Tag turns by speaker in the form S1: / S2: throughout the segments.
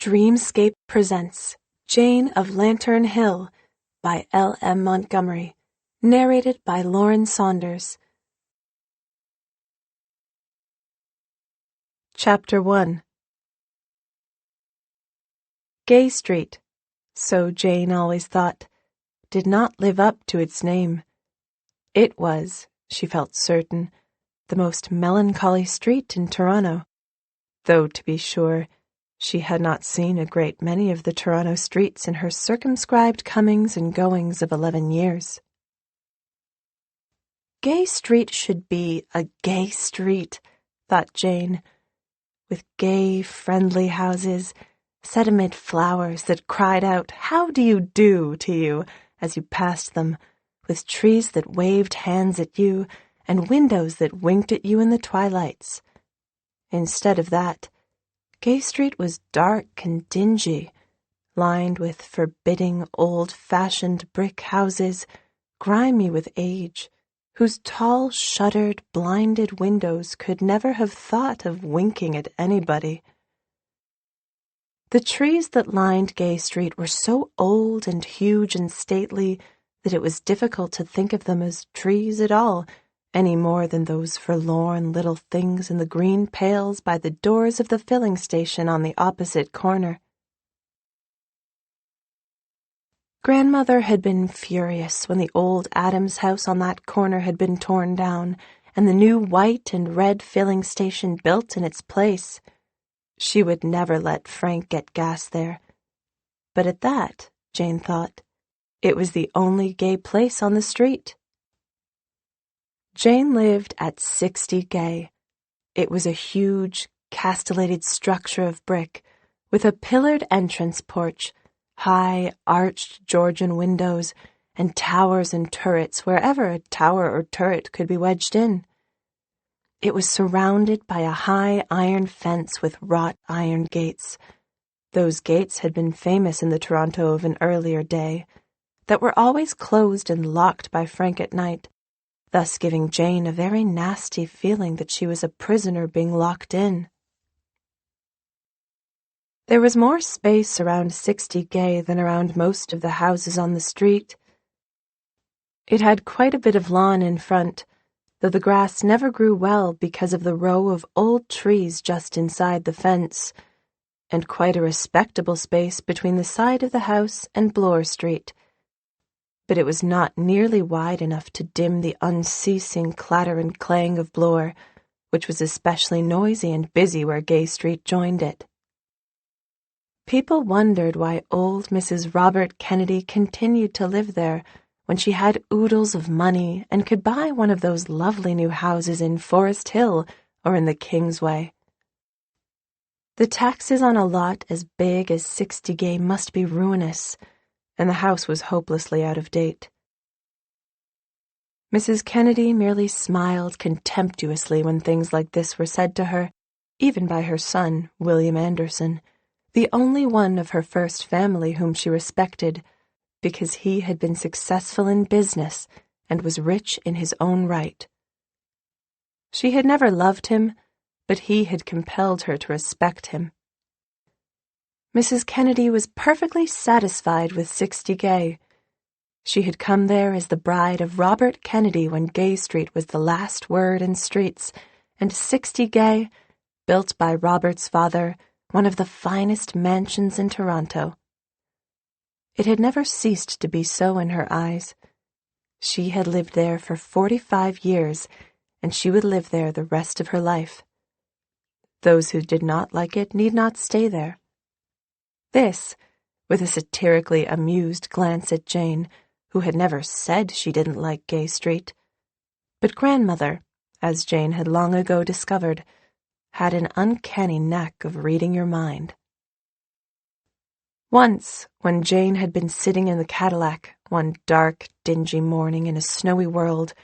S1: Dreamscape presents Jane of Lantern Hill by L M Montgomery, narrated by Lauren Saunders. Chapter 1. Gay Street, so Jane always thought, did not live up to its name. It was, she felt certain, the most melancholy street in Toronto, though, to be sure, she had not seen a great many of the Toronto streets in her circumscribed comings and goings of 11 years. Gay Street should be a gay street, thought Jane, with gay, friendly houses set amid flowers that cried out, "How do you do?" to you as you passed them, with trees that waved hands at you and windows that winked at you in the twilights. Instead of that, Gay Street was dark and dingy, lined with forbidding, old-fashioned brick houses, grimy with age, whose tall, shuttered, blinded windows could never have thought of winking at anybody. The trees that lined Gay Street were so old and huge and stately that it was difficult to think of them as trees at all, any more than those forlorn little things in the green pails by the doors of the filling station on the opposite corner. Grandmother had been furious when the old Adams house on that corner had been torn down and the new white and red filling station built in its place. She would never let Frank get gas there. But at that, Jane thought, it was the only gay place on the street. Jane lived at 60 Gay. It was a huge, castellated structure of brick, with a pillared entrance porch, high, arched Georgian windows, and towers and turrets wherever a tower or turret could be wedged in. It was surrounded by a high iron fence with wrought iron gates. Those gates had been famous in the Toronto of an earlier day, that were always closed and locked by Frank at night, thus giving Jane a very nasty feeling that she was a prisoner being locked in. There was more space around 60 Gay than around most of the houses on the street. It had quite a bit of lawn in front, though the grass never grew well because of the row of old trees just inside the fence, and quite a respectable space between the side of the house and Bloor Street. But it was not nearly wide enough to dim the unceasing clatter and clang of Bloor, which was especially noisy and busy where Gay Street joined it. People wondered why old Mrs. Robert Kennedy continued to live there when she had oodles of money and could buy one of those lovely new houses in Forest Hill or in the Kingsway. The taxes on a lot as big as 60 Gay must be ruinous, and the house was hopelessly out of date. Mrs. Kennedy merely smiled contemptuously when things like this were said to her, even by her son, William Anderson, the only one of her first family whom she respected, because he had been successful in business and was rich in his own right. She had never loved him, but he had compelled her to respect him. Mrs. Kennedy was perfectly satisfied with 60 Gay. She had come there as the bride of Robert Kennedy when Gay Street was the last word in streets, and 60 Gay, built by Robert's father, one of the finest mansions in Toronto. It had never ceased to be so in her eyes. She had lived there for 45 years, and she would live there the rest of her life. Those who did not like it need not stay there. This, with a satirically amused glance at Jane, who had never said she didn't like Gay Street. But grandmother, as Jane had long ago discovered, had an uncanny knack of reading your mind. Once, when Jane had been sitting in the Cadillac one dark, dingy morning in a snowy world,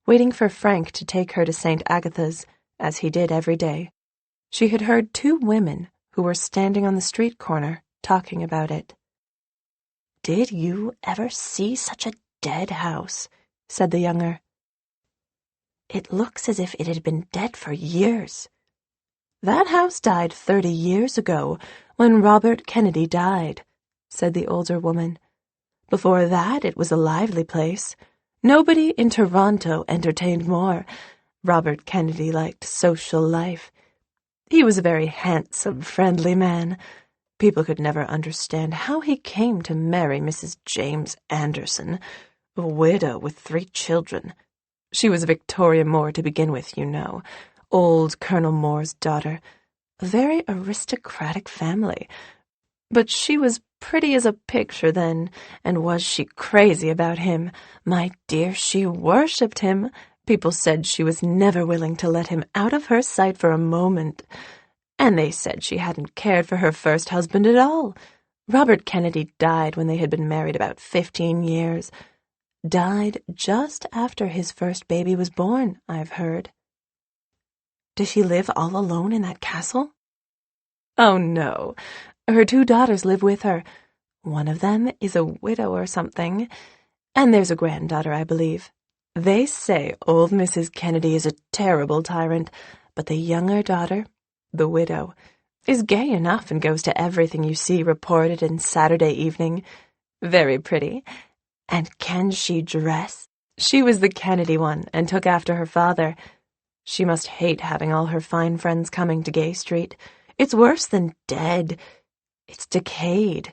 S1: waiting for Frank to take her to St. Agatha's, as he did every day, she had heard two women who were standing on the street corner talking about it. "Did you ever see such a dead house?" said the younger. "It looks as if it had been dead for years." "That house died 30 years ago, "When Robert Kennedy died," said the older woman. "Before that, it was a lively place. Nobody in Toronto entertained more. Robert Kennedy liked social life. He was a very handsome, friendly man. People could never understand how he came to marry Mrs. James Anderson, a widow with 3 children. She was Victoria Moore to begin with, you know, old Colonel Moore's daughter. A very aristocratic family. But she was pretty as a picture then, and was she crazy about him? My dear, she worshipped him. People said she was never willing to let him out of her sight for a moment. And they said she hadn't cared for her first husband at all. Robert Kennedy died when they had been married about 15 years. Died just after his first baby was born, I've heard." "Does she live all alone in that castle?" "Oh, no. Her 2 daughters live with her. One of them is a widow or something, and there's a granddaughter, I believe. They say old Mrs. Kennedy is a terrible tyrant, but the younger daughter, the widow, is gay enough and goes to everything you see reported in Saturday Evening. Very pretty. And can she dress? She was the Kennedy one and took after her father. She must hate having all her fine friends coming to Gay Street. It's worse than dead. It's decayed.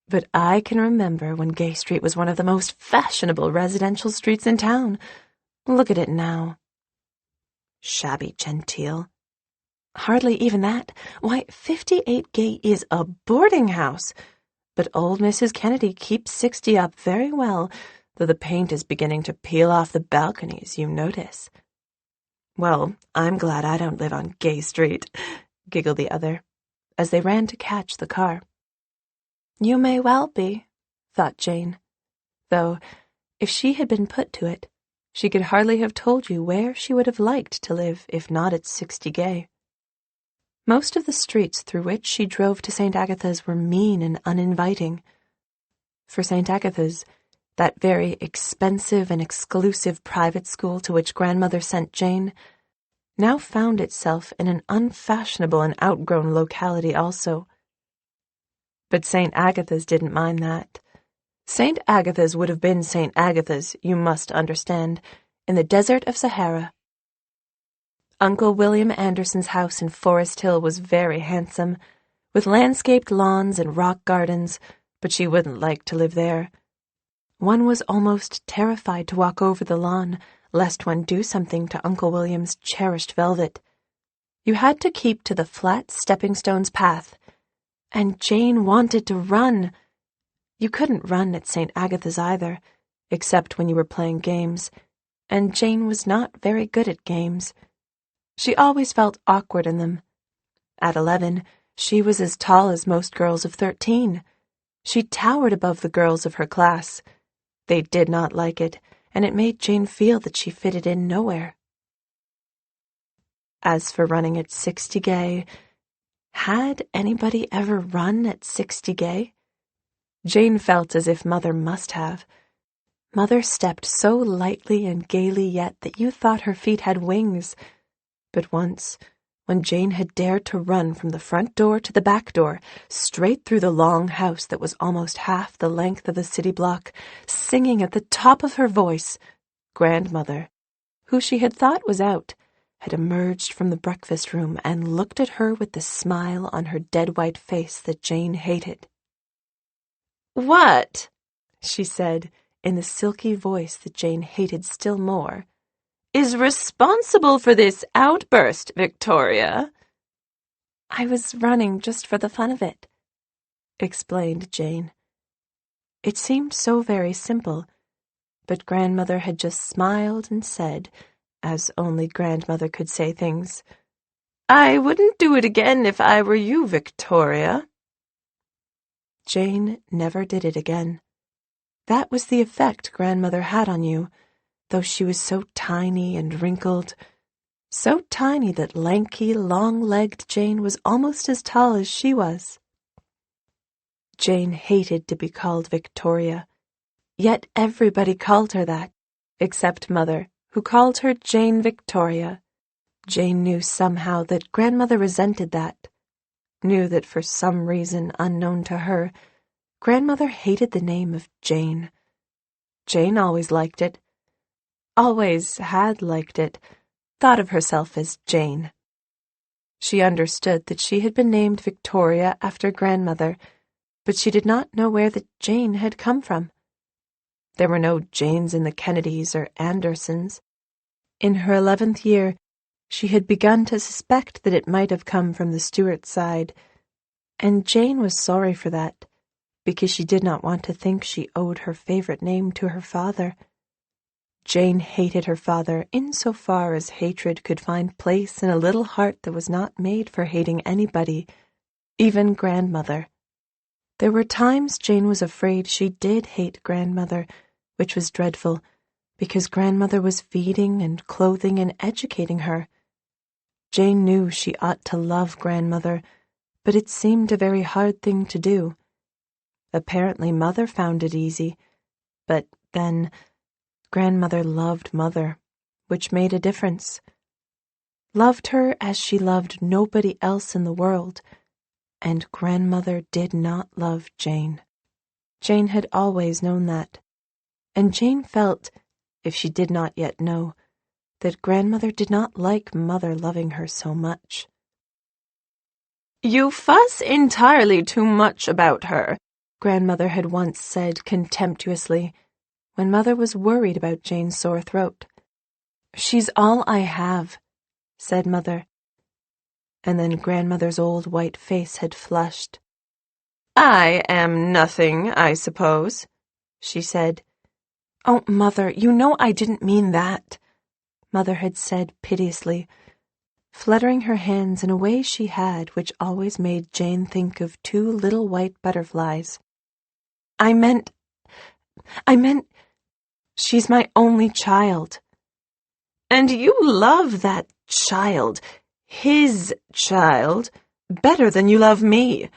S1: But I can remember when Gay Street was one of the most fashionable residential streets in town. Look at it now. Shabby genteel. Hardly even that. Why, 58 Gay is a boarding house. But old Mrs. Kennedy keeps 60 up very well, though the paint is beginning to peel off the balconies, you notice." "Well, I'm glad I don't live on Gay Street," giggled the other, as they ran to catch the car. "You may well be," thought Jane, though, if she had been put to it, she could hardly have told you where she would have liked to live if not at 60 Gay. Most of the streets through which she drove to St. Agatha's were mean and uninviting. For St. Agatha's, that very expensive and exclusive private school to which grandmother sent Jane, now found itself in an unfashionable and outgrown locality also. But St. Agatha's didn't mind that. St. Agatha's would have been St. Agatha's, you must understand, in the desert of Sahara. Uncle William Anderson's house in Forest Hill was very handsome, with landscaped lawns and rock gardens, but she wouldn't like to live there. One was almost terrified to walk over the lawn, lest one do something to Uncle William's cherished velvet. You had to keep to the flat stepping-stones path, and Jane wanted to run. You couldn't run at St. Agatha's either, except when you were playing games, and Jane was not very good at games. She always felt awkward in them. At 11, she was as tall as most girls of 13. She towered above the girls of her class. They did not like it, and it made Jane feel that she fitted in nowhere. As for running at 60 Gay, had anybody ever run at 60 Gay? Jane felt as if Mother must have. Mother stepped so lightly and gaily yet that you thought her feet had wings. But once, when Jane had dared to run from the front door to the back door, straight through the long house that was almost half the length of the city block, singing at the top of her voice, grandmother, who she had thought was out, had emerged from the breakfast room and looked at her with the smile on her dead-white face that Jane hated. "What?" she said, in the silky voice that Jane hated still more, "is responsible for this outburst, Victoria?" "I was running just for the fun of it," explained Jane. It seemed so very simple, but grandmother had just smiled and said, as only grandmother could say things, "I wouldn't do it again if I were you, Victoria." Jane never did it again. That was the effect grandmother had on you, though she was so tiny and wrinkled, so tiny that lanky, long-legged Jane was almost as tall as she was. Jane hated to be called Victoria, yet everybody called her that, except Mother, who called her Jane Victoria. Jane knew somehow that grandmother resented that. knew that for some reason unknown to her, Grandmother hated the name of Jane. Jane always liked it, always had liked it, thought of herself as Jane. She understood that she had been named Victoria after Grandmother, but she did not know where the Jane had come from. There were no Janes in the Kennedys or Andersons. In her 11th year, she had begun to suspect that it might have come from the Stuart side, and Jane was sorry for that, because she did not want to think she owed her favorite name to her father. Jane hated her father insofar as hatred could find place in a little heart that was not made for hating anybody, even Grandmother. There were times Jane was afraid she did hate Grandmother, which was dreadful, because Grandmother was feeding and clothing and educating her. Jane knew she ought to love Grandmother, but it seemed a very hard thing to do. Apparently Mother found it easy, but then Grandmother loved Mother, which made a difference. Loved her as she loved nobody else in the world, and Grandmother did not love Jane. Jane had always known that, and Jane felt, if she did not yet know, that Grandmother did not like Mother loving her so much. "You fuss entirely too much about her," Grandmother had once said contemptuously, when Mother was worried about Jane's sore throat. "She's all I have," said Mother. And then Grandmother's old white face had flushed. "I am nothing, I suppose," she said. "Oh, Mother, you know I didn't mean that," Mother had said piteously, fluttering her hands in a way she had which always made Jane think of two little white butterflies. I meant, she's my only child." "And you love that child, his child, better than you love me."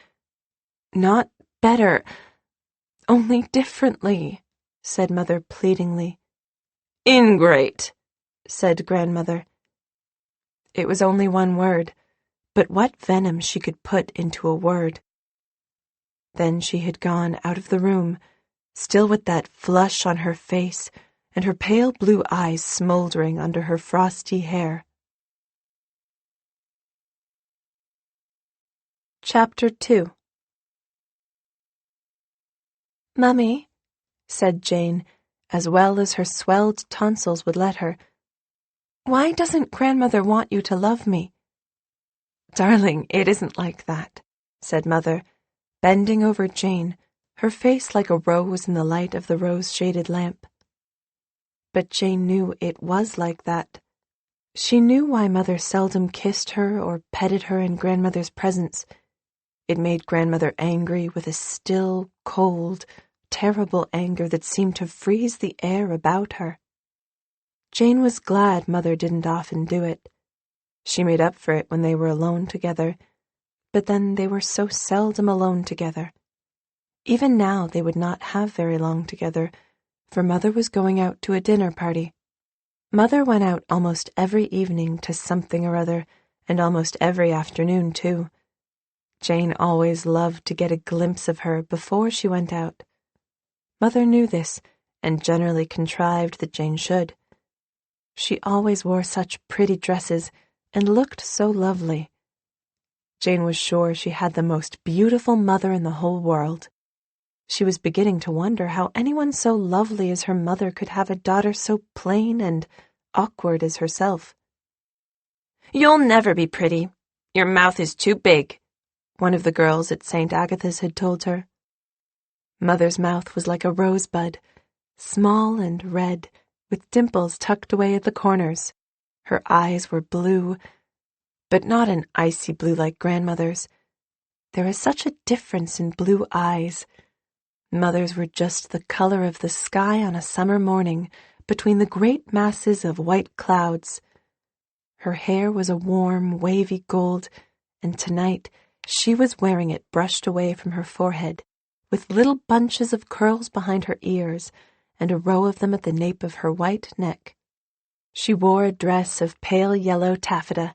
S1: "Not better, only differently," said Mother pleadingly. "Ingrate," said Grandmother. It was only one word, but what venom she could put into a word. Then she had gone out of the room, still with that flush on her face and her pale blue eyes smoldering under her frosty hair. Chapter 2. "Mummy," said Jane, as well as her swelled tonsils would let her, "why doesn't Grandmother want you to love me?" "Darling, it isn't like that," said Mother, bending over Jane, her face like a rose in the light of the rose-shaded lamp. But Jane knew it was like that. She knew why Mother seldom kissed her or petted her in Grandmother's presence. It made Grandmother angry with a still, cold, terrible anger that seemed to freeze the air about her. Jane was glad Mother didn't often do it. She made up for it when they were alone together, but then they were so seldom alone together. Even now they would not have very long together, for Mother was going out to a dinner party. Mother went out almost every evening to something or other, and almost every afternoon, too. Jane always loved to get a glimpse of her before she went out. Mother knew this, and generally contrived that Jane should. She always wore such pretty dresses, and looked so lovely. Jane was sure she had the most beautiful mother in the whole world. She was beginning to wonder how anyone so lovely as her mother could have a daughter so plain and awkward as herself. "You'll never be pretty. Your mouth is too big," one of the girls at St. Agatha's had told her. Mother's mouth was like a rosebud, small and red, with dimples tucked away at the corners. Her eyes were blue, but not an icy blue like Grandmother's. There is such a difference in blue eyes. Mother's were just the color of the sky on a summer morning, between the great masses of white clouds. Her hair was a warm, wavy gold, and tonight she was wearing it brushed away from her forehead, with little bunches of curls behind her ears, and a row of them at the nape of her white neck. She wore a dress of pale yellow taffeta,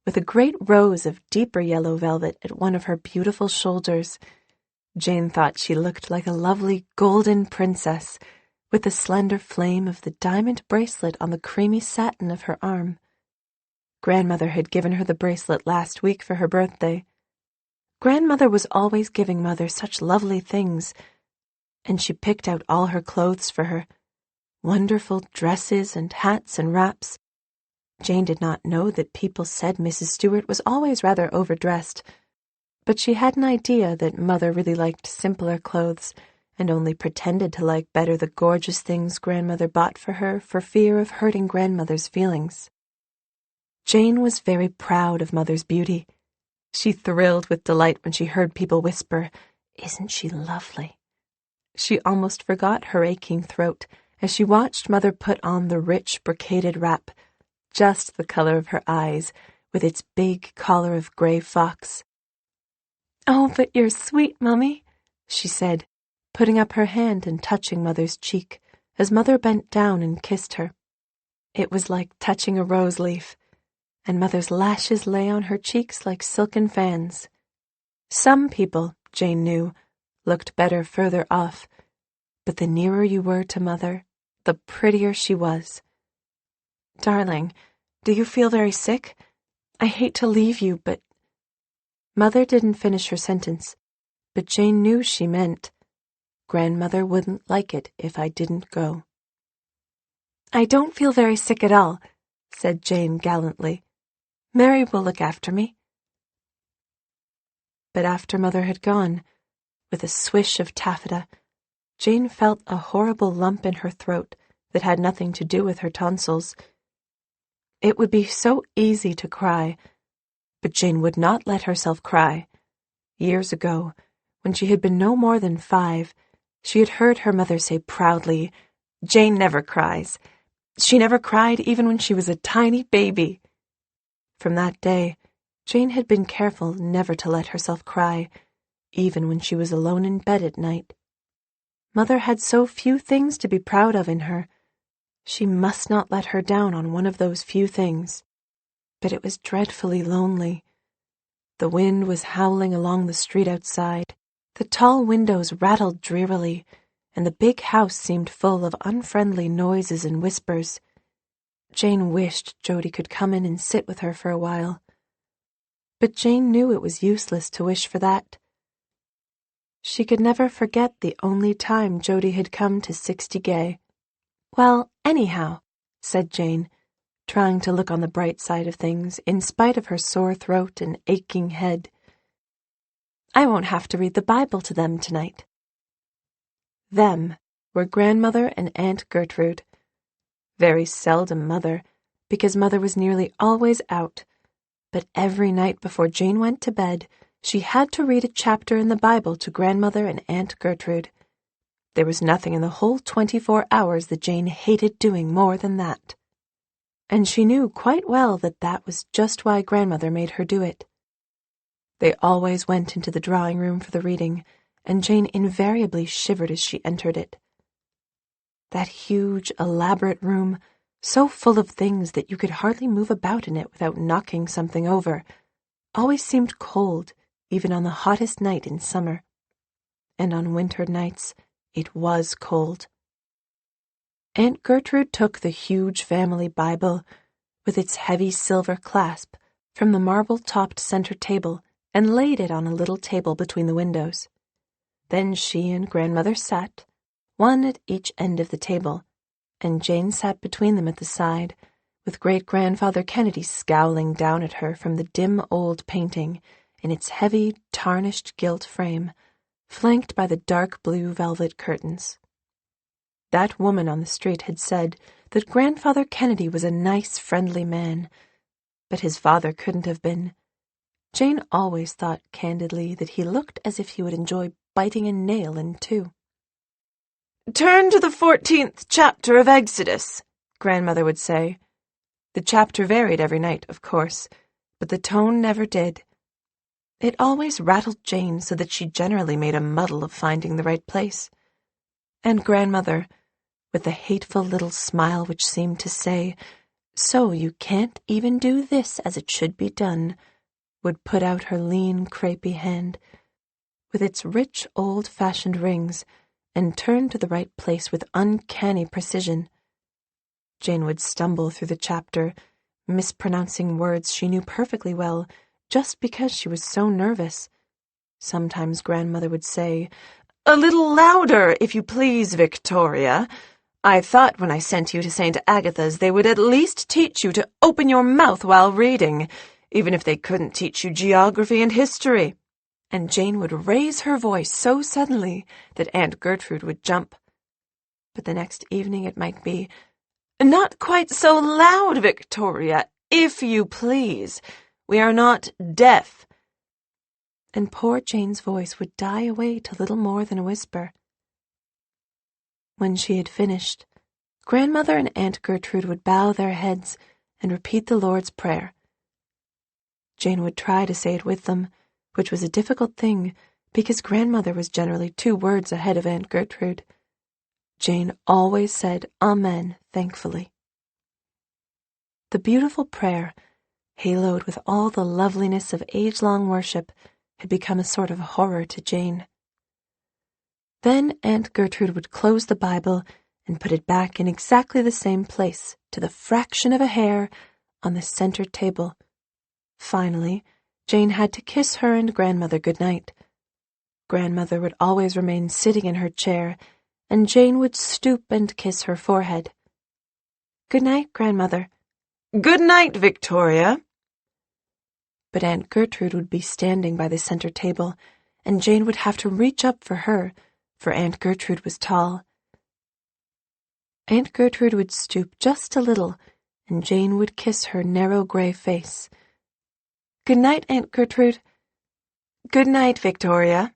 S1: with a great rose of deeper yellow velvet at one of her beautiful shoulders. Jane thought she looked like a lovely golden princess, with the slender flame of the diamond bracelet on the creamy satin of her arm. Grandmother had given her the bracelet last week for her birthday. Grandmother was always giving Mother such lovely things, and she picked out all her clothes for her, wonderful dresses and hats and wraps. Jane did not know that people said Mrs. Stewart was always rather overdressed, but she had an idea that Mother really liked simpler clothes and only pretended to like better the gorgeous things Grandmother bought for her for fear of hurting Grandmother's feelings. Jane was very proud of Mother's beauty. She thrilled with delight when she heard people whisper, "Isn't she lovely?" She almost forgot her aching throat as she watched Mother put on the rich brocaded wrap, just the color of her eyes, with its big collar of gray fox. "Oh, but you're sweet, Mummy," she said, putting up her hand and touching Mother's cheek as Mother bent down and kissed her. It was like touching a rose leaf, and Mother's lashes lay on her cheeks like silken fans. Some people, Jane knew, looked better further off, but the nearer you were to Mother, the prettier she was. "Darling, do you feel very sick? I hate to leave you, but—" Mother didn't finish her sentence, but Jane knew she meant, "Grandmother wouldn't like it if I didn't go." "I don't feel very sick at all," said Jane gallantly. "Mary will look after me." But after Mother had gone, with a swish of taffeta, Jane felt a horrible lump in her throat that had nothing to do with her tonsils. It would be so easy to cry, but Jane would not let herself cry. Years ago, when she had been no more than 5, she had heard her mother say proudly, "Jane never cries. She never cried even when she was a tiny baby." From that day, Jane had been careful never to let herself cry, even when she was alone in bed at night. Mother had so few things to be proud of in her. She must not let her down on one of those few things. But it was dreadfully lonely. The wind was howling along the street outside. The tall windows rattled drearily, and the big house seemed full of unfriendly noises and whispers. Jane wished Jody could come in and sit with her for a while. But Jane knew it was useless to wish for that. She could never forget the only time Jody had come to 60 Gay. "Well, anyhow," said Jane, trying to look on the bright side of things in spite of her sore throat and aching head, "I won't have to read the Bible to them tonight." Them were Grandmother and Aunt Gertrude. Very seldom Mother, because Mother was nearly always out, but every night before Jane went to bed, she had to read a chapter in the Bible to Grandmother and Aunt Gertrude. There was nothing in the whole 24 hours that Jane hated doing more than that. And she knew quite well that that was just why Grandmother made her do it. They always went into the drawing room for the reading, and Jane invariably shivered as she entered it. That huge, elaborate room, so full of things that you could hardly move about in it without knocking something over, always seemed cold, even on the hottest night in summer. And on winter nights, it was cold. Aunt Gertrude took the huge family Bible, with its heavy silver clasp, from the marble-topped center table and laid it on a little table between the windows. Then she and Grandmother sat, one at each end of the table, and Jane sat between them at the side, with Great-Grandfather Kennedy scowling down at her from the dim old painting in its heavy, tarnished gilt frame, flanked by the dark blue velvet curtains. That woman on the street had said that Grandfather Kennedy was a nice, friendly man, but his father couldn't have been. Jane always thought candidly that he looked as if he would enjoy biting a nail in two. "Turn to the 14th chapter of Exodus," Grandmother would say. The chapter varied every night, of course, but the tone never did. It always rattled Jane so that she generally made a muddle of finding the right place. And Grandmother, with the hateful little smile which seemed to say, "So you can't even do this as it should be done," would put out her lean, crepey hand, with its rich, old-fashioned rings, and turn to the right place with uncanny precision. Jane would stumble through the chapter, mispronouncing words she knew perfectly well, just because she was so nervous. Sometimes Grandmother would say, "A little louder, if you please, Victoria. I thought when I sent you to St. Agatha's they would at least teach you to open your mouth while reading, even if they couldn't teach you geography and history." And Jane would raise her voice so suddenly that Aunt Gertrude would jump. But the next evening it might be, "Not quite so loud, Victoria, if you please. We are not deaf." And poor Jane's voice would die away to little more than a whisper. When she had finished, Grandmother and Aunt Gertrude would bow their heads and repeat the Lord's Prayer. Jane would try to say it with them, which was a difficult thing because Grandmother was generally 2 words ahead of Aunt Gertrude. Jane always said Amen thankfully. The beautiful prayer, haloed with all the loveliness of age-long worship, had become a sort of horror to Jane. Then Aunt Gertrude would close the Bible and put it back in exactly the same place, to the fraction of a hair, on the center table. Finally, Jane had to kiss her and Grandmother good night. Grandmother would always remain sitting in her chair, and Jane would stoop and kiss her forehead. "Good night, Grandmother." "Good night, Victoria." But Aunt Gertrude would be standing by the center table, and Jane would have to reach up for her, for Aunt Gertrude was tall. Aunt Gertrude would stoop just a little, and Jane would kiss her narrow gray face. "Good night, Aunt Gertrude." "Good night, Victoria,"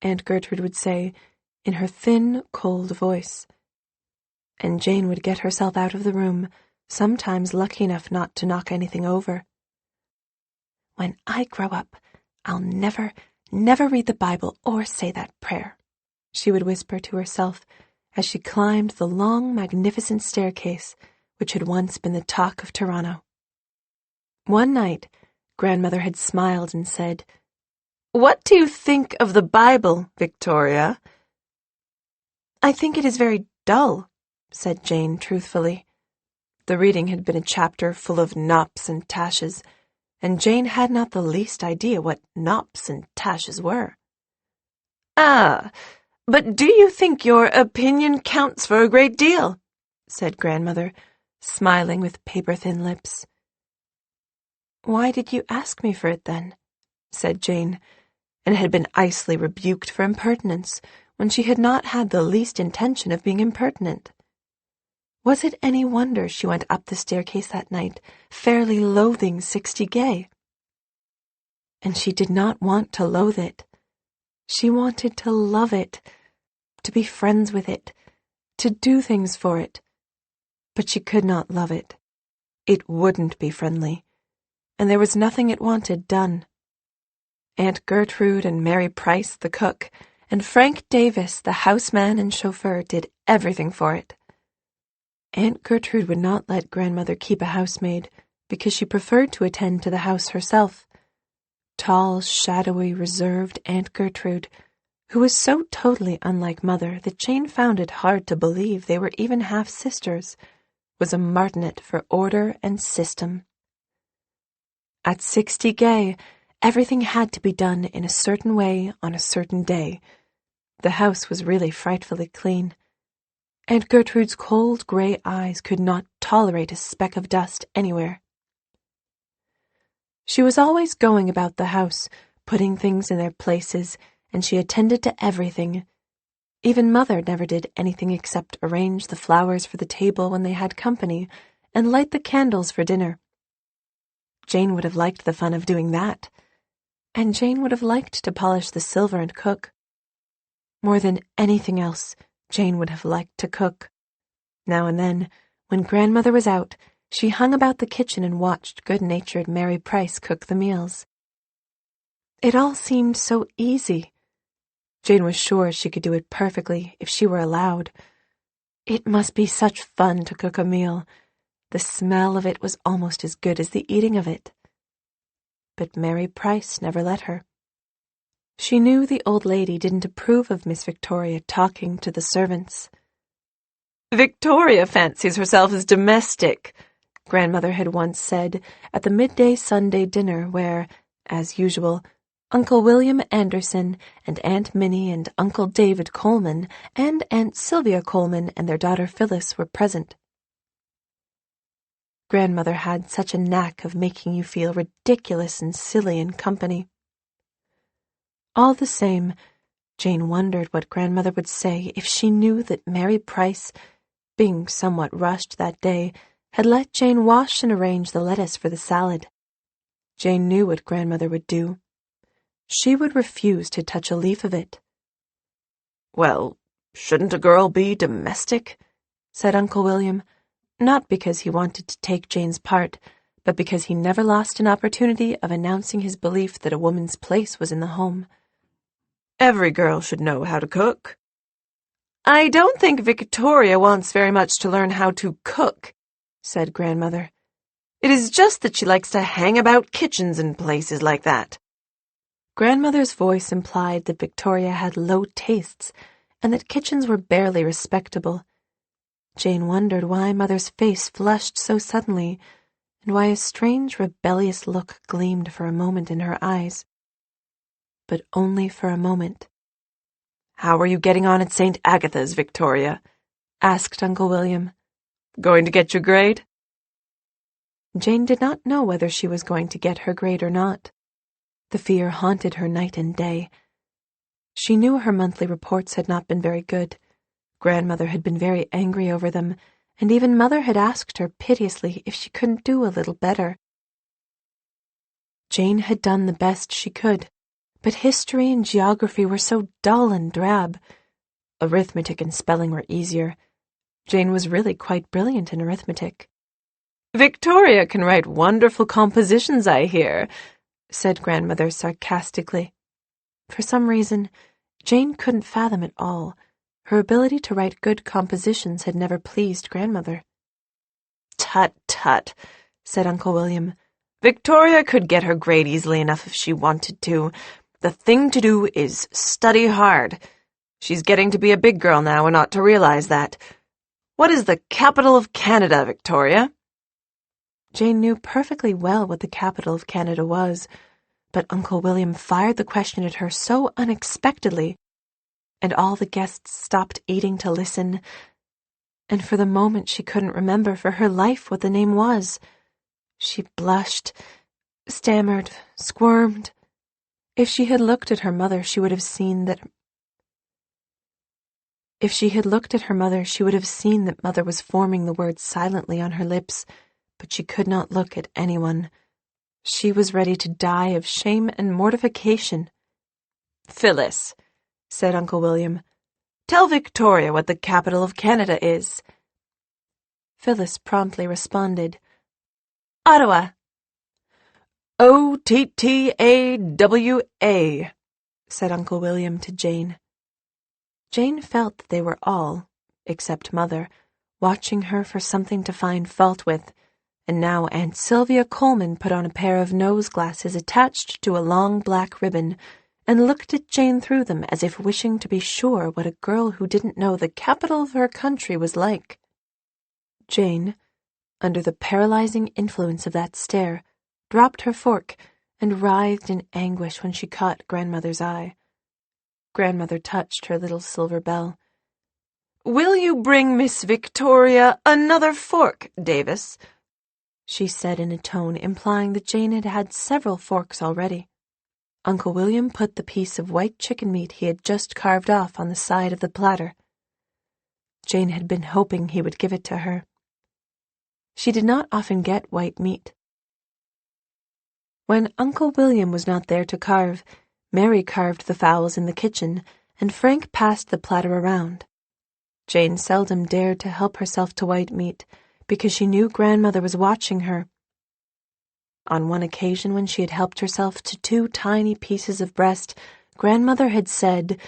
S1: Aunt Gertrude would say, in her thin, cold voice. And Jane would get herself out of the room, sometimes lucky enough not to knock anything over. "When I grow up, I'll never read the Bible or say that prayer," she would whisper to herself as she climbed the long, magnificent staircase which had once been the talk of Toronto. One night, Grandmother had smiled and said, "What do you think of the Bible, Victoria?" "I think it is very dull," said Jane truthfully. The reading had been a chapter full of nops and tashes, and Jane had not the least idea what nops and tashes were. "Ah, but do you think your opinion counts for a great deal?" said Grandmother, smiling with paper-thin lips. "Why did you ask me for it, then?" said Jane, and had been icily rebuked for impertinence when she had not had the least intention of being impertinent. Was it any wonder she went up the staircase that night, fairly loathing 60 Gay? And she did not want to loathe it. She wanted to love it, to be friends with it, to do things for it. But she could not love it. It wouldn't be friendly, and there was nothing it wanted done. Aunt Gertrude and Mary Price, the cook, and Frank Davis, the houseman and chauffeur, did everything for it. Aunt Gertrude would not let Grandmother keep a housemaid because she preferred to attend to the house herself. Tall, shadowy, reserved Aunt Gertrude, who was so totally unlike Mother that Jane found it hard to believe they were even half-sisters, was a martinet for order and system. At 60 Gay, everything had to be done in a certain way on a certain day. The house was really frightfully clean. Aunt Gertrude's cold gray eyes could not tolerate a speck of dust anywhere. She was always going about the house, putting things in their places, and she attended to everything. Even Mother never did anything except arrange the flowers for the table when they had company and light the candles for dinner. Jane would have liked the fun of doing that, and Jane would have liked to polish the silver and cook. More than anything else, Jane would have liked to cook. Now and then, when Grandmother was out, she hung about the kitchen and watched good-natured Mary Price cook the meals. It all seemed so easy. Jane was sure she could do it perfectly if she were allowed. It must be such fun to cook a meal, The smell of it was almost as good as the eating of it. But Mary Price never let her. She knew the old lady didn't approve of Miss Victoria talking to the servants. "Victoria fancies herself as domestic," Grandmother had once said at the midday Sunday dinner where, as usual, Uncle William Anderson and Aunt Minnie and Uncle David Coleman and Aunt Sylvia Coleman and their daughter Phyllis were present. Grandmother had such a knack of making you feel ridiculous and silly in company. All the same, Jane wondered what Grandmother would say if she knew that Mary Price, being somewhat rushed that day, had let Jane wash and arrange the lettuce for the salad. Jane knew what Grandmother would do. She would refuse to touch a leaf of it. "Well, shouldn't a girl be domestic?" said Uncle William, not because he wanted to take Jane's part, but because he never lost an opportunity of announcing his belief that a woman's place was in the home. "Every girl should know how to cook." "I don't think Victoria wants very much to learn how to cook," said Grandmother. "It is just that she likes to hang about kitchens and places like that." Grandmother's voice implied that Victoria had low tastes and that kitchens were barely respectable. Jane wondered why Mother's face flushed so suddenly and why a strange, rebellious look gleamed for a moment in her eyes. But only for a moment. "How are you getting on at St. Agatha's, Victoria?" asked Uncle William. "Going to get your grade?" Jane did not know whether she was going to get her grade or not. The fear haunted her night and day. She knew her monthly reports had not been very good. Grandmother had been very angry over them, and even Mother had asked her piteously if she couldn't do a little better. Jane had done the best she could, but history and geography were so dull and drab. Arithmetic and spelling were easier. Jane was really quite brilliant in arithmetic. "Victoria can write wonderful compositions, I hear," said Grandmother sarcastically. For some reason, Jane couldn't fathom it all. Her ability to write good compositions had never pleased Grandmother. "Tut, tut," said Uncle William. "Victoria could get her grade easily enough if she wanted to. The thing to do is study hard. She's getting to be a big girl now and ought to realize that. What is the capital of Canada, Victoria?" Jane knew perfectly well what the capital of Canada was, but Uncle William fired the question at her so unexpectedly, and all the guests stopped eating to listen, and for the moment she couldn't remember for her life what the name was. She blushed, stammered, squirmed. If she had looked at her mother, she would have seen that Mother was forming the words silently on her lips, but she could not look at anyone. She was ready to die of shame and mortification. "Phyllis," said Uncle William, "tell Victoria what the capital of Canada is." Phyllis promptly responded, "Ottawa." "Ottawa," said Uncle William to Jane. Jane felt that they were all, except Mother, watching her for something to find fault with, and now Aunt Sylvia Coleman put on a pair of nose glasses attached to a long black ribbon and looked at Jane through them as if wishing to be sure what a girl who didn't know the capital of her country was like. Jane, under the paralyzing influence of that stare, dropped her fork and writhed in anguish when she caught Grandmother's eye. Grandmother touched her little silver bell. "Will you bring Miss Victoria another fork, Davis?" she said in a tone implying that Jane had had several forks already. Uncle William put the piece of white chicken meat he had just carved off on the side of the platter. Jane had been hoping he would give it to her. She did not often get white meat. When Uncle William was not there to carve, Mary carved the fowls in the kitchen, and Frank passed the platter around. Jane seldom dared to help herself to white meat, because she knew Grandmother was watching her. On one occasion when she had helped herself to 2 tiny pieces of breast, Grandmother had said,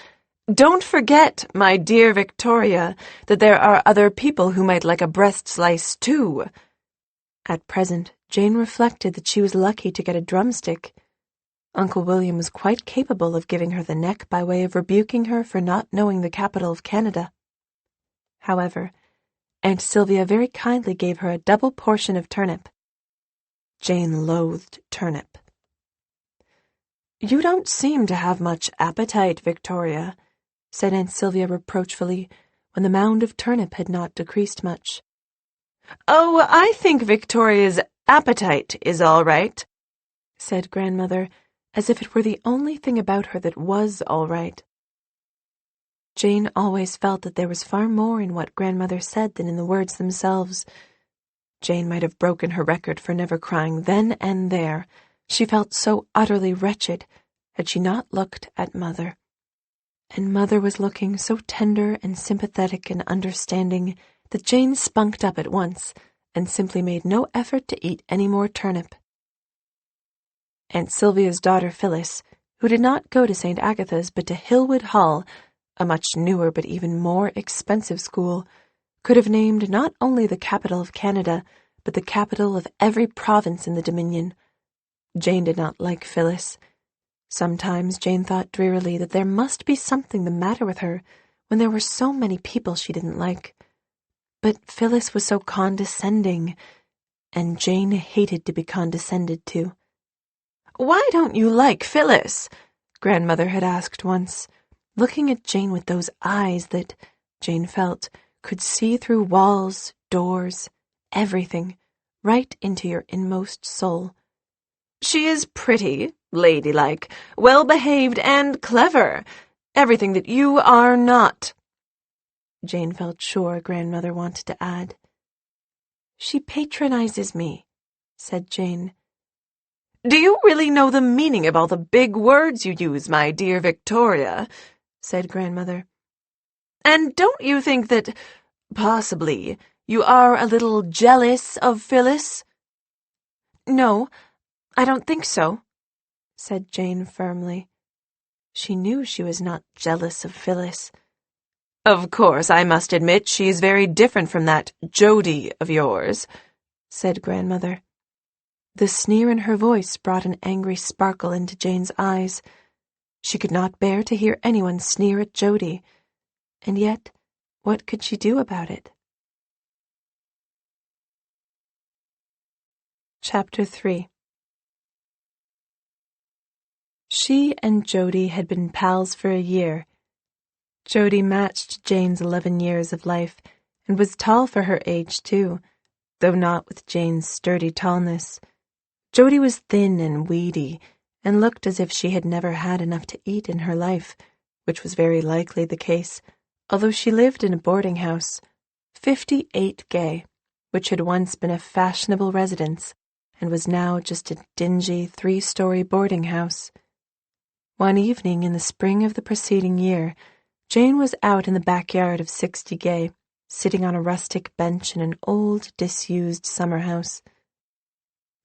S1: "Don't forget, my dear Victoria, that there are other people who might like a breast slice too." At present, Jane reflected that she was lucky to get a drumstick. Uncle William was quite capable of giving her the neck by way of rebuking her for not knowing the capital of Canada. However, Aunt Sylvia very kindly gave her a double portion of turnip. Jane loathed turnip. "You don't seem to have much appetite, Victoria," said Aunt Sylvia reproachfully, when the mound of turnip had not decreased much. "Oh, I think Victoria's appetite is all right," said Grandmother, as if it were the only thing about her that was all right. Jane always felt that there was far more in what Grandmother said than in the words themselves. Jane might have broken her record for never crying then and there. She felt so utterly wretched had she not looked at Mother. And Mother was looking so tender and sympathetic and understanding that Jane spunked up at once and simply made no effort to eat any more turnip. Aunt Sylvia's daughter Phyllis, who did not go to St. Agatha's but to Hillwood Hall, a much newer but even more expensive school, could have named not only the capital of Canada, but the capital of every province in the Dominion. Jane did not like Phyllis. Sometimes Jane thought drearily that there must be something the matter with her when there were so many people she didn't like. But Phyllis was so condescending, and Jane hated to be condescended to. "Why don't you like Phyllis?" Grandmother had asked once, looking at Jane with those eyes that, Jane felt, could see through walls, doors, everything, right into your inmost soul. "She is pretty, ladylike, well-behaved, and clever. Everything that you are not," Jane felt sure Grandmother wanted to add. "She patronizes me," said Jane. "Do you really know the meaning of all the big words you use, my dear Victoria?" said Grandmother. "And don't you think that, possibly, you are a little jealous of Phyllis?" "No, I don't think so," said Jane firmly. She knew she was not jealous of Phyllis. "Of course, I must admit she is very different from that Jody of yours," said Grandmother. The sneer in her voice brought an angry sparkle into Jane's eyes. She could not bear to hear anyone sneer at Jody, and yet, what could she do about it? Chapter 3. She and Jody had been pals for a year. Jody matched Jane's 11 years of life, and was tall for her age, too, though not with Jane's sturdy tallness. Jody was thin and weedy, and looked as if she had never had enough to eat in her life, which was very likely the case, although she lived in a boarding house, 58 Gay, which had once been a fashionable residence, and was now just a dingy 3-story boarding house. One evening in the spring of the preceding year, Jane was out in the backyard of 60 Gay, sitting on a rustic bench in an old, disused summer house.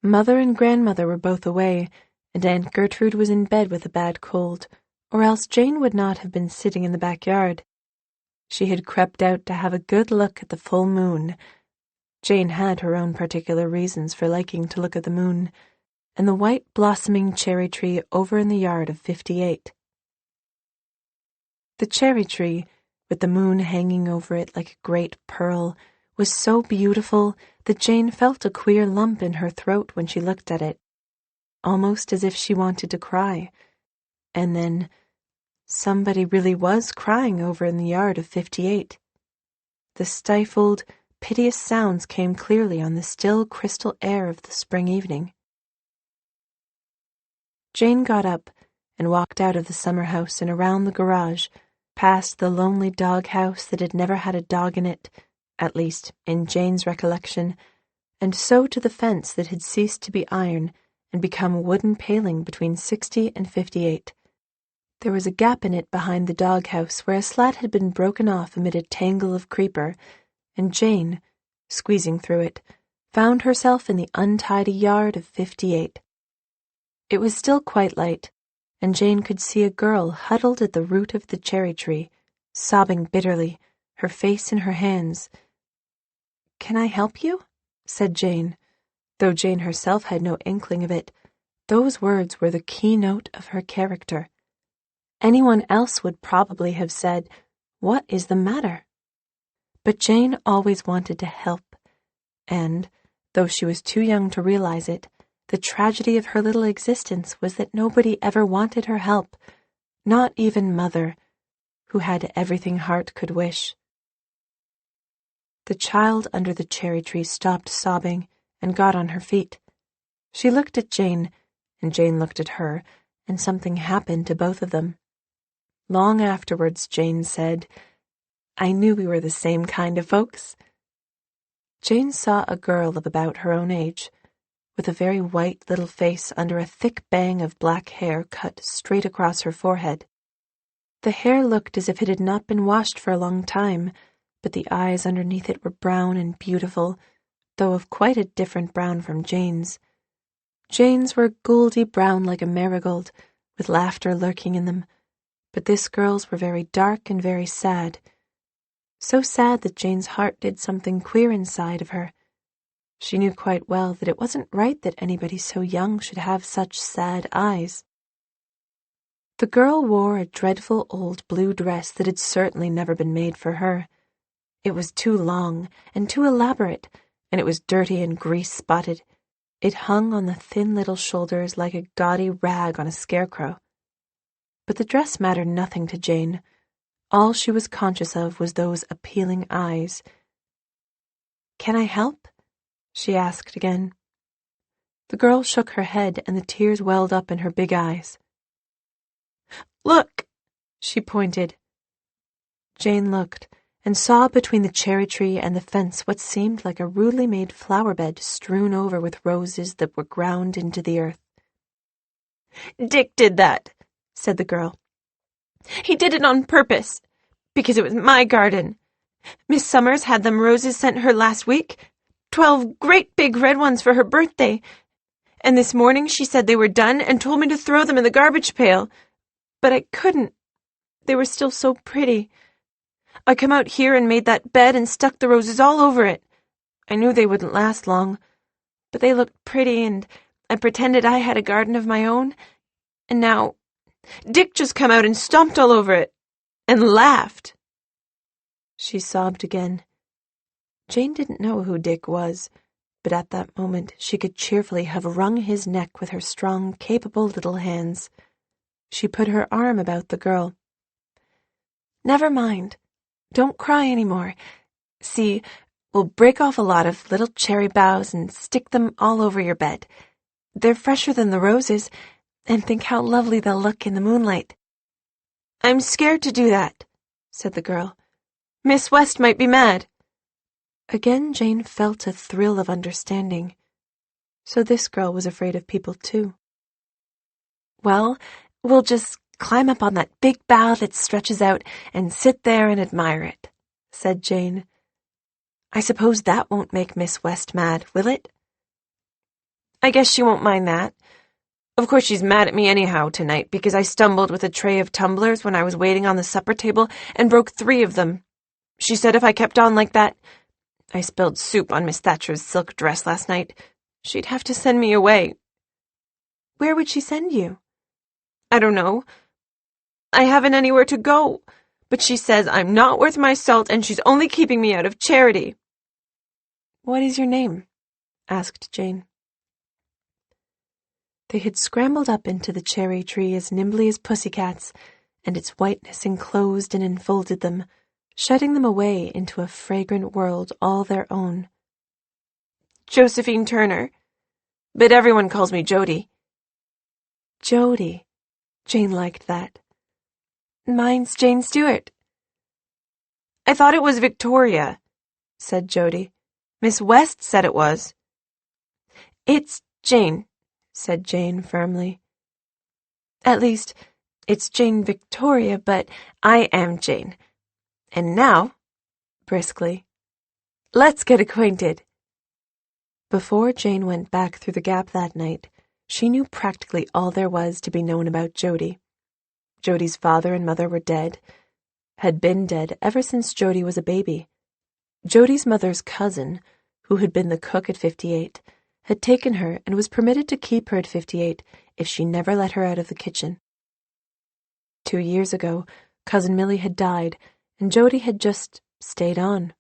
S1: Mother and Grandmother were both away, and Aunt Gertrude was in bed with a bad cold, or else Jane would not have been sitting in the backyard. She had crept out to have a good look at the full moon. Jane had her own particular reasons for liking to look at the moon, and the white blossoming cherry tree over in the yard of 58. The cherry tree, with the moon hanging over it like a great pearl, was so beautiful that Jane felt a queer lump in her throat when she looked at it, almost as if she wanted to cry. And then, somebody really was crying over in the yard of 58. The stifled, piteous sounds came clearly on the still crystal air of the spring evening. Jane got up and walked out of the summer house and around the garage, past the lonely dog house that had never had a dog in it, at least in Jane's recollection, and so to the fence that had ceased to be iron and become a wooden paling between 60 and 58. There was a gap in it behind the dog-house where a slat had been broken off amid a tangle of creeper, and Jane, squeezing through it, found herself in the untidy yard of 58. It was still quite light, and Jane could see a girl huddled at the root of the cherry tree, sobbing bitterly, her face in her hands. "Can I help you?" said Jane. Though Jane herself had no inkling of it, those words were the keynote of her character. Anyone else would probably have said, "What is the matter?" But Jane always wanted to help, and, though she was too young to realize it, the tragedy of her little existence was that nobody ever wanted her help, not even Mother, who had everything heart could wish. The child under the cherry tree stopped sobbing and got on her feet. She looked at Jane, and Jane looked at her, and something happened to both of them. Long afterwards, Jane said, "I knew we were the same kind of folks." Jane saw a girl of about her own age, with a very white little face under a thick bang of black hair cut straight across her forehead. The hair looked as if it had not been washed for a long time, but the eyes underneath it were brown and beautiful, though of quite a different brown from Jane's. Jane's were goldy brown like a marigold, with laughter lurking in them, but this girl's were very dark and very sad. So sad that Jane's heart did something queer inside of her. She knew quite well that it wasn't right that anybody so young should have such sad eyes. The girl wore a dreadful old blue dress that had certainly never been made for her. It was too long and too elaborate, and it was dirty and grease-spotted. It hung on the thin little shoulders like a gaudy rag on a scarecrow. But the dress mattered nothing to Jane. All she was conscious of was those appealing eyes. "Can I help?" she asked again. The girl shook her head, and the tears welled up in her big eyes. "Look!" she pointed. Jane looked, and saw between the cherry tree and the fence what seemed like a rudely made flower bed strewn over with roses that were ground into the earth. "Dick did that," said the girl. "He did it on purpose, because it was my garden. Miss Summers had them roses sent her last week, 12 great big red ones for her birthday, and this morning she said they were done and told me to throw them in the garbage pail, but I couldn't. They were still so pretty. I come out here and made that bed and stuck the roses all over it. I knew they wouldn't last long, but they looked pretty, and I pretended I had a garden of my own, and now Dick just come out and stomped all over it, and laughed." She sobbed again. Jane didn't know who Dick was, but at that moment she could cheerfully have wrung his neck with her strong, capable little hands. She put her arm about the girl. "Never mind. Don't cry any more. See, we'll break off a lot of little cherry boughs and stick them all over your bed. They're fresher than the roses, and think how lovely they'll look in the moonlight." "I'm scared to do that," said the girl. "Miss West might be mad." Again Jane felt a thrill of understanding. So this girl was afraid of people too. "Well, we'll just climb up on that big bough that stretches out and sit there and admire it," said Jane. "I suppose that won't make Miss West mad, will it?" "I guess she won't mind that. Of course she's mad at me anyhow tonight because I stumbled with a tray of tumblers when I was waiting on the supper table and broke 3 of them. She said if I kept on like that, I spilled soup on Miss Thatcher's silk dress last night, she'd have to send me away." "Where would she send you?" "I don't know. I haven't anywhere to go, but she says I'm not worth my salt and she's only keeping me out of charity." "What is your name?" asked Jane. They had scrambled up into the cherry tree as nimbly as pussycats, and its whiteness enclosed and enfolded them, shutting them away into a fragrant world all their own. "Josephine Turner, but everyone calls me Jody." "Jody." Jane liked that. "Mine's Jane Stewart." "I thought it was Victoria," said Jody. "Miss West said it was." "It's Jane," said Jane firmly. "At least, it's Jane Victoria, but I am Jane. And now," briskly, "let's get acquainted." Before Jane went back through the gap that night, she knew practically all there was to be known about Jody. Jody's father and mother were dead, had been dead ever since Jody was a baby. Jody's mother's cousin, who had been the cook at 58, had taken her and was permitted to keep her at 58 if she never let her out of the kitchen. 2 years ago, Cousin Millie had died, and Jody had just stayed on.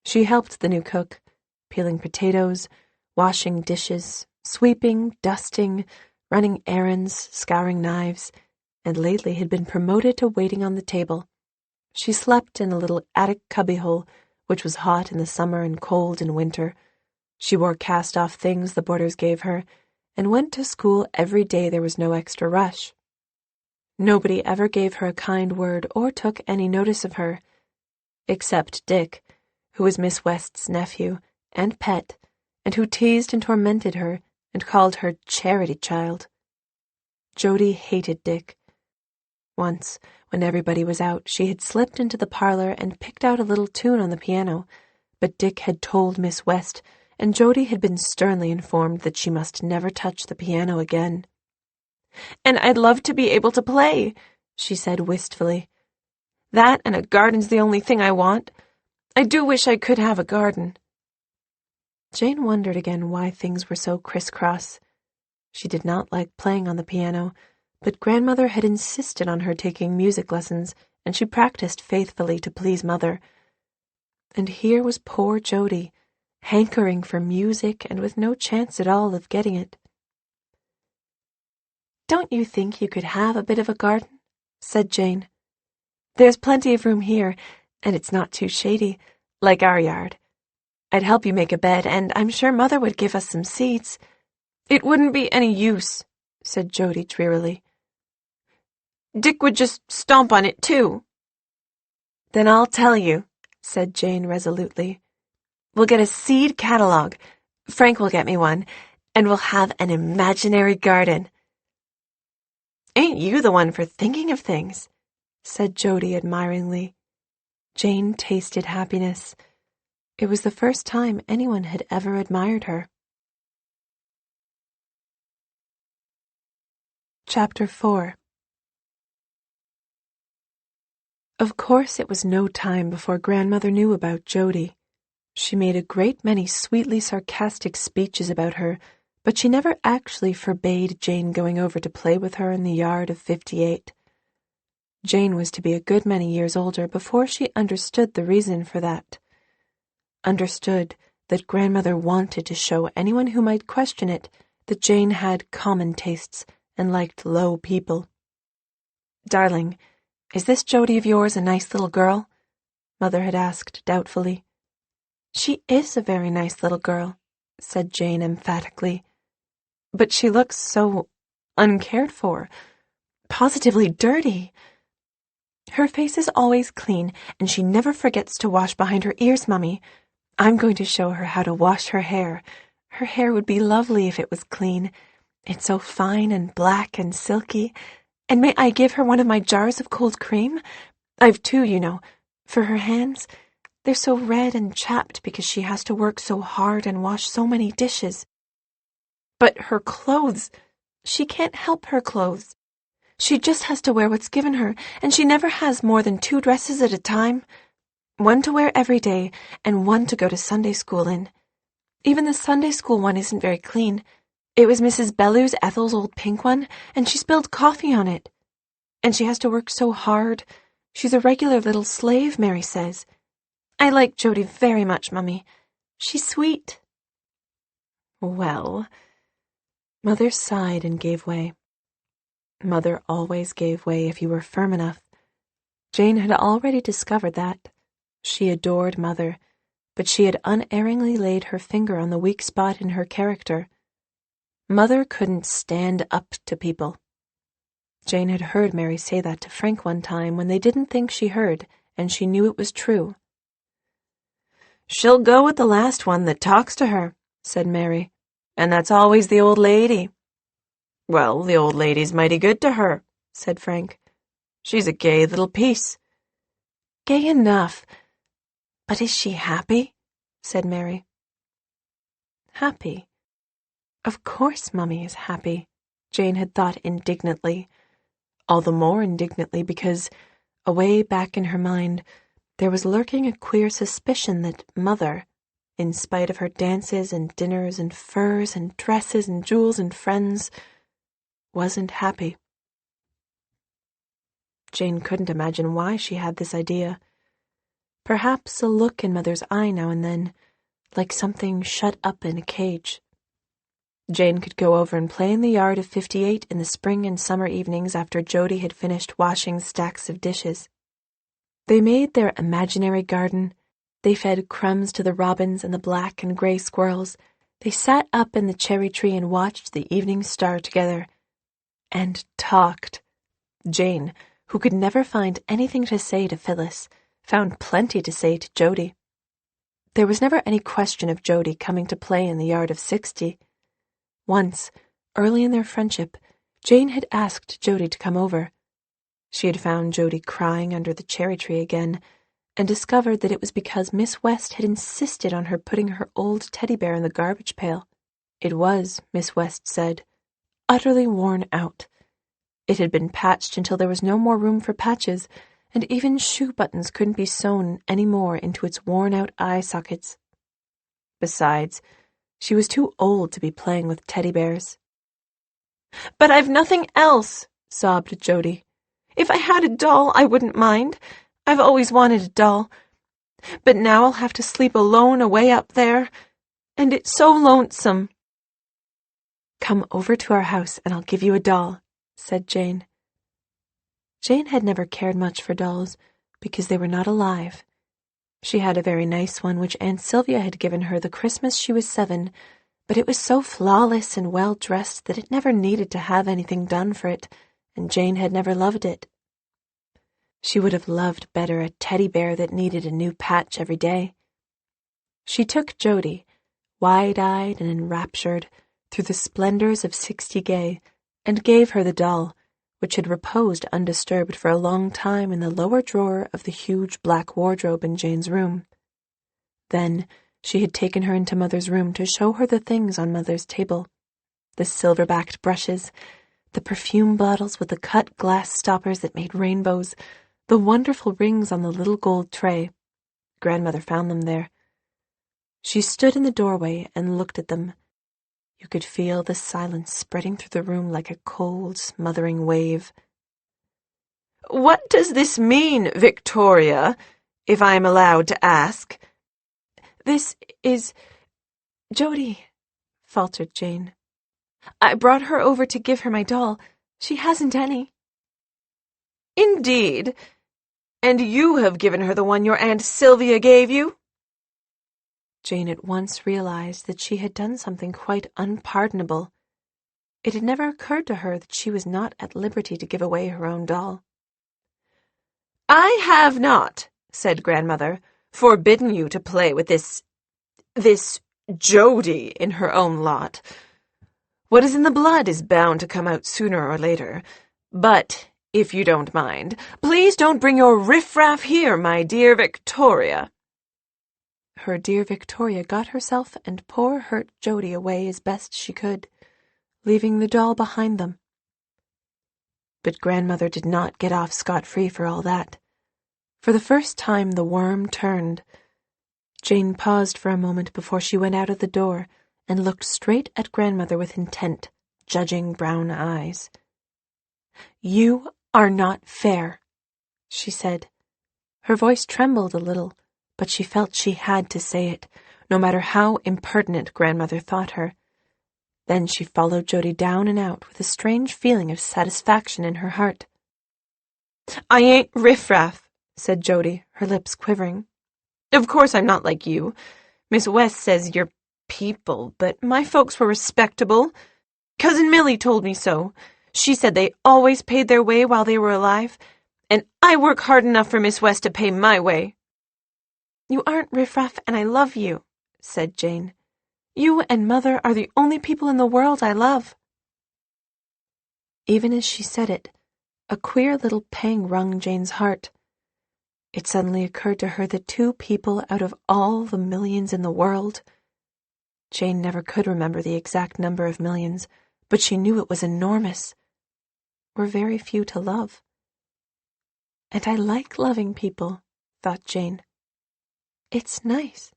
S1: She helped the new cook, peeling potatoes, washing dishes, sweeping, dusting, running errands, scouring knives, and lately had been promoted to waiting on the table. She slept in a little attic cubbyhole, which was hot in the summer and cold in winter. She wore cast-off things the boarders gave her, and went to school every day there was no extra rush. Nobody ever gave her a kind word or took any notice of her, except Dick, who was Miss West's nephew and pet, and who teased and tormented her and called her charity child. Jody hated Dick. Once, when everybody was out, she had slipped into the parlor and picked out a little tune on the piano, but Dick had told Miss West, and Jody had been sternly informed that she must never touch the piano again. "And I'd love to be able to play," she said wistfully. "That and a garden's the only thing I want. I do wish I could have a garden." Jane wondered again why things were so crisscross. She did not like playing on the piano, but Grandmother had insisted on her taking music lessons, and she practiced faithfully to please Mother. And here was poor Jody, hankering for music and with no chance at all of getting it. "Don't you think you could have a bit of a garden?" said Jane. "There's plenty of room here, and it's not too shady, like our yard. I'd help you make a bed, and I'm sure Mother would give us some seeds." "It wouldn't be any use," said Jody drearily. "Dick would just stomp on it, too." "Then I'll tell you," said Jane resolutely. "We'll get a seed catalog. Frank will get me one, and we'll have an imaginary garden." "Ain't you the one for thinking of things?" said Jody admiringly. Jane tasted happiness. It was the first time anyone had ever admired her. Chapter 4. Of course it was no time before Grandmother knew about Jody. She made a great many sweetly sarcastic speeches about her, but she never actually forbade Jane going over to play with her in the yard of 58. Jane was to be a good many years older before she understood the reason for that. Understood that Grandmother wanted to show anyone who might question it that Jane had common tastes and liked low people. "Darling, is this Jody of yours a nice little girl?" Mother had asked doubtfully. "She is a very nice little girl," said Jane emphatically. "But she looks so uncared for, positively dirty. Her face is always clean, and she never forgets to wash behind her ears, Mummy. I'm going to show her how to wash her hair. Her hair would be lovely if it was clean. It's so fine and black and silky. And may I give her one of my jars of cold cream? I've 2, you know, for her hands. They're so red and chapped because she has to work so hard and wash so many dishes. But her clothes, she can't help her clothes. She just has to wear what's given her, and she never has more than 2 dresses at a time. One to wear every day, and one to go to Sunday school in. Even the Sunday school one isn't very clean. It was Mrs. Bellew's Ethel's old pink one, and she spilled coffee on it. And she has to work so hard. She's a regular little slave, Mary says. I like Jody very much, Mummy. She's sweet." "Well," Mother sighed and gave way. Mother always gave way if you were firm enough. Jane had already discovered that. She adored Mother, but she had unerringly laid her finger on the weak spot in her character. Mother couldn't stand up to people. Jane had heard Mary say that to Frank one time when they didn't think she heard, and she knew it was true. "She'll go with the last one that talks to her," said Mary, "and that's always the old lady." "Well, the old lady's mighty good to her," said Frank. "She's a gay little piece." "Gay enough. But is she happy?" said Mary. Happy? Of course Mummy is happy, Jane had thought indignantly. All the more indignantly because, away back in her mind, there was lurking a queer suspicion that Mother, in spite of her dances and dinners and furs and dresses and jewels and friends, wasn't happy. Jane couldn't imagine why she had this idea. Perhaps a look in Mother's eye now and then, like something shut up in a cage. Jane could go over and play in the yard of 58 in the spring and summer evenings after Jody had finished washing stacks of dishes. They made their imaginary garden. They fed crumbs to the robins and the black and gray squirrels. They sat up in the cherry tree and watched the evening star together. And talked. Jane, who could never find anything to say to Phyllis, found plenty to say to Jody. There was never any question of Jody coming to play in the yard of 60. Once, early in their friendship, Jane had asked Jody to come over. She had found Jody crying under the cherry tree again, and discovered that it was because Miss West had insisted on her putting her old teddy bear in the garbage pail. It was, Miss West said, utterly worn out. It had been patched until there was no more room for patches, and even shoe buttons couldn't be sewn any more into its worn-out eye sockets. Besides, she was too old to be playing with teddy bears. "But I've nothing else," sobbed Jody. "If I had a doll, I wouldn't mind. I've always wanted a doll. But now I'll have to sleep alone away up there, and it's so lonesome." "Come over to our house and I'll give you a doll," said Jane. Jane had never cared much for dolls because they were not alive. She had a very nice one which Aunt Sylvia had given her the Christmas she was 7, but it was so flawless and well-dressed that it never needed to have anything done for it, and Jane had never loved it. She would have loved better a teddy bear that needed a new patch every day. She took Jody, wide-eyed and enraptured, through the splendors of 60 Gay, and gave her the doll, which had reposed undisturbed for a long time in the lower drawer of the huge black wardrobe in Jane's room. Then she had taken her into Mother's room to show her the things on Mother's table, the silver-backed brushes, the perfume bottles with the cut glass stoppers that made rainbows, the wonderful rings on the little gold tray. Grandmother found them there. She stood in the doorway and looked at them. You could feel the silence spreading through the room like a cold, smothering wave. "What does this mean, Victoria, if I am allowed to ask?" "This is Jody," faltered Jane. "I brought her over to give her my doll. She hasn't any." "Indeed? And you have given her the one your Aunt Sylvia gave you?" Jane at once realized that she had done something quite unpardonable. It had never occurred to her that she was not at liberty to give away her own doll. "I have not," said Grandmother, "forbidden you to play with this Jody in her own lot. What is in the blood is bound to come out sooner or later. But, if you don't mind, please don't bring your riffraff here, my dear Victoria." Her dear Victoria got herself and poor hurt Jody away as best she could, leaving the doll behind them. But Grandmother did not get off scot-free for all that. For the first time the worm turned. Jane paused for a moment before she went out of the door and looked straight at Grandmother with intent, judging brown eyes. "You are not fair," she said. Her voice trembled a little, but she felt she had to say it, no matter how impertinent Grandmother thought her. Then she followed Jody down and out with a strange feeling of satisfaction in her heart. "I ain't riffraff," said Jody, her lips quivering. "Of course I'm not like you. Miss West says you're people, but my folks were respectable. Cousin Millie told me so. She said they always paid their way while they were alive, and I work hard enough for Miss West to pay my way." "You aren't riffraff, and I love you," said Jane. "You and Mother are the only people in the world I love." Even as she said it, a queer little pang wrung Jane's heart. It suddenly occurred to her that 2 people out of all the millions in the world— Jane never could remember the exact number of millions, but she knew it was enormous— were very few to love. "And I like loving people," thought Jane. "It's nice."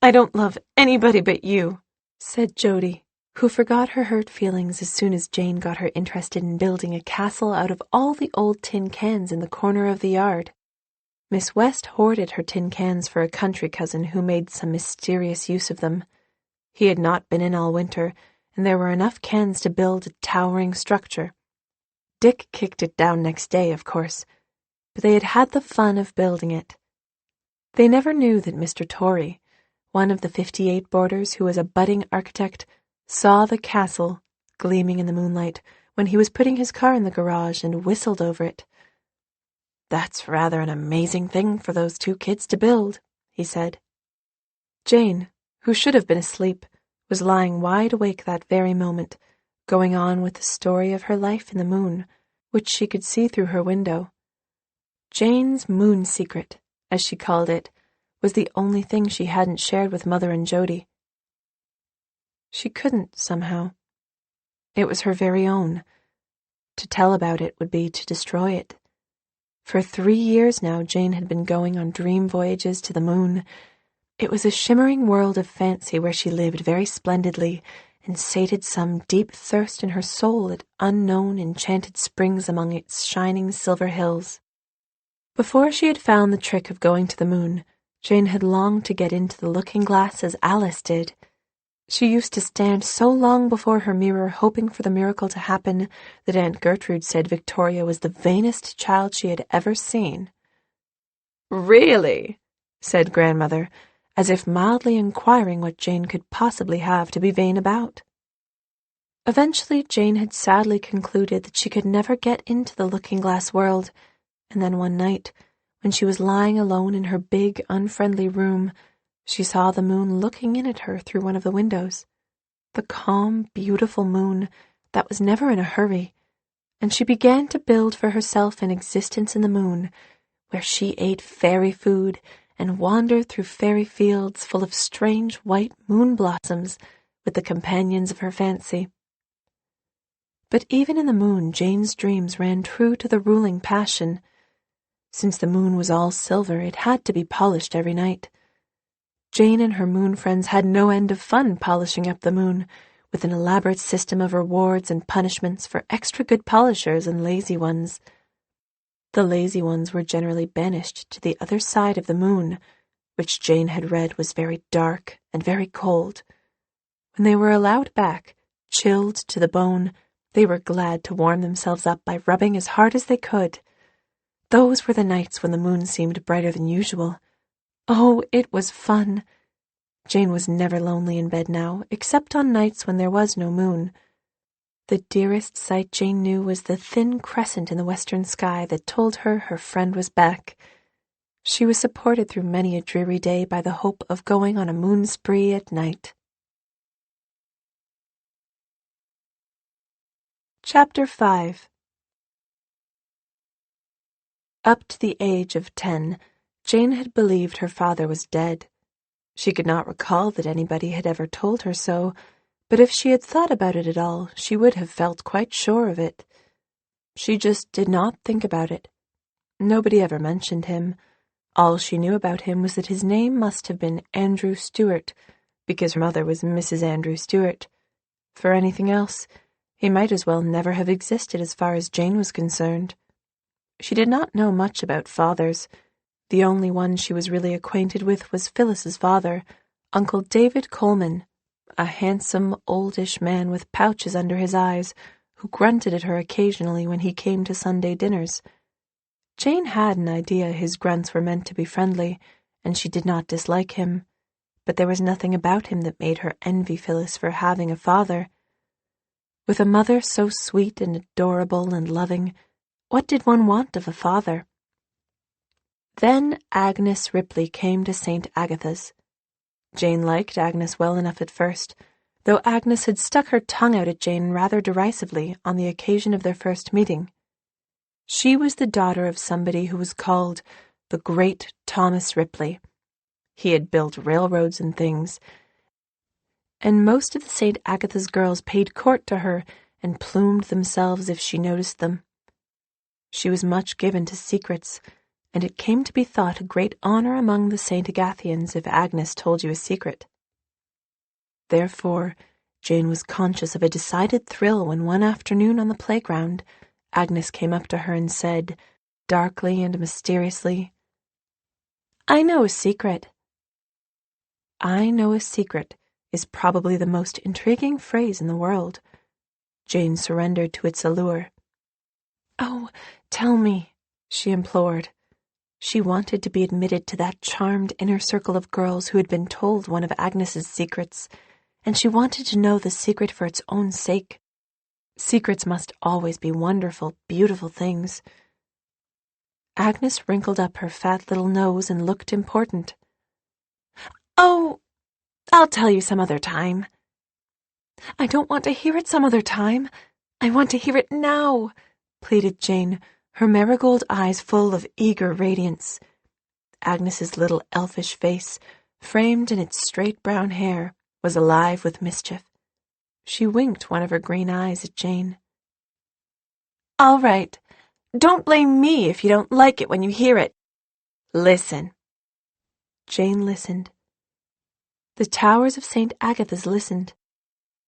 S1: I don't love anybody but you," said Jody, who forgot her hurt feelings as soon as Jane got her interested in building a castle out of all the old tin cans in the corner of the yard. Miss West hoarded her tin cans for a country cousin who made some mysterious use of them. He had not been in all winter, and there were enough cans to build a towering structure. Dick kicked it down next day, of course, but they had had the fun of building it. They never knew that Mr. Torrey, one of the 58 boarders who was a budding architect, saw the castle gleaming in the moonlight when he was putting his car in the garage and whistled over it. "That's rather an amazing thing for those 2 kids to build," he said. Jane, who should have been asleep, was lying wide awake that very moment, going on with the story of her life in the moon, which she could see through her window. Jane's moon secret, as she called it, was the only thing she hadn't shared with Mother and Jody. She couldn't, somehow. It was her very own. To tell about it would be to destroy it. For 3 years now, Jane had been going on dream voyages to the moon. It was a shimmering world of fancy where she lived very splendidly and sated some deep thirst in her soul at unknown, enchanted springs among its shining silver hills. Before she had found the trick of going to the moon, Jane had longed to get into the looking-glass as Alice did. She used to stand so long before her mirror hoping for the miracle to happen that Aunt Gertrude said Victoria was the vainest child she had ever seen. "Really?" said Grandmother, as if mildly inquiring what Jane could possibly have to be vain about. Eventually Jane had sadly concluded that she could never get into the looking-glass world, and then one night, when she was lying alone in her big, unfriendly room, she saw the moon looking in at her through one of the windows. The calm, beautiful moon that was never in a hurry, and she began to build for herself an existence in the moon, where she ate fairy food and wandered through fairy fields full of strange white moon blossoms with the companions of her fancy. But even in the moon, Jane's dreams ran true to the ruling passion. Since the moon was all silver, it had to be polished every night. Jane and her moon friends had no end of fun polishing up the moon, with an elaborate system of rewards and punishments for extra good polishers and lazy ones. The lazy ones were generally banished to the other side of the moon, which Jane had read was very dark and very cold. When they were allowed back, chilled to the bone, they were glad to warm themselves up by rubbing as hard as they could. Those were the nights when the moon seemed brighter than usual. Oh, it was fun. Jane was never lonely in bed now, except on nights when there was no moon. The dearest sight Jane knew was the thin crescent in the western sky that told her her friend was back. She was supported through many a dreary day by the hope of going on a moon spree at night. Chapter 5. Up to the age of 10, Jane had believed her father was dead. She could not recall that anybody had ever told her so, but if she had thought about it at all, she would have felt quite sure of it. She just did not think about it. Nobody ever mentioned him. All she knew about him was that his name must have been Andrew Stewart, because her mother was Mrs. Andrew Stewart. For anything else, he might as well never have existed as far as Jane was concerned. She did not know much about fathers. The only one she was really acquainted with was Phyllis's father, Uncle David Coleman, a handsome, oldish man with pouches under his eyes, who grunted at her occasionally when he came to Sunday dinners. Jane had an idea his grunts were meant to be friendly, and she did not dislike him, but there was nothing about him that made her envy Phyllis for having a father. With a mother so sweet and adorable and loving, what did one want of a father? Then Agnes Ripley came to St. Agatha's. Jane liked Agnes well enough at first, though Agnes had stuck her tongue out at Jane rather derisively on the occasion of their first meeting. She was the daughter of somebody who was called the Great Thomas Ripley. He had built railroads and things, and most of the St. Agatha's girls paid court to her and plumed themselves if she noticed them. She was much given to secrets, and it came to be thought a great honour among the St. Agathians if Agnes told you a secret. Therefore, Jane was conscious of a decided thrill when one afternoon on the playground, Agnes came up to her and said, darkly and mysteriously, "I know a secret." "I know a secret" is probably the most intriguing phrase in the world. Jane surrendered to its allure. "Oh, tell me," she implored. She wanted to be admitted to that charmed inner circle of girls who had been told one of Agnes's secrets, and she wanted to know the secret for its own sake. Secrets must always be wonderful, beautiful things. Agnes wrinkled up her fat little nose and looked important. "Oh, I'll tell you some other time." "I don't want to hear it some other time. I want to hear it now," pleaded Jane, her marigold eyes full of eager radiance. Agnes's little elfish face, framed in its straight brown hair, was alive with mischief. She winked one of her green eyes at Jane. "All right. Don't blame me if you don't like it when you hear it. Listen." Jane listened. The towers of St. Agatha's listened.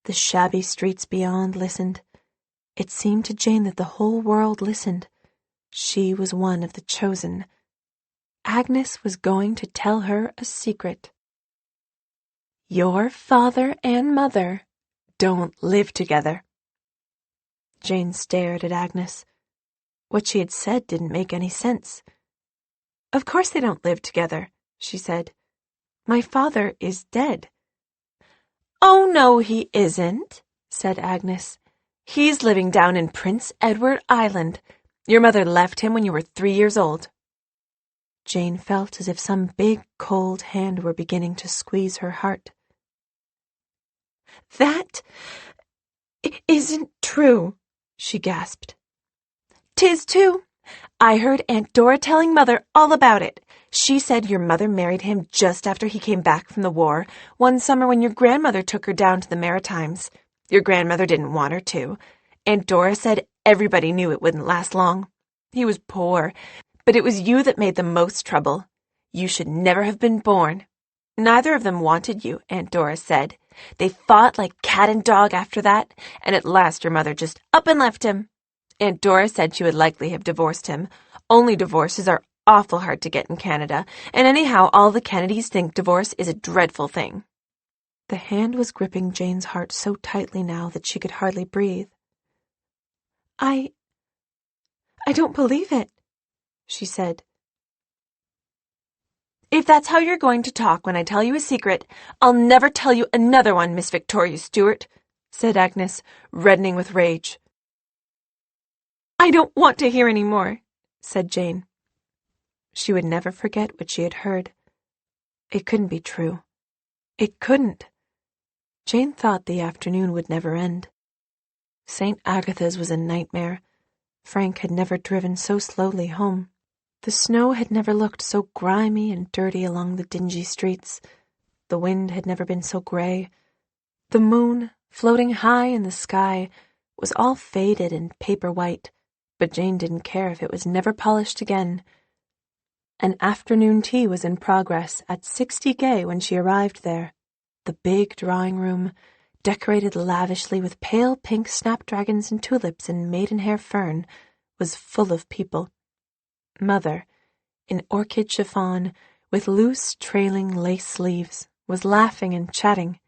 S1: The shabby streets beyond listened. It seemed to Jane that the whole world listened. She was one of the chosen. Agnes was going to tell her a secret. "Your father and mother don't live together." Jane stared at Agnes. What she had said didn't make any sense. "Of course they don't live together," she said. "My father is dead." "Oh, no, he isn't," said Agnes. "He's living down in Prince Edward Island. Your mother left him when you were 3 years old." Jane felt as if some big, cold hand were beginning to squeeze her heart. "That isn't true," she gasped. "'Tis too. I heard Aunt Dora telling Mother all about it. She said your mother married him just after he came back from the war, one summer when your grandmother took her down to the Maritimes. Your grandmother didn't want her to. Aunt Dora said everybody knew it wouldn't last long. He was poor, but it was you that made the most trouble. You should never have been born. Neither of them wanted you, Aunt Dora said. They fought like cat and dog after that, and at last your mother just up and left him. Aunt Dora said she would likely have divorced him. Only divorces are awful hard to get in Canada, and anyhow all the Kennedys think divorce is a dreadful thing." The hand was gripping Jane's heart so tightly now that she could hardly breathe. I don't believe it," she said. "If that's how you're going to talk when I tell you a secret, I'll never tell you another one, Miss Victoria Stewart," said Agnes, reddening with rage. "I don't want to hear any more," said Jane. She would never forget what she had heard. It couldn't be true. It couldn't. Jane thought the afternoon would never end. St. Agatha's was a nightmare. Frank had never driven so slowly home. The snow had never looked so grimy and dirty along the dingy streets. The wind had never been so gray. The moon, floating high in the sky, was all faded and paper white, but Jane didn't care if it was never polished again. An afternoon tea was in progress at 60 Gay when she arrived there. The big drawing room, decorated lavishly with pale pink snapdragons and tulips and maidenhair fern, was full of people. Mother, in orchid chiffon, with loose, trailing lace sleeves, was laughing and chatting.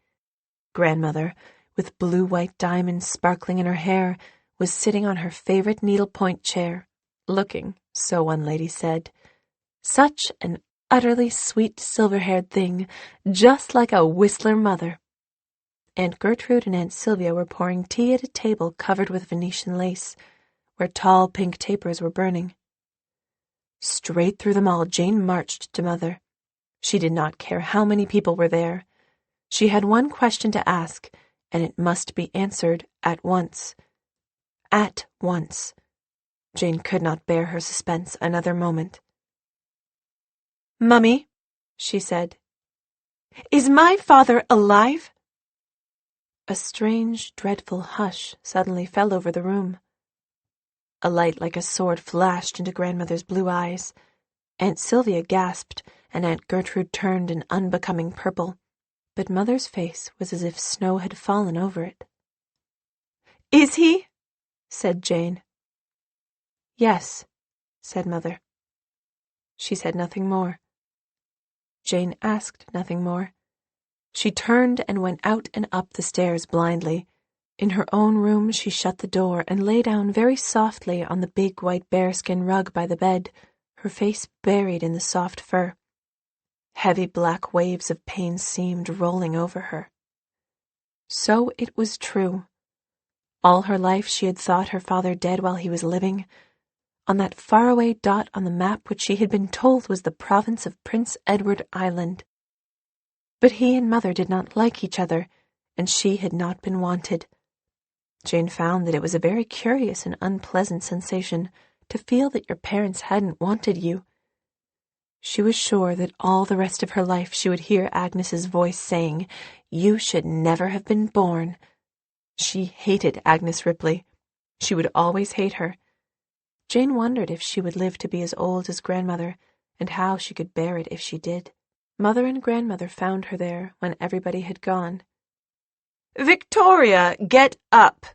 S1: Grandmother, with blue-white diamonds sparkling in her hair, was sitting on her favorite needlepoint chair, looking, so one lady said, such an utterly sweet silver-haired thing, just like a Whistler mother. Aunt Gertrude and Aunt Sylvia were pouring tea at a table covered with Venetian lace, where tall pink tapers were burning. Straight through them all Jane marched to Mother. She did not care how many people were there. She had one question to ask, and it must be answered at once. At once. Jane could not bear her suspense another moment. "Mummy," she said, "is my father alive?" A strange, dreadful hush suddenly fell over the room. A light like a sword flashed into Grandmother's blue eyes. Aunt Sylvia gasped, and Aunt Gertrude turned an unbecoming purple, but Mother's face was as if snow had fallen over it. "Is he?" said Jane. "Yes," said Mother. She said nothing more. Jane asked nothing more. She turned and went out and up the stairs blindly. In her own room she shut the door and lay down very softly on the big white bearskin rug by the bed, her face buried in the soft fur. Heavy black waves of pain seemed rolling over her. So it was true. All her life she had thought her father dead while he was living, on that faraway dot on the map which she had been told was the province of Prince Edward Island. But he and Mother did not like each other, and she had not been wanted. Jane found that it was a very curious and unpleasant sensation to feel that your parents hadn't wanted you. She was sure that all the rest of her life she would hear Agnes's voice saying, "You should never have been born." She hated Agnes Ripley. She would always hate her. Jane wondered if she would live to be as old as Grandmother, and how she could bear it if she did. Mother and Grandmother found her there when everybody had gone. "Victoria, get up!"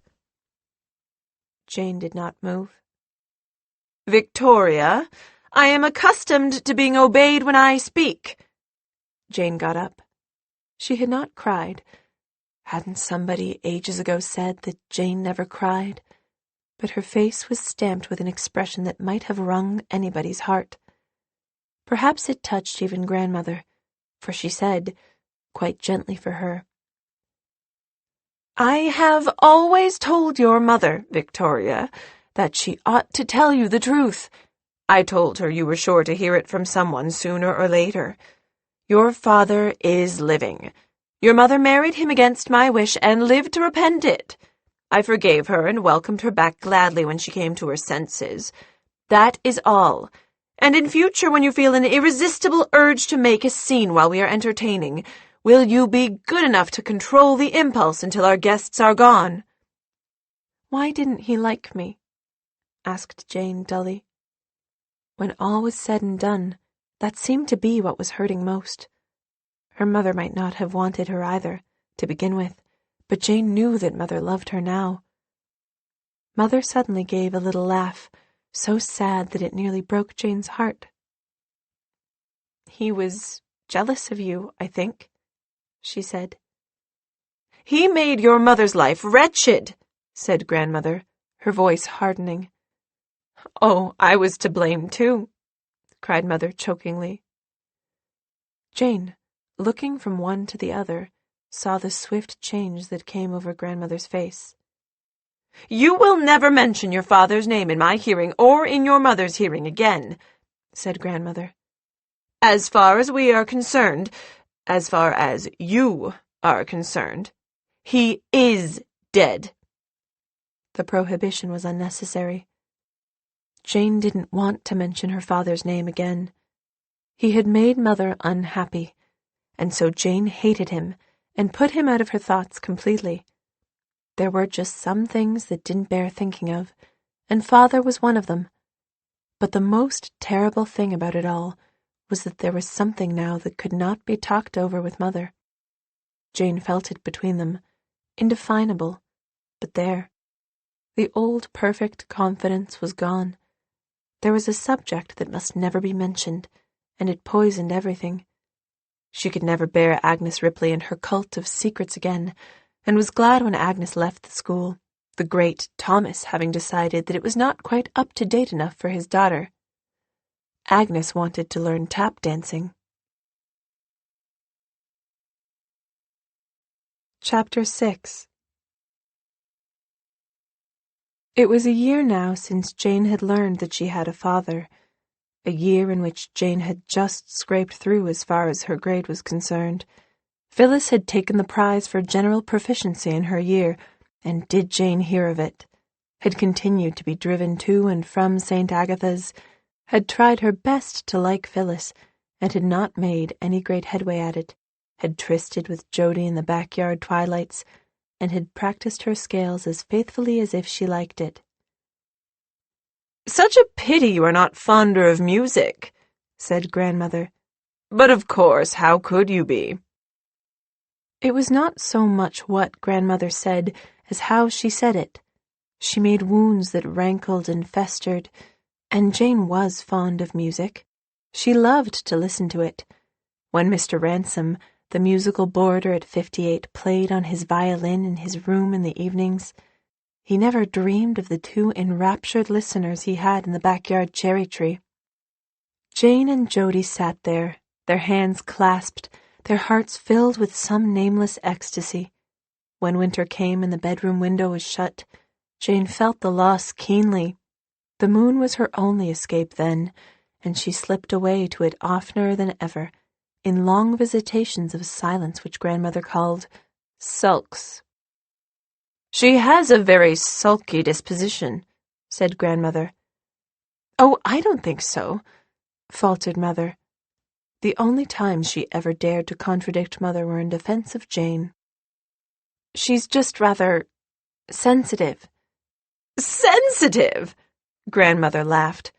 S1: Jane did not move. "Victoria, I am accustomed to being obeyed when I speak." Jane got up. She had not cried. Hadn't somebody ages ago said that Jane never cried? But her face was stamped with an expression that might have wrung anybody's heart. Perhaps it touched even Grandmother, for she said, quite gently for her, "I have always told your mother, Victoria, that she ought to tell you the truth. I told her you were sure to hear it from someone sooner or later. Your father is living. Your mother married him against my wish and lived to repent it. I forgave her and welcomed her back gladly when she came to her senses. That is all. And in future, when you feel an irresistible urge to make a scene while we are entertaining, will you be good enough to control the impulse until our guests are gone?" "Why didn't he like me?" asked Jane dully. When all was said and done, that seemed to be what was hurting most. Her mother might not have wanted her either, to begin with, but Jane knew that Mother loved her now. Mother suddenly gave a little laugh, so sad that it nearly broke Jane's heart. "He was jealous of you, I think," she said. "He made your mother's life wretched," said Grandmother, her voice hardening. "Oh, I was to blame too," cried Mother chokingly. Jane, looking from one to the other, saw the swift change that came over Grandmother's face. "You will never mention your father's name in my hearing or in your mother's hearing again," said Grandmother. "As far as we are concerned, as far as you are concerned, he is dead." The prohibition was unnecessary. Jane didn't want to mention her father's name again. He had made Mother unhappy, and so Jane hated him and put him out of her thoughts completely. There were just some things that didn't bear thinking of, and Father was one of them. But the most terrible thing about it all was that there was something now that could not be talked over with Mother. Jane felt it between them, indefinable, but there. The old perfect confidence was gone. There was a subject that must never be mentioned, and it poisoned everything. She could never bear Agnes Ripley and her cult of secrets again, and was glad when Agnes left the school, the great Thomas having decided that it was not quite up to date enough for his daughter. Agnes wanted to learn tap dancing. Chapter 6. It was a year now since Jane had learned that she had a father, a year in which Jane had just scraped through as far as her grade was concerned. Phyllis had taken the prize for general proficiency in her year, and did Jane hear of it, had continued to be driven to and from St. Agatha's, had tried her best to like Phyllis, and had not made any great headway at it, had trysted with Jody in the backyard twilights, and had practiced her scales as faithfully as if she liked it. "Such a pity you are not fonder of music," said Grandmother.
S2: "But of course, how could you be?"
S1: It was not so much what Grandmother said as how she said it. She made wounds that rankled and festered, and Jane was fond of music. She loved to listen to it. When Mr. Ransom, the musical boarder at 58, played on his violin in his room in the evenings, he never dreamed of the two enraptured listeners he had in the backyard cherry tree. Jane and Jody sat there, their hands clasped, their hearts filled with some nameless ecstasy. When winter came and the bedroom window was shut, Jane felt the loss keenly. The moon was her only escape then, and she slipped away to it oftener than ever, in long visitations of silence which Grandmother called sulks.
S2: "She has a very sulky disposition," said Grandmother.
S1: "Oh, I don't think so," faltered Mother. The only times she ever dared to contradict Mother were in defense of Jane. "She's just rather sensitive."
S2: "Sensitive!"
S1: Grandmother laughed.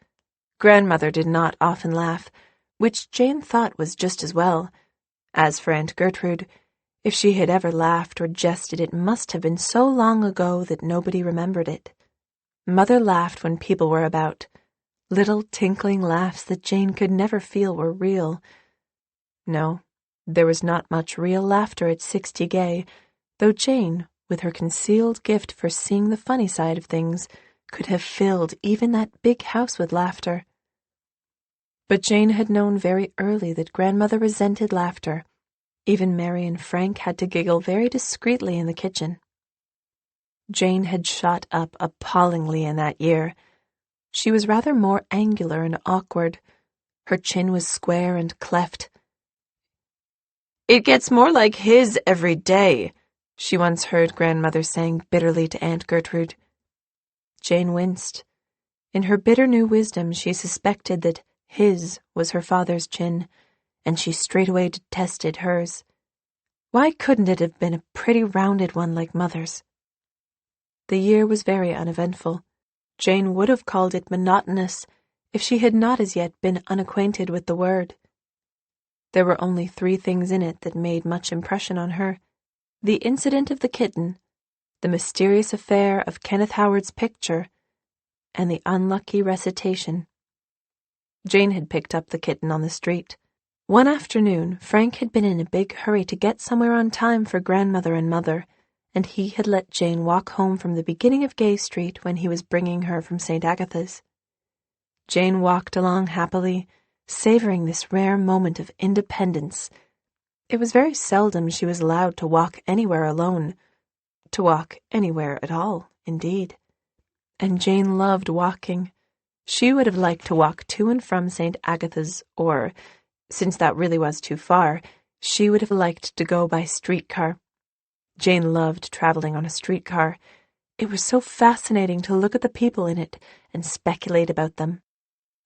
S1: Grandmother did not often laugh, which Jane thought was just as well. As for Aunt Gertrude, if she had ever laughed or jested, it must have been so long ago that nobody remembered it. Mother laughed when people were about, little tinkling laughs that Jane could never feel were real. No, there was not much real laughter at 60 Gay, though Jane, with her concealed gift for seeing the funny side of things, could have filled even that big house with laughter. But Jane had known very early that Grandmother resented laughter. Even Mary and Frank had to giggle very discreetly in the kitchen. Jane had shot up appallingly in that year. She was rather more angular and awkward. Her chin was square and cleft.
S2: "It gets more like his every day," she once heard Grandmother saying bitterly to Aunt Gertrude.
S1: Jane winced. In her bitter new wisdom she suspected that his was her father's chin, and she straightway detested hers. Why couldn't it have been a pretty rounded one like Mother's? The year was very uneventful. Jane would have called it monotonous if she had not as yet been unacquainted with the word. There were only 3 things in it that made much impression on her: the incident of the kitten, the mysterious affair of Kenneth Howard's picture, and the unlucky recitation. Jane had picked up the kitten on the street. One afternoon, Frank had been in a big hurry to get somewhere on time for Grandmother and Mother, and he had let Jane walk home from the beginning of Gay Street when he was bringing her from St. Agatha's. Jane walked along happily, savoring this rare moment of independence. It was very seldom she was allowed to walk anywhere alone, to walk anywhere at all, indeed. And Jane loved walking. She would have liked to walk to and from St. Agatha's, or, since that really was too far, she would have liked to go by streetcar. Jane loved traveling on a streetcar. It was so fascinating to look at the people in it and speculate about them.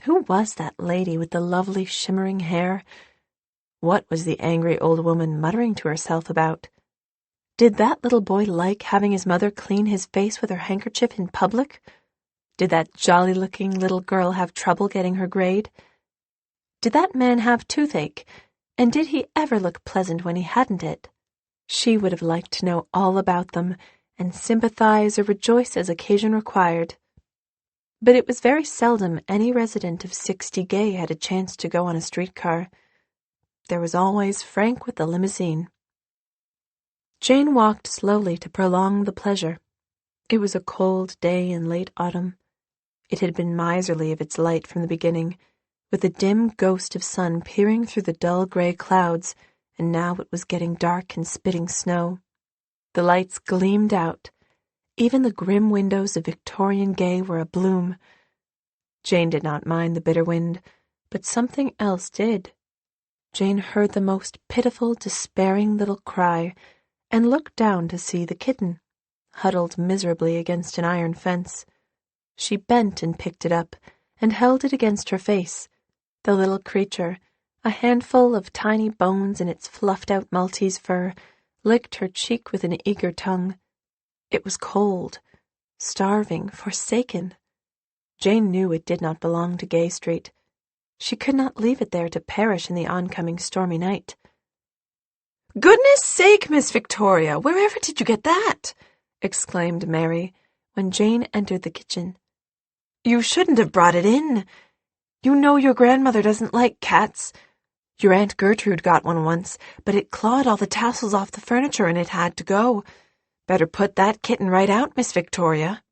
S1: Who was that lady with the lovely shimmering hair? What was the angry old woman muttering to herself about? Did that little boy like having his mother clean his face with her handkerchief in public? Did that jolly-looking little girl have trouble getting her grade? Did that man have toothache, and did he ever look pleasant when he hadn't it? She would have liked to know all about them, and sympathize or rejoice as occasion required. But it was very seldom any resident of 60 Gay had a chance to go on a streetcar. There was always Frank with the limousine. Jane walked slowly to prolong the pleasure. It was a cold day in late autumn. It had been miserly of its light from the beginning, with a dim ghost of sun peering through the dull gray clouds, and now it was getting dark and spitting snow. The lights gleamed out. Even the grim windows of Victorian Gay were abloom. Jane did not mind the bitter wind, but something else did. Jane heard the most pitiful, despairing little cry, and looked down to see the kitten, huddled miserably against an iron fence. She bent and picked it up, and held it against her face. The little creature, a handful of tiny bones in its fluffed-out Maltese fur, licked her cheek with an eager tongue. It was cold, starving, forsaken. Jane knew it did not belong to Gay Street. She could not leave it there to perish in the oncoming stormy night.
S2: "Goodness sake, Miss Victoria, wherever did you get that?" exclaimed Mary
S1: when Jane entered the kitchen.
S2: "You shouldn't have brought it in. You know your grandmother doesn't like cats. Your Aunt Gertrude got one once, but it clawed all the tassels off the furniture and it had to go. Better put that kitten right out, Miss Victoria."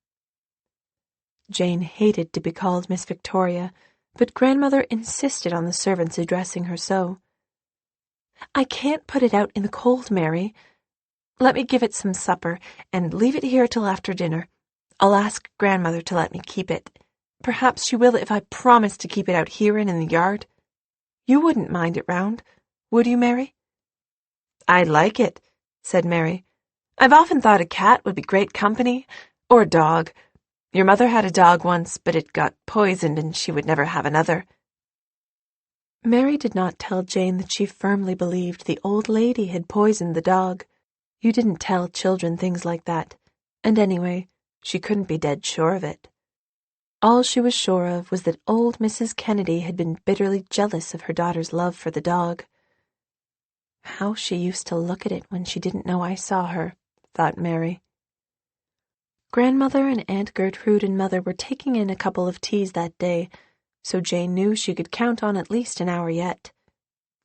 S1: Jane hated to be called Miss Victoria, but Grandmother insisted on the servants addressing her so. "I can't put it out in the cold, Mary. Let me give it some supper, and leave it here till after dinner. I'll ask Grandmother to let me keep it. Perhaps she will if I promise to keep it out here and in the yard. You wouldn't mind it round, would you, Mary?"
S2: "I'd like it," said Mary. "I've often thought a cat would be great company, or a dog. Your mother had a dog once, but it got poisoned and she would never have another."
S1: Mary did not tell Jane that she firmly believed the old lady had poisoned the dog. You didn't tell children things like that, and anyway, she couldn't be dead sure of it. All she was sure of was that old Mrs. Kennedy had been bitterly jealous of her daughter's love for the dog. How she used to look at it when she didn't know I saw her, thought Mary. Grandmother and Aunt Gertrude and Mother were taking in a couple of teas that day, so Jane knew she could count on at least an hour yet.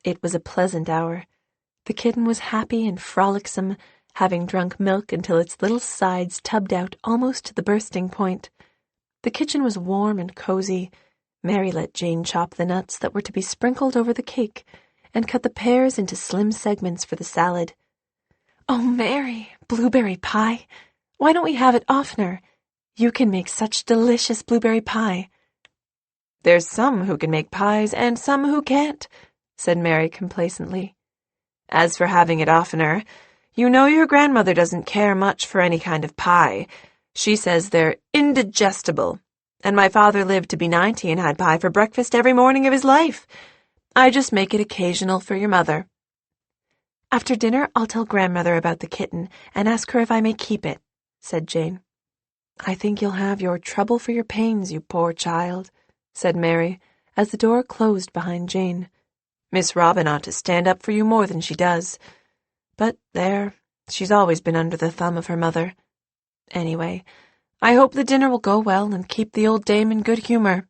S1: It was a pleasant hour. The kitten was happy and frolicsome, having drunk milk until its little sides tubbed out almost to the bursting point. The kitchen was warm and cozy. Mary let Jane chop the nuts that were to be sprinkled over the cake and cut the pears into slim segments for the salad. "Oh, Mary, blueberry pie! Why don't we have it oftener? You can make such delicious blueberry pie."
S2: "There's some who can make pies and some who can't," said Mary complacently. "As for having it oftener, you know your grandmother doesn't care much for any kind of pie. She says they're indigestible, and my father lived to be 90 and had pie for breakfast every morning of his life. I just make it occasional for your mother."
S1: "After dinner, I'll tell Grandmother about the kitten and ask her if I may keep it," said Jane. "I think you'll have your trouble for your pains, you poor child," said Mary, as the door closed behind Jane.
S2: "Miss Robin ought to stand up for you more than she does. But there, she's always been under the thumb of her mother. Anyway, I hope the dinner will go well and keep the old dame in good humor.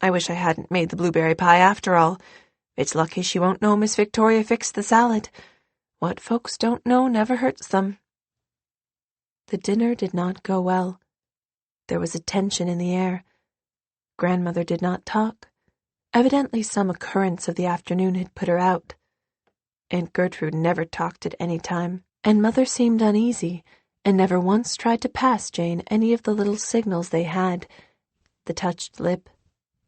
S2: I wish I hadn't made the blueberry pie after all. It's lucky she won't know Miss Victoria fixed the salad. What folks don't know never hurts them."
S1: The dinner did not go well. There was a tension in the air. Grandmother did not talk. Evidently some occurrence of the afternoon had put her out. Aunt Gertrude never talked at any time, and Mother seemed uneasy, and never once tried to pass Jane any of the little signals they had: the touched lip,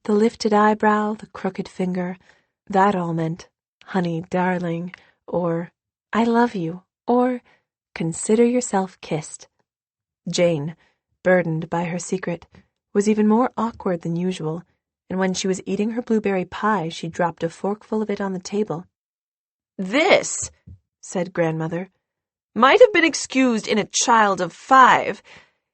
S1: the lifted eyebrow, the crooked finger. That all meant, "Honey, darling," or "I love you," or "Consider yourself kissed." Jane, burdened by her secret, was even more awkward than usual, and when she was eating her blueberry pie, she dropped a forkful of it on the table.
S2: "This," said Grandmother, "might have been excused in a child of 5.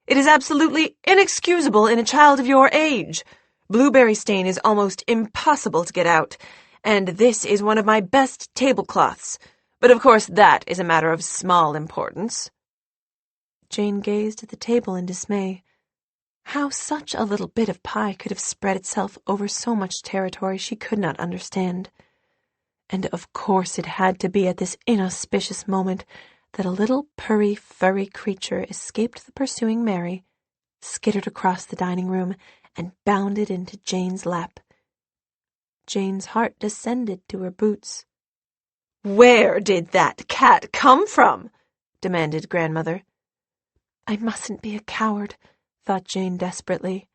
S2: It is absolutely inexcusable in a child of your age. Blueberry stain is almost impossible to get out, and this is one of my best tablecloths. But of course that is a matter of small importance."
S1: Jane gazed at the table in dismay. How such a little bit of pie could have spread itself over so much territory she could not understand. And of course it had to be at this inauspicious moment that a little purry, furry creature escaped the pursuing Mary, skittered across the dining room, and bounded into Jane's lap. Jane's heart descended to her boots.
S2: "Where did that cat come from?" demanded Grandmother.
S1: "I mustn't be a coward," thought Jane desperately.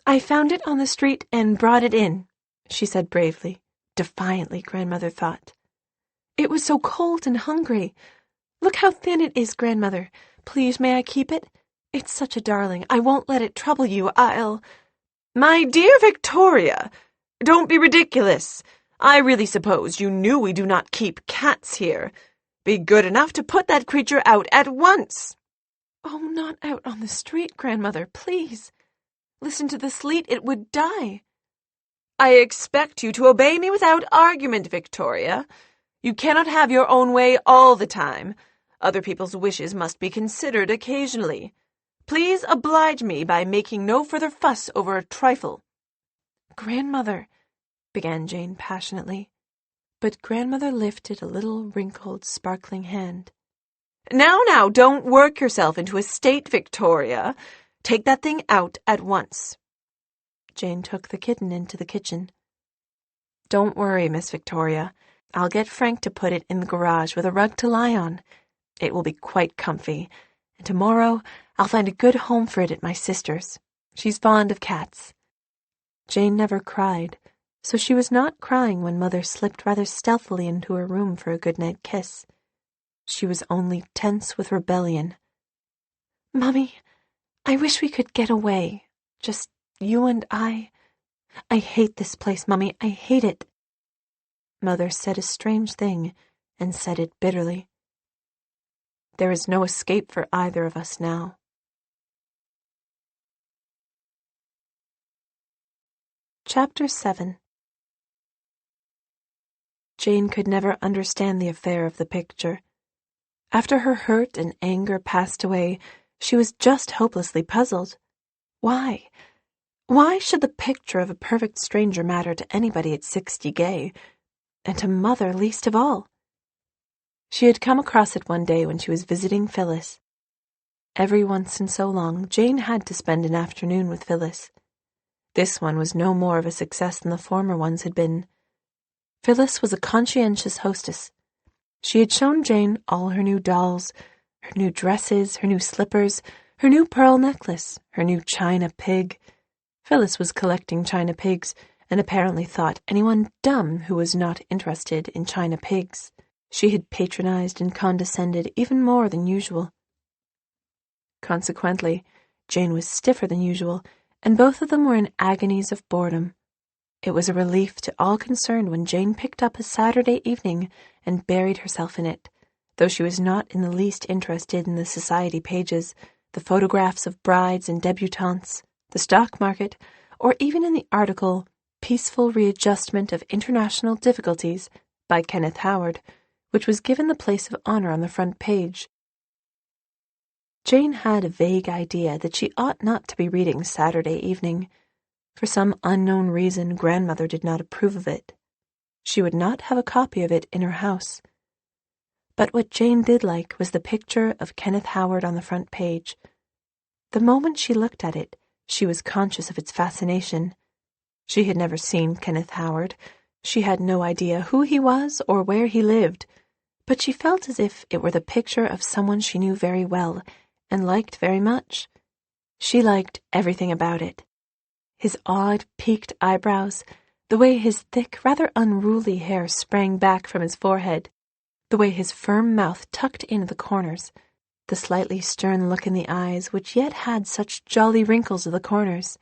S1: "I found it on the street and brought it in," she said bravely. Defiantly, Grandmother thought. "It was so cold and hungry. Look how thin it is, Grandmother. Please, may I keep it? It's such a darling. I won't let it trouble you. I'll—"
S2: "My dear Victoria, don't be ridiculous. I really suppose you knew we do not keep cats here. Be good enough to put that creature out at once."
S1: "Oh, not out on the street, Grandmother, please. Listen to the sleet. It would die."
S2: I expect you to obey me without argument, Victoria. You cannot have your own way all the time. Other people's wishes must be considered occasionally. Please oblige me by making no further fuss over a trifle."
S1: "Grandmother," began Jane passionately, but Grandmother lifted a little wrinkled, sparkling hand.
S2: Now, don't work yourself into a state, Victoria. Take that thing out at once."
S1: Jane took the kitten into the kitchen.
S2: "Don't worry, Miss Victoria. I'll get Frank to put it in the garage with a rug to lie on. It will be quite comfy, and tomorrow I'll find a good home for it at my sister's. She's fond of cats."
S1: Jane never cried, so she was not crying when Mother slipped rather stealthily into her room for a goodnight kiss. She was only tense with rebellion. "Mummy, I wish we could get away. Just you and I. I hate this place, Mummy. I hate it." Mother said a strange thing, and said it bitterly.
S2: "There is no escape for either of us now."
S1: Chapter 7. Jane could never understand the affair of the picture. After her hurt and anger passed away, she was just hopelessly puzzled. Why? Why should the picture of a perfect stranger matter to anybody at 60 Gay, and to Mother least of all? She had come across it one day when she was visiting Phyllis. Every once in so long, Jane had to spend an afternoon with Phyllis. This one was no more of a success than the former ones had been. Phyllis was a conscientious hostess. She had shown Jane all her new dolls, her new dresses, her new slippers, her new pearl necklace, her new china pig. Phyllis was collecting china pigs, and apparently thought anyone dumb who was not interested in china pigs. She had patronized and condescended even more than usual. Consequently, Jane was stiffer than usual, and both of them were in agonies of boredom. It was a relief to all concerned when Jane picked up a Saturday evening and buried herself in it, though she was not in the least interested in the society pages, the photographs of brides and debutantes, the stock market, or even in the article "Peaceful Readjustment of International Difficulties" by Kenneth Howard, which was given the place of honor on the front page. Jane had a vague idea that she ought not to be reading Saturday evening. For some unknown reason, Grandmother did not approve of it. She would not have a copy of it in her house. But what Jane did like was the picture of Kenneth Howard on the front page. The moment she looked at it, she was conscious of its fascination. She had never seen Kenneth Howard. She had no idea who he was or where he lived, but she felt as if it were the picture of someone she knew very well and liked very much. She liked everything about it. His odd, peaked eyebrows, the way his thick, rather unruly hair sprang back from his forehead, the way his firm mouth tucked in at the corners, the slightly stern look in the eyes which yet had such jolly wrinkles at the corners,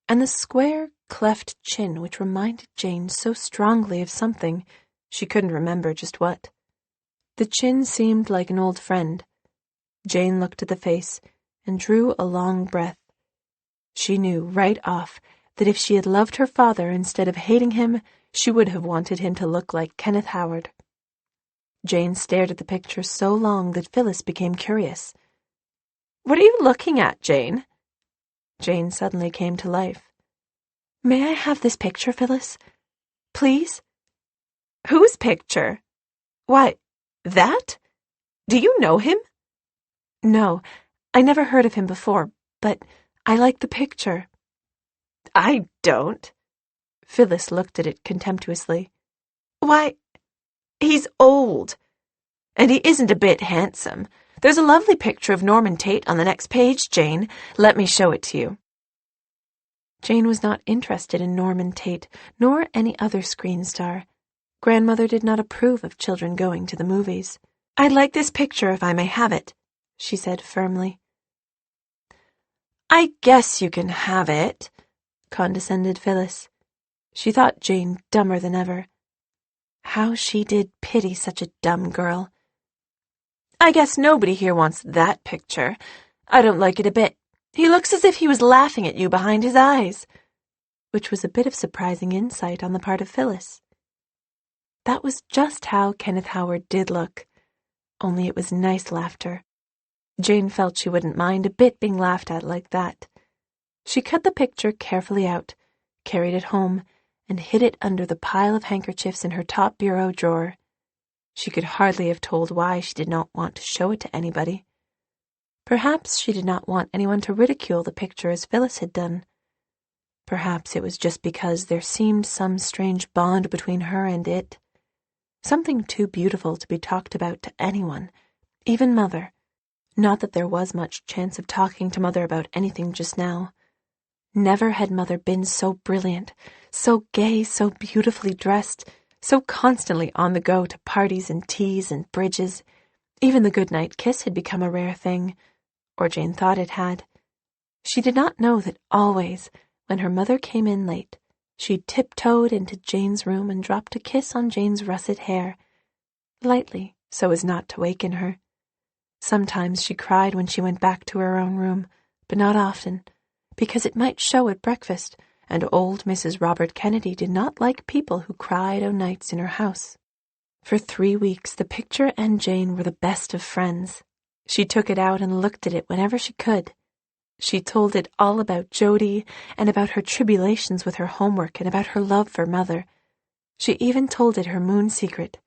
S1: and the square, cleft chin which reminded Jane so strongly of something, she couldn't remember just what. The chin seemed like an old friend. Jane looked at the face and drew a long breath. She knew right off that if she had loved her father instead of hating him, she would have wanted him to look like Kenneth Howard. Jane stared at the picture so long that Phyllis became curious.
S2: "What are you looking at, Jane?"
S1: Jane suddenly came to life. "May I have this picture, Phyllis? Please?"
S2: "Whose picture? Why, that? Do you know him?"
S1: "No, I never heard of him before, but I like the picture."
S2: "I don't."
S1: Phyllis looked at it contemptuously.
S2: "Why, he's old, and he isn't a bit handsome. There's a lovely picture of Norman Tate on the next page, Jane. Let me show it to you."
S1: Jane was not interested in Norman Tate, nor any other screen star. Grandmother did not approve of children going to the movies.
S2: "I'd like this picture if I may have it," she said firmly. "I guess you can have it," condescended Phyllis. She thought Jane dumber than ever. How she did pity such a dumb girl. "I guess nobody here wants that picture. I don't like it a bit. He looks as if he was laughing at you behind his eyes."
S1: which was a bit of surprising insight on the part of Phyllis. That was just how Kenneth Howard did look, only it was nice laughter. Jane felt she wouldn't mind a bit being laughed at like that. She cut the picture carefully out, carried it home, and hid it under the pile of handkerchiefs in her top bureau drawer. She could hardly have told why she did not want to show it to anybody. Perhaps she did not want anyone to ridicule the picture as Phyllis had done. Perhaps it was just because there seemed some strange bond between her and it. Something too beautiful to be talked about to anyone, even Mother. Not that there was much chance of talking to Mother about anything just now. Never had Mother been so brilliant, so gay, so beautifully dressed, so constantly on the go to parties and teas and bridges. Even the goodnight kiss had become a rare thing, or Jane thought it had. She did not know that always, when her mother came in late, she tiptoed into Jane's room and dropped a kiss on Jane's russet hair, lightly, so as not to waken her. Sometimes she cried when she went back to her own room, but not often, because it might show at breakfast, and old Mrs. Robert Kennedy did not like people who cried o' nights in her house. For 3 weeks the picture and Jane were the best of friends. She took it out and looked at it whenever she could. She told it all about Jody and about her tribulations with her homework and about her love for Mother. She even told it her moon secret.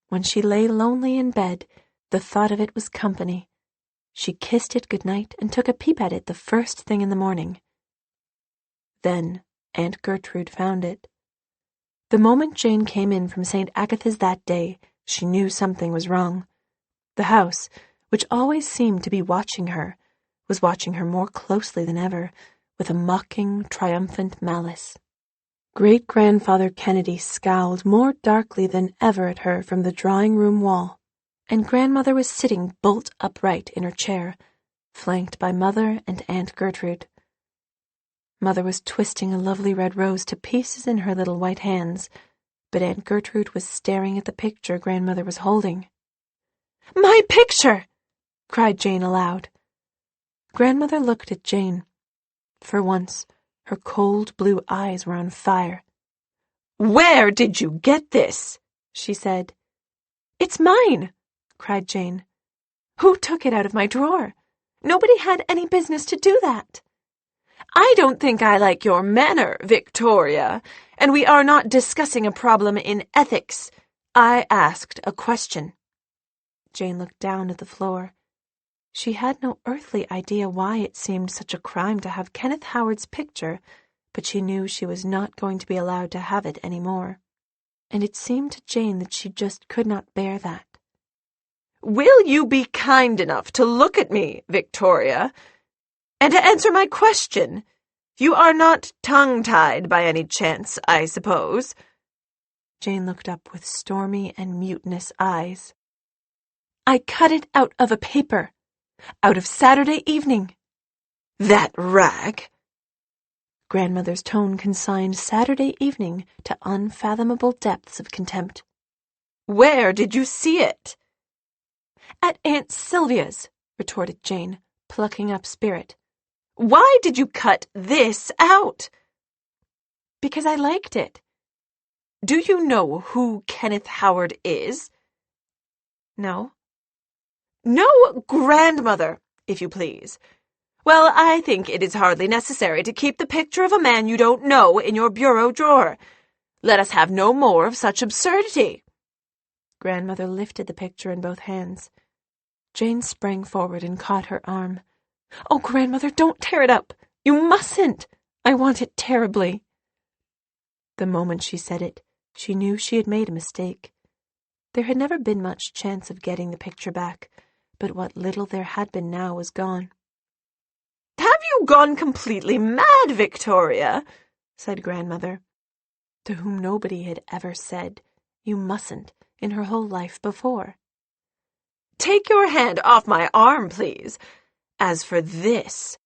S1: When she lay lonely in bed, the thought of it was company. She kissed it goodnight and took a peep at it the first thing in the morning. Then Aunt Gertrude found it. The moment Jane came in from St. Agatha's that day, she knew something was wrong. The house, which always seemed to be watching her, was watching her more closely than ever, with a mocking, triumphant malice. Great-grandfather Kennedy scowled more darkly than ever at her from the drawing-room wall, and Grandmother was sitting bolt upright in her chair, flanked by Mother and Aunt Gertrude. Mother was twisting a lovely red rose to pieces in her little white hands, but Aunt Gertrude was staring at the picture Grandmother was holding. "My picture!" cried Jane aloud. Grandmother looked at Jane. For once, her cold blue eyes were on fire. "Where did you get this?" she said. "It's mine!" cried Jane. "Who took it out of my drawer? Nobody had any business to do that." "I don't think I like your manner, Victoria, and we are not discussing a problem in ethics. I asked a question." Jane looked down at the floor. She had no earthly idea why it seemed such a crime to have Kenneth Howard's picture, but she knew she was not going to be allowed to have it any more. And it seemed to Jane that she just could not bear that. "Will you be kind enough to look at me, Victoria, and to answer my question? You are not tongue-tied by any chance, I suppose?" Jane looked up with stormy and mutinous eyes. "I cut it out of a paper. Out of Saturday Evening." "That rag?" Grandmother's tone consigned Saturday Evening to unfathomable depths of contempt. "Where did you see it?" "At Aunt Sylvia's," retorted Jane, plucking up spirit. "Why did you cut this out?" "Because I liked it." "Do you know who Kenneth Howard is?" "No." "No, Grandmother, if you please. Well, I think it is hardly necessary to keep the picture of a man you don't know in your bureau drawer. Let us have no more of such absurdity." Grandmother lifted the picture in both hands. Jane sprang forward and caught her arm. "Oh, Grandmother, don't tear it up. You mustn't. I want it terribly." The moment she said it, she knew she had made a mistake. There had never been much chance of getting the picture back, but what little there had been now was gone. "Have you gone completely mad, Victoria?" said Grandmother, to whom nobody had ever said, "You mustn't," in her whole life before. "Take your hand off my arm, please. As for this—"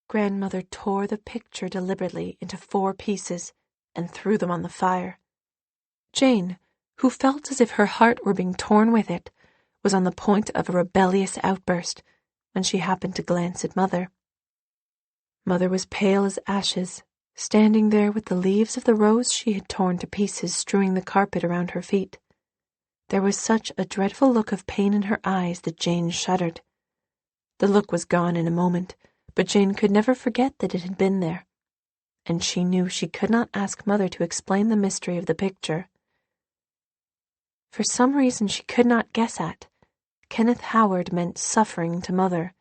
S1: Grandmother tore the picture deliberately into 4 pieces and threw them on the fire. Jane, who felt as if her heart were being torn with it, was on the point of a rebellious outburst when she happened to glance at Mother. Mother was pale as ashes, standing there with the leaves of the rose she had torn to pieces strewing the carpet around her feet. There was such a dreadful look of pain in her eyes that Jane shuddered. The look was gone in a moment, but Jane could never forget that it had been there, and she knew she could not ask Mother to explain the mystery of the picture. For some reason she could not guess at, Kenneth Howard meant suffering to Mother,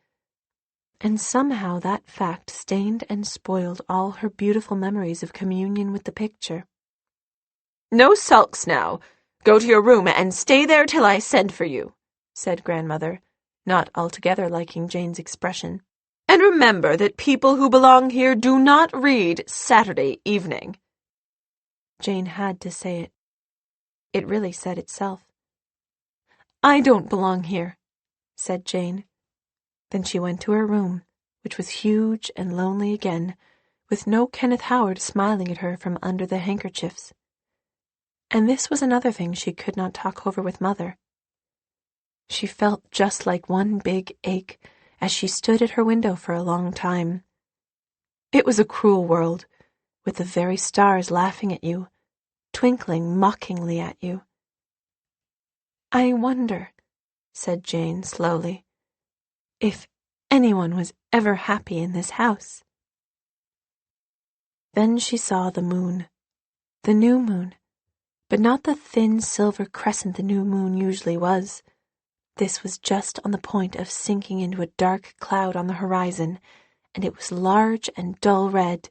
S1: and somehow that fact stained and spoiled all her beautiful memories of communion with the picture.
S2: "No sulks now. Go to your room and stay there till I send for you," said Grandmother, not altogether liking Jane's expression. "And remember that people who belong here do not read Saturday evening."
S1: Jane had to say it. It really said itself.
S2: "I don't belong here,"
S1: said Jane. Then she went to her room, which was huge and lonely again, with no Kenneth Howard smiling at her from under the handkerchiefs. And this was another thing she could not talk over with Mother. She felt just like one big ache as she stood at her window for a long time. It was a cruel world, with the very stars laughing at you, twinkling mockingly at you. "I wonder," said Jane slowly, "if anyone was ever happy in this house." Then she saw the moon, the new moon, but not the thin silver crescent the new moon usually was. This was just on the point of sinking into a dark cloud on the horizon, and it was large and dull red.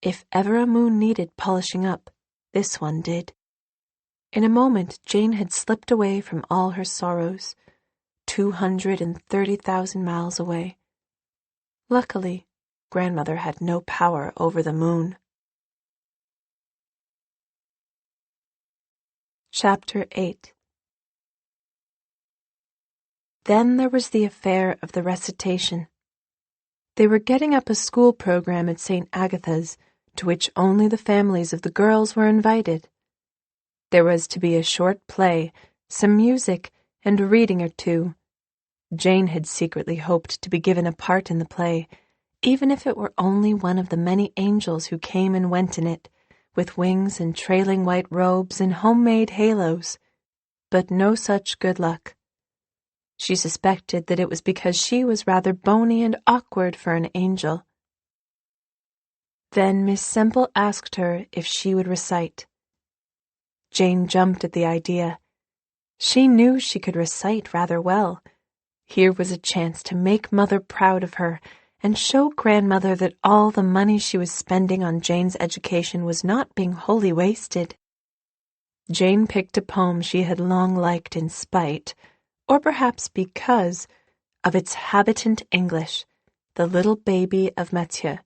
S1: If ever a moon needed polishing up, this one did. In a moment Jane had slipped away from all her sorrows, 230,000 miles away. Luckily, Grandmother had no power over the moon. Chapter 8. Then there was the affair of the recitation. They were getting up a school program at St. Agatha's, to which only the families of the girls were invited. There was to be a short play, some music, and a reading or two. Jane had secretly hoped to be given a part in the play, even if it were only one of the many angels who came and went in it, with wings and trailing white robes and homemade halos. But no such good luck. She suspected that it was because she was rather bony and awkward for an angel. Then Miss Semple asked her if she would recite. Jane jumped at the idea. She knew she could recite rather well. Here was a chance to make Mother proud of her and show Grandmother that all the money she was spending on Jane's education was not being wholly wasted. Jane picked a poem she had long liked in spite, or perhaps because, of its habitant English, The Little Baby of Mathieu,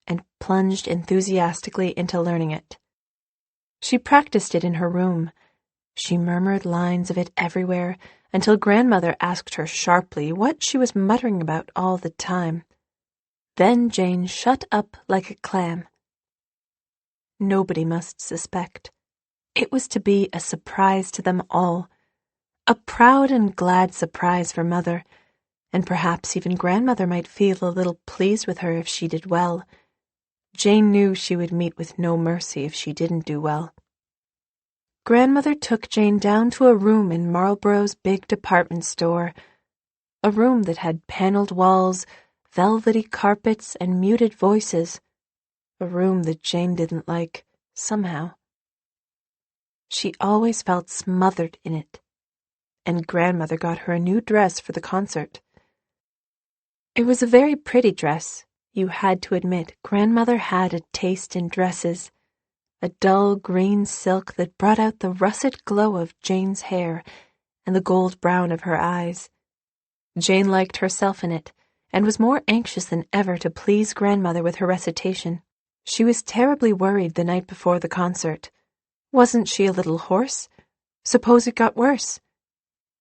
S1: and plunged enthusiastically into learning it. She practiced it in her room. She murmured lines of it everywhere until Grandmother asked her sharply what she was muttering about all the time. Then Jane shut up like a clam. Nobody must suspect. It was to be a surprise to them all, a proud and glad surprise for Mother, and perhaps even Grandmother might feel a little pleased with her if she did well. Jane knew she would meet with no mercy if she didn't do well. Grandmother took Jane down to a room in Marlborough's big department store, a room that had paneled walls, velvety carpets, and muted voices, a room that Jane didn't like, somehow. She always felt smothered in it, and Grandmother got her a new dress for the concert. It was a very pretty dress. You had to admit Grandmother had a taste in dresses, a dull green silk that brought out the russet glow of Jane's hair and the gold brown of her eyes. Jane liked herself in it, and was more anxious than ever to please Grandmother with her recitation. She was terribly worried the night before the concert. Wasn't she a little hoarse? Suppose it got worse?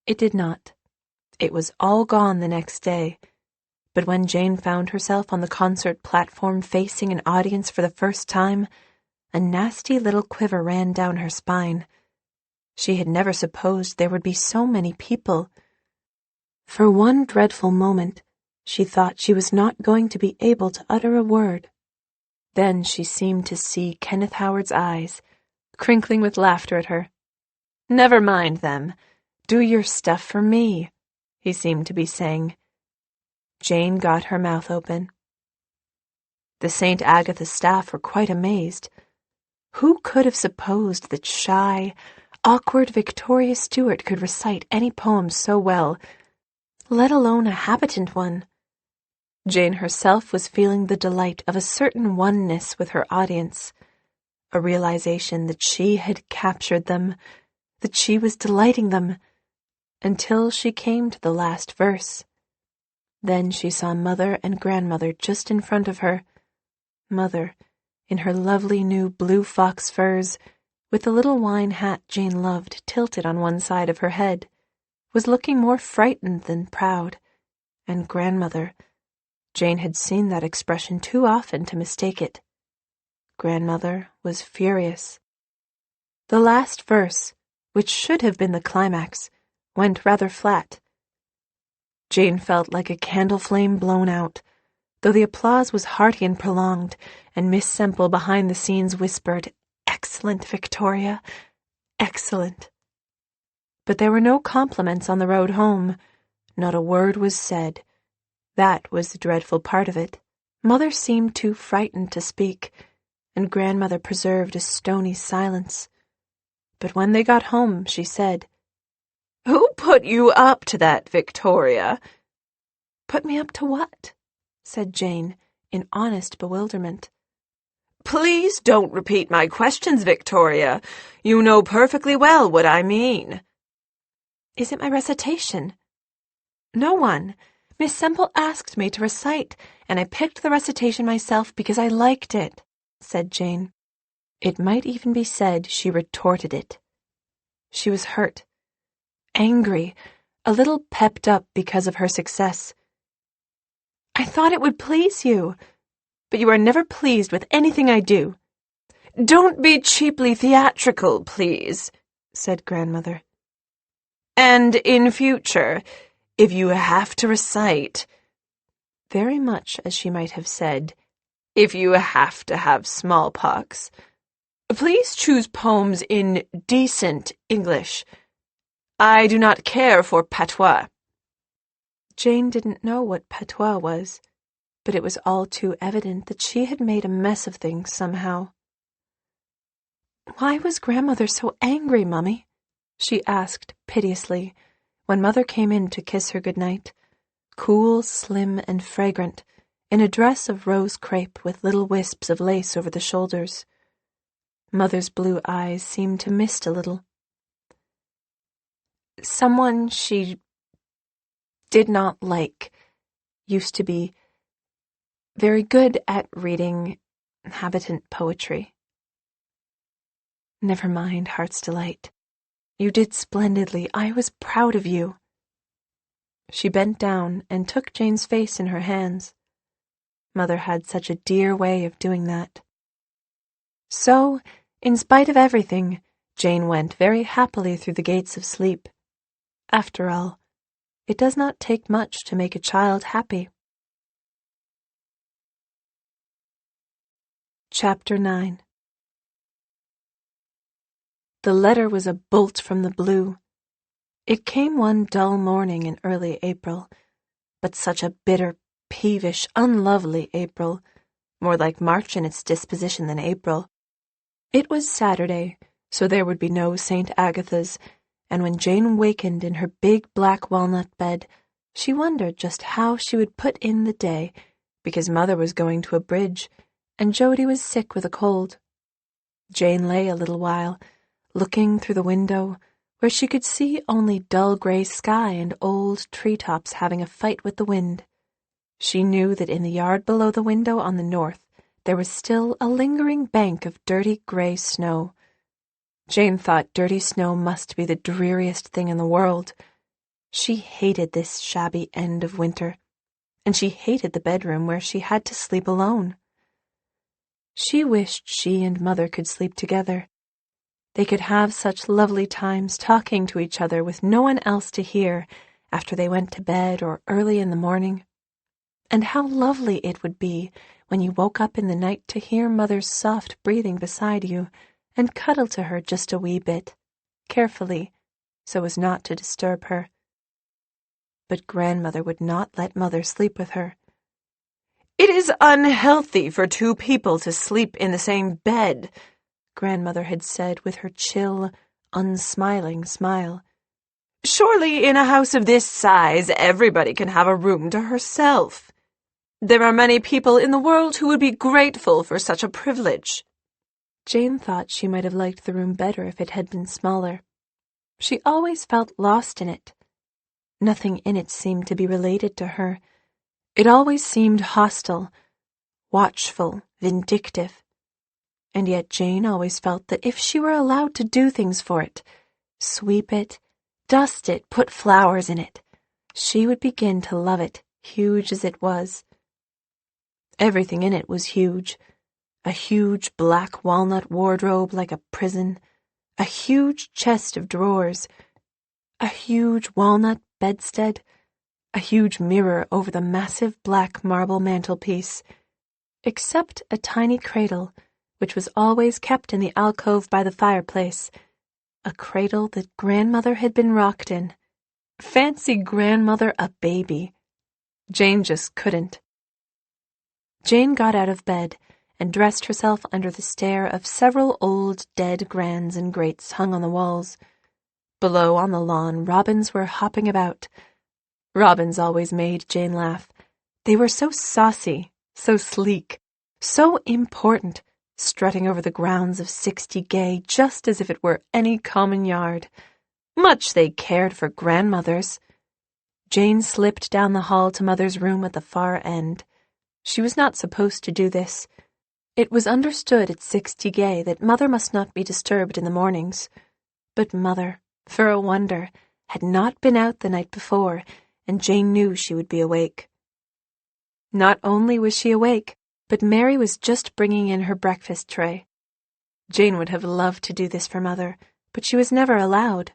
S1: It did not. It was all gone the next day. But when Jane found herself on the concert platform facing an audience for the first time, a nasty little quiver ran down her spine. She had never supposed there would be so many people. For one dreadful moment, she thought she was not going to be able to utter a word. Then she seemed to see Kenneth Howard's eyes, crinkling with laughter at her.
S2: "Never mind them. Do your stuff for me," he seemed to be saying.
S1: Jane got her mouth open.
S2: The St. Agatha staff were quite amazed.
S1: Who could have supposed that shy, awkward Victoria Stewart could recite any poem so well, let alone a habitant one? Jane herself was feeling the delight of a certain oneness with her audience, a realization that she had captured them, that she was delighting them, until she came to the last verse. Then she saw Mother and Grandmother just in front of her. Mother, in her lovely new blue fox furs, with the little wine hat Jane loved tilted on one side of her head, was looking more frightened than proud, and Grandmother, Jane had seen that expression too often to mistake it. Grandmother was furious. The last verse, which should have been the climax, went rather flat. Jane felt like a candle flame blown out, though the applause was hearty and prolonged, and Miss Semple behind the scenes whispered, "Excellent, Victoria, excellent." But there were no compliments on the road home. Not a word was said. That was the dreadful part of it. Mother seemed too frightened to speak, and Grandmother preserved a stony silence. But when they got home, she said,
S2: "Who put you up to that, Victoria?"
S1: "Put me up to what?" said Jane, in honest bewilderment.
S2: "Please don't repeat my questions, Victoria. You know perfectly well what I mean."
S1: "Is it my recitation?" "No one. Miss Semple asked me to recite, and I picked the recitation myself because I liked it," said Jane. It might even be said she retorted it. She was hurt, angry, a little pepped up because of her success. "I thought it would please you, but you are never pleased with anything I do."
S2: "Don't be cheaply theatrical, please," said Grandmother. "And in future, if you have to recite,"
S1: very much as she might have said,
S2: "if you have to have smallpox, please choose poems in decent English. I do not care for patois."
S1: Jane didn't know what patois was, but it was all too evident that she had made a mess of things somehow. "Why was Grandmother so angry, Mummy?" she asked piteously, when Mother came in to kiss her good night, cool, slim, and fragrant, in a dress of rose crepe with little wisps of lace over the shoulders. Mother's blue eyes seemed to mist a little. "Someone she did not like used to be very good at reading habitant poetry." "Never mind, Heart's Delight. You did splendidly. I was proud of you." She bent down and took Jane's face in her hands. Mother had such a dear way of doing that. So, in spite of everything, Jane went very happily through the gates of sleep. After all, it does not take much to make a child happy. Chapter 9. The letter was a bolt from the blue. It came one dull morning in early April, but such a bitter, peevish, unlovely April, more like March in its disposition than April. It was Saturday, so there would be no St. Agatha's, and when Jane wakened in her big black walnut bed, she wondered just how she would put in the day, because Mother was going to a bridge, and Jody was sick with a cold. Jane lay a little while, looking through the window, where she could see only dull gray sky and old treetops having a fight with the wind. She knew that in the yard below the window on the north there was still a lingering bank of dirty gray snow. Jane thought dirty snow must be the dreariest thing in the world. She hated this shabby end of winter, and she hated the bedroom where she had to sleep alone. She wished she and Mother could sleep together. They could have such lovely times talking to each other with no one else to hear after they went to bed or early in the morning. And how lovely it would be when you woke up in the night to hear Mother's soft breathing beside you and cuddle to her just a wee bit, carefully, so as not to disturb her. But Grandmother would not let Mother sleep with her.
S2: "It is unhealthy for two people to sleep in the same bed,"
S1: Grandmother had said with her chill, unsmiling smile.
S2: "Surely in a house of this size everybody can have a room to herself. There are many people in the world who would be grateful for such a privilege."
S1: Jane thought she might have liked the room better if it had been smaller. She always felt lost in it. Nothing in it seemed to be related to her. It always seemed hostile, watchful, vindictive. And yet Jane always felt that if she were allowed to do things for it, sweep it, dust it, put flowers in it, she would begin to love it, huge as it was. Everything in it was huge. A huge black walnut wardrobe like a prison, a huge chest of drawers, a huge walnut bedstead, a huge mirror over the massive black marble mantelpiece, except a tiny cradle, which was always kept in the alcove by the fireplace, a cradle that Grandmother had been rocked in. Fancy Grandmother a baby. Jane just couldn't. Jane got out of bed and dressed herself under the stare of several old dead grands and greats hung on the walls. Below on the lawn, robins were hopping about. Robins always made Jane laugh. They were so saucy, so sleek, so important, strutting over the grounds of 60 Gay just as if it were any common yard. Much they cared for grandmothers. Jane slipped down the hall to Mother's room at the far end. She was not supposed to do this. It was understood at 60 Gay that Mother must not be disturbed in the mornings. But Mother, for a wonder, had not been out the night before, and Jane knew she would be awake. Not only was she awake, but Mary was just bringing in her breakfast tray. Jane would have loved to do this for Mother, but she was never allowed.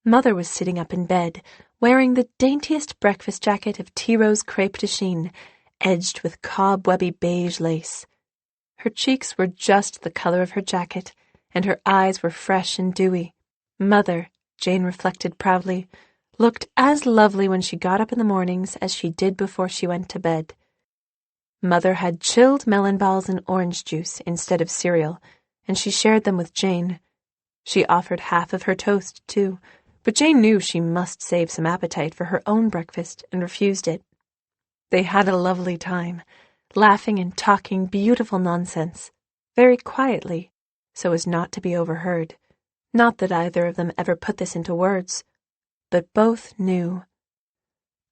S1: Mother was sitting up in bed, wearing the daintiest breakfast jacket of tea-rose crepe de chine, edged with cobwebby beige lace. Her cheeks were just the color of her jacket, and her eyes were fresh and dewy. Mother, Jane reflected proudly, looked as lovely when she got up in the mornings as she did before she went to bed. Mother had chilled melon balls and orange juice instead of cereal, and she shared them with Jane. She offered half of her toast, too, but Jane knew she must save some appetite for her own breakfast and refused it. They had a lovely time, laughing and talking beautiful nonsense, very quietly, so as not to be overheard. Not that either of them ever put this into words, but both knew.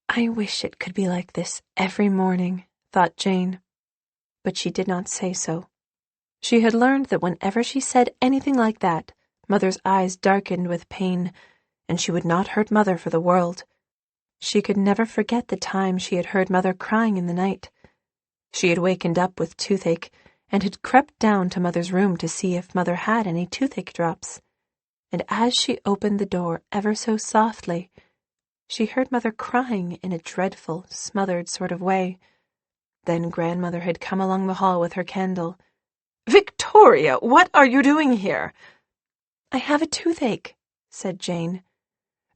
S1: "I wish it could be like this every morning," thought Jane. But she did not say so. She had learned that whenever she said anything like that, Mother's eyes darkened with pain, and she would not hurt Mother for the world. She could never forget the time she had heard Mother crying in the night. She had wakened up with toothache and had crept down to Mother's room to see if Mother had any toothache drops. And as she opened the door ever so softly, she heard Mother crying in a dreadful, smothered sort of way. Then Grandmother had come along the hall with her candle. "Victoria, what are you doing here?" "I have a toothache," said Jane.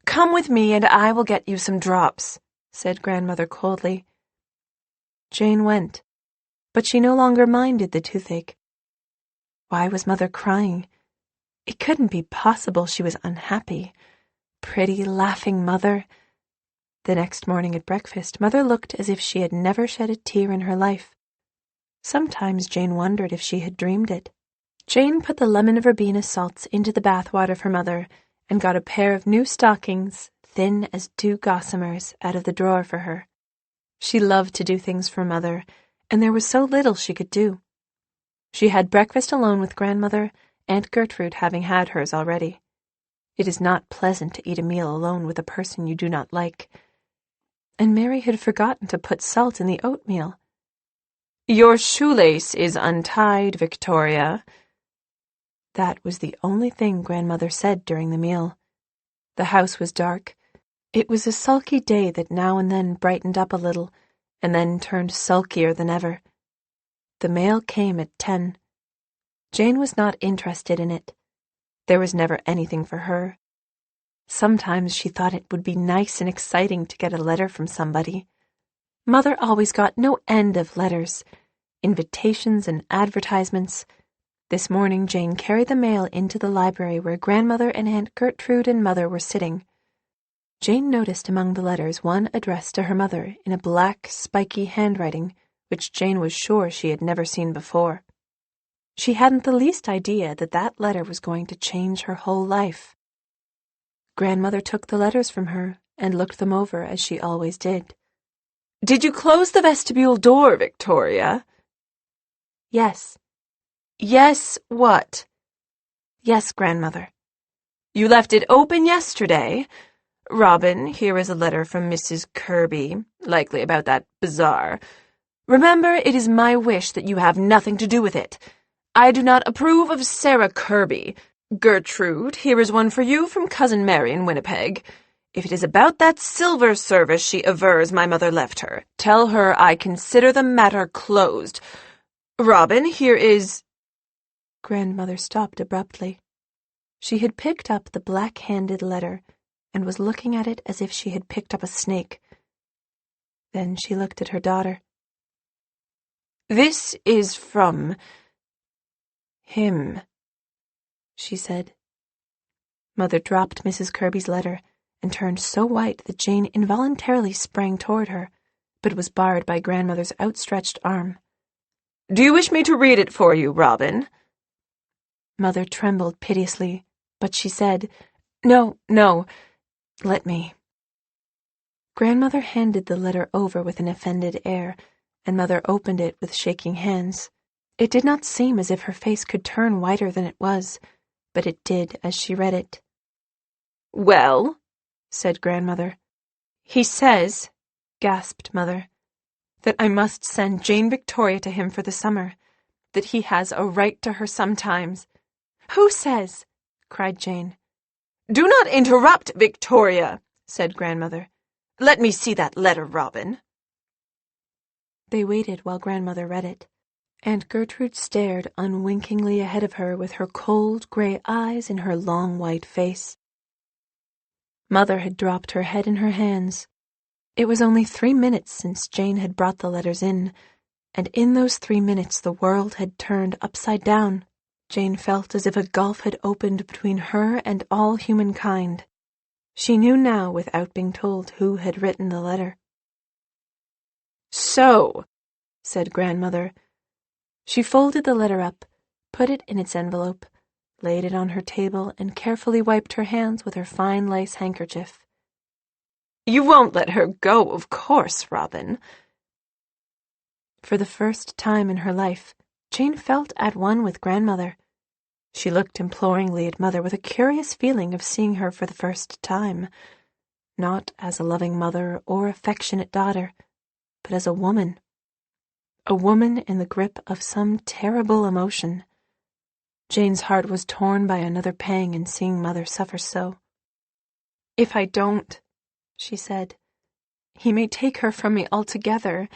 S1: "Come with me and I will get you some drops," said Grandmother coldly. Jane went, but she no longer minded the toothache. Why was Mother crying? It couldn't be possible she was unhappy. Pretty, laughing Mother. The next morning at breakfast, Mother looked as if she had never shed a tear in her life. Sometimes Jane wondered if she had dreamed it. Jane put the lemon verbena salts into the bath-water for Mother and got a pair of new stockings, thin as dew gossamers, out of the drawer for her. She loved to do things for Mother, and there was so little she could do. She had breakfast alone with Grandmother, Aunt Gertrude having had hers already. It is not pleasant to eat a meal alone with a person you do not like. And Mary had forgotten to put salt in the oatmeal. "Your shoelace is untied, Victoria." That was the only thing Grandmother said during the meal. The house was dark. It was a sulky day that now and then brightened up a little, and then turned sulkier than ever. The mail came at 10. Jane was not interested in it. There was never anything for her. Sometimes she thought it would be nice and exciting to get a letter from somebody. Mother always got no end of letters, invitations and advertisements. This morning Jane carried the mail into the library where Grandmother and Aunt Gertrude and Mother were sitting. Jane noticed among the letters one addressed to her mother in a black, spiky handwriting, which Jane was sure she had never seen before. She hadn't the least idea that that letter was going to change her whole life. Grandmother took the letters from her and looked them over as she always did.
S2: "Did you close the vestibule door, Victoria?"
S1: Yes.
S2: Yes, what?
S1: Yes, Grandmother.
S2: You left it open yesterday? Robin, here is a letter from Mrs. Kirby, likely about that bazaar. Remember, it is my wish that you have nothing to do with it. I do not approve of Sarah Kirby. Gertrude, here is one for you from Cousin Mary in Winnipeg. If it is about that silver service she avers my mother left her, tell her I consider the matter closed. Robin, here is—"
S1: Grandmother stopped abruptly. She had picked up the black-handed letter and was looking at it as if she had picked up a snake. Then she looked at her daughter.
S2: "This is from him,"
S1: she said. Mother dropped Mrs. Kirby's letter and turned so white that Jane involuntarily sprang toward her, but was barred by Grandmother's outstretched arm.
S2: "Do you wish me to read it for you, Robin?"
S1: Mother trembled piteously, but she said, "No, no, let me." Grandmother handed the letter over with an offended air, and Mother opened it with shaking hands. It did not seem as if her face could turn whiter than it was, but it did as she read it.
S2: "Well?"
S1: said Grandmother.
S2: "He says,"
S1: gasped Mother, "that I must send Jane Victoria to him for the summer, that he has a right to her sometimes." "Who says?" cried Jane.
S2: "Do not interrupt, Victoria," said Grandmother. "Let me see that letter, Robin."
S1: They waited while Grandmother read it. Aunt Gertrude stared unwinkingly ahead of her with her cold, gray eyes in her long white face. Mother had dropped her head in her hands. It was only 3 minutes since Jane had brought the letters in, and in those 3 minutes the world had turned upside down. Jane felt as if a gulf had opened between her and all humankind. She knew now without being told who had written the letter.
S2: "So,"
S1: said Grandmother. She folded the letter up, put it in its envelope, laid it on her table, and carefully wiped her hands with her fine lace handkerchief.
S2: "You won't let her go, of course, Robin."
S1: For the first time in her life, Jane felt at one with Grandmother. She looked imploringly at Mother with a curious feeling of seeing her for the first time, not as a loving mother or affectionate daughter, but as a woman in the grip of some terrible emotion. Jane's heart was torn by another pang in seeing Mother suffer so. "If I don't," she said, "he may take her from me altogether.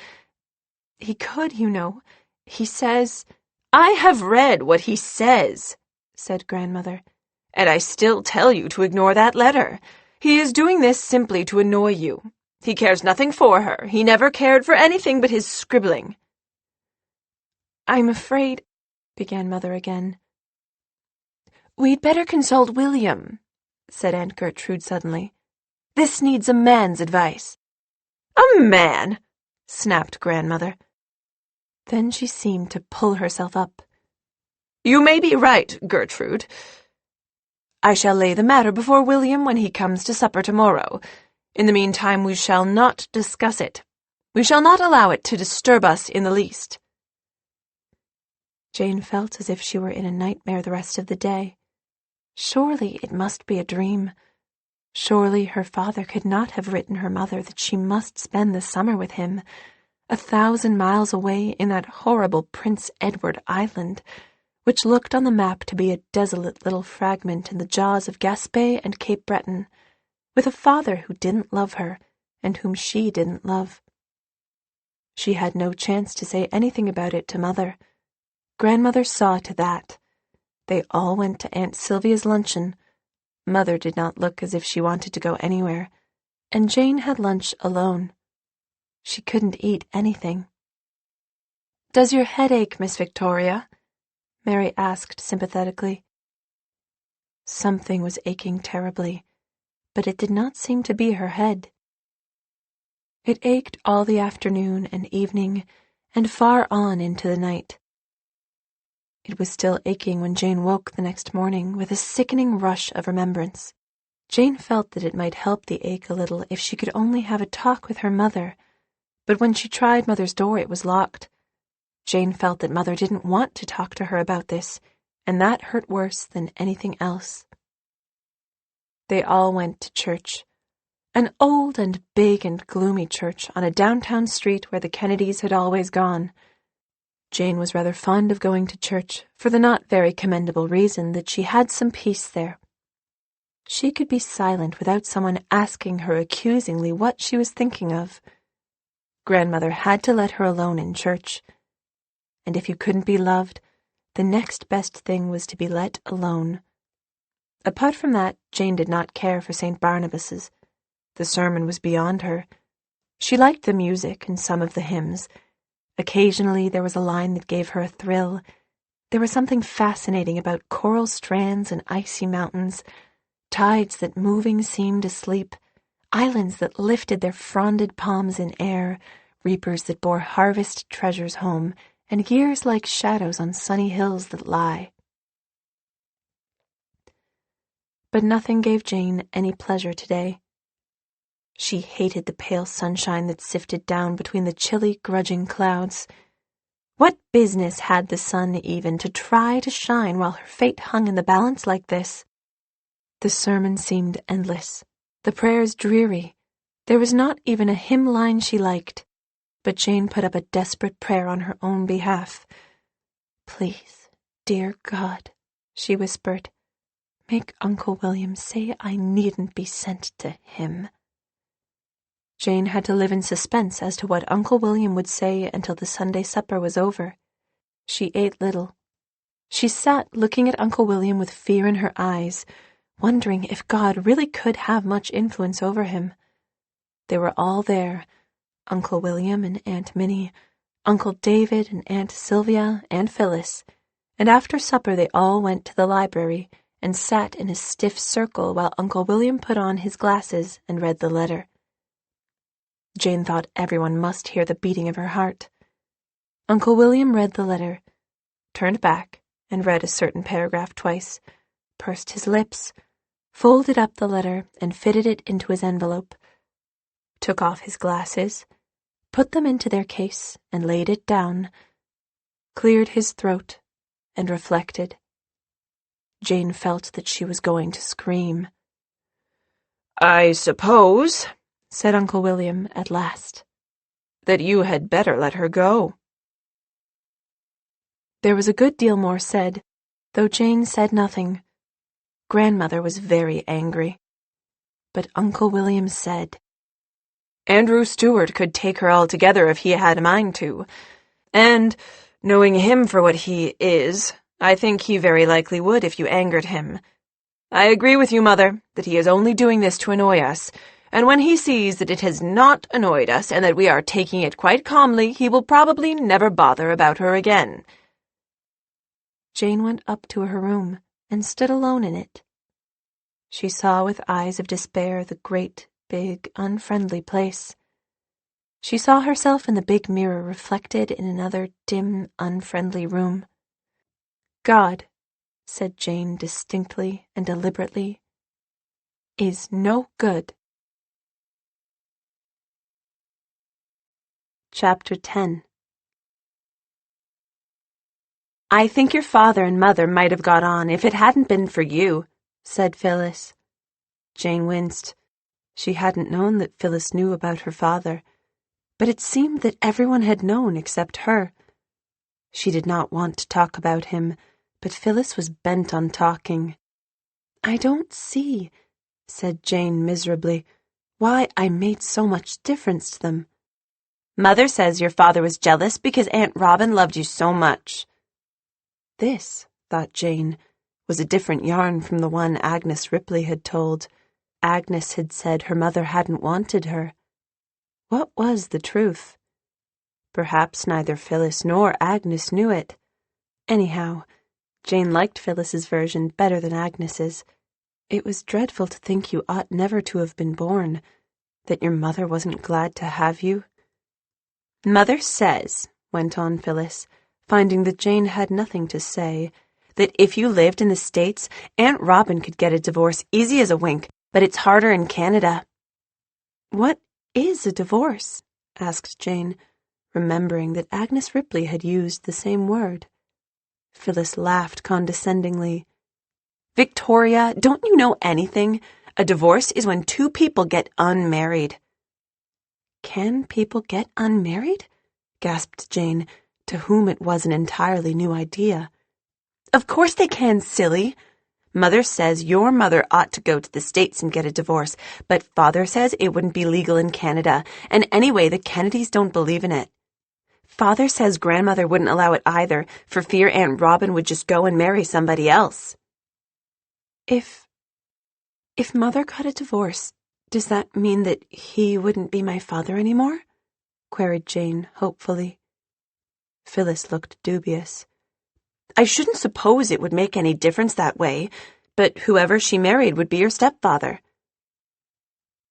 S1: He could, you know. He says—"
S2: "I have read what he says," said Grandmother, "and I still tell you to ignore that letter. He is doing this simply to annoy you. He cares nothing for her. He never cared for anything but his scribbling."
S1: "I'm afraid—" began Mother again. "We'd better consult William," said Aunt Gertrude suddenly. "This needs a man's advice."
S2: "A man?" snapped Grandmother.
S1: Then she seemed to pull herself up.
S2: "You may be right, Gertrude. I shall lay the matter before William when he comes to supper tomorrow. In the meantime, we shall not discuss it. We shall not allow it to disturb us in the least."
S1: Jane felt as if she were in a nightmare the rest of the day. Surely it must be a dream. Surely her father could not have written her mother that she must spend the summer with him, 1,000 miles away in that horrible Prince Edward Island, which looked on the map to be a desolate little fragment in the jaws of Gaspé and Cape Breton, with a father who didn't love her and whom she didn't love. She had no chance to say anything about it to Mother. Grandmother saw to that. They all went to Aunt Sylvia's luncheon. Mother did not look as if she wanted to go anywhere, and Jane had lunch alone. She couldn't eat anything. "Does your head ache, Miss Victoria?" Mary asked sympathetically. Something was aching terribly, but it did not seem to be her head. It ached all the afternoon and evening, and far on into the night. It was still aching when Jane woke the next morning with a sickening rush of remembrance. Jane felt that it might help the ache a little if she could only have a talk with her mother, but when she tried Mother's door it was locked. Jane felt that Mother didn't want to talk to her about this, and that hurt worse than anything else. They all went to church. An old and big and gloomy church on a downtown street where the Kennedys had always gone. Jane was rather fond of going to church for the not very commendable reason that she had some peace there. She could be silent without someone asking her accusingly what she was thinking of. Grandmother had to let her alone in church. And if you couldn't be loved, the next best thing was to be let alone. Apart from that, Jane did not care for St. Barnabas's. The sermon was beyond her. She liked the music and some of the hymns. Occasionally there was a line that gave her a thrill. There was something fascinating about coral strands and icy mountains, tides that moving seemed asleep, islands that lifted their fronded palms in air, reapers that bore harvest treasures home, and years like shadows on sunny hills that lie. But nothing gave Jane any pleasure today. She hated the pale sunshine that sifted down between the chilly, grudging clouds. What business had the sun even to try to shine while her fate hung in the balance like this? The sermon seemed endless, the prayers dreary. There was not even a hymn line she liked, but Jane put up a desperate prayer on her own behalf. "Please, dear God," she whispered, "make Uncle William say I needn't be sent to him." Jane had to live in suspense as to what Uncle William would say until the Sunday supper was over. She ate little. She sat looking at Uncle William with fear in her eyes, wondering if God really could have much influence over him. They were all there, Uncle William and Aunt Minnie, Uncle David and Aunt Sylvia and Phyllis, and after supper they all went to the library and sat in a stiff circle while Uncle William put on his glasses and read the letter. Jane thought everyone must hear the beating of her heart. Uncle William read the letter, turned back and read a certain paragraph twice, pursed his lips, folded up the letter and fitted it into his envelope, took off his glasses, put them into their case and laid it down, cleared his throat and reflected. Jane felt that she was going to scream.
S2: "I suppose,"
S1: said Uncle William at last,
S2: "that you had better let her go."
S1: There was a good deal more said, though Jane said nothing. Grandmother was very angry. But Uncle William said,
S2: "Andrew Stewart could take her altogether if he had a mind to, and, knowing him for what he is, I think he very likely would if you angered him. I agree with you, Mother, that he is only doing this to annoy us, and when he sees that it has not annoyed us and that we are taking it quite calmly, he will probably never bother about her again."
S1: Jane went up to her room and stood alone in it. She saw with eyes of despair the great, big, unfriendly place. She saw herself in the big mirror reflected in another dim, unfriendly room. "God," said Jane distinctly and deliberately, "is no good." Chapter 10.
S2: "I think your father and mother might have got on if it hadn't been for you," said Phyllis.
S1: Jane winced. She hadn't known that Phyllis knew about her father, but it seemed that everyone had known except her. She did not want to talk about him, but Phyllis was bent on talking. "I don't see," said Jane miserably, "why I made so much difference to them."
S2: Mother says your father was jealous because Aunt Robin loved you so much.
S1: This, thought Jane, was a different yarn from the one Agnes Ripley had told. Agnes had said her mother hadn't wanted her. What was the truth? Perhaps neither Phyllis nor Agnes knew it. Anyhow, Jane liked Phyllis's version better than Agnes's. It was dreadful to think you ought never to have been born, that your mother wasn't glad to have you.
S2: Mother says, went on Phyllis, finding that Jane had nothing to say, that if you lived in the States, Aunt Robin could get a divorce easy as a wink, but it's harder in Canada.
S1: What is a divorce? Asked Jane, remembering that Agnes Ripley had used the same word. Phyllis laughed condescendingly.
S2: Victoria, don't you know anything? A divorce is when two people get unmarried.
S1: Can people get unmarried? Gasped Jane, to whom it was an entirely new idea.
S2: Of course they can, silly. Mother says your mother ought to go to the States and get a divorce, but Father says it wouldn't be legal in Canada, and anyway, the Kennedys don't believe in it. Father says Grandmother wouldn't allow it either, for fear Aunt Robin would just go and marry somebody else.
S1: If Mother got a divorce, does that mean that he wouldn't be my father anymore? Queried Jane hopefully. Phyllis looked dubious.
S2: I shouldn't suppose it would make any difference that way, but whoever she married would be your stepfather.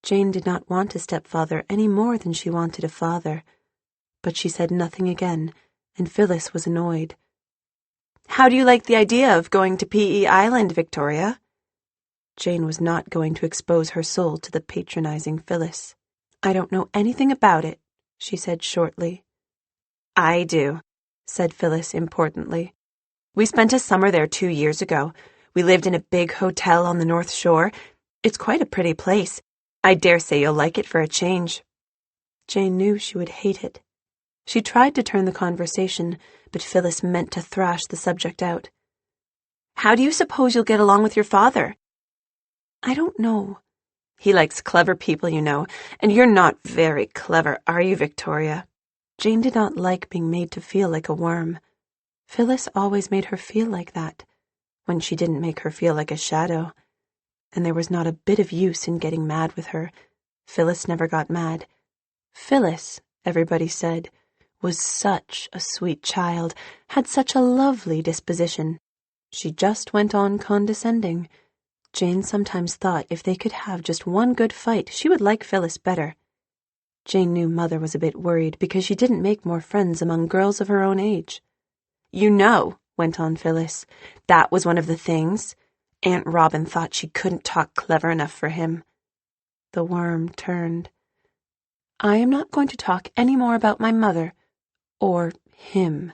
S1: Jane did not want a stepfather any more than she wanted a father, but she said nothing again, and Phyllis was annoyed.
S2: How do you like the idea of going to P.E. Island, Victoria?
S1: Jane was not going to expose her soul to the patronizing Phyllis. I don't know anything about it, she said shortly.
S2: I do, said Phyllis importantly. We spent a summer there 2 years ago. We lived in a big hotel on the North Shore. It's quite a pretty place. I dare say you'll like it for a change.
S1: Jane knew she would hate it. She tried to turn the conversation, but Phyllis meant to thrash the subject out.
S2: How do you suppose you'll get along with your father?
S1: I don't know.
S2: He likes clever people, you know, and you're not very clever, are you, Victoria?
S1: Jane did not like being made to feel like a worm. Phyllis always made her feel like that, when she didn't make her feel like a shadow. And there was not a bit of use in getting mad with her. Phyllis never got mad. Phyllis, everybody said, was such a sweet child, had such a lovely disposition. She just went on condescending. Jane sometimes thought if they could have just one good fight, she would like Phyllis better. Jane knew Mother was a bit worried because she didn't make more friends among girls of her own age.
S2: You know, went on Phyllis, that was one of the things. Aunt Robin thought she couldn't talk clever enough for him.
S1: The worm turned. I am not going to talk any more about my mother, or him,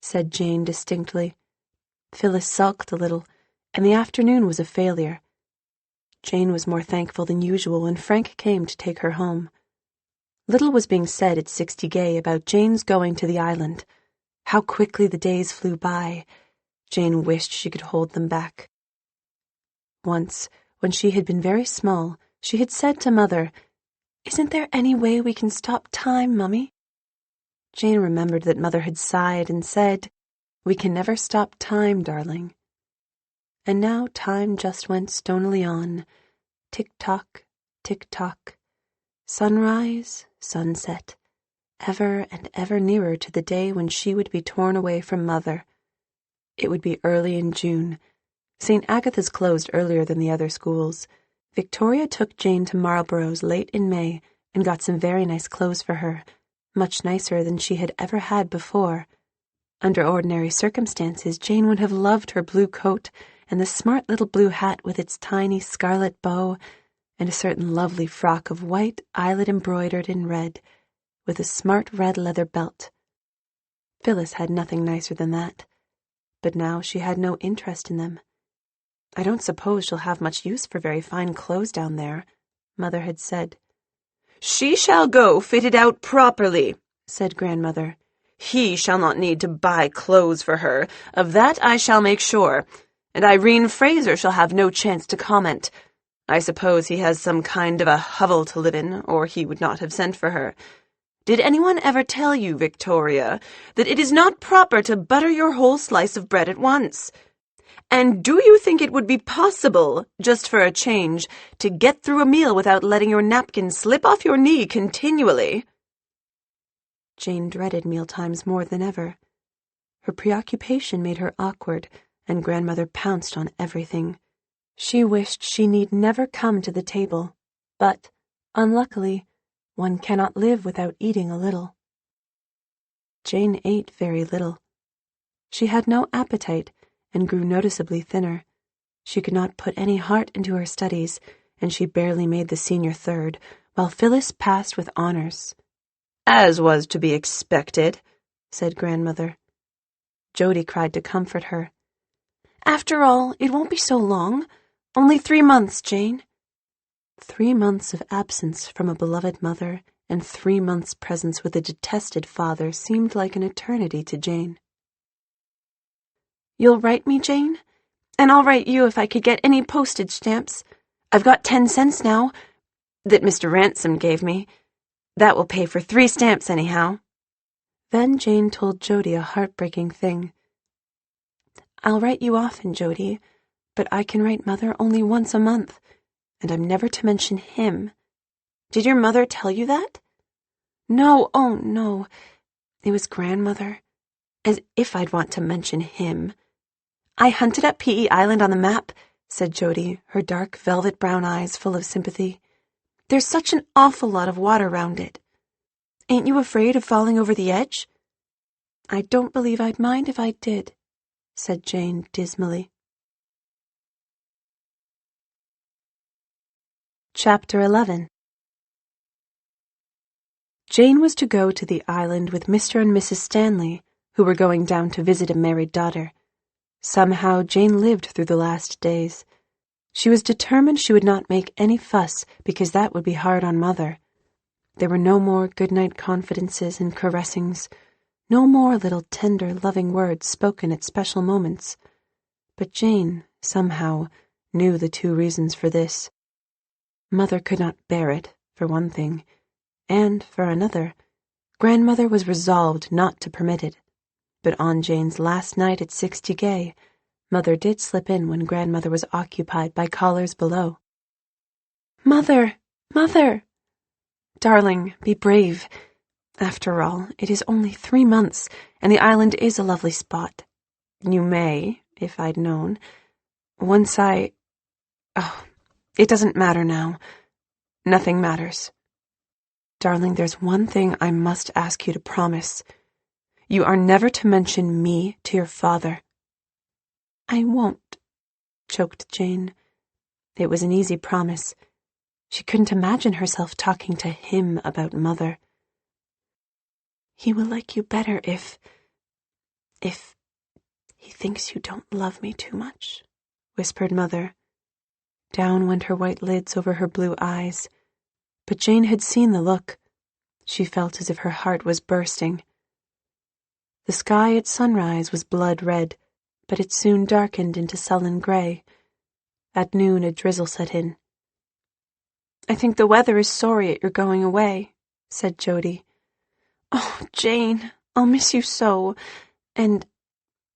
S1: said Jane distinctly. Phyllis sulked a little, and the afternoon was a failure. Jane was more thankful than usual when Frank came to take her home. Little was being said at 60 Gay about Jane's going to the island. How quickly the days flew by. Jane wished she could hold them back. Once, when she had been very small, she had said to Mother, "Isn't there any way we can stop time, Mummy?" Jane remembered that Mother had sighed and said, "We can never stop time, darling." And now time just went stonily on, tick-tock, tick-tock, sunrise, sunset, ever and ever nearer to the day when she would be torn away from Mother. It would be early in June. St. Agatha's closed earlier than the other schools. Victoria took Jane to Marlborough's late in May and got some very nice clothes for her, much nicer than she had ever had before. Under ordinary circumstances, Jane would have loved her blue coat and the smart little blue hat with its tiny scarlet bow, and a certain lovely frock of white eyelet embroidered in red, with a smart red leather belt. Phyllis had nothing nicer than that, but now she had no interest in them. "I don't suppose she'll have much use for very fine clothes down there," Mother had said.
S2: "She shall go fitted out properly," said Grandmother. "He shall not need to buy clothes for her, of that I shall make sure, and Irene Fraser shall have no chance to comment. I suppose he has some kind of a hovel to live in, or he would not have sent for her. Did anyone ever tell you, Victoria, that it is not proper to butter your whole slice of bread at once? And do you think it would be possible, just for a change, to get through a meal without letting your napkin slip off your knee continually?
S1: Jane dreaded mealtimes more than ever. Her preoccupation made her awkward, and grandmother pounced on everything. She wished she need never come to the table, but, unluckily, one cannot live without eating a little. Jane ate very little. She had no appetite, and grew noticeably thinner. She could not put any heart into her studies, and she barely made the senior third, while Phyllis passed with honors.
S2: As was to be expected,
S1: said grandmother. Jody cried to comfort her. After all, it won't be so long. Only 3 months, Jane. 3 months of absence from a beloved mother and 3 months' presence with a detested father seemed like an eternity to Jane. You'll write me, Jane? And I'll write you if I could get any postage stamps. I've got 10 cents now, that Mr. Ransom gave me. That will pay for 3 stamps anyhow. Then Jane told Jody a heartbreaking thing. I'll write you often, Jody, but I can write Mother only once a month, and I'm never to mention him. Did your mother tell you that? No, oh no. It was grandmother. As if I'd want to mention him. I hunted up P.E. Island on the map, said Jody, her dark velvet brown eyes full of sympathy. There's such an awful lot of water round it. Ain't you afraid of falling over the edge? I don't believe I'd mind if I did, said Jane dismally. Chapter 11. Jane was to go to the island with Mr. and Mrs. Stanley, who were going down to visit a married daughter. Somehow Jane lived through the last days. She was determined she would not make any fuss because that would be hard on Mother. There were no more good-night confidences and caressings, no more little tender, loving words spoken at special moments. But Jane, somehow, knew the 2 reasons for this. Mother could not bear it, for one thing, and, for another, grandmother was resolved not to permit it. But on Jane's last night at 60 Gay, Mother did slip in when grandmother was occupied by callers below. Mother! Mother! Darling, be brave. After all, it is only 3 months, and the island is a lovely spot. You may, if I'd known. Once Oh, it doesn't matter now. Nothing matters. Darling, there's one thing I must ask you to promise. You are never to mention me to your father. I won't, choked Jane. It was an easy promise. She couldn't imagine herself talking to him about Mother. He will like you better if he thinks you don't love me too much, whispered Mother. Down went her white lids over her blue eyes. But Jane had seen the look. She felt as if her heart was bursting. The sky at sunrise was blood red, but it soon darkened into sullen grey. At noon a drizzle set in. I think the weather is sorry at your going away, said Jody. Oh, Jane, I'll miss you so, and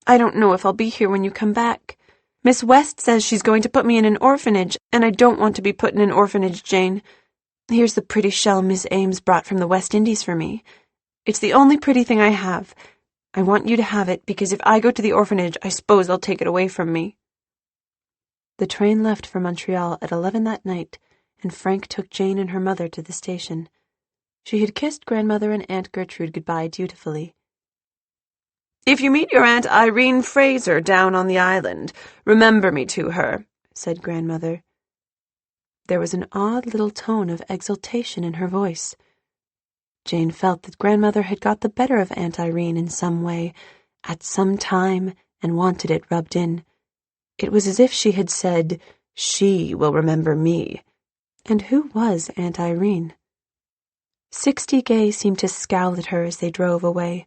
S1: I don't know if I'll be here when you come back. Miss West says she's going to put me in an orphanage, and I don't want to be put in an orphanage, Jane. Here's the pretty shell Miss Ames brought from the West Indies for me. It's the only pretty thing I have. I want you to have it, because if I go to the orphanage, I suppose they'll take it away from me. The train left for Montreal at 11 that night, and Frank took Jane and her mother to the station. She had kissed grandmother and Aunt Gertrude goodbye dutifully. If you meet your Aunt Irene Fraser down on the island, remember me to her, said grandmother. There was an odd little tone of exultation in her voice. Jane felt that grandmother had got the better of Aunt Irene in some way, at some time, and wanted it rubbed in. It was as if she had said, "She will remember me." And who was Aunt Irene? 60 Gay seemed to scowl at her as they drove away.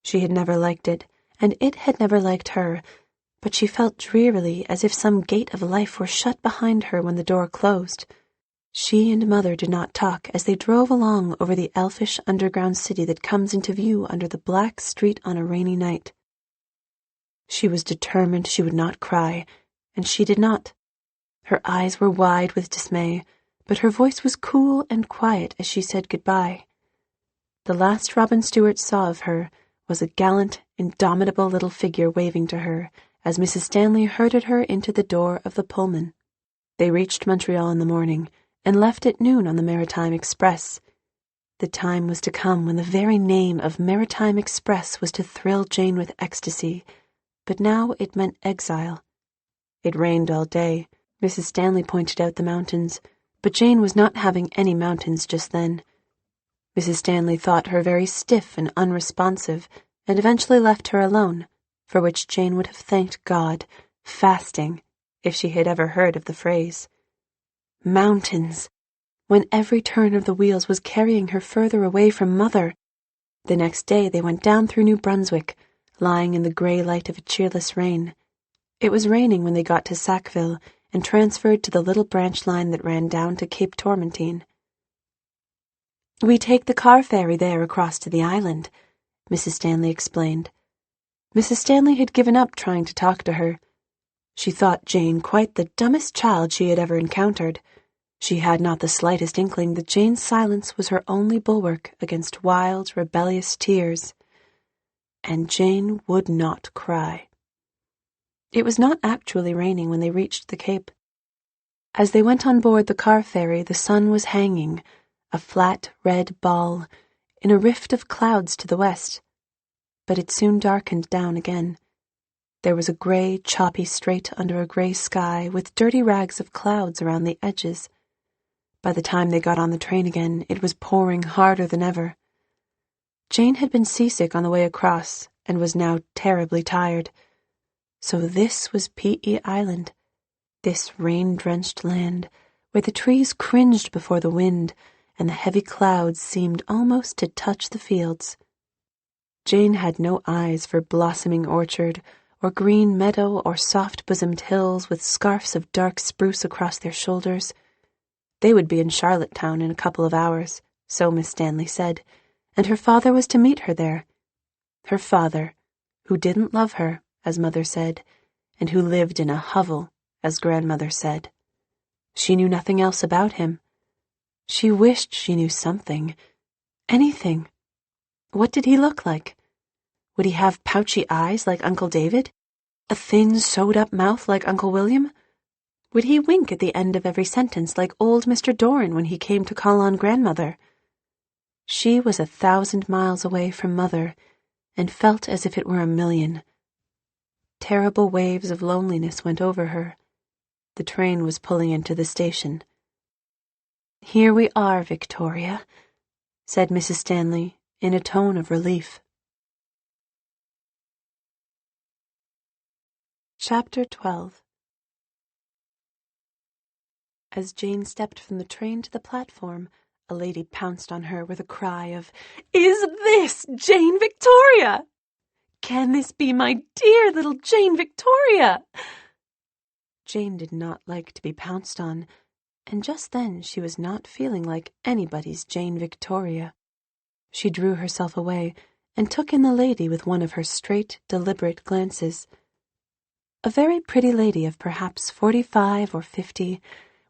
S1: She had never liked it, and it had never liked her, but she felt drearily as if some gate of life were shut behind her when the door closed. She and Mother did not talk as they drove along over the elfish underground city that comes into view under the black street on a rainy night. She was determined she would not cry, and she did not. Her eyes were wide with dismay, but her voice was cool and quiet as she said goodbye. The last Robin Stewart saw of her was a gallant, indomitable little figure waving to her as Mrs. Stanley herded her into the door of the Pullman. They reached Montreal in the morning and left at noon on the Maritime Express. The time was to come when the very name of Maritime Express was to thrill Jane with ecstasy, but now it meant exile. It rained all day. Mrs. Stanley pointed out the mountains, but Jane was not having any mountains just then. Mrs. Stanley thought her very stiff and unresponsive, and eventually left her alone, for which Jane would have thanked God, fasting, if she had ever heard of the phrase. Mountains! When every turn of the wheels was carrying her further away from Mother. The next day they went down through New Brunswick, lying in the grey light of a cheerless rain. It was raining when they got to Sackville and transferred to the little branch line that ran down to Cape Tormentine. "We take the car ferry there across to the island," Mrs. Stanley explained. Mrs. Stanley had given up trying to talk to her. She thought Jane quite the dumbest child she had ever encountered. She had not the slightest inkling that Jane's silence was her only bulwark against wild, rebellious tears. And Jane would not cry. It was not actually raining when they reached the Cape. As they went on board the car ferry, the sun was hanging, a flat red ball, in a rift of clouds to the west. But it soon darkened down again. There was a grey, choppy strait under a grey sky with dirty rags of clouds around the edges. By the time they got on the train again, it was pouring harder than ever. Jane had been seasick on the way across and was now terribly tired. So this was P.E. Island, this rain-drenched land, where the trees cringed before the wind and the heavy clouds seemed almost to touch the fields. Jane had no eyes for blossoming orchard, or green meadow, or soft-bosomed hills with scarfs of dark spruce across their shoulders. They would be in Charlottetown in a couple of hours, so Miss Stanley said, and her father was to meet her there. Her father, who didn't love her, as Mother said, and who lived in a hovel, as Grandmother said. She knew nothing else about him. She wished she knew something. Anything. What did he look like? Would he have pouchy eyes like Uncle David? A thin, sewed-up mouth like Uncle William? Would he wink at the end of every sentence like old Mr. Doran when he came to call on Grandmother? She was 1,000 miles away from Mother, and felt as if it were 1,000,000. Terrible waves of loneliness went over her. The train was pulling into the station. "Here we are, Victoria," said Mrs. Stanley in a tone of relief. Chapter 12. As Jane stepped from the train to the platform, a lady pounced on her with a cry of, "Is this Jane Victoria? Can this be my dear little Jane Victoria?" Jane did not like to be pounced on, and just then she was not feeling like anybody's Jane Victoria. She drew herself away and took in the lady with one of her straight, deliberate glances. A very pretty lady of perhaps 45 or 50,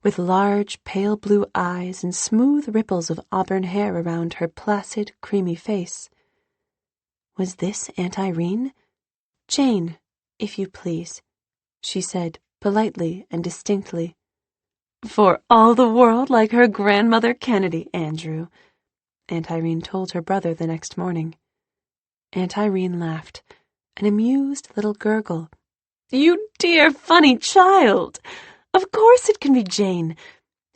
S1: with large, pale blue eyes and smooth ripples of auburn hair around her placid, creamy face. Was this Aunt Irene? "Jane, if you please," she said, politely and distinctly. "For all the world like her grandmother Kennedy, Andrew," Aunt Irene told her brother the next morning. Aunt Irene laughed, an amused little gurgle. "You dear, funny child! Of course it can be Jane.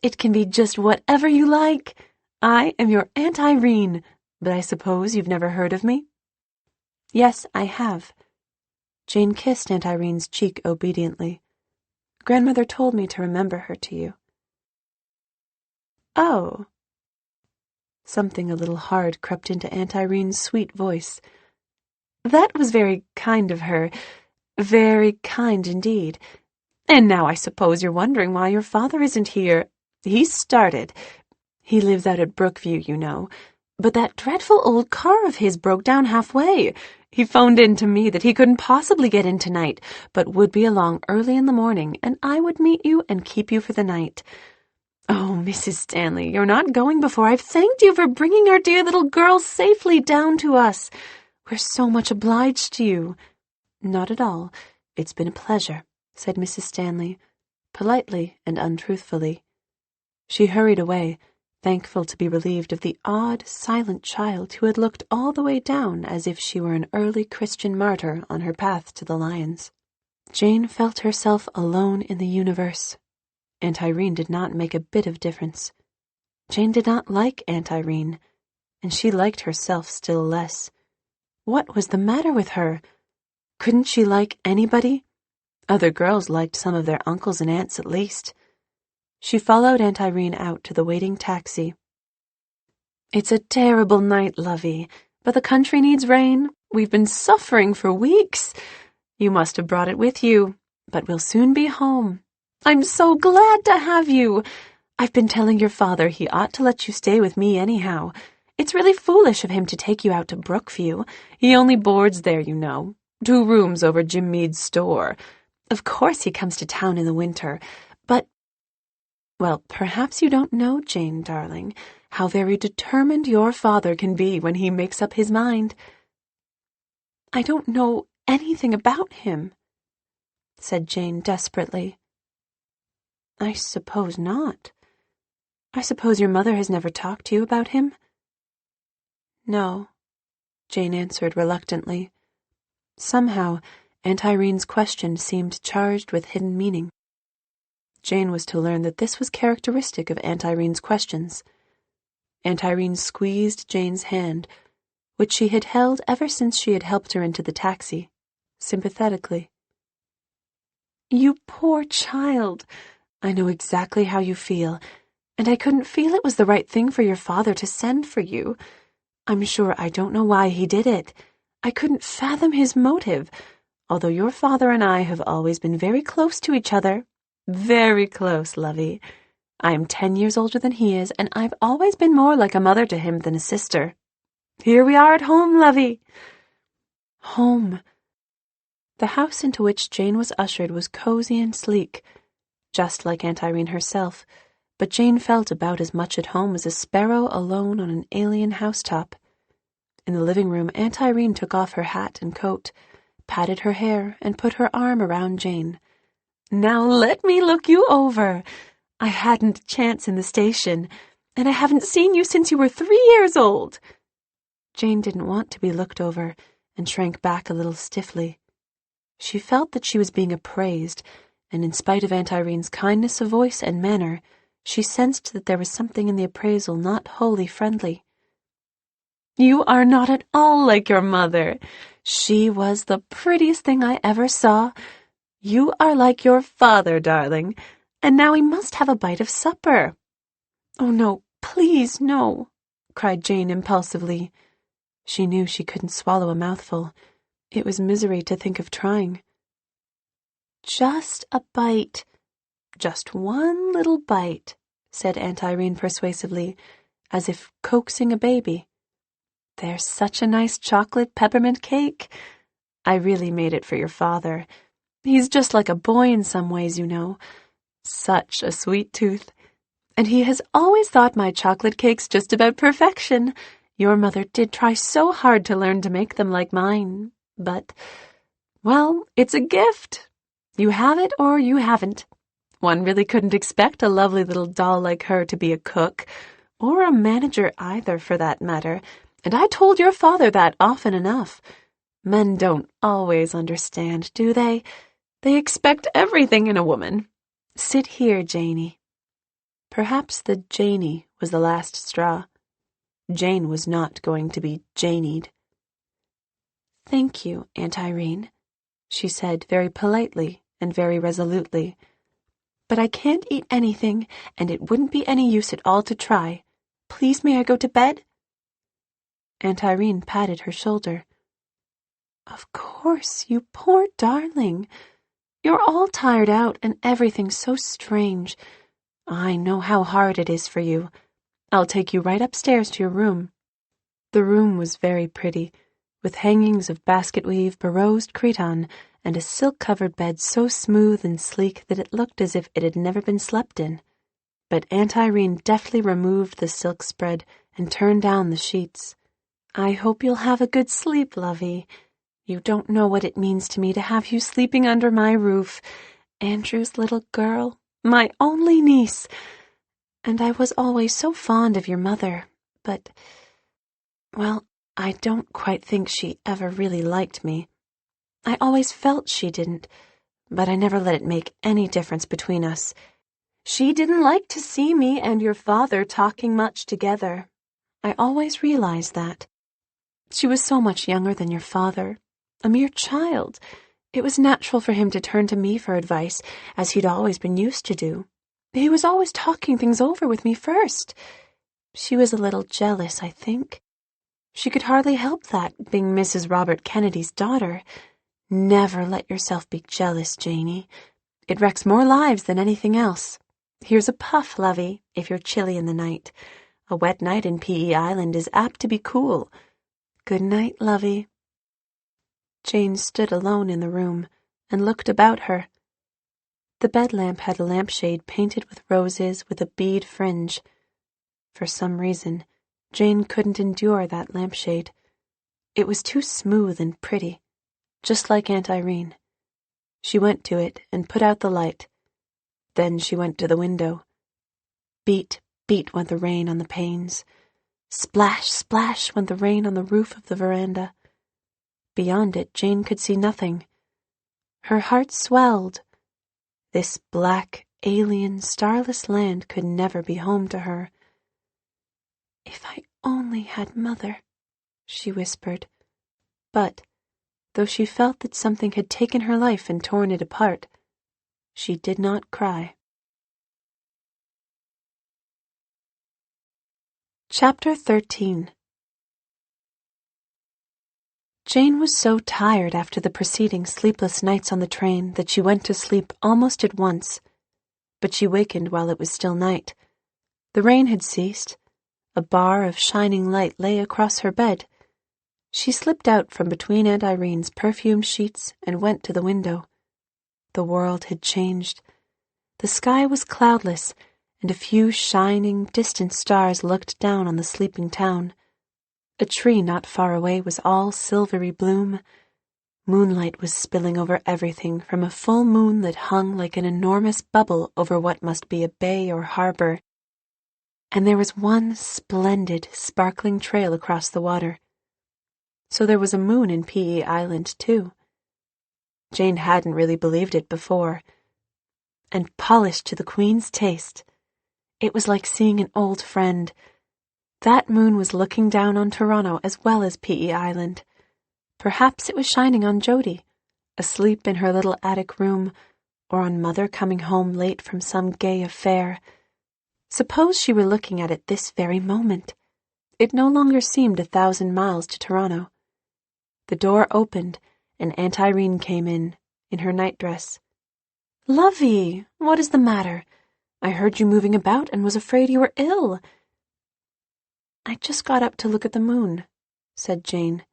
S1: It can be just whatever you like. I am your Aunt Irene, but I suppose you've never heard of me?" "Yes, I have." Jane kissed Aunt Irene's cheek obediently. "Grandmother told me to remember her to you." "Oh." Something a little hard crept into Aunt Irene's sweet voice. "That was very kind of her. Very kind indeed. And now I suppose you're wondering why your father isn't here. He started. He lives out at Brookview, you know. But that dreadful old car of his broke down halfway. He phoned in to me that he couldn't possibly get in tonight, but would be along early in the morning, and I would meet you and keep you for the night. Oh, Mrs. Stanley, you're not going before I've thanked you for bringing our dear little girl safely down to us. We're so much obliged to you. Not at all. It's been a pleasure, said Mrs. Stanley, politely and untruthfully. She hurried away, thankful to be relieved of the odd, silent child who had looked all the way down as if she were an early Christian martyr on her path to the lions. Jane felt herself alone in the universe. Aunt Irene did not make a bit of difference. Jane did not like Aunt Irene, and she liked herself still less. What was the matter with her? Couldn't she like anybody? Other girls liked some of their uncles and aunts at least. She followed Aunt Irene out to the waiting taxi. It's a terrible night, lovey, but the country needs rain. We've been suffering for weeks. You must have brought it with you, but we'll soon be home. I'm so glad to have you. I've been telling your father he ought to let you stay with me anyhow. It's really foolish of him to take you out to Brookview. He only boards there, you know. 2 rooms over Jim Mead's store. Of course he comes to town in the winter, but... Well, perhaps you don't know, Jane, darling, how very determined your father can be when he makes up his mind. I don't know anything about him, said Jane desperately. I suppose not. I suppose your mother has never talked to you about him? No, Jane answered reluctantly. Somehow, Aunt Irene's question seemed charged with hidden meaning. Jane was to learn that this was characteristic of Aunt Irene's questions. Aunt Irene squeezed Jane's hand, which she had held ever since she had helped her into the taxi, sympathetically. You poor child! I know exactly how you feel, and I couldn't feel it was the right thing for your father to send for you. I'm sure I don't know why he did it. I couldn't fathom his motive, although your father and I have always been very close to each other. Very close, lovey. I am 10 years older than he is, and I've always been more like a mother to him than a sister. Here we are at home, lovey. Home. The house into which Jane was ushered was cozy and sleek, just like Aunt Irene herself, but Jane felt about as much at home as a sparrow alone on an alien housetop. In the living room, Aunt Irene took off her hat and coat, patted her hair, and put her arm around Jane. Now let me look you over. I hadn't a chance in the station, and I haven't seen you since you were 3 years old. Jane didn't want to be looked over, and shrank back a little stiffly. She felt that she was being appraised, and in spite of Aunt Irene's kindness of voice and manner, she sensed that there was something in the appraisal not wholly friendly. You are not at all like your mother. She was the prettiest thing I ever saw. You are like your father, darling, and now we must have a bite of supper. Oh, no, please, no, cried Jane impulsively. She knew she couldn't swallow a mouthful. It was misery to think of trying. Just a bite. Just one little bite, said Aunt Irene persuasively, as if coaxing a baby. There's such a nice chocolate peppermint cake. I really made it for your father. He's just like a boy in some ways, you know. Such a sweet tooth. And he has always thought my chocolate cakes just about perfection. Your mother did try so hard to learn to make them like mine. But, well, it's a gift. You have it or you haven't. One really couldn't expect a lovely little doll like her to be a cook, or a manager either, for that matter. And I told your father that often enough. Men don't always understand, do they? They expect everything in a woman. Sit here, Janey. Perhaps the Janey was the last straw. Jane was not going to be Janied. Thank you, Aunt Irene, she said very politely and very resolutely. But I can't eat anything, and it wouldn't be any use at all to try. Please, may I go to bed? Aunt Irene patted her shoulder. Of course, you poor darling. You're all tired out and everything's so strange. I know how hard it is for you. I'll take you right upstairs to your room." The room was very pretty, with hangings of basket weave barosed cretonne and a silk-covered bed so smooth and sleek that it looked as if it had never been slept in. But Aunt Irene deftly removed the silk spread and turned down the sheets. "I hope you'll have a good sleep, lovey. You don't know what it means to me to have you sleeping under my roof. Andrew's little girl, my only niece. And I was always so fond of your mother, but, well, I don't quite think she ever really liked me. I always felt she didn't, but I never let it make any difference between us. She didn't like to see me and your father talking much together. I always realized that. She was so much younger than your father, a mere child. It was natural for him to turn to me for advice, as he'd always been used to do. He was always talking things over with me first. She was a little jealous, I think. She could hardly help that, being Mrs. Robert Kennedy's daughter. Never let yourself be jealous, Janey. It wrecks more lives than anything else. Here's a puff, lovey, if you're chilly in the night. A wet night in P.E. Island is apt to be cool. Good night, lovey." Jane stood alone in the room and looked about her. The bed lamp had a lampshade painted with roses with a bead fringe. For some reason, Jane couldn't endure that lampshade. It was too smooth and pretty, just like Aunt Irene. She went to it and put out the light. Then she went to the window. Beat, beat went the rain on the panes. Splash, splash went the rain on the roof of the veranda. Beyond it, Jane could see nothing. Her heart swelled. This black, alien, starless land could never be home to her. "If I only had Mother," she whispered. But, though she felt that something had taken her life and torn it apart, she did not cry. Chapter 13. Jane was so tired after the preceding sleepless nights on the train that she went to sleep almost at once. But she wakened while it was still night. The rain had ceased. A bar of shining light lay across her bed. She slipped out from between Aunt Irene's perfumed sheets and went to the window. The world had changed. The sky was cloudless, and a few shining, distant stars looked down on the sleeping town. A tree not far away was all silvery bloom. Moonlight was spilling over everything from a full moon that hung like an enormous bubble over what must be a bay or harbor. And there was one splendid, sparkling trail across the water. So there was a moon in P.E. Island, too. Jane hadn't really believed it before. And polished to the Queen's taste. It was like seeing an old friend. That moon was looking down on Toronto as well as P.E. Island. Perhaps it was shining on Jody, asleep in her little attic room, or on Mother coming home late from some gay affair. Suppose she were looking at it this very moment. It no longer seemed 1,000 miles to Toronto. The door opened, and Aunt Irene came in her nightdress. "Lovey, what is the matter? I heard you moving about and was afraid you were ill." "I just got up to look at the moon," said Jane.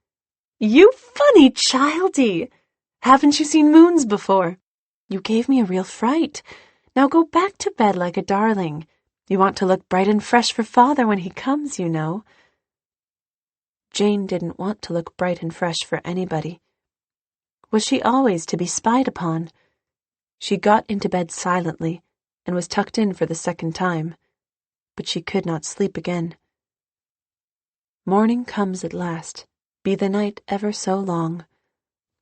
S1: "You funny childie! Haven't you seen moons before? You gave me a real fright. Now go back to bed like a darling. You want to look bright and fresh for Father when he comes, you know." Jane didn't want to look bright and fresh for anybody. Was she always to be spied upon? She got into bed silently and was tucked in for the second time, but she could not sleep again. Morning comes at last, be the night ever so long.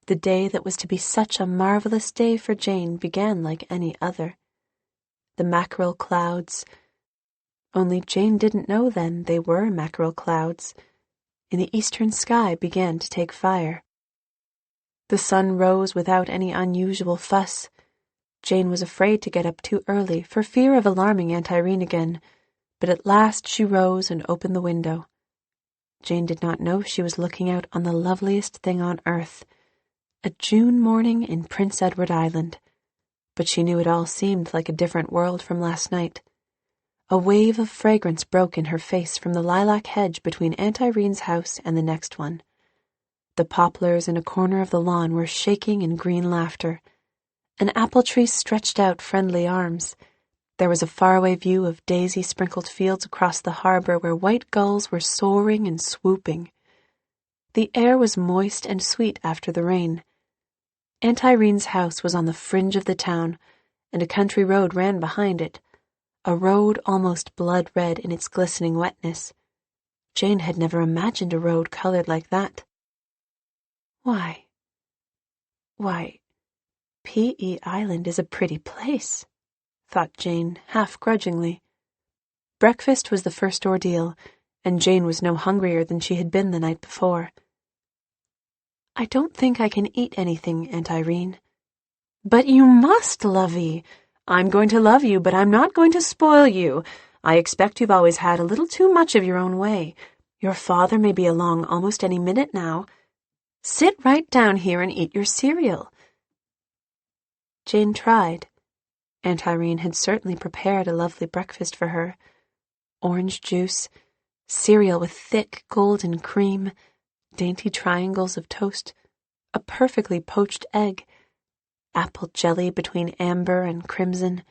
S1: The day that was to be such a marvelous day for Jane began like any other. The mackerel clouds, only Jane didn't know then they were mackerel clouds, in the eastern sky began to take fire. The sun rose without any unusual fuss. Jane was afraid to get up too early for fear of alarming Aunt Irene again, but at last she rose and opened the window. Jane did not know she was looking out on the loveliest thing on earth, a June morning in Prince Edward Island, but she knew it all seemed like a different world from last night. A wave of fragrance broke in her face from the lilac hedge between Aunt Irene's house and the next one. The poplars in a corner of the lawn were shaking in green laughter. An apple tree stretched out friendly arms. There was a faraway view of daisy-sprinkled fields across the harbor where white gulls were soaring and swooping. The air was moist and sweet after the rain. Aunt Irene's house was on the fringe of the town, and a country road ran behind it, a road almost blood-red in its glistening wetness. Jane had never imagined a road colored like that. Why, P.E. Island is a pretty place, thought Jane, half grudgingly. Breakfast was the first ordeal, and Jane was no hungrier than she had been the night before. I don't think I can eat anything, Aunt Irene. But you must, lovey. I'm going to love you, but I'm not going to spoil you. I expect you've always had a little too much of your own way. Your father may be along almost any minute now. Sit right down here and eat your cereal. Jane tried. Aunt Irene had certainly prepared a lovely breakfast for her. Orange juice, cereal with thick golden cream, dainty triangles of toast, a perfectly poached egg, apple jelly between amber and crimson.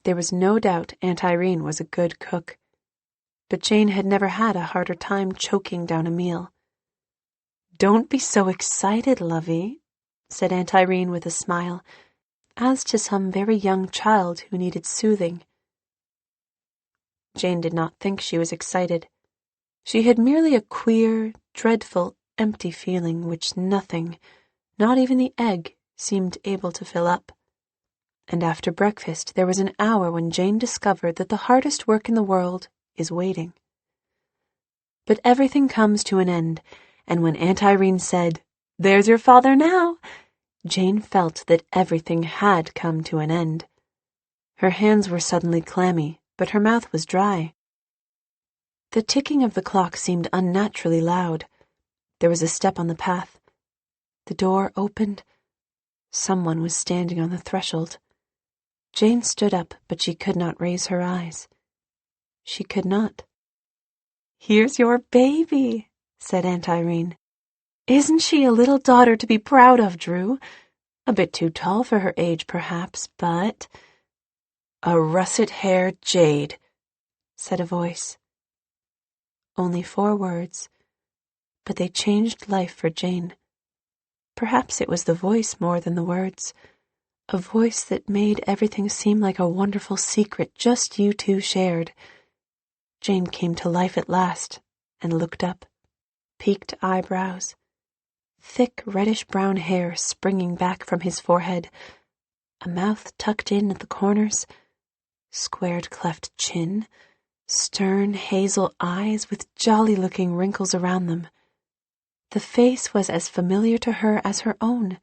S1: There was no doubt Aunt Irene was a good cook. But Jane had never had a harder time choking down a meal. Don't be so excited, lovey, said Aunt Irene with a smile, as to some very young child who needed soothing. Jane did not think she was excited. She had merely a queer, dreadful, empty feeling which nothing, not even the egg, seemed able to fill up. And after breakfast there was an hour when Jane discovered that the hardest work in the world is waiting. But everything comes to an end, and when Aunt Irene said, "There's your father now," Jane felt that everything had come to an end. Her hands were suddenly clammy, but her mouth was dry. The ticking of the clock seemed unnaturally loud. There was a step on the path. The door opened. Someone was standing on the threshold. Jane stood up, but she could not raise her eyes. She could not. "Here's your baby," said Aunt Irene. "Isn't she a little daughter to be proud of, Drew? A bit too tall for her age, perhaps, but—" "A russet-haired jade," said a voice. Only 4 words, but they changed life for Jane. Perhaps it was the voice more than the words, a voice that made everything seem like a wonderful secret just you two shared. Jane came to life at last and looked up, peaked eyebrows, thick reddish-brown hair springing back from his forehead, a mouth tucked in at the corners, squared cleft chin, stern hazel eyes with jolly-looking wrinkles around them. The face was as familiar to her as her own.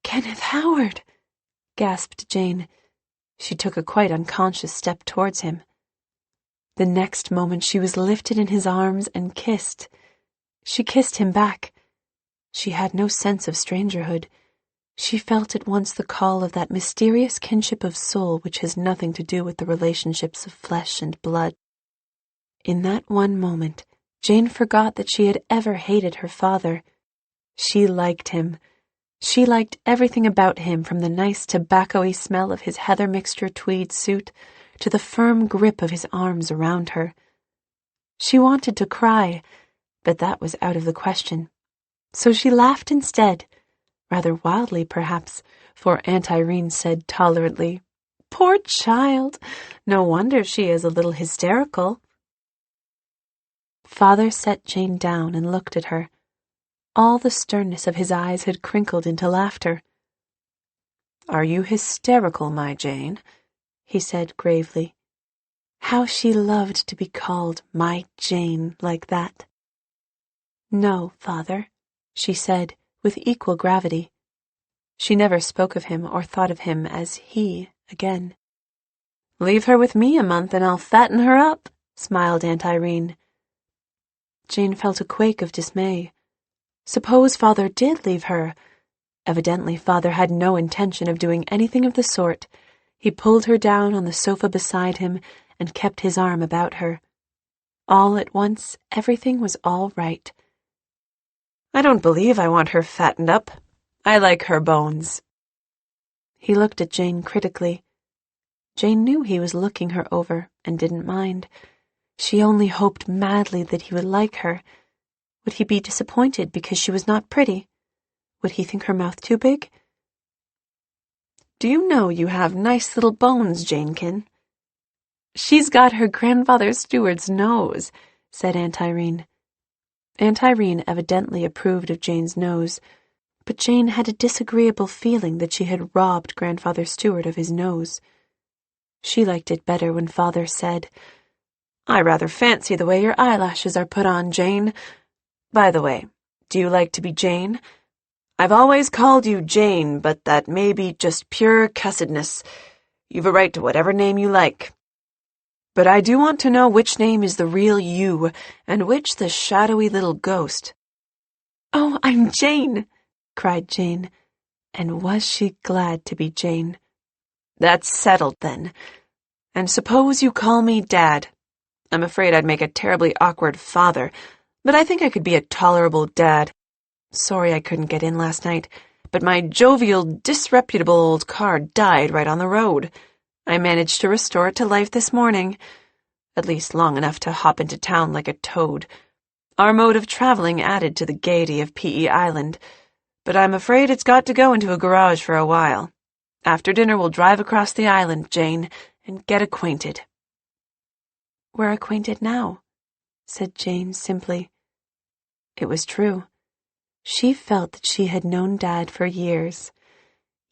S1: "Kenneth Howard!" gasped Jane. She took a quite unconscious step towards him. The next moment she was lifted in his arms and kissed. She kissed him back. She had no sense of strangerhood. She felt at once the call of that mysterious kinship of soul which has nothing to do with the relationships of flesh and blood. In that one moment, Jane forgot that she had ever hated her father. She liked him. She liked everything about him, from the nice tobacco-y smell of his heather mixture tweed suit to the firm grip of his arms around her. She wanted to cry, but that was out of the question. So she laughed instead, rather wildly perhaps, for Aunt Irene said tolerantly, "Poor child! No wonder she is a little hysterical." Father set Jane down and looked at her. All the sternness of his eyes had crinkled into laughter. "Are you hysterical, my Jane?" he said gravely. How she loved to be called my Jane like that. "No, Father," she said with equal gravity. She never spoke of him or thought of him as he again. "Leave her with me a month and I'll fatten her up," smiled Aunt Irene. Jane felt a quake of dismay. Suppose Father did leave her? Evidently Father had no intention of doing anything of the sort. He pulled her down on the sofa beside him and kept his arm about her. All at once, everything was all right.
S2: I don't believe I want her fattened up. I like her bones.
S1: He looked at Jane critically. Jane knew he was looking her over and didn't mind. She only hoped madly that he would like her. Would he be disappointed because she was not pretty? Would he think her mouth too big?
S2: Do you know you have nice little bones, Janekin?
S1: She's got her grandfather Stuart's nose, said Aunt Irene. Aunt Irene evidently approved of Jane's nose, but Jane had a disagreeable feeling that she had robbed Grandfather Stuart of his nose. She liked it better when Father said,
S2: I rather fancy the way your eyelashes are put on, Jane. By the way, do you like to be Jane? I've always called you Jane, but that may be just pure cussedness. You've a right to whatever name you like. But I do want to know which name is the real you, and which the shadowy little ghost.
S1: Oh, I'm Jane, cried Jane, and was she glad to be Jane.
S2: That's settled, then. And suppose you call me Dad. I'm afraid I'd make a terribly awkward father, but I think I could be a tolerable dad. Sorry I couldn't get in last night, but my jovial, disreputable old car died right on the road. I managed to restore it to life this morning, at least long enough to hop into town like a toad. Our mode of traveling added to the gaiety of P.E. Island, but I'm afraid it's got to go into a garage for a while. After dinner we'll drive across the island, Jane, and get acquainted.
S1: We're acquainted now, said Jane simply. It was true. She felt that she had known Dad for years.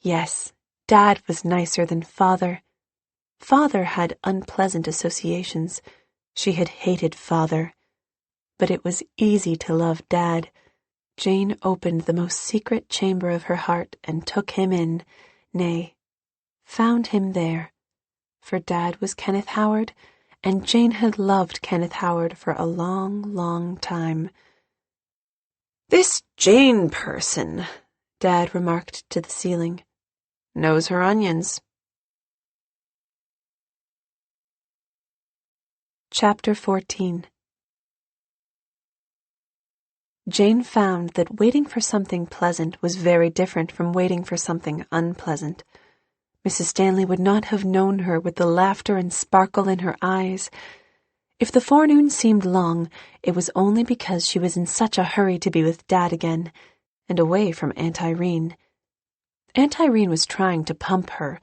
S1: Yes, Dad was nicer than Father. Father had unpleasant associations. She had hated Father. But it was easy to love Dad. Jane opened the most secret chamber of her heart and took him in, nay, found him there. For Dad was Kenneth Howard, and Jane had loved Kenneth Howard for a long, long time.
S2: This Jane person,
S1: Dad remarked to the ceiling,
S2: knows her onions.
S1: Chapter 14. Jane found that waiting for something pleasant was very different from waiting for something unpleasant. Mrs. Stanley would not have known her with the laughter and sparkle in her eyes. If the forenoon seemed long, it was only because she was in such a hurry to be with Dad again, and away from Aunt Irene. Aunt Irene was trying to pump her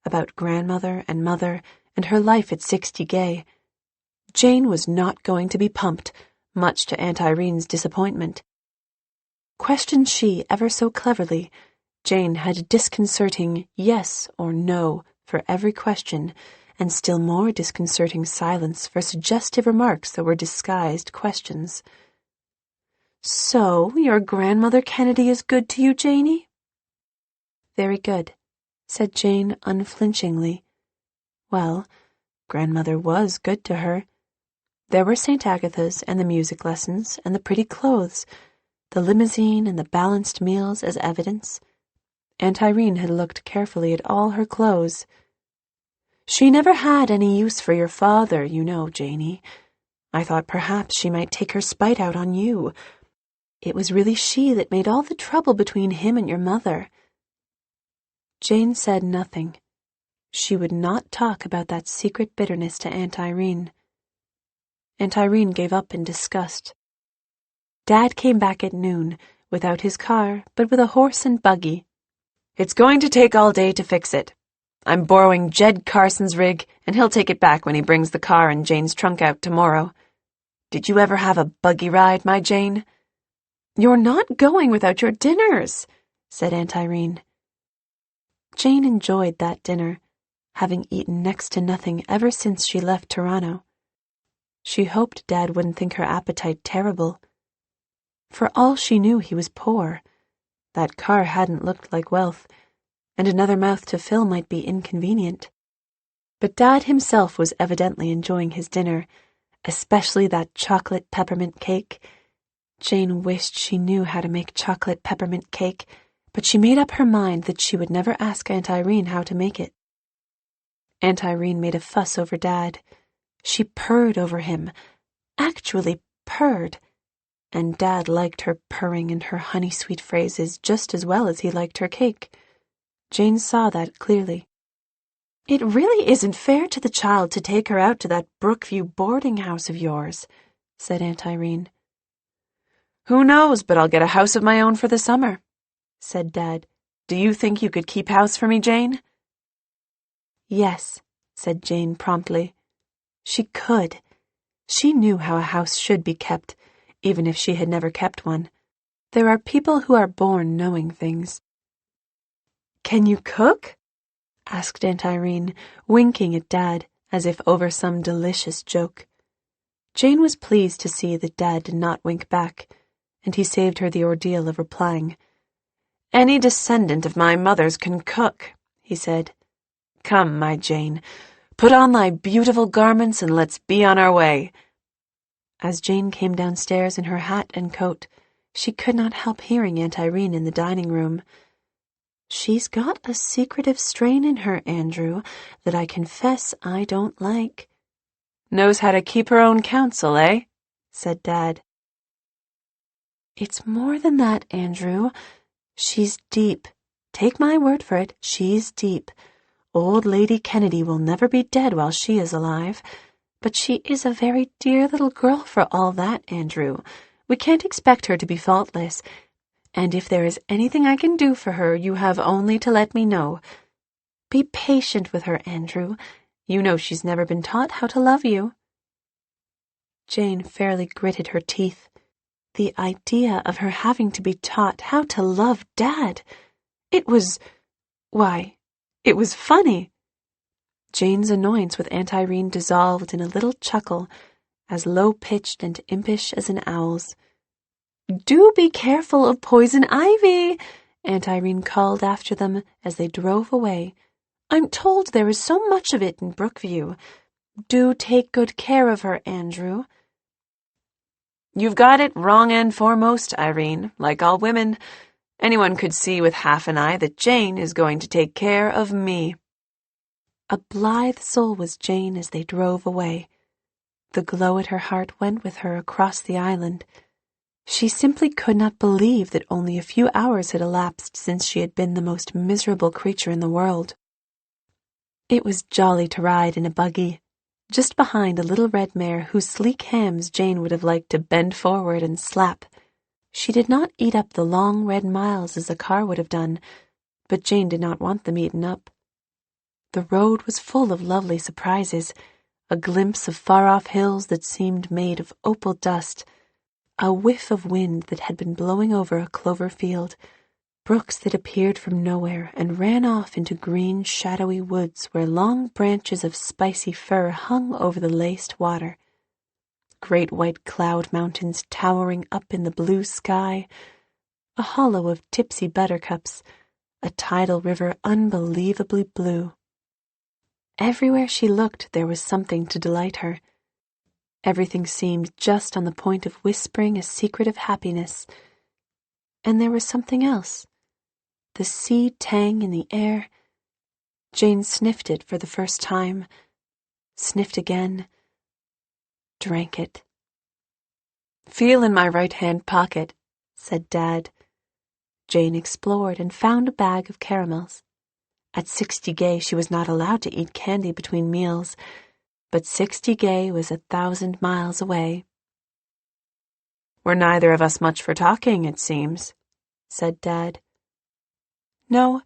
S1: about grandmother and mother and her life at 60 Gay. Jane was not going to be pumped, much to Aunt Irene's disappointment. Questioned she ever so cleverly, Jane had a disconcerting yes or no for every question, and still more disconcerting silence for suggestive remarks that were disguised questions. So, your grandmother Kennedy is good to you, Janey? Very good, said Jane unflinchingly. Well, grandmother was good to her. There were St. Agatha's and the music lessons and the pretty clothes, the limousine and the balanced meals as evidence. Aunt Irene had looked carefully at all her clothes. She never had any use for your father, you know, Janey. I thought perhaps she might take her spite out on you. It was really she that made all the trouble between him and your mother. Jane said nothing. She would not talk about that secret bitterness to Aunt Irene. Aunt Irene gave up in disgust. Dad came back at noon, without his car, but with a horse and buggy.
S2: It's going to take all day to fix it. I'm borrowing Jed Carson's rig, and he'll take it back when he brings the car and Jane's trunk out tomorrow. Did you ever have a buggy ride, my Jane?
S1: You're not going without your dinners, said Aunt Irene. Jane enjoyed that dinner, having eaten next to nothing ever since she left Toronto. She hoped Dad wouldn't think her appetite terrible. For all she knew, he was poor. That car hadn't looked like wealth, and another mouth to fill might be inconvenient. But Dad himself was evidently enjoying his dinner, especially that chocolate peppermint cake. Jane wished she knew how to make chocolate peppermint cake, but she made up her mind that she would never ask Aunt Irene how to make it. Aunt Irene made a fuss over Dad. She purred over him, actually purred, and Dad liked her purring and her honey-sweet phrases just as well as he liked her cake. Jane saw that clearly. "It really isn't fair to the child to take her out to that Brookview boarding house of yours," said Aunt Irene.
S2: "Who knows but I'll get a house of my own for the summer," said Dad. "Do you think you could keep house for me, Jane?"
S1: "Yes," said Jane promptly. She could. She knew how a house should be kept, even if she had never kept one. There are people who are born knowing things. "Can you cook?" asked Aunt Irene, winking at Dad as if over some delicious joke. Jane was pleased to see that Dad did not wink back, and he saved her the ordeal of replying.
S2: "Any descendant of my mother's can cook," he said. "Come, my Jane, put on thy beautiful garments and let's be on our way."
S1: As Jane came downstairs in her hat and coat, she could not help hearing Aunt Irene in the dining room. "She's got a secretive strain in her, Andrew, that I confess I don't like."
S2: "Knows how to keep her own counsel, eh?" said Dad.
S1: "It's more than that, Andrew. She's deep. Take my word for it, she's deep. Old Lady Kennedy will never be dead while she is alive. But she is a very dear little girl for all that, Andrew. We can't expect her to be faultless. And if there is anything I can do for her, you have only to let me know. Be patient with her, Andrew. You know she's never been taught how to love you." Jane fairly gritted her teeth. The idea of her having to be taught how to love Dad. It was funny. Jane's annoyance with Aunt Irene dissolved in a little chuckle, as low-pitched and impish as an owl's. "Do be careful of poison ivy," Aunt Irene called after them as they drove away. "I'm told there is so much of it in Brookview. Do take good care of her, Andrew."
S2: "You've got it wrong and foremost, Irene, like all women. Anyone could see with half an eye that Jane is going to take care of me."
S1: A blithe soul was Jane as they drove away. The glow at her heart went with her across the island. She simply could not believe that only a few hours had elapsed since she had been the most miserable creature in the world. It was jolly to ride in a buggy, just behind a little red mare whose sleek hams Jane would have liked to bend forward and slap. She did not eat up the long red miles as a car would have done, but Jane did not want them eaten up. The road was full of lovely surprises, a glimpse of far-off hills that seemed made of opal dust, a whiff of wind that had been blowing over a clover field, brooks that appeared from nowhere and ran off into green, shadowy woods where long branches of spicy fir hung over the laced water, great white cloud mountains towering up in the blue sky, a hollow of tipsy buttercups, a tidal river unbelievably blue. Everywhere she looked there was something to delight her. Everything seemed just on the point of whispering a secret of happiness. And there was something else. The sea tang in the air. Jane sniffed it for the first time, sniffed again, drank it.
S2: "Feel in my right-hand pocket,"
S1: said Dad. Jane explored and found a bag of caramels. At 60 Gay she was not allowed to eat candy between meals, but 60 Gay was 1,000 miles away.
S2: "We're neither of us much for talking, it seems," said Dad.
S1: "No,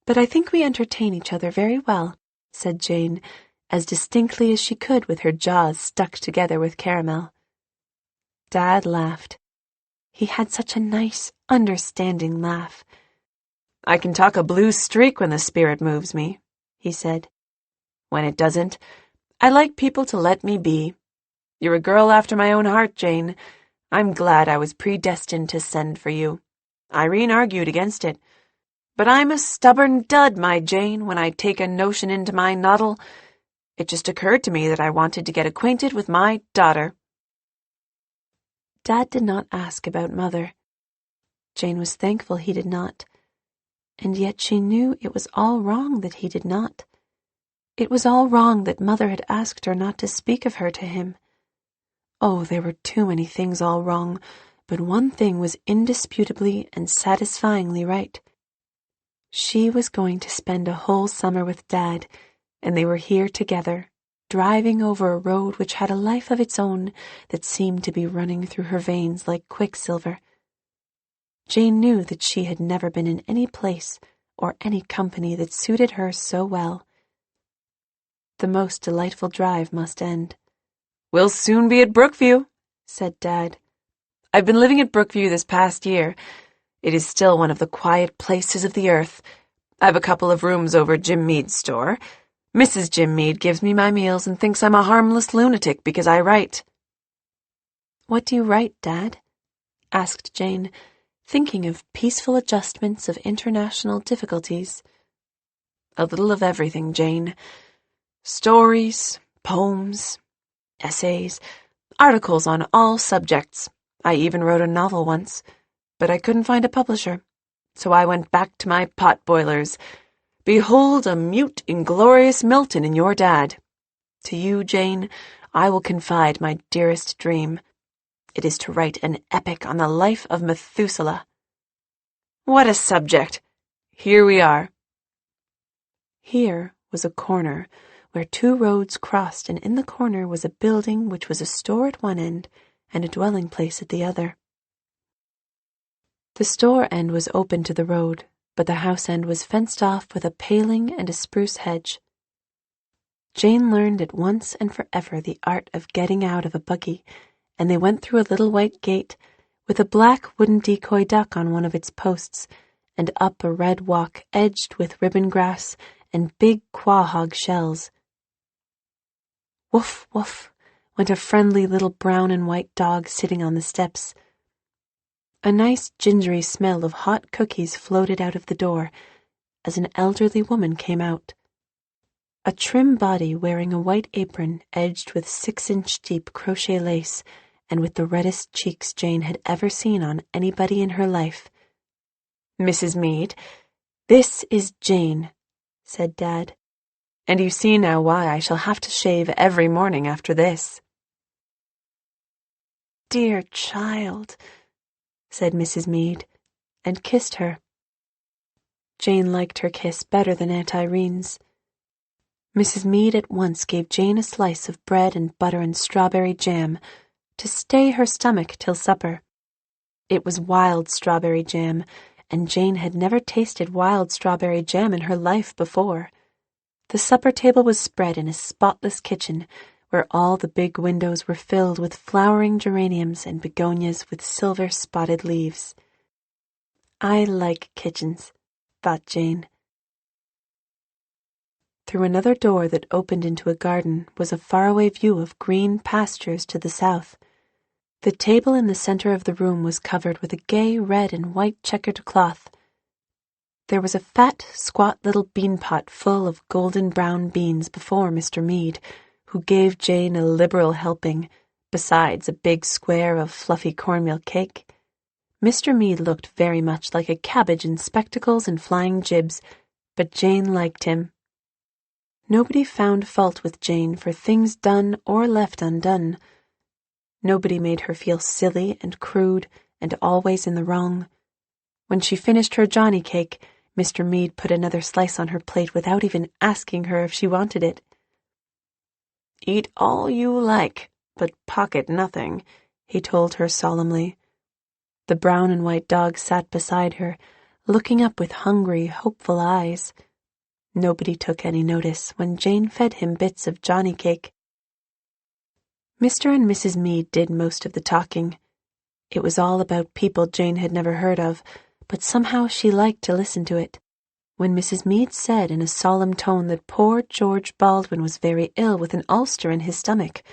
S1: but I think we entertain each other very well," said Jane, as distinctly as she could with her jaws stuck together with caramel. Dad laughed. He had such a nice, understanding laugh.
S2: "I can talk a blue streak when the spirit moves me," he said. "When it doesn't, I like people to let me be. You're a girl after my own heart, Jane. I'm glad I was predestined to send for you. Irene argued against it. But I'm a stubborn dud, my Jane, when I take a notion into my noddle. It just occurred to me that I wanted to get acquainted with my daughter."
S1: Dad did not ask about Mother. Jane was thankful he did not, and yet she knew it was all wrong that he did not. It was all wrong that Mother had asked her not to speak of her to him. Oh, there were too many things all wrong, but one thing was indisputably and satisfyingly right. She was going to spend a whole summer with Dad, and they were here together, driving over a road which had a life of its own that seemed to be running through her veins like quicksilver. Jane knew that she had never been in any place or any company that suited her so well. The most delightful drive must end.
S2: "We'll soon be at Brookview," said Dad. "I've been living at Brookview this past year. It is still one of the quiet places of the earth. I've a couple of rooms over Jim Mead's store. Mrs. Jim Mead gives me my meals and thinks I'm a harmless lunatic because I write."
S1: "What do you write, Dad?" asked Jane, thinking of peaceful adjustments of international difficulties.
S2: "A little of everything, Jane. Stories, poems, essays, articles on all subjects. I even wrote a novel once, but I couldn't find a publisher, so I went back to my pot boilers. Behold a mute, inglorious Milton in your Dad. To you, Jane, I will confide my dearest dream. It is to write an epic on the life of Methuselah. What a subject! Here we are."
S1: Here was a corner where two roads crossed, and in the corner was a building which was a store at one end and a dwelling place at the other. The store end was open to the road, but the house end was fenced off with a paling and a spruce hedge. Jane learned at once and forever the art of getting out of a buggy, and they went through a little white gate with a black wooden decoy duck on one of its posts, and up a red walk edged with ribbon grass and big quahog shells. Woof, woof, went a friendly little brown and white dog sitting on the steps. A nice gingery smell of hot cookies floated out of the door as an elderly woman came out. A trim body wearing a white apron edged with 6-inch deep crochet lace and with the reddest cheeks Jane had ever seen on anybody in her life.
S2: "Mrs. Mead,
S1: this is Jane," said Dad.
S2: "and you see now why I shall have to shave every morning after this."
S1: "Dear child," said Mrs. Mead, and kissed her. Jane liked her kiss better than Aunt Irene's. Mrs. Mead at once gave Jane a slice of bread and butter and strawberry jam to stay her stomach till supper. It was wild strawberry jam, and Jane had never tasted wild strawberry jam in her life before. The supper table was spread in a spotless kitchen, where all the big windows were filled with flowering geraniums and begonias with silver-spotted leaves. "I like kitchens," thought Jane. Through another door that opened into a garden was a faraway view of green pastures to the south. The table in the center of the room was covered with a gay red and white checkered cloth. There was a fat, squat little bean pot full of golden brown beans before Mr. Mead, who gave Jane a liberal helping, besides a big square of fluffy cornmeal cake. Mr. Mead looked very much like a cabbage in spectacles and flying jibs, but Jane liked him. Nobody found fault with Jane for things done or left undone. Nobody made her feel silly and crude and always in the wrong. When she finished her Johnny cake, Mr. Mead put another slice on her plate without even asking her if she wanted it.
S2: "Eat all you like, but pocket nothing," he told her solemnly.
S1: The brown and white dog sat beside her, looking up with hungry, hopeful eyes. Nobody took any notice when Jane fed him bits of Johnny cake. Mr. and Mrs. Mead did most of the talking. It was all about people Jane had never heard of, but somehow she liked to listen to it. When Mrs. Mead said in a solemn tone that poor George Baldwin was very ill with an ulcer in his stomach,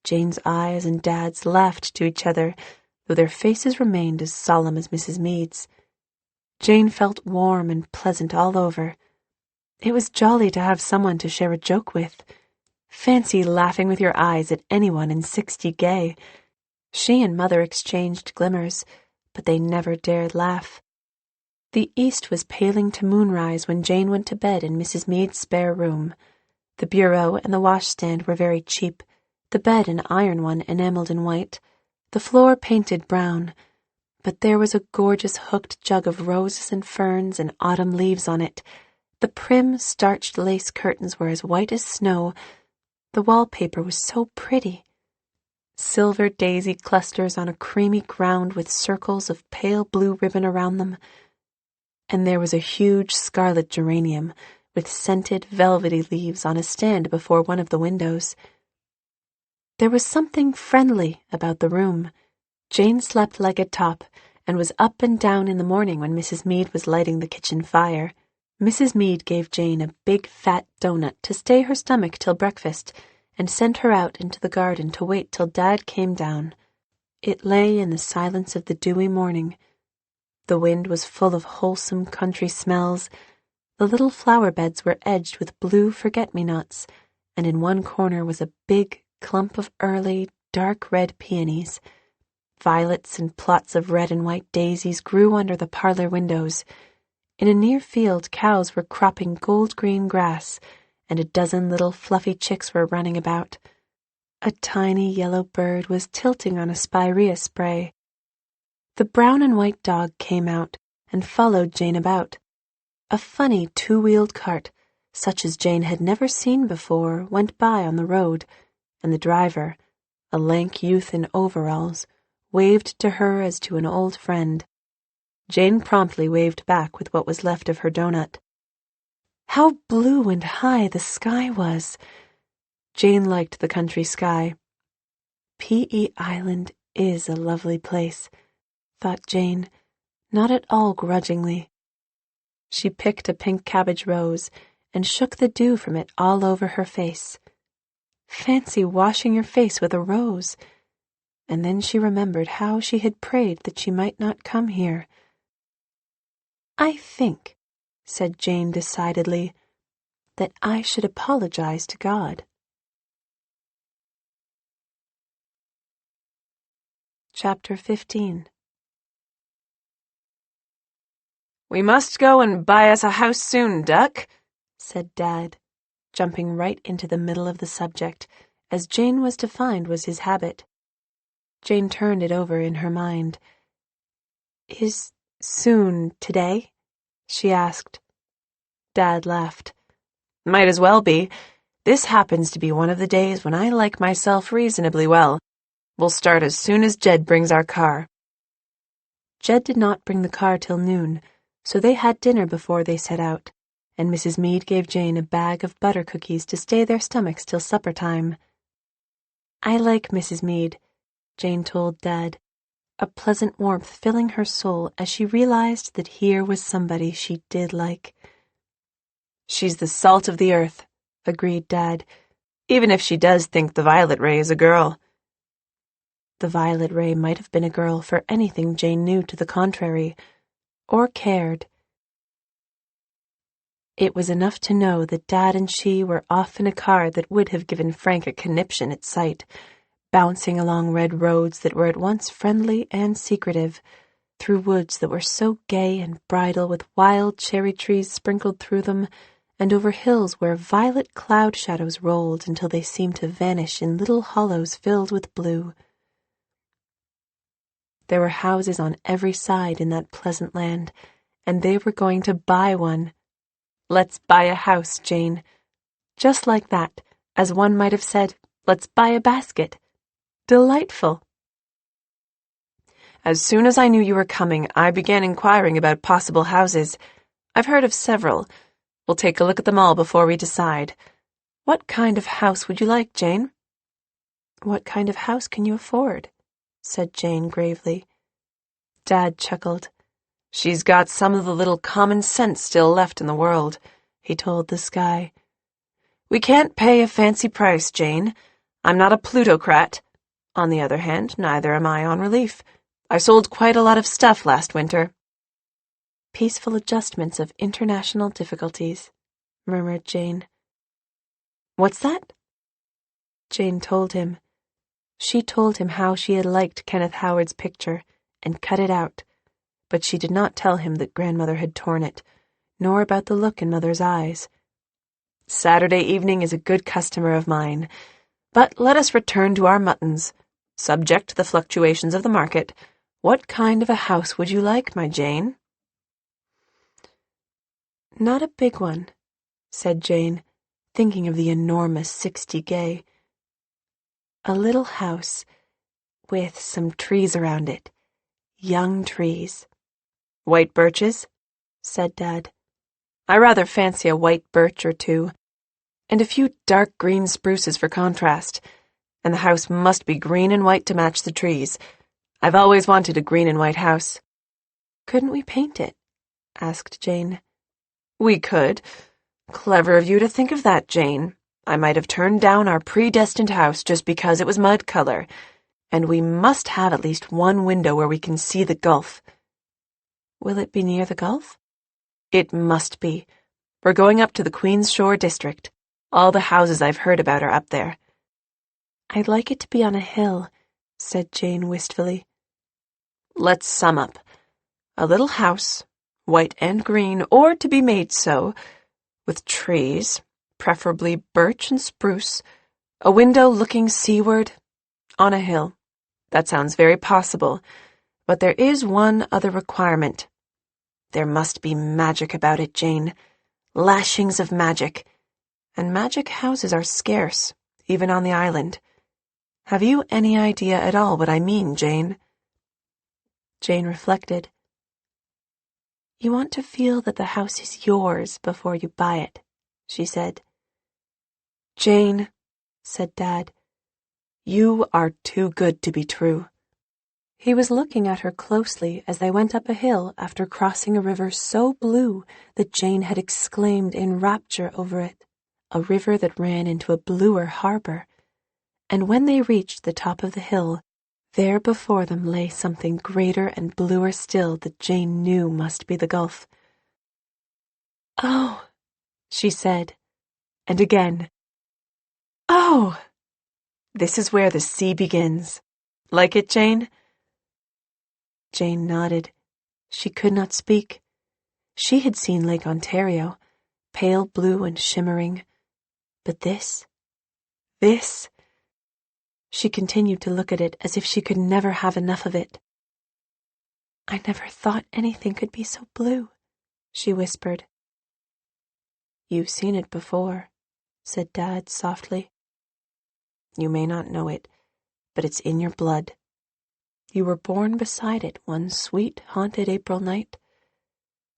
S1: Jane's eyes and Dad's laughed to each other, though their faces remained as solemn as Mrs. Mead's. Jane felt warm and pleasant all over. It was jolly to have someone to share a joke with. Fancy laughing with your eyes at anyone in 60 gay. She and Mother exchanged glimmers, but they never dared laugh. The east was paling to moonrise when Jane went to bed in Mrs. Mead's spare room. The bureau and the washstand were very cheap, the bed an iron one enameled in white, the floor painted brown, but there was a gorgeous hooked jug of roses and ferns and autumn leaves on it. The prim, starched lace curtains were as white as snow. The wallpaper was so pretty. Silver daisy clusters on a creamy ground with circles of pale blue ribbon around them. And there was a huge scarlet geranium with scented, velvety leaves on a stand before one of the windows. There was something friendly about the room. Jane slept like a top and was up and down in the morning when Mrs. Meade was lighting the kitchen fire. Mrs. Meade gave Jane a big fat doughnut to stay her stomach till breakfast and sent her out into the garden to wait till Dad came down. It lay in the silence of the dewy morning. The wind was full of wholesome country smells. The little flower beds were edged with blue forget-me-nots, and in one corner was a big clump of early, dark red peonies. Violets and plots of red and white daisies grew under the parlor windows. In a near field, cows were cropping gold-green grass, and a dozen little fluffy chicks were running about. A tiny yellow bird was tilting on a spirea spray. The brown and white dog came out and followed Jane about. A funny two-wheeled cart, such as Jane had never seen before, went by on the road, and the driver, a lank youth in overalls, waved to her as to an old friend. Jane promptly waved back with what was left of her doughnut. How blue and high the sky was! Jane liked the country sky. P.E. Island is a lovely place, thought Jane, not at all grudgingly. She picked a pink cabbage rose and shook the dew from it all over her face. Fancy washing your face with a rose! And then she remembered how she had prayed that she might not come here. I think, said Jane decidedly, that I should apologize to God. Chapter 15.
S2: We must go and buy us a house soon, Duck,
S1: said Dad, jumping right into the middle of the subject, as Jane was to find was his habit. Jane turned it over in her mind. Is soon today? She asked. Dad laughed.
S2: Might as well be. This happens to be one of the days when I like myself reasonably well. We'll start as soon as Jed brings our car.
S1: Jed did not bring the car till noon, so they had dinner before they set out, and Mrs. Meade gave Jane a bag of butter cookies to stay their stomachs till supper time. I like Mrs. Meade, Jane told Dad, a pleasant warmth filling her soul as she realized that here was somebody she did like.
S2: She's the salt of the earth, agreed Dad, even if she does think the Violet Ray is a girl.
S1: The Violet Ray might have been a girl for anything Jane knew to the contrary, or cared. It was enough to know that Dad and she were off in a car that would have given Frank a conniption at sight, bouncing along red roads that were at once friendly and secretive, through woods that were so gay and bridal with wild cherry trees sprinkled through them, and over hills where violet cloud shadows rolled until they seemed to vanish in little hollows filled with blue. There were houses on every side in that pleasant land, and they were going to buy one. Let's buy a house, Jane. Just like that, as one might have said, let's buy a basket. Delightful.
S2: As soon as I knew you were coming, I began inquiring about possible houses. I've heard of several. We'll take a look at them all before we decide. What kind of house would you like, Jane?
S1: What kind of house can you afford? Said Jane gravely. Dad chuckled.
S2: She's got some of the little common sense still left in the world, he told the sky. We can't pay a fancy price, Jane. I'm not a plutocrat. On the other hand, neither am I on relief. I sold quite a lot of stuff last winter.
S1: Peaceful adjustments of international difficulties, murmured Jane. What's that? Jane told him. She told him how she had liked Kenneth Howard's picture and cut it out, but she did not tell him that Grandmother had torn it, nor about the look in Mother's eyes.
S2: Saturday evening is a good customer of mine. But let us return to our muttons. Subject to the fluctuations of the market, what kind of a house would you like, my Jane?"
S1: "Not a big one," said Jane, thinking of the enormous 60 guy. "A little house with some trees around it. Young trees."
S2: "White birches?"
S1: said Dad.
S2: "I rather fancy a white birch or two, and a few dark green spruces for contrast. And the house must be green and white to match the trees. I've always wanted a green and white house."
S1: "Couldn't we paint it?" asked Jane.
S2: "We could. Clever of you to think of that, Jane. I might have turned down our predestined house just because it was mud color. And we must have at least one window where we can see the Gulf."
S1: "Will it be near the Gulf?"
S2: "It must be. We're going up to the Queen's Shore district. All the houses I've heard about are up there."
S1: "I'd like it to be on a hill," said Jane wistfully.
S2: "Let's sum up. A little house, white and green, or to be made so, with trees, preferably birch and spruce, a window looking seaward, on a hill. That sounds very possible, but there is one other requirement. There must be magic about it, Jane. Lashings of magic. And magic houses are scarce, even on the island. Have you any idea at all what I mean, Jane?"
S1: Jane reflected. "You want to feel that the house is yours before you buy it," she said.
S2: "Jane,"
S1: said Dad,
S2: "you are too good to be true."
S1: He was looking at her closely as they went up a hill after crossing a river so blue that Jane had exclaimed in rapture over it, a river that ran into a bluer harbor. And when they reached the top of the hill, there before them lay something greater and bluer still that Jane knew must be the Gulf. "Oh," she said, and again, "Oh!"
S2: "This is where the sea begins. Like it, Jane?"
S1: Jane nodded. She could not speak. She had seen Lake Ontario, pale blue and shimmering. But this... She continued to look at it as if she could never have enough of it. "I never thought anything could be so blue," she whispered. "You've seen it before," said Dad softly. "You may not know it, but it's in your blood. You were born beside it one sweet, haunted April night.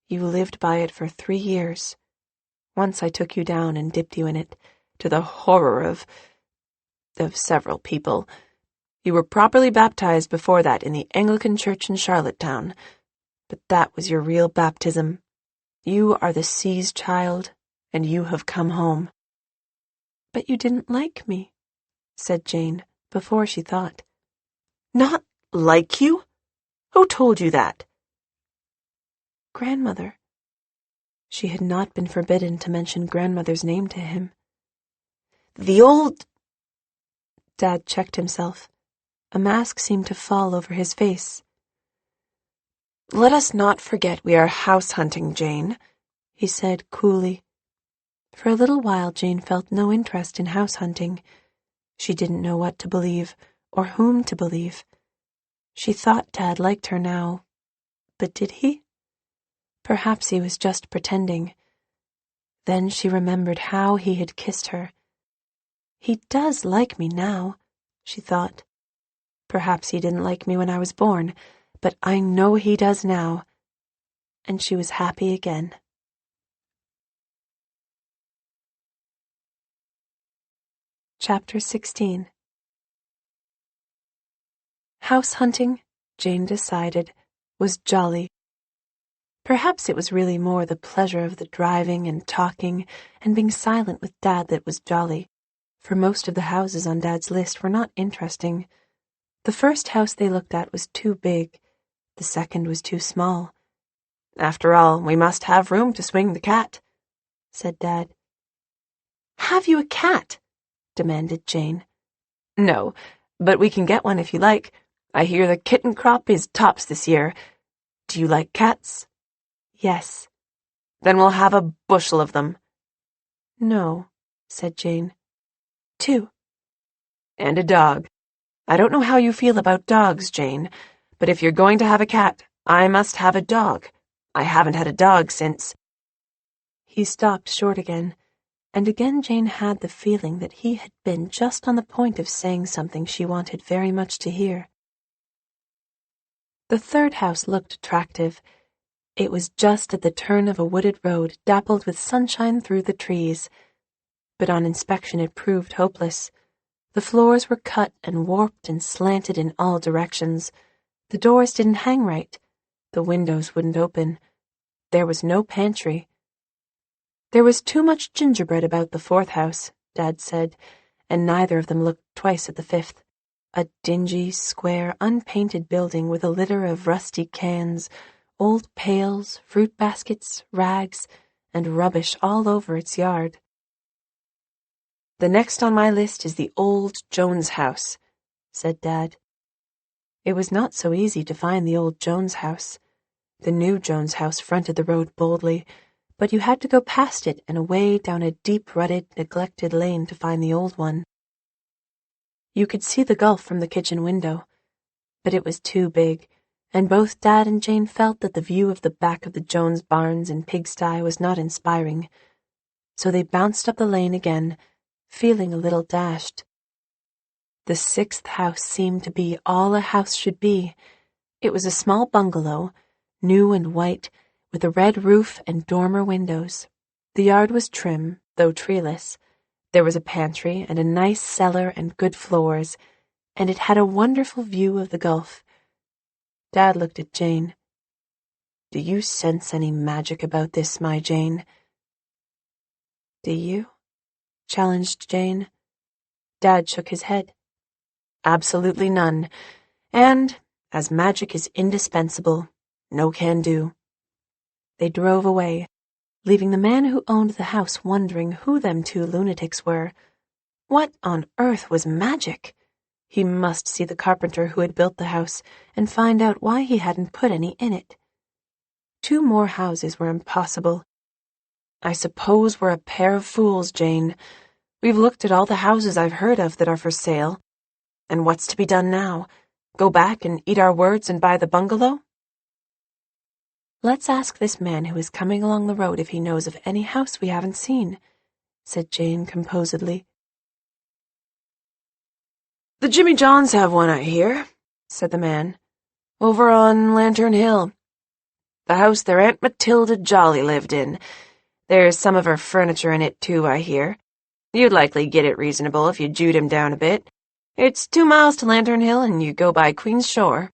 S1: You lived by it for 3 years. Once I took you down and dipped you in it, to the horror of several people. You were properly baptized before that in the Anglican church in Charlottetown, but that was your real baptism. You are the sea's child, and you have come home." "But you didn't like me," said Jane, before she thought.
S2: "Not like you? Who told you that?"
S1: "Grandmother." She had not been forbidden to mention grandmother's name to him.
S2: "The old—"
S1: Dad checked himself. A mask seemed to fall over his face.
S2: "Let us not forget we are house hunting, Jane,"
S1: he said coolly. For a little while Jane felt no interest in house hunting. She didn't know what to believe, or whom to believe. She thought Dad liked her now, but did he? Perhaps he was just pretending. Then she remembered how he had kissed her. He does like me now, she thought. Perhaps he didn't like me when I was born, but I know he does now. And she was happy again. Chapter 16. House hunting, Jane decided, was jolly. Perhaps it was really more the pleasure of the driving and talking and being silent with Dad that was jolly, for most of the houses on Dad's list were not interesting. The first house they looked at was too big. The second was too small.
S2: "After all, we must have room to swing the cat,"
S1: said Dad.
S2: "Have you a cat?" demanded Jane. "No, but we can get one if you like. I hear the kitten crop is tops this year. Do you like cats?"
S1: "Yes."
S2: "Then we'll have a bushel of them."
S1: No, said Jane. 2.
S2: And a dog. I don't know how you feel about dogs, Jane, but if you're going to have a cat, I must have a dog. I haven't had a dog since—"
S1: He stopped short again, and again Jane had the feeling that he had been just on the point of saying something she wanted very much to hear. The third house looked attractive. It was just at the turn of a wooded road dappled with sunshine through the trees. But on inspection it proved hopeless. The floors were cut and warped and slanted in all directions. The doors didn't hang right. The windows wouldn't open. There was no pantry. There was too much gingerbread about the fourth house, Dad said, and neither of them looked twice at the fifth. A dingy, square, unpainted building with a litter of rusty cans, old pails, fruit baskets, rags, and rubbish all over its yard.
S2: "The next on my list is the old Jones house," said Dad.
S1: It was not so easy to find the old Jones house. The new Jones house fronted the road boldly, but you had to go past it and away down a deep-rutted, neglected lane to find the old one. You could see the gulf from the kitchen window, but it was too big, and both Dad and Jane felt that the view of the back of the Jones barns and pigsty was not inspiring. So they bounced up the lane again, feeling a little dashed. The sixth house seemed to be all a house should be. It was a small bungalow, new and white, with a red roof and dormer windows. The yard was trim, though treeless. There was a pantry and a nice cellar and good floors, and it had a wonderful view of the gulf. Dad looked at Jane. "Do you sense any magic about this, my Jane?" "Do you?" challenged Jane. Dad shook his head.
S2: "Absolutely none. And, as magic is indispensable, no can do."
S1: They drove away, leaving the man who owned the house wondering who them two lunatics were. What on earth was magic? He must see the carpenter who had built the house and find out why he hadn't put any in it. 2 more houses were impossible.
S2: "I suppose we're a pair of fools, Jane. We've looked at all the houses I've heard of that are for sale. And what's to be done now? Go back and eat our words and buy the bungalow?"
S1: "Let's ask this man who is coming along the road if he knows of any house we haven't seen," said Jane composedly.
S2: "The Jimmy Johns have one, I hear," said the man. "Over on Lantern Hill. The house their Aunt Matilda Jolly lived in. There's some of her furniture in it, too, I hear. You'd likely get it reasonable if you jewed him down a bit. It's 2 miles to Lantern Hill, and you go by Queen's Shore."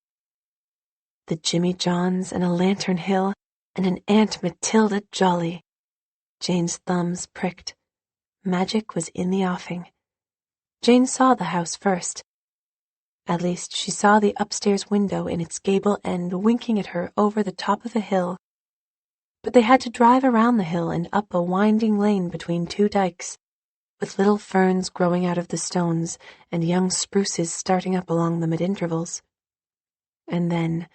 S1: The Jimmy Johns and a Lantern Hill and an Aunt Matilda Jolly. Jane's thumbs pricked. Magic was in the offing. Jane saw the house first. At least she saw the upstairs window in its gable end winking at her over the top of the hill. But they had to drive around the hill and up a winding lane between 2 dikes, with little ferns growing out of the stones and young spruces starting up along them at intervals. And then,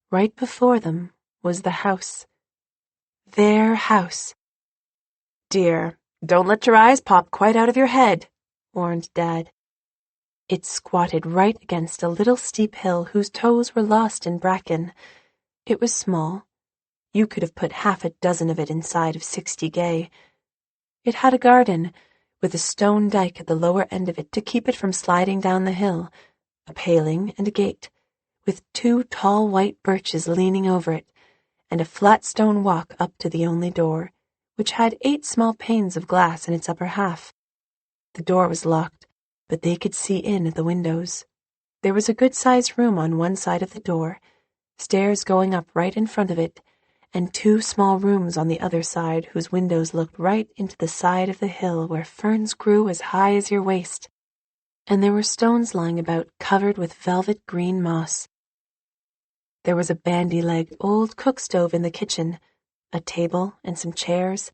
S1: right before them, was the house. Their house.
S2: "Dear, don't let your eyes pop quite out of your head," warned Dad.
S1: It squatted right against a little steep hill whose toes were lost in bracken. It was small. You could have put 6 of it inside of 60 gay. It had a garden, with a stone dike at the lower end of it to keep it from sliding down the hill, a paling and a gate, with 2 tall white birches leaning over it, and a flat stone walk up to the only door, which had 8 small panes of glass in its upper half. The door was locked, but they could see in at the windows. There was a good-sized room on one side of the door, stairs going up right in front of it, and 2 small rooms on the other side whose windows looked right into the side of the hill where ferns grew as high as your waist, and there were stones lying about covered with velvet green moss. There was a bandy-legged old cook-stove in the kitchen, a table and some chairs,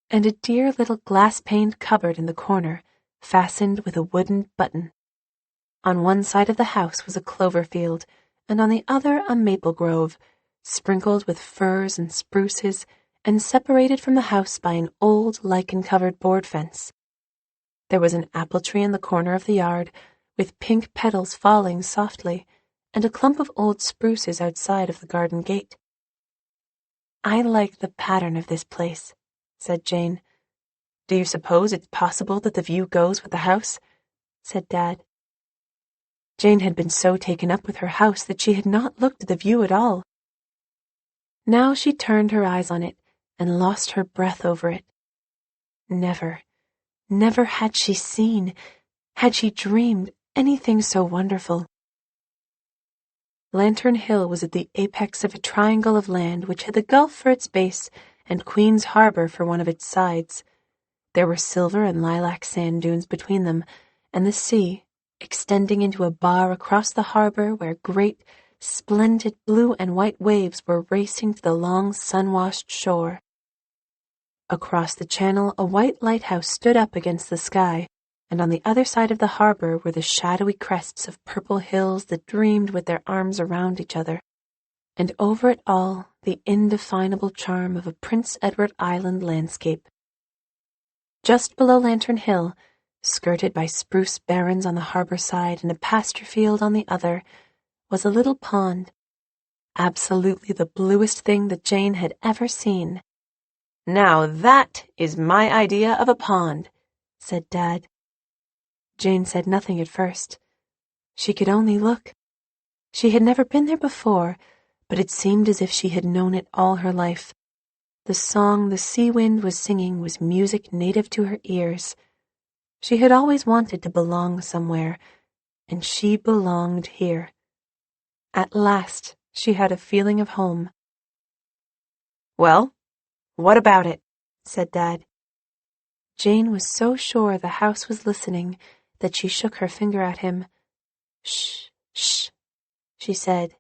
S1: and a dear little glass-paned cupboard in the corner, fastened with a wooden button. On one side of the house was a clover field, and on the other a maple grove, sprinkled with firs and spruces, and separated from the house by an old lichen-covered board fence. There was an apple tree in the corner of the yard, with pink petals falling softly, and a clump of old spruces outside of the garden gate. "I like the pattern of this place," said Jane. "Do you suppose it's possible that the view goes with the house?" said Dad. Jane had been so taken up with her house that she had not looked at the view at all. Now she turned her eyes on it and lost her breath over it. Never had she seen, had she dreamed anything so wonderful. Lantern Hill was at the apex of a triangle of land which had the Gulf for its base and Queen's Harbor for one of its sides. There were silver and lilac sand dunes between them, and the sea, extending into a bar across the harbor where great, splendid blue and white waves were racing to the long sun-washed shore. Across the channel, a white lighthouse stood up against the sky, and on the other side of the harbor were the shadowy crests of purple hills that dreamed with their arms around each other, and over it all the indefinable charm of a Prince Edward Island landscape. Just below Lantern Hill, skirted by spruce barrens on the harbor side and a pasture field on the other, was a little pond, absolutely the bluest thing that Jane had ever seen.
S2: "Now that is my idea of a pond,"
S1: said Dad. Jane said nothing at first. She could only look. She had never been there before, but it seemed as if she had known it all her life. The song the sea wind was singing was music native to her ears. She had always wanted to belong somewhere, and she belonged here. At last she had a feeling of home.
S2: "Well, what about it?"
S1: said Dad. Jane was so sure the house was listening that she shook her finger at him. "Shh, shh," she said.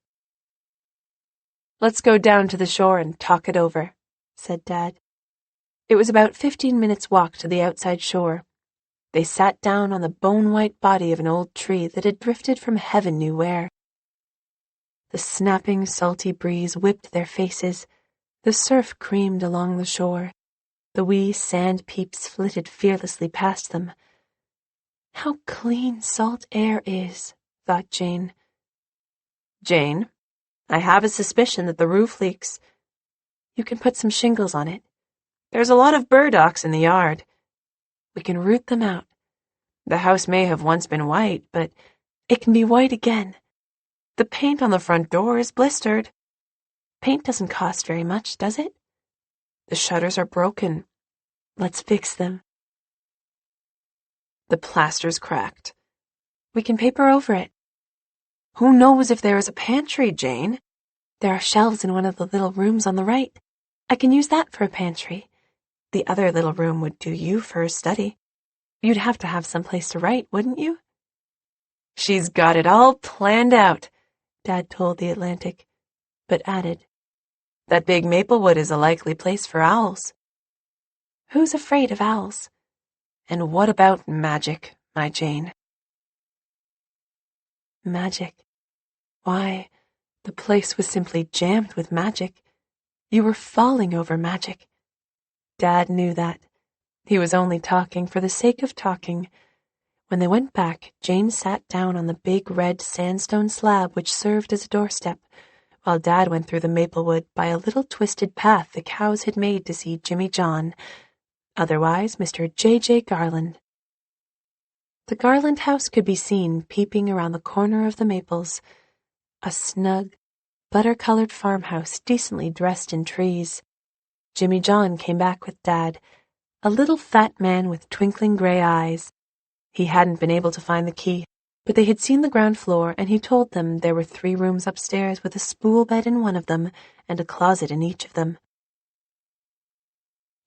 S2: "Let's go down to the shore and talk it over,"
S1: said Dad.
S2: It was about 15 minutes' walk to the outside shore. They sat down on the bone-white body of an old tree that had drifted from heaven knew where. The snapping, salty breeze whipped their faces. The surf creamed along the shore. The wee sand peeps flitted fearlessly past them. "How clean salt air is," thought Jane. "Jane, I have a suspicion that the roof leaks."
S1: "You can put some shingles on it."
S2: "There's a lot of burdocks in the yard."
S1: "We can root them out."
S2: "The house may have once been white, but
S1: it can be white again."
S2: "The paint on the front door is blistered."
S1: "Paint doesn't cost very much, does it?"
S2: "The shutters are broken."
S1: "Let's fix them."
S2: "The plaster's cracked."
S1: "We can paper over it."
S2: "Who knows if there is a pantry, Jane?"
S1: "There are shelves in one of the little rooms on the right. I can use that for a pantry. The other little room would do you for a study. You'd have to have some place to write, wouldn't you?"
S2: "She's got it all planned out,"
S1: Dad told the Atlantic, but added,
S2: "That big Maplewood is a likely place for owls."
S1: "Who's afraid of owls?"
S2: "And what about magic, my Jane?"
S1: Magic. Why, the place was simply jammed with magic. You were falling over magic. Dad knew that. He was only talking for the sake of talking. When they went back, Jane sat down on the big red sandstone slab which served as a doorstep, while Dad went through the Maplewood by a little twisted path the cows had made to see Jimmy John, otherwise Mr. J.J. Garland. The Garland house could be seen peeping around the corner of the maples, a snug, butter-colored farmhouse decently dressed in trees. Jimmy John came back with Dad, a little fat man with twinkling gray eyes. He hadn't been able to find the key, but they had seen the ground floor, and he told them there were 3 rooms upstairs with a spool bed in one of them and a closet in each of them.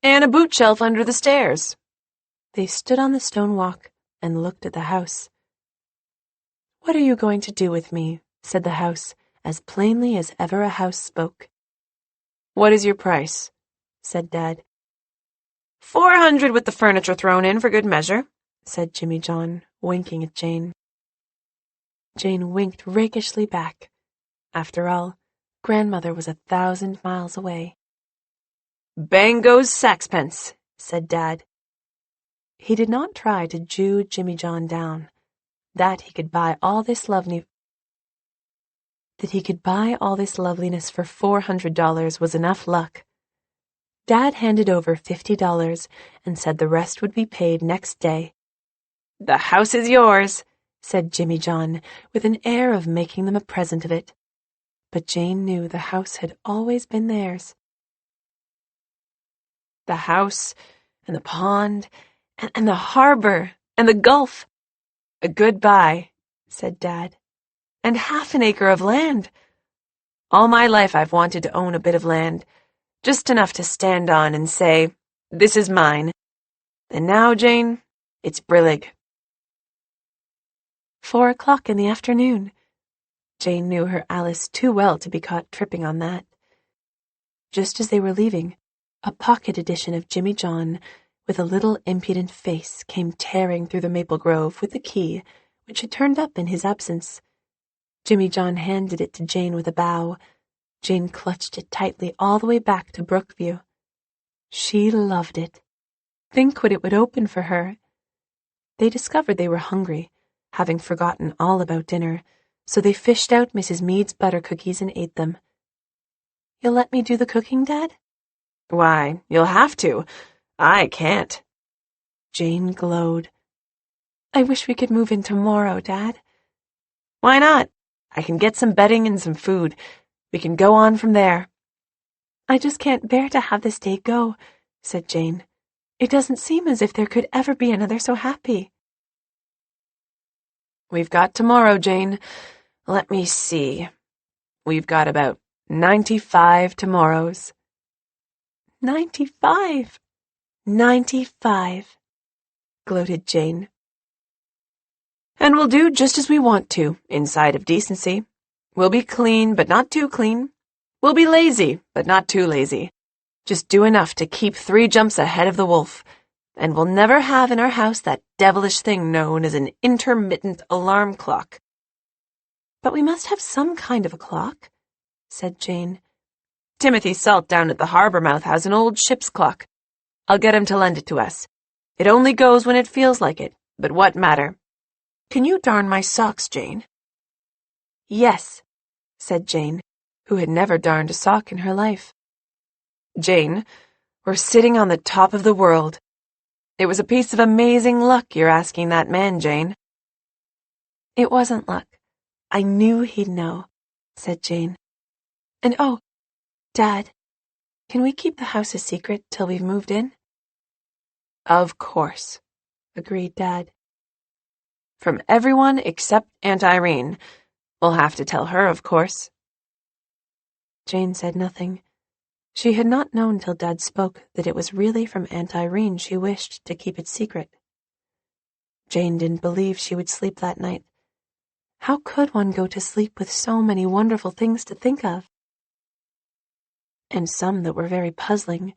S2: "And a boot shelf under the stairs."
S1: They stood on the stone walk and looked at the house. "What are you going to do with me?" said the house, as plainly as ever a house spoke.
S2: "What is your price?"
S1: said Dad.
S2: 400 with the furniture thrown in for good measure,"
S1: said Jimmy John, winking at Jane. Jane winked rakishly back. After all, Grandmother was 1,000 miles away.
S2: Bang goes saxpence, said Dad.
S1: He did not try to Jew Jimmy John down. That he could buy all this loveliness for $400 was enough luck. Dad handed over $50 and said the rest would be paid next day.
S2: The house is yours,
S1: said Jimmy John, with an air of making them a present of it. But Jane knew the house had always been theirs.
S2: The house, and the pond, and the harbor, and the gulf. Goodbye, said Dad. And half an acre of land. All my life I've wanted to own a bit of land, just enough to stand on and say, this is mine. And now, Jane, it's brillig.
S1: 4 o'clock in the afternoon. Jane knew her Alice too well to be caught tripping on that. Just as they were leaving, a pocket edition of Jimmy John, with a little impudent face, came tearing through the maple grove with the key, which had turned up in his absence. Jimmy John handed it to Jane with a bow. Jane clutched it tightly all the way back to Brookview. She loved it. Think what it would open for her. They discovered they were hungry, having forgotten all about dinner, so they fished out Mrs. Meade's butter cookies and ate them. You'll let me do the cooking, Dad?
S2: Why, you'll have to. I can't.
S1: Jane glowed. I wish we could move in tomorrow, Dad.
S2: Why not? I can get some bedding and some food. We can go on from there.
S1: I just can't bear to have this day go, said Jane. It doesn't seem as if there could ever be another so happy.
S2: We've got tomorrow, Jane. Let me see. We've got about 95 tomorrows.
S1: 95! 95! gloated Jane.
S2: And we'll do just as we want to, inside of decency. We'll be clean, but not too clean. We'll be lazy, but not too lazy. Just do enough to keep 3 jumps ahead of the wolf. And we'll never have in our house that devilish thing known as an intermittent alarm clock.
S1: But we must have some kind of a clock, said Jane.
S2: Timothy Salt down at the harbor mouth has an old ship's clock. I'll get him to lend it to us. It only goes when it feels like it, but what matter? Can you darn my socks, Jane?
S1: Yes, said Jane, who had never darned a sock in her life.
S2: Jane, we're sitting on the top of the world. It was a piece of amazing luck you're asking that man, Jane.
S1: It wasn't luck. I knew he'd know, said Jane. And oh, Dad, can we keep the house a secret till we've moved in?
S2: Of course,
S1: agreed Dad.
S2: From everyone except Aunt Irene. We'll have to tell her, of course.
S1: Jane said nothing. She had not known till Dad spoke that it was really from Aunt Irene she wished to keep it secret. Jane didn't believe she would sleep that night. How could one go to sleep with so many wonderful things to think of? And some that were very puzzling.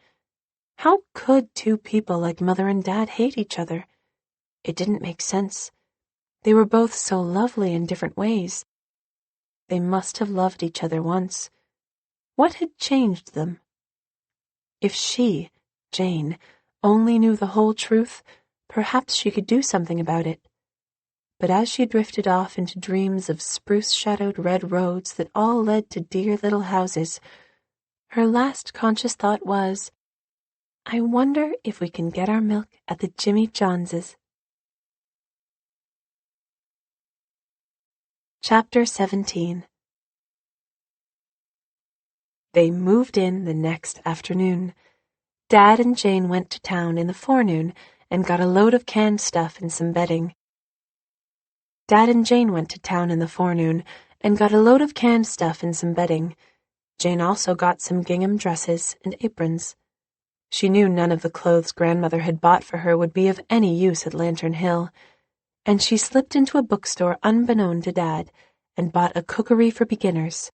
S1: How could 2 people like Mother and Dad hate each other? It didn't make sense. They were both so lovely in different ways. They must have loved each other once. What had changed them? If she, Jane, only knew the whole truth, perhaps she could do something about it. But as she drifted off into dreams of spruce-shadowed red roads that all led to dear little houses, her last conscious thought was, I wonder if we can get our milk at the Jimmy Johnses. Chapter 17. They moved in the next afternoon. Dad and Jane went to town in the forenoon and got a load of canned stuff and some bedding. Jane also got some gingham dresses and aprons. She knew none of the clothes Grandmother had bought for her would be of any use at Lantern Hill, and she slipped into a bookstore unbeknown to Dad and bought a Cookery for Beginners.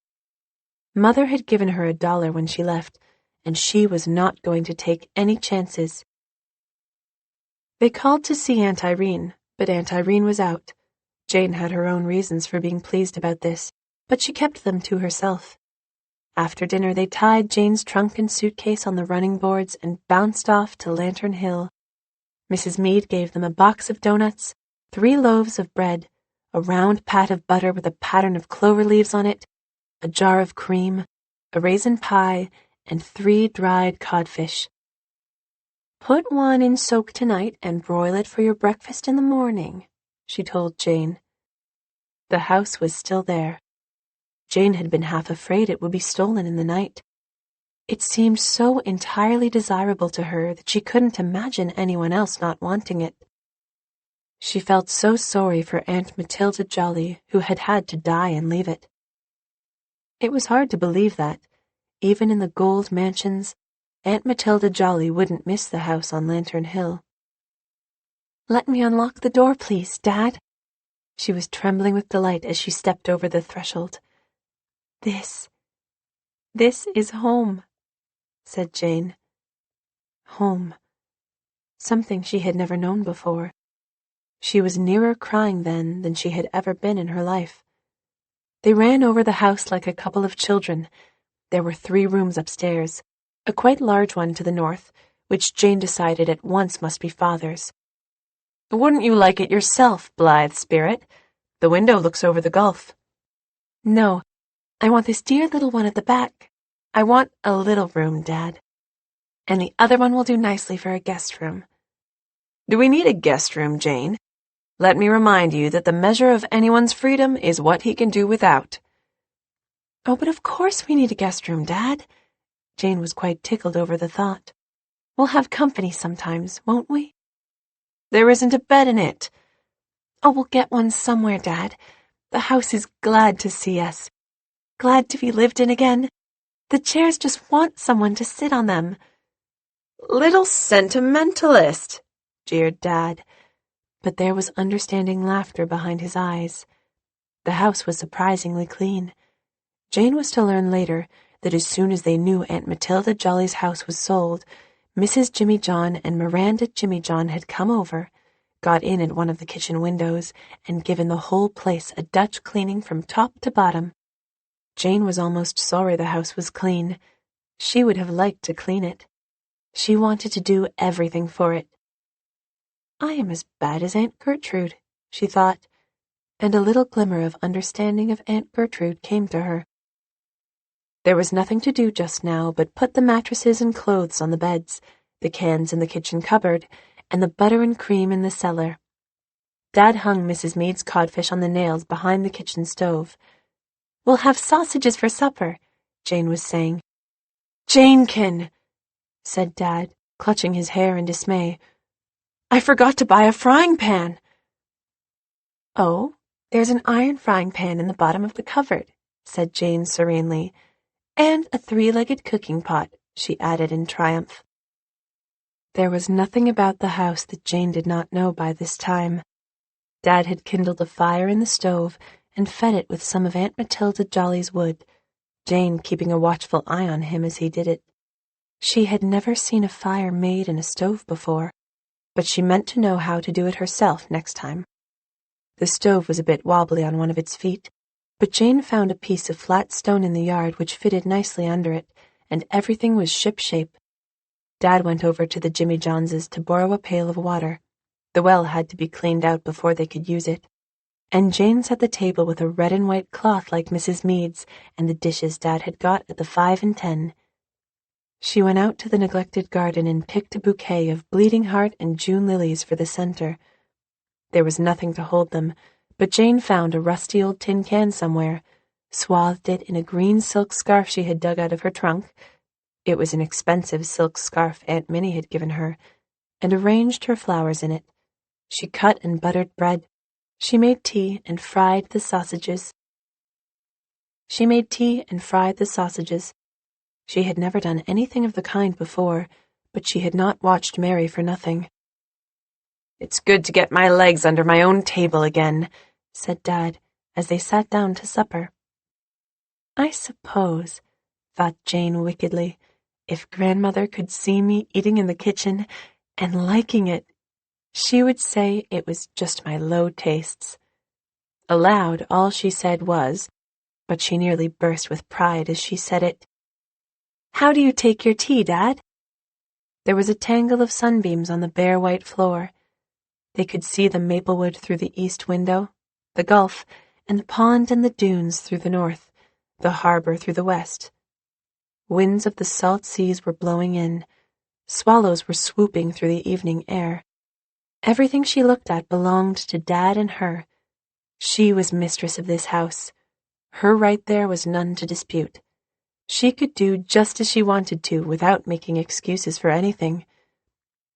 S1: Mother had given her $1 when she left, and she was not going to take any chances. They called to see Aunt Irene, but Aunt Irene was out. Jane had her own reasons for being pleased about this, but she kept them to herself. After dinner, they tied Jane's trunk and suitcase on the running boards and bounced off to Lantern Hill. Mrs. Meade gave them a box of doughnuts, 3 loaves of bread, a round pat of butter with a pattern of clover leaves on it, a jar of cream, a raisin pie, and 3 dried codfish. "Put one in soak tonight and broil it for your breakfast in the morning," she told Jane. The house was still there. Jane had been half afraid it would be stolen in the night. It seemed so entirely desirable to her that she couldn't imagine anyone else not wanting it. She felt so sorry for Aunt Matilda Jolly, who had had to die and leave it. It was hard to believe that, even in the gold mansions, Aunt Matilda Jolly wouldn't miss the house on Lantern Hill. "Let me unlock the door, please, Dad." She was trembling with delight as she stepped over the threshold. This is home," said Jane. Home. Something she had never known before. She was nearer crying then than she had ever been in her life. They ran over the house like a couple of children. There were 3 rooms upstairs, a quite large one to the north, which Jane decided at once must be Father's. "Wouldn't you like it yourself, blithe spirit? The window looks over the gulf." "No, I want this dear little one at the back. I want a little room, Dad. And the other one will do nicely for a guest room."
S2: "Do we need a guest room, Jane? Let me remind you that the measure of anyone's freedom is what he can do without."
S1: "Oh, but of course we need a guest room, Dad." Jane was quite tickled over the thought. "We'll have company sometimes, won't we?"
S2: "There isn't a bed in it."
S1: "Oh, we'll get one somewhere, Dad. The house is glad to see us. Glad to be lived in again. The chairs just want someone to sit on them."
S2: "Little sentimentalist,"
S1: jeered Dad. But there was understanding laughter behind his eyes. The house was surprisingly clean. Jane was to learn later that as soon as they knew Aunt Matilda Jolly's house was sold, Mrs. Jimmy John and Miranda Jimmy John had come over, got in at one of the kitchen windows, and given the whole place a Dutch cleaning from top to bottom. Jane was almost sorry the house was clean. She would have liked to clean it. She wanted to do everything for it. "I am as bad as Aunt Gertrude," she thought, and a little glimmer of understanding of Aunt Gertrude came to her. There was nothing to do just now but put the mattresses and clothes on the beds, the cans in the kitchen cupboard, and the butter and cream in the cellar. Dad hung Mrs. Meade's codfish on the nails behind the kitchen stove. "We'll have sausages for supper," Jane was saying. "Janekin," said Dad, clutching his hair in dismay. "I forgot to buy a frying pan." "Oh, there's an iron frying pan in the bottom of the cupboard," said Jane serenely. "And a 3-legged cooking pot," she added in triumph. There was nothing about the house that Jane did not know by this time. Dad had kindled a fire in the stove and fed it with some of Aunt Matilda Jolly's wood, Jane keeping a watchful eye on him as he did it. She had never seen a fire made in a stove before, but she meant to know how to do it herself next time. The stove was a bit wobbly on one of its feet, but Jane found a piece of flat stone in the yard which fitted nicely under it, and everything was ship-shape. Dad went over to the Jimmy Johnses to borrow a pail of water. The well had to be cleaned out before they could use it. And Jane set the table with a red and white cloth like Mrs. Meade's and the dishes Dad had got at the 5 and 10. She went out to the neglected garden and picked a bouquet of bleeding heart and June lilies for the center. There was nothing to hold them, but Jane found a rusty old tin can somewhere, swathed it in a green silk scarf she had dug out of her trunk. It was an expensive silk scarf Aunt Minnie had given her, and arranged her flowers in it. She cut and buttered bread. She made tea and fried the sausages. She had never done anything of the kind before, but she had not watched Mary for nothing.
S2: "It's good to get my legs under my own table again," said Dad, as they sat down to supper.
S1: "I suppose," thought Jane wickedly, "if Grandmother could see me eating in the kitchen and liking it, she would say it was just my low tastes." Aloud, all she said was, but she nearly burst with pride as she said it. "How do you take your tea, Dad?" There was a tangle of sunbeams on the bare white floor. They could see the maplewood through the east window, the gulf, and the pond and the dunes through the north, the harbor through the west. Winds of the salt seas were blowing in. Swallows were swooping through the evening air. Everything she looked at belonged to Dad and her. She was mistress of this house. Her right there was none to dispute. She could do just as she wanted to without making excuses for anything.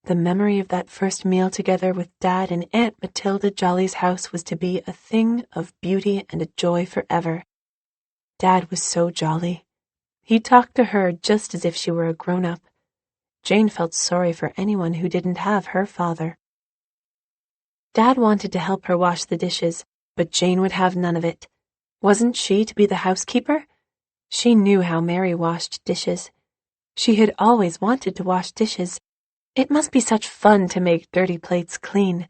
S1: The memory of that first meal together with Dad in Aunt Matilda Jolly's house was to be a thing of beauty and a joy forever. Dad was so jolly. He talked to her just as if she were a grown-up. Jane felt sorry for anyone who didn't have her father. Dad wanted to help her wash the dishes, but Jane would have none of it. Wasn't she to be the housekeeper? She knew how Mary washed dishes. She had always wanted to wash dishes. It must be such fun to make dirty plates clean.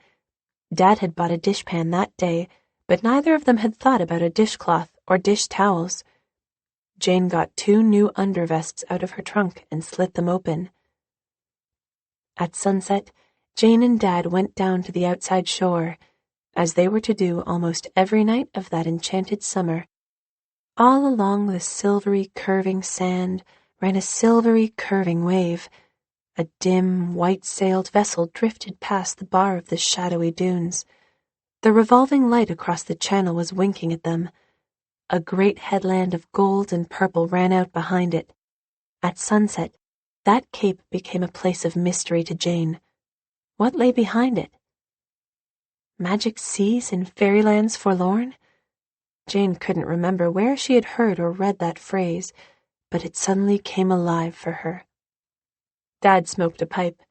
S1: Dad had bought a dishpan that day, but neither of them had thought about a dishcloth or dish towels. Jane got 2 new undervests out of her trunk and slit them open. At sunset, Jane and Dad went down to the outside shore, as they were to do almost every night of that enchanted summer. All along the silvery curving sand ran a silvery curving wave. A dim, white-sailed vessel drifted past the bar of the shadowy dunes. The revolving light across the channel was winking at them. A great headland of gold and purple ran out behind it. At sunset, that cape became a place of mystery to Jane. What lay behind it? Magic seas in fairylands forlorn? Jane couldn't remember where she had heard or read that phrase, but it suddenly came alive for her. Dad smoked a pipe,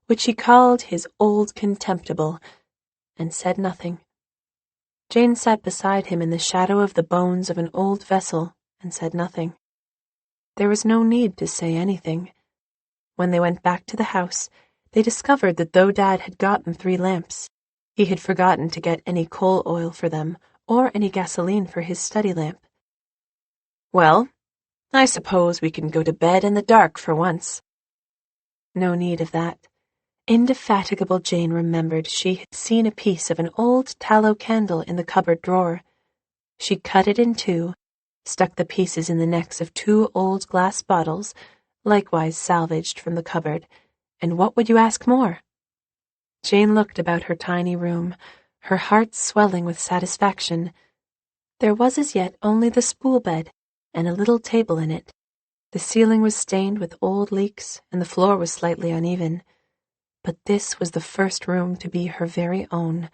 S1: which he called his old contemptible, and said nothing. Jane sat beside him in the shadow of the bones of an old vessel and said nothing. There was no need to say anything. When they went back to the house, they discovered that though Dad had gotten 3 lamps, he had forgotten to get any coal oil for them or any gasoline for his study lamp. "Well, I suppose we can go to bed in the dark for once." No need of that. Indefatigable Jane remembered she had seen a piece of an old tallow candle in the cupboard drawer. She cut it in 2, stuck the pieces in the necks of 2 old glass bottles, likewise salvaged from the cupboard, and what would you ask more? Jane looked about her tiny room, her heart swelling with satisfaction. There was as yet only the spool bed and a little table in it. The ceiling was stained with old leaks, and the floor was slightly uneven. But this was the first room to be her very own,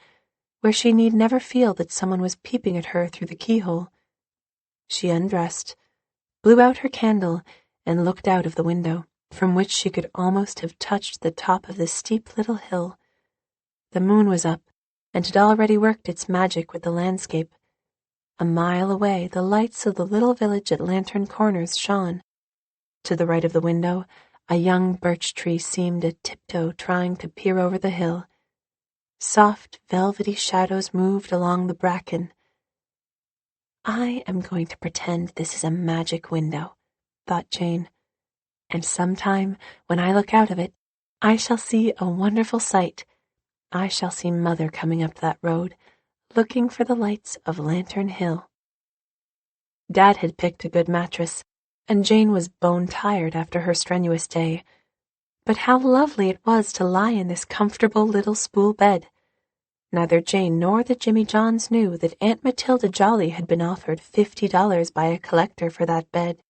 S1: where she need never feel that someone was peeping at her through the keyhole. She undressed, blew out her candle, and looked out of the window, from which she could almost have touched the top of the steep little hill. The moon was up, and had already worked its magic with the landscape. A mile away, the lights of the little village at Lantern Corners shone. To the right of the window, a young birch tree seemed a tiptoe trying to peer over the hill. Soft, velvety shadows moved along the bracken. I am going to pretend this is a magic window, thought Jane, and sometime, when I look out of it, I shall see a wonderful sight. I shall see Mother coming up that road, looking for the lights of Lantern Hill. Dad had picked a good mattress, and Jane was bone-tired after her strenuous day. But how lovely it was to lie in this comfortable little spool bed. Neither Jane nor the Jimmy Johns knew that Aunt Matilda Jolly had been offered $50 by a collector for that bed.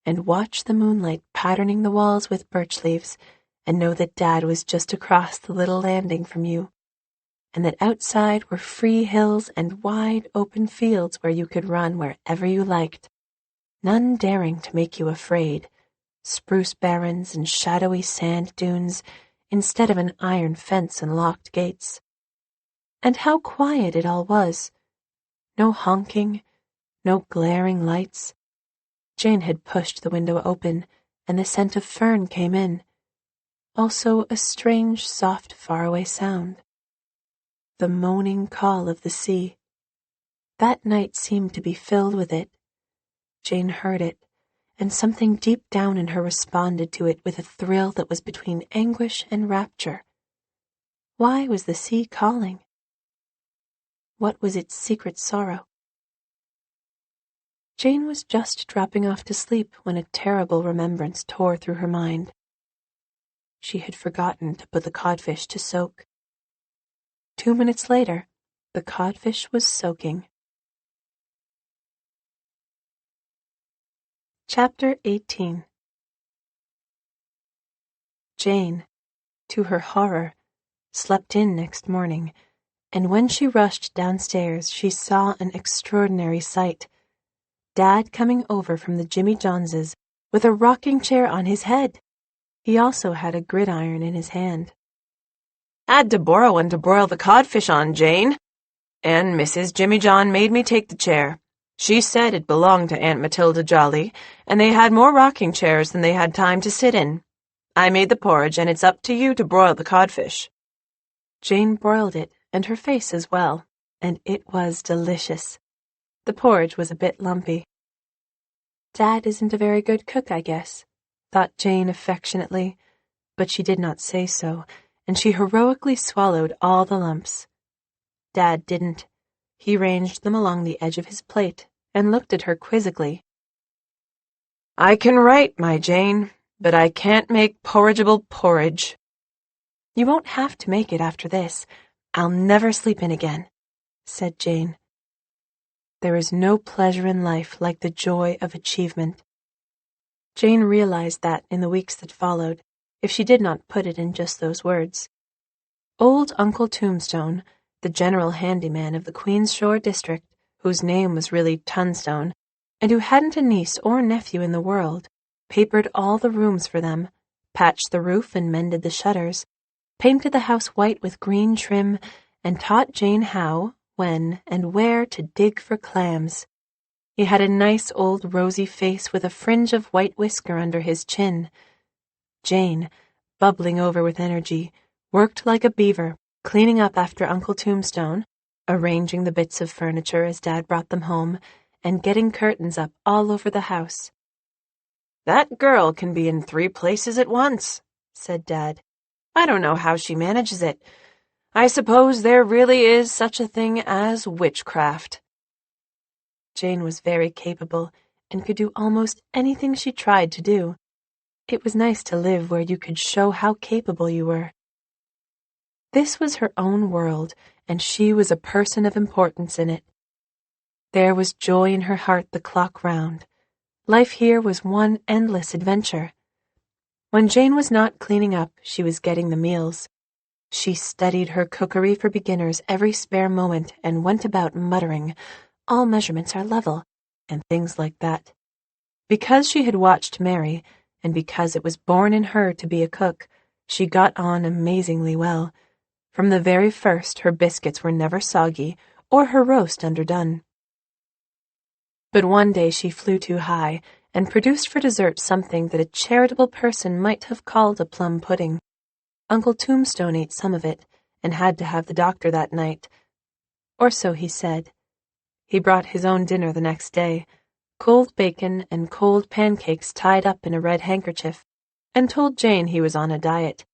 S1: And watch the moonlight patterning the walls with birch leaves, and know that Dad was just across the little landing from you, and that outside were free hills and wide open fields where you could run wherever you liked, none daring to make you afraid, spruce barrens and shadowy sand dunes instead of an iron fence and locked gates. And how quiet it all was. No honking, no glaring lights. Jane had pushed the window open, and the scent of fern came in. Also a strange, soft, faraway sound. The moaning call of the sea. That night seemed to be filled with it. Jane heard it, and something deep down in her responded to it with a thrill that was between anguish and rapture. Why was the sea calling? What was its secret sorrow? Jane was just dropping off to sleep when a terrible remembrance tore through her mind. She had forgotten to put the codfish to soak. 2 minutes later, the codfish was soaking. Chapter 18. Jane, to her horror, slept in next morning, and when she rushed downstairs she saw an extraordinary sight. Dad coming over from the Jimmy Johnses with a rocking chair on his head. He also had a gridiron in his hand.
S2: Had to borrow one to broil the codfish on, Jane. And Mrs. Jimmy John made me take the chair. She said it belonged to Aunt Matilda Jolly, and they had more rocking chairs than they had time to sit in. I made the porridge, and it's up to you to broil the codfish.
S1: Jane broiled it, and her face as well, and it was delicious. The porridge was a bit lumpy. Dad isn't a very good cook, I guess, thought Jane affectionately, but she did not say so, and she heroically swallowed all the lumps. Dad didn't. He ranged them along the edge of his plate and looked at her quizzically.
S2: I can write, my Jane, but I can't make porridgeable porridge.
S1: You won't have to make it after this. I'll never sleep in again, said Jane. There is no pleasure in life like the joy of achievement. Jane realized that in the weeks that followed, if she did not put it in just those words. Old Uncle Tombstone, the general handyman of the Queen's Shore district, whose name was really Tunstone, and who hadn't a niece or nephew in the world, papered all the rooms for them, patched the roof and mended the shutters, painted the house white with green trim, and taught Jane how, when, and where to dig for clams. He had a nice old rosy face with a fringe of white whisker under his chin. Jane, bubbling over with energy, worked like a beaver, cleaning up after Uncle Tombstone, arranging the bits of furniture as Dad brought them home, and getting curtains up all over the house.
S2: That girl can be in 3 places at once, said Dad. I don't know how she manages it. I suppose there really is such a thing as witchcraft.
S1: Jane was very capable and could do almost anything she tried to do. It was nice to live where you could show how capable you were. This was her own world, and she was a person of importance in it. There was joy in her heart the clock round. Life here was one endless adventure. When Jane was not cleaning up, she was getting the meals. She studied her cookery for beginners every spare moment and went about muttering, "All measurements are level," and things like that. Because she had watched Mary, and because it was born in her to be a cook, she got on amazingly well. From the very first, her biscuits were never soggy, or her roast underdone. But one day she flew too high, and produced for dessert something that a charitable person might have called a plum pudding. Uncle Tombstone ate some of it, and had to have the doctor that night. Or so he said. He brought his own dinner the next day, cold bacon and cold pancakes tied up in a red handkerchief, and told Jane he was on a diet.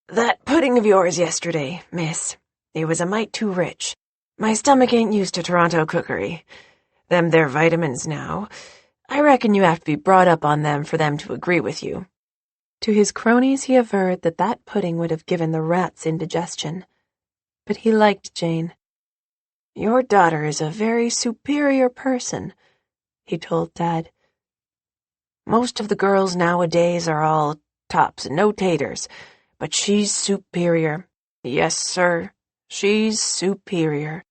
S2: That pudding of yours yesterday, miss, it was a mite too rich. My stomach ain't used to Toronto cookery. Them there vitamins now. I reckon you have to be brought up on them for them to agree with you.
S1: To his cronies he averred that that pudding would have given the rats indigestion. But he liked Jane.
S2: Your daughter is a very superior person, he told Dad. Most of the girls nowadays are all tops and no taters, but she's superior. Yes, sir, she's superior.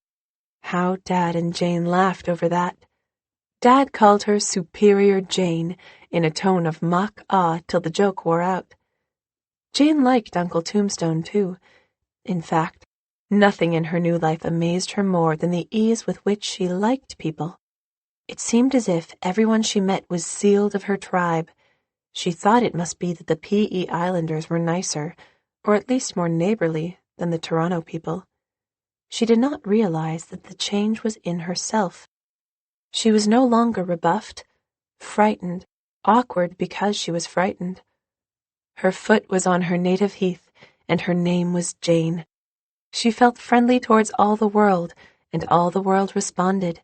S1: How Dad and Jane laughed over that. Dad called her Superior Jane in a tone of mock awe till the joke wore out. Jane liked Uncle Tombstone, too. In fact, nothing in her new life amazed her more than the ease with which she liked people. It seemed as if everyone she met was sealed of her tribe. She thought it must be that the P.E. Islanders were nicer, or at least more neighborly, than the Toronto people. She did not realize that the change was in herself. She was no longer rebuffed, frightened, awkward because she was frightened. Her foot was on her native heath, and her name was Jane. She felt friendly towards all the world, and all the world responded.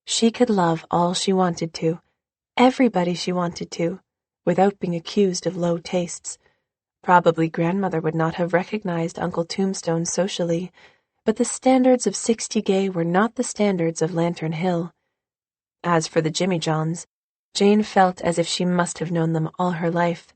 S1: She could love all she wanted to, everybody she wanted to, without being accused of low tastes. Probably grandmother would not have recognized Uncle Tombstone socially, but the standards of 60 Gay were not the standards of Lantern Hill. As for the Jimmy Johns, Jane felt as if she must have known them all her life.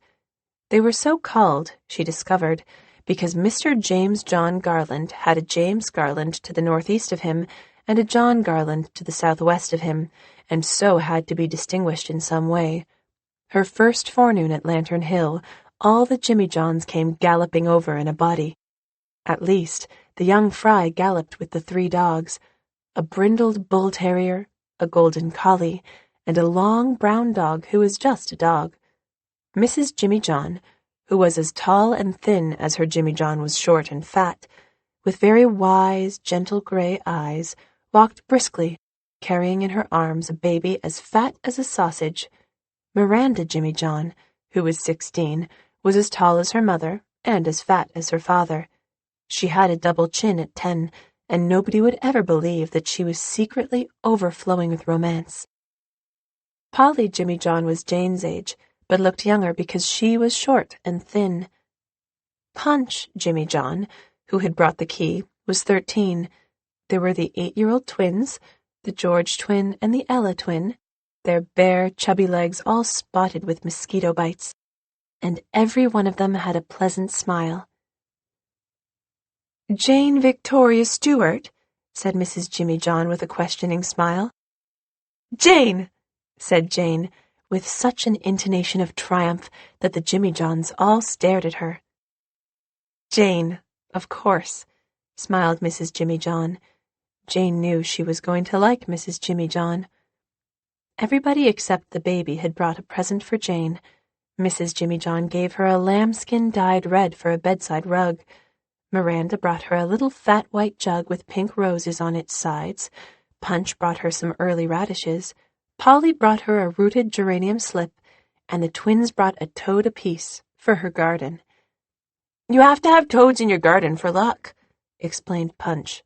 S1: They were so called, she discovered, because Mr. James John Garland had a James Garland to the northeast of him and a John Garland to the southwest of him, and so had to be distinguished in some way. Her first forenoon at Lantern Hill, all the Jimmy Johns came galloping over in a body. At least, the young fry galloped with the 3 dogs, a brindled bull terrier, a golden collie, and a long brown dog who was just a dog. Mrs. Jimmy John, who was as tall and thin as her Jimmy John was short and fat, with very wise, gentle gray eyes, walked briskly, carrying in her arms a baby as fat as a sausage. Miranda Jimmy John, who was 16, was as tall as her mother and as fat as her father. She had a double chin at 10, and nobody would ever believe that she was secretly overflowing with romance. Polly Jimmy John was Jane's age, but looked younger because she was short and thin. Punch Jimmy John, who had brought the key, was 13. There were the 8-year-old twins, the George twin and the Ella twin, their bare, chubby legs all spotted with mosquito bites, and every one of them had a pleasant smile. "Jane Victoria Stewart?" said Mrs. Jimmy John with a questioning smile. "Jane!" said Jane, with such an intonation of triumph that the Jimmy Johns all stared at her. "Jane, of course," smiled Mrs. Jimmy John. Jane knew she was going to like Mrs. Jimmy John. Everybody except the baby had brought a present for Jane. Mrs. Jimmy John gave her a lambskin dyed red for a bedside rug. Miranda brought her a little fat white jug with pink roses on its sides. Punch brought her some early radishes. Polly brought her a rooted geranium slip, and the twins brought a toad apiece for her garden. "You have to have toads in your garden for luck," explained Punch.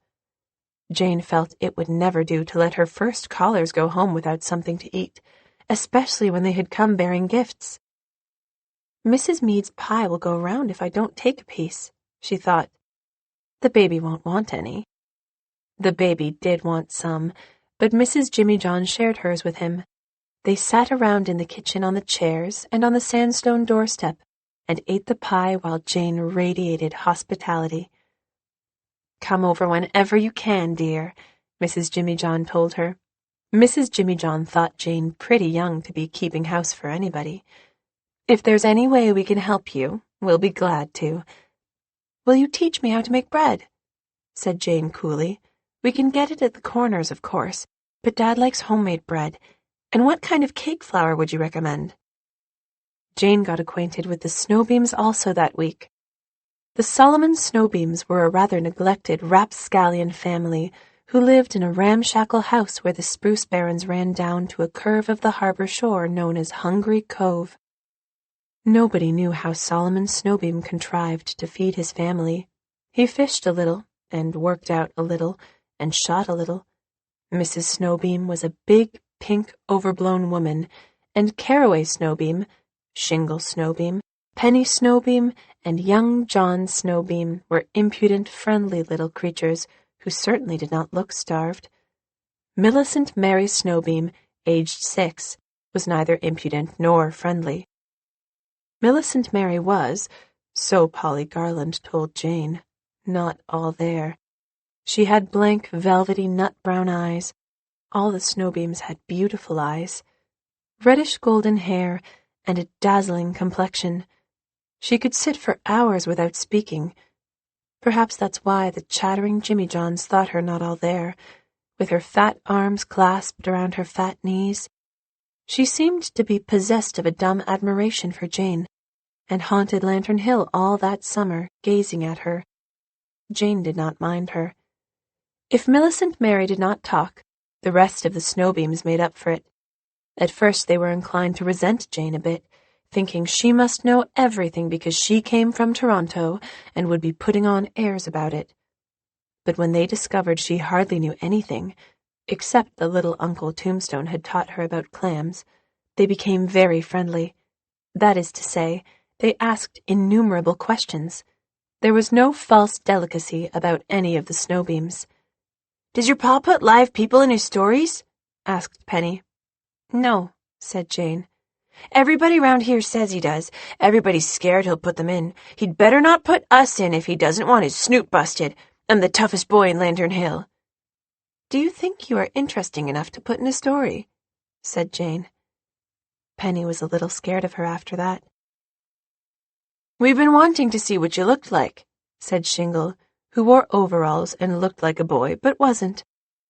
S1: Jane felt it would never do to let her first callers go home without something to eat, especially when they had come bearing gifts. "Mrs. Meade's pie will go round if I don't take a piece," she thought. "The baby won't want any." The baby did want some, but Mrs. Jimmy John shared hers with him. They sat around in the kitchen on the chairs and on the sandstone doorstep and ate the pie while Jane radiated hospitality. "Come over whenever you can, dear," Mrs. Jimmy John told her. Mrs. Jimmy John thought Jane pretty young to be keeping house for anybody. "If there's any way we can help you, we'll be glad to." "Will you teach me how to make bread?" said Jane coolly. "We can get it at the Corners, of course, but Dad likes homemade bread. And what kind of cake flour would you recommend?" Jane got acquainted with the Snowbeams also that week. The Solomon Snowbeams were a rather neglected rapscallion family who lived in a ramshackle house where the spruce barrens ran down to a curve of the harbor shore known as Hungry Cove. Nobody knew how Solomon Snowbeam contrived to feed his family. He fished a little, and worked out a little, and shot a little. Mrs. Snowbeam was a big, pink, overblown woman, and Caraway Snowbeam, Shingle Snowbeam, Penny Snowbeam, and young John Snowbeam were impudent, friendly little creatures who certainly did not look starved. Millicent Mary Snowbeam, aged 6, was neither impudent nor friendly. Millicent Mary was, so Polly Garland told Jane, not all there. She had blank, velvety, nut-brown eyes. All the Snowbeams had beautiful eyes, reddish-golden hair, and a dazzling complexion. She could sit for hours without speaking. Perhaps that's why the chattering Jimmy Johns thought her not all there, with her fat arms clasped around her fat knees. She seemed to be possessed of a dumb admiration for Jane, and haunted Lantern Hill all that summer, gazing at her. Jane did not mind her. If Millicent Mary did not talk, the rest of the Snowbeams made up for it. At first they were inclined to resent Jane a bit, thinking she must know everything because she came from Toronto and would be putting on airs about it. But when they discovered she hardly knew anything, except the little Uncle Tombstone had taught her about clams, they became very friendly. That is to say, they asked innumerable questions. There was no false delicacy about any of the Snowbeams.
S2: "Does your pa put live people in his stories?" asked Penny.
S1: "No," said Jane.
S2: "Everybody round here says he does. Everybody's scared he'll put them in. He'd better not put us in if he doesn't want his snoot busted. I'm the toughest boy in Lantern Hill."
S1: "Do you think you are interesting enough to put in a story?" said Jane. Penny was a little scared of her after that.
S2: "We've been wanting to see what you looked like,"
S1: said Shingle, who wore overalls and looked like a boy but wasn't.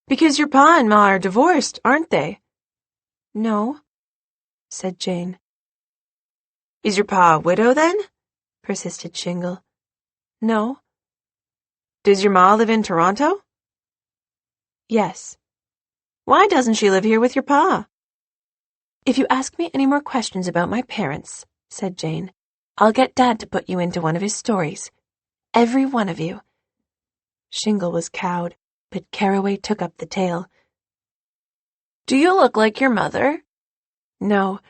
S2: "Because your pa and ma are divorced, aren't they?"
S1: "No," said Jane.
S2: "Is your pa a widow, then?"
S1: persisted Shingle. "No."
S2: "Does your ma live in Toronto?"
S1: "Yes."
S2: "Why doesn't she live here with your pa?"
S1: "If you ask me any more questions about my parents," said Jane, "I'll get Dad to put you into one of his stories. Every one of you." Shingle was cowed, but Caraway took up the tale.
S2: "Do you look like your mother?"
S1: "No,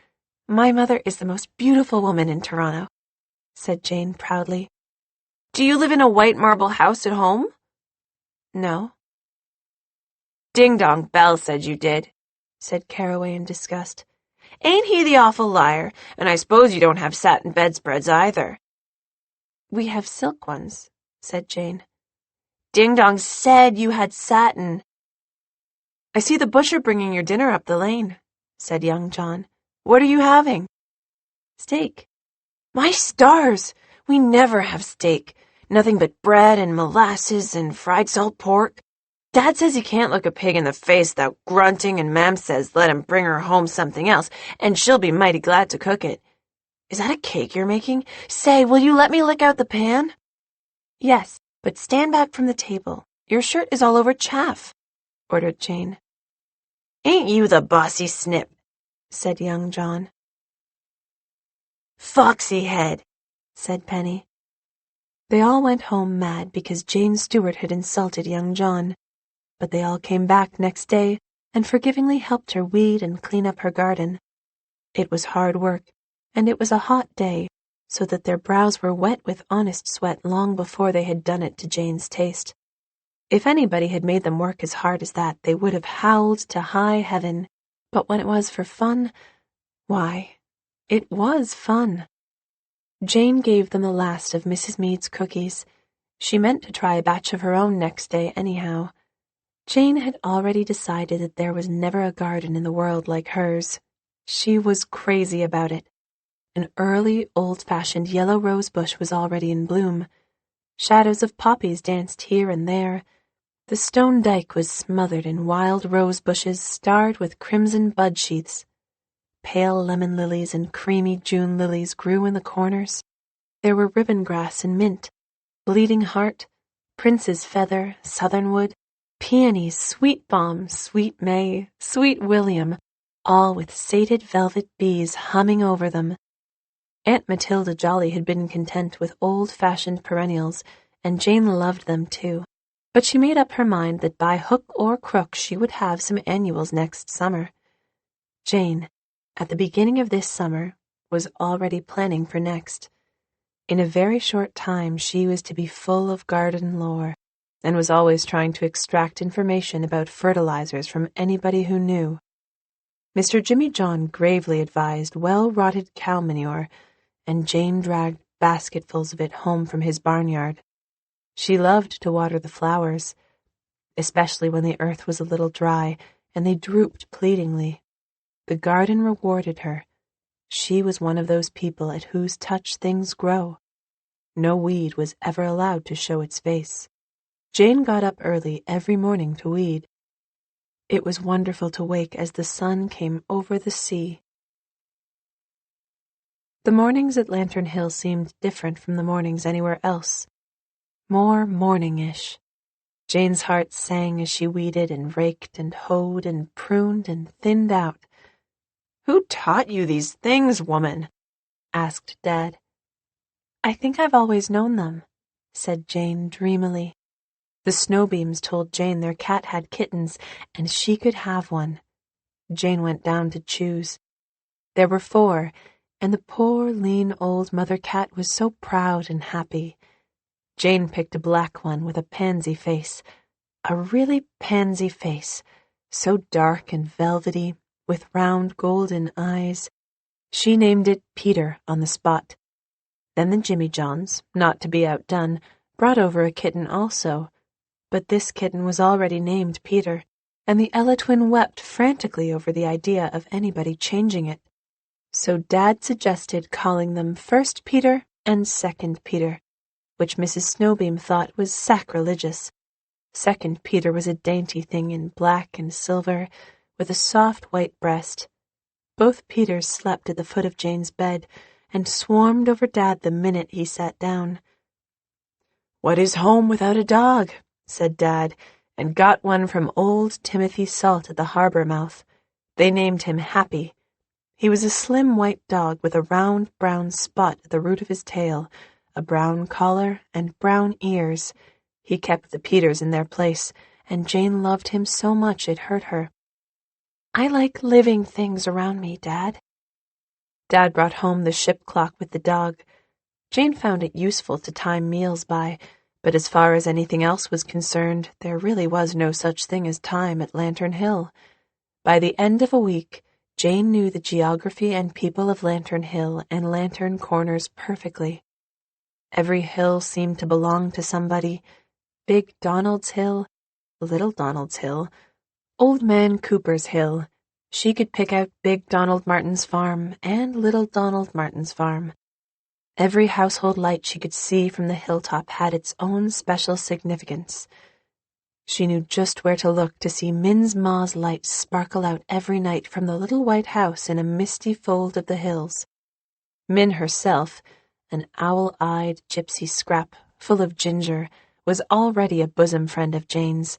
S1: my mother is the most beautiful woman in Toronto," said Jane proudly.
S2: "Do you live in a white marble house at home?"
S1: "No."
S2: "Ding Dong Bell said you did,"
S1: said Caraway in disgust.
S2: "Ain't he the awful liar? And I suppose you don't have satin bedspreads either."
S1: "We have silk ones," said Jane.
S2: "Ding Dong said you had satin." "I see the butcher bringing your dinner up the lane," said young John. "What are you having?"
S1: "Steak."
S2: "My stars! We never have steak. Nothing but bread and molasses and fried salt pork. Dad says he can't look a pig in the face without grunting, and Mam says let him bring her home something else, and she'll be mighty glad to cook it. Is that a cake you're making? Say, will you let me lick out the pan?"
S1: "Yes, but stand back from the table. Your shirt is all over chaff," ordered Jane.
S2: "Ain't you the bossy snip?"
S1: said young John.
S2: "Foxy head,"
S1: said Penny. They all went home mad because Jane Stewart had insulted young John, but they all came back next day and forgivingly helped her weed and clean up her garden. It was hard work, and it was a hot day, so that their brows were wet with honest sweat long before they had done it to Jane's taste. If anybody had made them work as hard as that, they would have howled to high heaven. But when it was for fun, why, it was fun. Jane gave them the last of Mrs. Meade's cookies. She meant to try a batch of her own next day anyhow. Jane had already decided that there was never a garden in the world like hers. She was crazy about it. An early, old-fashioned yellow rose bush was already in bloom. Shadows of poppies danced here and there. The stone dike was smothered in wild rose bushes starred with crimson bud sheaths. Pale lemon lilies and creamy June lilies grew in the corners. There were ribbon grass and mint, bleeding heart, prince's feather, southernwood, peonies, sweet balm, sweet May, sweet William, all with sated velvet bees humming over them. Aunt Matilda Jolly had been content with old-fashioned perennials, and Jane loved them too. But she made up her mind that by hook or crook she would have some annuals next summer. Jane, at the beginning of this summer, was already planning for next. In a very short time she was to be full of garden lore, and was always trying to extract information about fertilizers from anybody who knew. Mr. Jimmy John gravely advised well-rotted cow manure, and Jane dragged basketfuls of it home from his barnyard. She loved to water the flowers, especially when the earth was a little dry and they drooped pleadingly. The garden rewarded her. She was one of those people at whose touch things grow. No weed was ever allowed to show its face. Jane got up early every morning to weed. It was wonderful to wake as the sun came over the sea. The mornings at Lantern Hill seemed different from the mornings anywhere else. More morning-ish. Jane's heart sang as she weeded and raked and hoed and pruned and thinned out.
S2: "Who taught you these things, woman?"
S1: asked Dad. "I think I've always known them," said Jane dreamily. The Snowbeams told Jane their cat had kittens, and she could have one. Jane went down to choose. There were 4, and the poor, lean old mother cat was so proud and happy. Jane picked a black one with a pansy face, a really pansy face, so dark and velvety, with round golden eyes. She named it Peter on the spot. Then the Jimmy Johns, not to be outdone, brought over a kitten also, but this kitten was already named Peter, and the Ella twin wept frantically over the idea of anybody changing it. So Dad suggested calling them First Peter and Second Peter, which Mrs. Snowbeam thought was sacrilegious. Second Peter was a dainty thing in black and silver, with a soft white breast. Both Peters slept at the foot of Jane's bed, and swarmed over Dad the minute he sat down.
S2: "What is home without a dog?" said Dad, and got one from old Timothy Salt at the harbor mouth. They named him Happy. He was a slim white dog with a round brown spot at the root of his tail, a brown collar, and brown ears. He kept the Peters in their place, and Jane loved him so much it hurt her.
S1: "I like living things around me, Dad."
S2: Dad brought home the ship clock with the dog. Jane found it useful to time meals by, but as far as anything else was concerned, there really was no such thing as time at Lantern Hill. By the end of a week, Jane knew the geography and people of Lantern Hill and Lantern Corners perfectly. Every hill seemed to belong to somebody. Big Donald's Hill, Little Donald's Hill, Old Man Cooper's Hill. She could pick out Big Donald Martin's farm and Little Donald Martin's farm. Every household light she could see from the hilltop had its own special significance. She knew just where to look to see Min's ma's light sparkle out every night from the little white house in a misty fold of the hills. Min herself, an owl-eyed gypsy scrap full of ginger, was already a bosom friend of Jane's.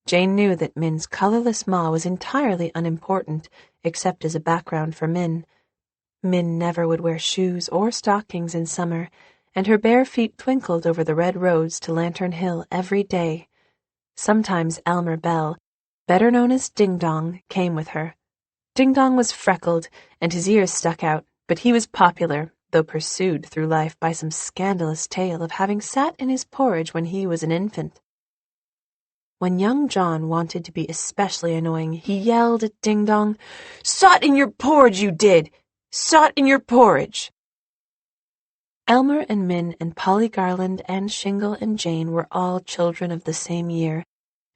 S2: Jane knew that Min's colorless ma was entirely unimportant, except as a background for Min. Min never would wear shoes or stockings in summer, and her bare feet twinkled over the red roads to Lantern Hill every day. Sometimes Elmer Bell, better known as Ding Dong, came with her. Ding Dong was freckled, and his ears stuck out, but he was popular, though pursued through life by some scandalous tale of having sat in his porridge when he was an infant. When young John wanted to be especially annoying, he yelled at Ding Dong, "Sot in your porridge, you did! Sot in your porridge!" Elmer and Min and Polly Garland and Shingle and Jane were all children of the same year,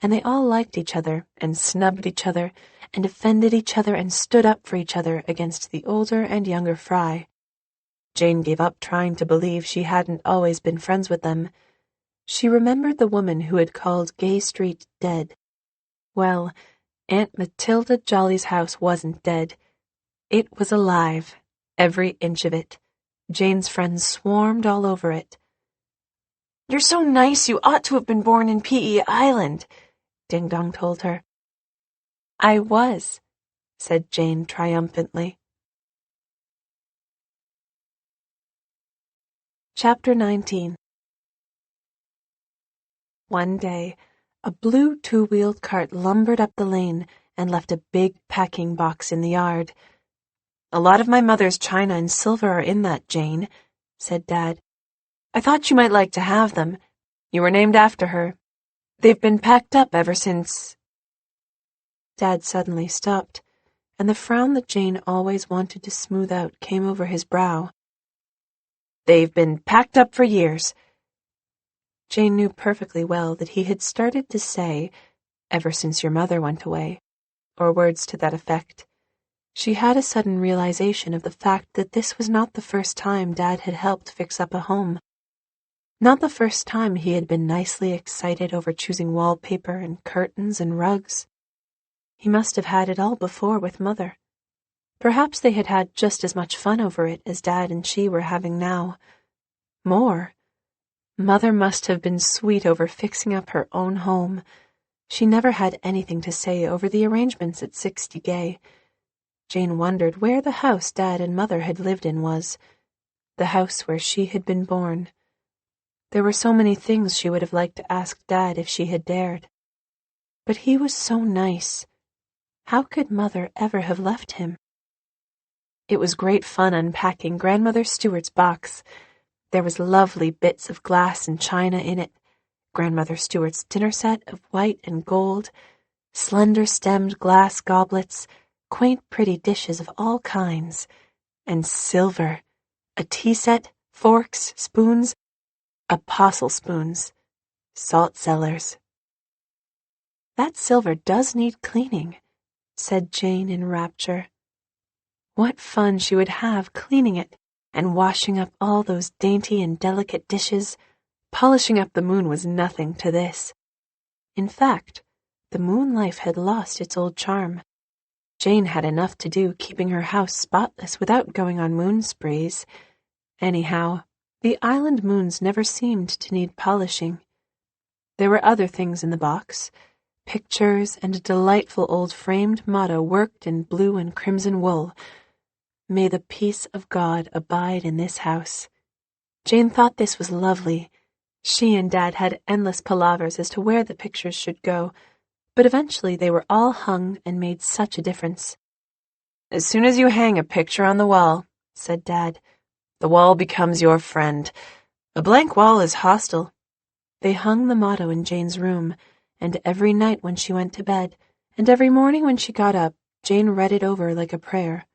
S2: and they all liked each other and snubbed each other and defended each other and stood up for each other against the older and younger Fry. Jane gave up trying to believe she hadn't always been friends with them. She remembered the woman who had called Gay Street dead. Well, Aunt Matilda Jolly's house wasn't dead. It was alive, every inch of it. Jane's friends swarmed all over it. "You're so nice you ought to have been born in P.E. Island," Ding Dong told her. "I was," said Jane triumphantly. Chapter 19. One day, a blue two-wheeled cart lumbered up the lane and left a big packing box in the yard. "A lot of my mother's china and silver are in that, Jane," said Dad. "I thought you might like to have them. You were named after her. They've been packed up ever since—" Dad suddenly stopped, and the frown that Jane always wanted to smooth out came over his brow. "They've been packed up for years." Jane knew perfectly well that he had started to say, "ever since your mother went away," or words to that effect. She had a sudden realization of the fact that this was not the first time Dad had helped fix up a home. Not the first time he had been nicely excited over choosing wallpaper and curtains and rugs. He must have had it all before with Mother. Perhaps they had had just as much fun over it as Dad and she were having now. More.
S1: Mother must have been sweet over fixing up her own home. She never had anything to say over the arrangements at 60 Gay. Jane wondered where the house Dad and Mother had lived in was, the house where she had been born. There were so many things she would have liked to ask Dad if she had dared. But he was so nice. How could Mother ever have left him? It was great fun unpacking Grandmother Stewart's box. There was lovely bits of glass and china in it, Grandmother Stewart's dinner set of white and gold, slender-stemmed glass goblets, quaint pretty dishes of all kinds, and silver, a tea set, forks, spoons, apostle spoons, salt cellars. That silver does need cleaning, said Jane in rapture. What fun she would have cleaning it and washing up all those dainty and delicate dishes. Polishing up the moon was nothing to this. In fact, the moon life had lost its old charm. Jane had enough to do keeping her house spotless without going on moon sprees. Anyhow, the island moons never seemed to need polishing. There were other things in the box, pictures and a delightful old framed motto worked in blue and crimson wool. May the peace of God abide in this house. Jane thought this was lovely. She and Dad had endless palavers as to where the pictures should go, but eventually they were all hung and made such a difference.
S2: As soon as you hang a picture on the wall, said Dad, the wall becomes your friend. A blank wall is hostile.
S1: They hung the motto in Jane's room, and every night when she went to bed, and every morning when she got up, Jane read it over like a prayer.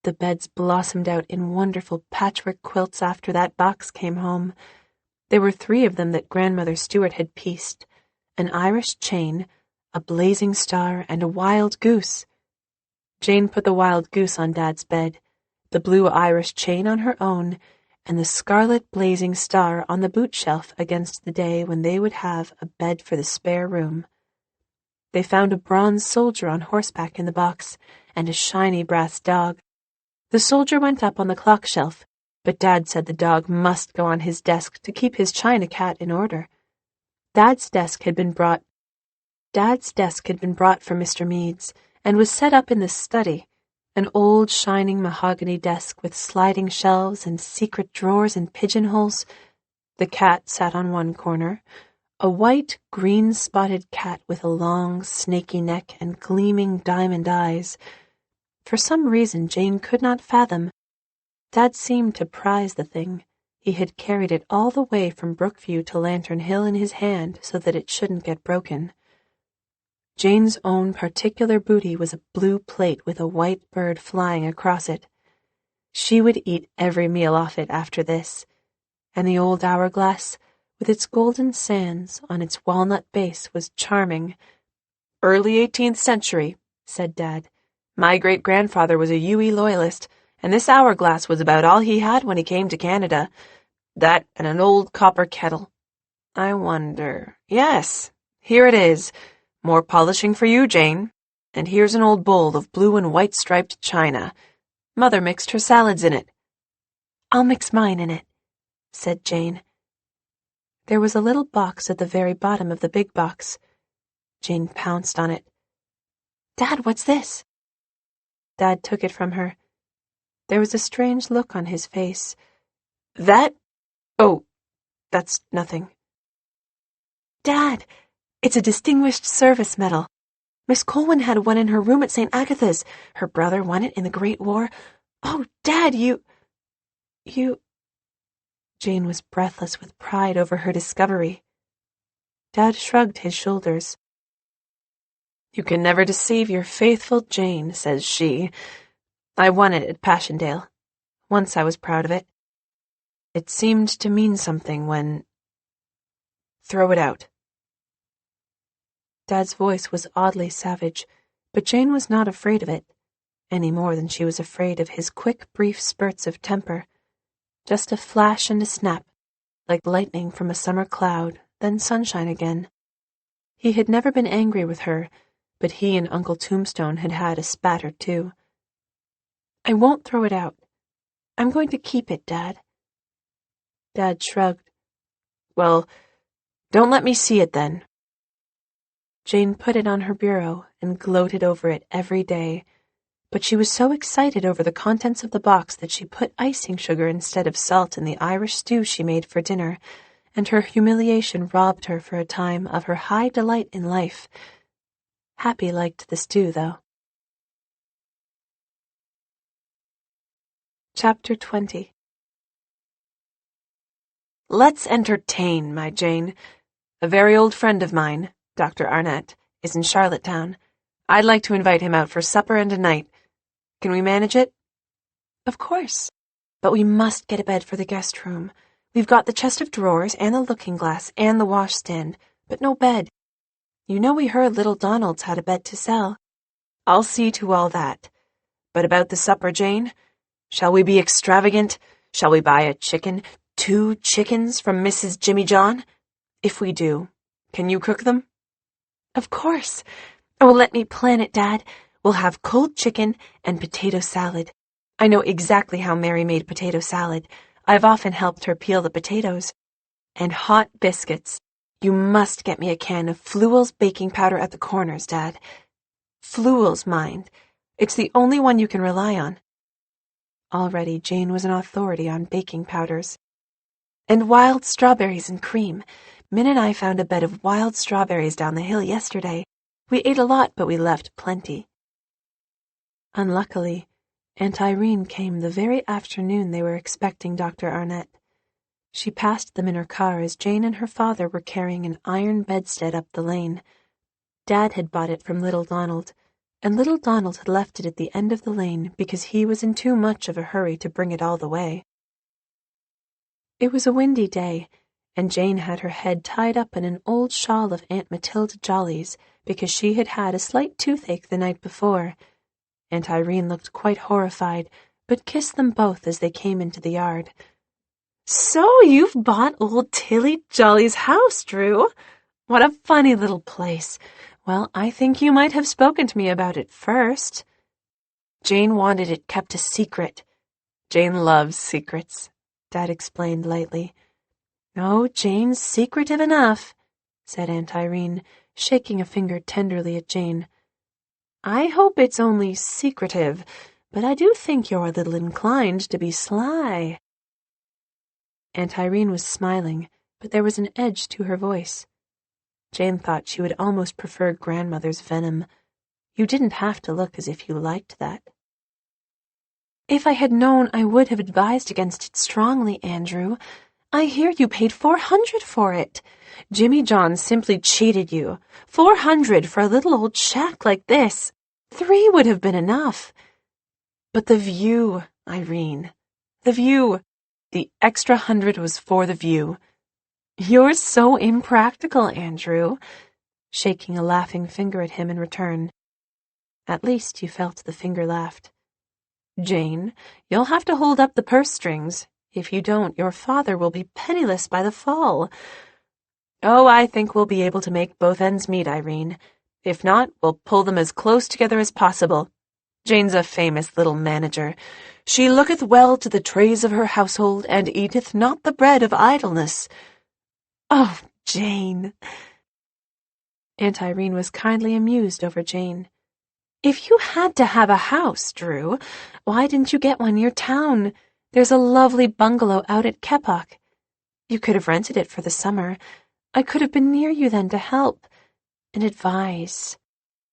S1: The beds blossomed out in wonderful patchwork quilts after that box came home. There were 3 of them that Grandmother Stewart had pieced, an Irish chain, a blazing star, and a wild goose. Jane put the wild goose on Dad's bed, the blue Irish chain on her own, and the scarlet blazing star on the boot shelf against the day when they would have a bed for the spare room. They found a bronze soldier on horseback in the box, and a shiny brass dog. The soldier went up on the clock shelf, but Dad said the dog must go on his desk to keep his china cat in order. Dad's desk had been brought from Mr. Meade's, and was set up in the study, an old shining mahogany desk with sliding shelves and secret drawers and pigeonholes. The cat sat on one corner, a white, green-spotted cat with a long, snaky neck and gleaming diamond eyes. For some reason Jane could not fathom, Dad seemed to prize the thing. He had carried it all the way from Brookview to Lantern Hill in his hand so that it shouldn't get broken. Jane's own particular booty was a blue plate with a white bird flying across it. She would eat every meal off it after this, and the old hourglass, with its golden sands on its walnut base, was charming.
S2: Early 18th century, said Dad. My great-grandfather was a UE loyalist, and this hourglass was about all he had when he came to Canada. That and an old copper kettle. I wonder... Yes, here it is. More polishing for you, Jane. And here's an old bowl of blue and white striped china. Mother mixed her salads in it.
S1: I'll mix mine in it, said Jane. There was a little box at the very bottom of the big box. Jane pounced on it. Dad, what's this? Dad took it from her. There was a strange look on his face.
S2: That? Oh, that's nothing.
S1: Dad, it's a Distinguished Service Medal. Miss Colwyn had one in her room at St. Agatha's. Her brother won it in the Great War. Oh, Dad, you... Jane was breathless with pride over her discovery. Dad shrugged his shoulders.
S2: You can never deceive your faithful Jane, says she. I won it at Passchendaele. Once I was proud of it. It seemed to mean something when... Throw it out.
S1: Dad's voice was oddly savage, but Jane was not afraid of it, any more than she was afraid of his quick, brief spurts of temper. Just a flash and a snap, like lightning from a summer cloud, then sunshine again. He had never been angry with her, but he and Uncle Tombstone had had a spat or two. I won't throw it out. I'm going to keep it, Dad. Dad shrugged.
S2: Well, don't let me see it then.
S1: Jane put it on her bureau and gloated over it every day, but she was so excited over the contents of the box that she put icing sugar instead of salt in the Irish stew she made for dinner, and her humiliation robbed her for a time of her high delight in life. Happy liked the stew, though. Chapter 20.
S2: Let's entertain, my Jane. A very old friend of mine, Dr. Arnett, is in Charlottetown. I'd like to invite him out for supper and a night. Can we manage it?
S1: Of course, but we must get a bed for the guest room. We've got the chest of drawers and the looking-glass and the washstand, but no bed. You know we heard little Donald's had a bed to sell.
S2: I'll see to all that. But about the supper, Jane? Shall we be extravagant? Shall we buy a chicken, 2 chickens from Mrs. Jimmy John? If we do, can you cook them?
S1: Of course. Oh, let me plan it, Dad. We'll have cold chicken and potato salad. I know exactly how Mary made potato salad. I've often helped her peel the potatoes. And hot biscuits. You must get me a can of Flewell's baking powder at the Corners, Dad. Flewell's, mind. It's the only one you can rely on. Already Jane was an authority on baking powders. And wild strawberries and cream. Min and I found a bed of wild strawberries down the hill yesterday. We ate a lot, but we left plenty. Unluckily, Aunt Irene came the very afternoon they were expecting Dr. Arnett. She passed them in her car as Jane and her father were carrying an iron bedstead up the lane. Dad had bought it from little Donald, and little Donald had left it at the end of the lane because he was in too much of a hurry to bring it all the way. It was a windy day, and Jane had her head tied up in an old shawl of Aunt Matilda Jolly's because she had had a slight toothache the night before. Aunt Irene looked quite horrified, but kissed them both as they came into the yard.
S2: So you've bought old Tilly Jolly's house, Drew. What a funny little place. Well, I think you might have spoken to me about it first.
S1: Jane wanted it kept a secret.
S2: Jane loves secrets,
S1: Dad explained lightly. Oh, Jane's secretive enough, said Aunt Irene, shaking a finger tenderly at Jane. I hope it's only secretive, but I do think you're a little inclined to be sly. Aunt Irene was smiling, but there was an edge to her voice. Jane thought she would almost prefer grandmother's venom. You didn't have to look as if you liked that. If I had known, I would have advised against it strongly, Andrew. I hear you paid $400 for it. Jimmy John simply cheated you. $400 for a little old shack like this. $3 would have been enough. But the view, Irene. The view. The extra $100 was for the view. You're so impractical, Andrew, shaking a laughing finger at him in return. At least you felt the finger laughed. Jane, you'll have to hold up the purse strings. If you don't, your father will be penniless by the fall. Oh, I think we'll be able to make both ends meet, Irene. If not, we'll pull them as close together as possible. Jane's a famous little manager. She looketh well to the trays of her household, and eateth not the bread of idleness. Oh, Jane. Aunt Irene was kindly amused over Jane. If you had to have a house, Drew, why didn't you get one near town? There's a lovely bungalow out at Keppoch. You could have rented it for the summer. I could have been near you then to help and advise.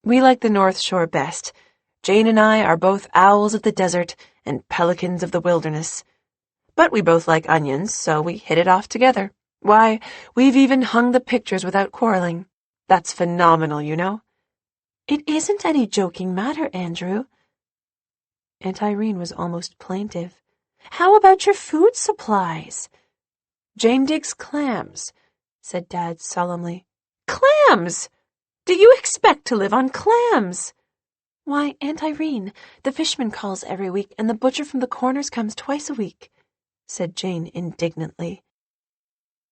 S2: We like the North Shore best. Jane and I are both owls of the desert and pelicans of the wilderness. But we both like onions, so we hit it off together. Why, we've even hung the pictures without quarreling. That's phenomenal, you know.
S1: It isn't any joking matter, Andrew. Aunt Irene was almost plaintive. How about your food supplies?
S2: Jane digs clams, said Dad solemnly.
S1: Clams! Do you expect to live on clams? Why, Aunt Irene, the fishman calls every week, and the butcher from the Corners comes twice a week, said Jane indignantly.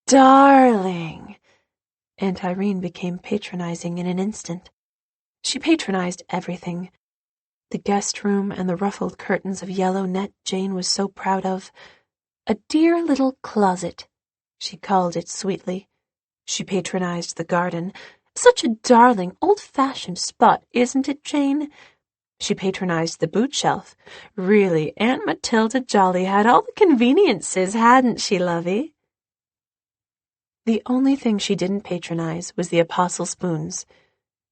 S1: Darling! Aunt Irene became patronizing in an instant. She patronized everything. The guest room and the ruffled curtains of yellow net Jane was so proud of. A dear little closet, she called it sweetly. She patronized the garden. Such a darling, old-fashioned spot, isn't it, Jane? She patronized the boot shelf. Really, Aunt Matilda Jolly had all the conveniences, hadn't she, lovey? The only thing she didn't patronize was the apostle spoons.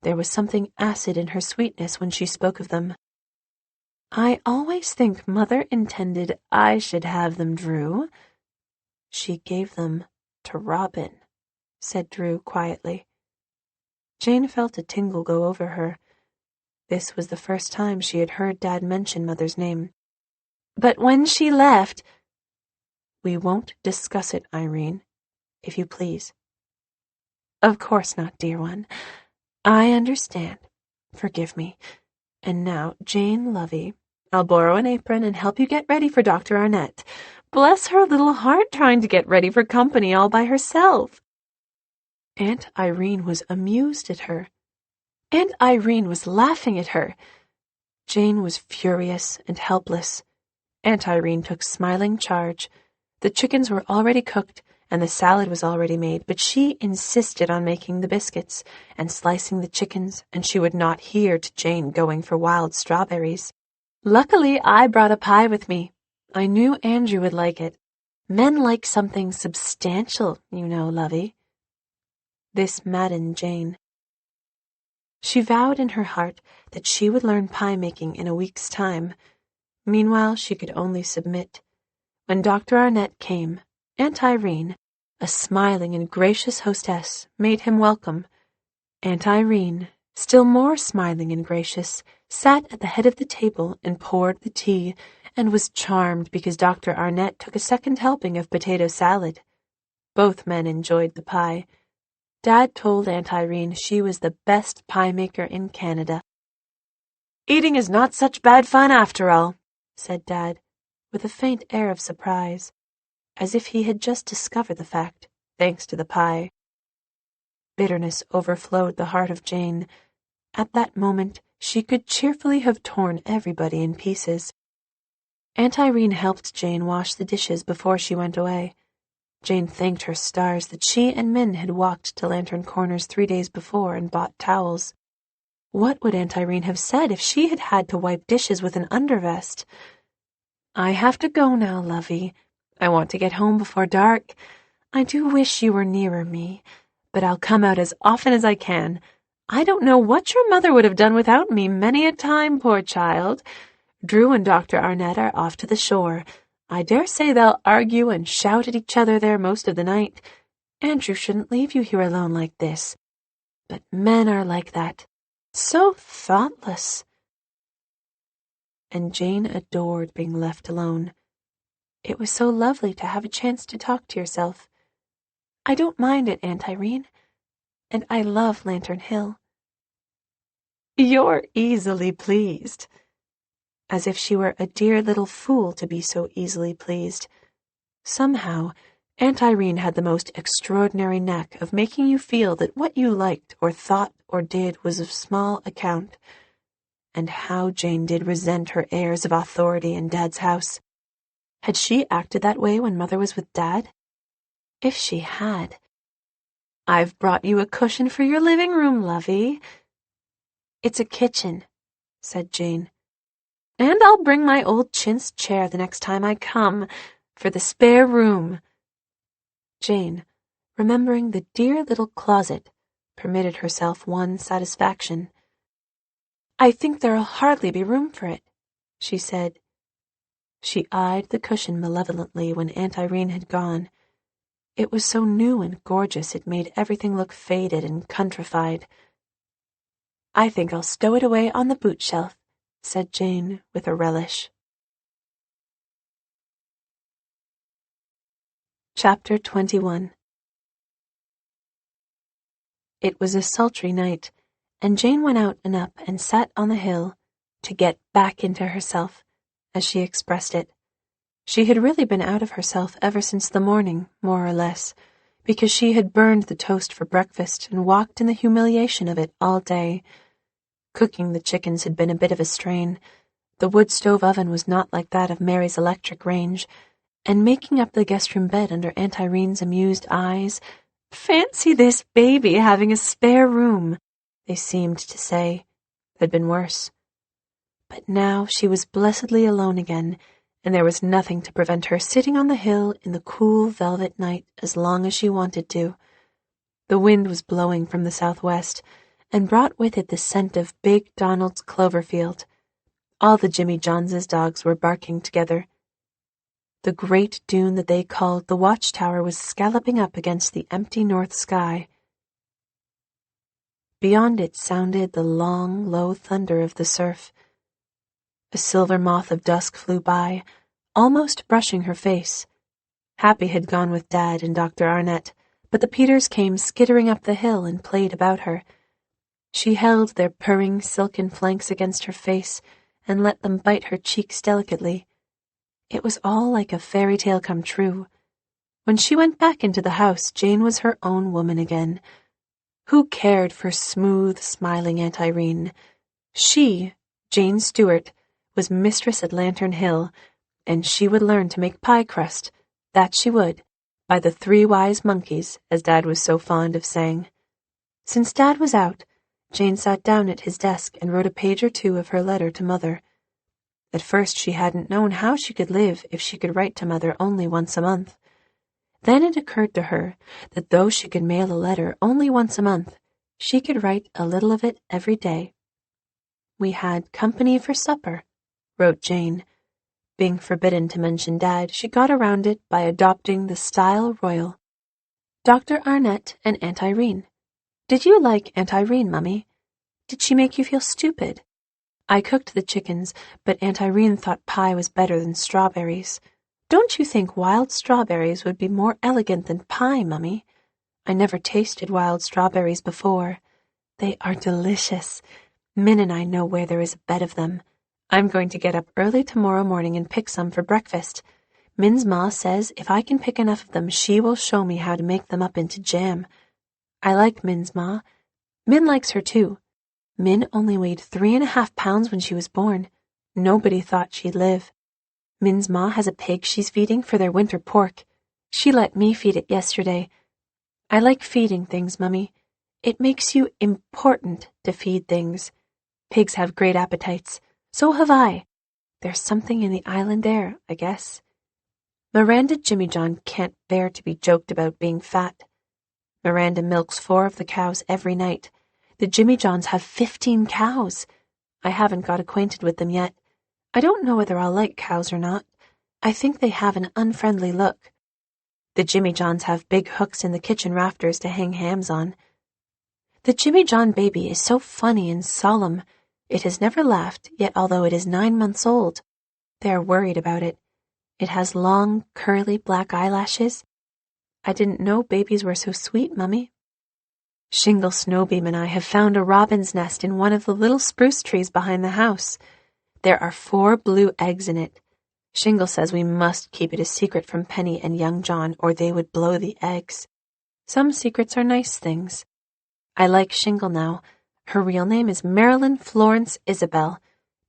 S1: There was something acid in her sweetness when she spoke of them. I always think Mother intended I should have them, Drew. She gave them to Robin, said Drew quietly. Jane felt a tingle go over her. This was the first time she had heard Dad mention Mother's name. But when she left— We won't discuss it, Irene, if you please. Of course not, dear one. I understand. Forgive me. And now, Jane lovey, I'll borrow an apron and help you get ready for Dr. Arnett. Bless her little heart trying to get ready for company all by herself. Aunt Irene was amused at her. Aunt Irene was laughing at her. Jane was furious and helpless. Aunt Irene took smiling charge. The chickens were already cooked and the salad was already made, but she insisted on making the biscuits and slicing the chickens, and she would not hear to Jane going for wild strawberries. Luckily, I brought a pie with me. I knew Andrew would like it. Men like something substantial, you know, lovey. This maddened Jane. She vowed in her heart that she would learn pie-making in a week's time. Meanwhile, she could only submit. When Dr. Arnett came, Aunt Irene, a smiling and gracious hostess, made him welcome. Aunt Irene, still more smiling and gracious, sat at the head of the table and poured the tea, and was charmed because Dr. Arnett took a second helping of potato salad. Both men enjoyed the pie. Dad told Aunt Irene she was the best pie-maker in Canada. Eating is not such bad fun after all, said Dad, with a faint air of surprise, as if he had just discovered the fact, thanks to the pie. Bitterness overflowed the heart of Jane. At that moment, she could cheerfully have torn everybody in pieces. Aunt Irene helped Jane wash the dishes before she went away. Jane thanked her stars that she and Min had walked to Lantern Corners 3 days before and bought towels. What would Aunt Irene have said if she had had to wipe dishes with an undervest? I have to go now, lovey. I want to get home before dark. I do wish you were nearer me, but I'll come out as often as I can. I don't know what your mother would have done without me many a time, poor child. Drew and Dr. Arnett are off to the shore. I dare say they'll argue and shout at each other there most of the night. Andrew shouldn't leave you here alone like this. But men are like that. So thoughtless. And Jane adored being left alone. It was so lovely to have a chance to talk to yourself. I don't mind it, Aunt Irene, and I love Lantern Hill. You're easily pleased. As if she were a dear little fool to be so easily pleased. Somehow, Aunt Irene had the most extraordinary knack of making you feel that what you liked or thought or did was of small account. And how Jane did resent her airs of authority in Dad's house. Had she acted that way when Mother was with Dad? If she had. I've brought you a cushion for your living room, lovey. It's a kitchen, said Jane. And I'll bring my old chintz chair the next time I come, for the spare room. Jane, remembering the dear little closet, permitted herself one satisfaction. I think there'll hardly be room for it, she said. She eyed the cushion malevolently when Aunt Irene had gone. It was so new and gorgeous it made everything look faded and countrified. I think I'll stow it away on the boot shelf, said Jane with a relish. Chapter 21. It was a sultry night, and Jane went out and up and sat on the hill to get back into herself, as she expressed it. She had really been out of herself ever since the morning, more or less, because she had burned the toast for breakfast and walked in the humiliation of it all day. Cooking the chickens had been a bit of a strain. The wood stove oven was not like that of Mary's electric range, and making up the guest room bed under Aunt Irene's amused eyes. Fancy this baby having a spare room, they seemed to say. Had been worse. But now she was blessedly alone again, and there was nothing to prevent her sitting on the hill in the cool velvet night as long as she wanted to. The wind was blowing from the southwest, and brought with it the scent of Big Donald's clover field. All the Jimmy Johns' dogs were barking together. The great dune that they called the watchtower was scalloping up against the empty north sky. Beyond it sounded the long, low thunder of the surf. A silver moth of dusk flew by, almost brushing her face. Happy had gone with Dad and Dr. Arnett, but the Peters came skittering up the hill and played about her. She held their purring silken flanks against her face and let them bite her cheeks delicately. It was all like a fairy tale come true. When she went back into the house, Jane was her own woman again. Who cared for smooth, smiling Aunt Irene? She, Jane Stewart, was mistress at Lantern Hill, and she would learn to make pie crust, that she would, by the 3 wise monkeys, as Dad was so fond of saying. Since Dad was out, Jane sat down at his desk and wrote a page or 2 of her letter to Mother. At first she hadn't known how she could live if she could write to Mother only once a month. Then it occurred to her that though she could mail a letter only once a month, she could write a little of it every day. "We had company for supper," wrote Jane. Being forbidden to mention Dad, she got around it by adopting the style royal. "Dr. Arnett and Aunt Irene. Did you like Aunt Irene, Mummy? Did she make you feel stupid? I cooked the chickens, but Aunt Irene thought pie was better than strawberries. Don't you think wild strawberries would be more elegant than pie, Mummy? I never tasted wild strawberries before. They are delicious. Min and I know where there is a bed of them. I'm going to get up early tomorrow morning and pick some for breakfast. Min's ma says if I can pick enough of them, she will show me how to make them up into jam. I like Min's ma. Min likes her too. Min only weighed 3.5 pounds when she was born. Nobody thought she'd live. Min's ma has a pig she's feeding for their winter pork. She let me feed it yesterday. I like feeding things, Mummy. It makes you important to feed things. Pigs have great appetites. So have I. There's something in the island air, I guess. Miranda Jimmy John can't bear to be joked about being fat. Miranda milks 4 of the cows every night. The Jimmy Johns have 15 cows. I haven't got acquainted with them yet. I don't know whether I'll like cows or not. I think they have an unfriendly look. The Jimmy Johns have big hooks in the kitchen rafters to hang hams on. The Jimmy John baby is so funny and solemn. It has never laughed, yet although it is 9 months old, they are worried about it. It has long, curly black eyelashes. I didn't know babies were so sweet, Mummy. Shingle Snowbeam and I have found a robin's nest in one of the little spruce trees behind the house. There are 4 blue eggs in it. Shingle says we must keep it a secret from Penny and young John, or they would blow the eggs. Some secrets are nice things. I like Shingle now. Her real name is Marilyn Florence Isabel.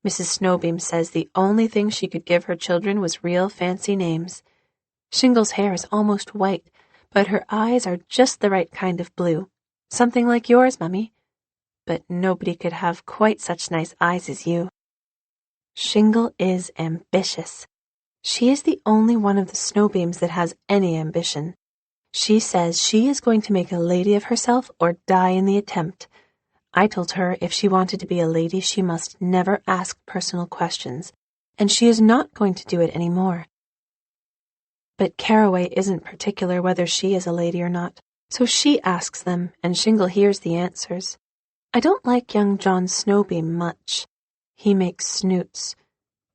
S1: Mrs. Snowbeam says the only thing she could give her children was real fancy names. Shingle's hair is almost white, but her eyes are just the right kind of blue. Something like yours, Mummy. But nobody could have quite such nice eyes as you. Shingle is ambitious. She is the only one of the Snowbeams that has any ambition. She says she is going to make a lady of herself or die in the attempt. I told her if she wanted to be a lady, she must never ask personal questions, and she is not going to do it any more. But Caraway isn't particular whether she is a lady or not, so she asks them, and Shingle hears the answers. I don't like young John Snowbeam much. He makes snoots,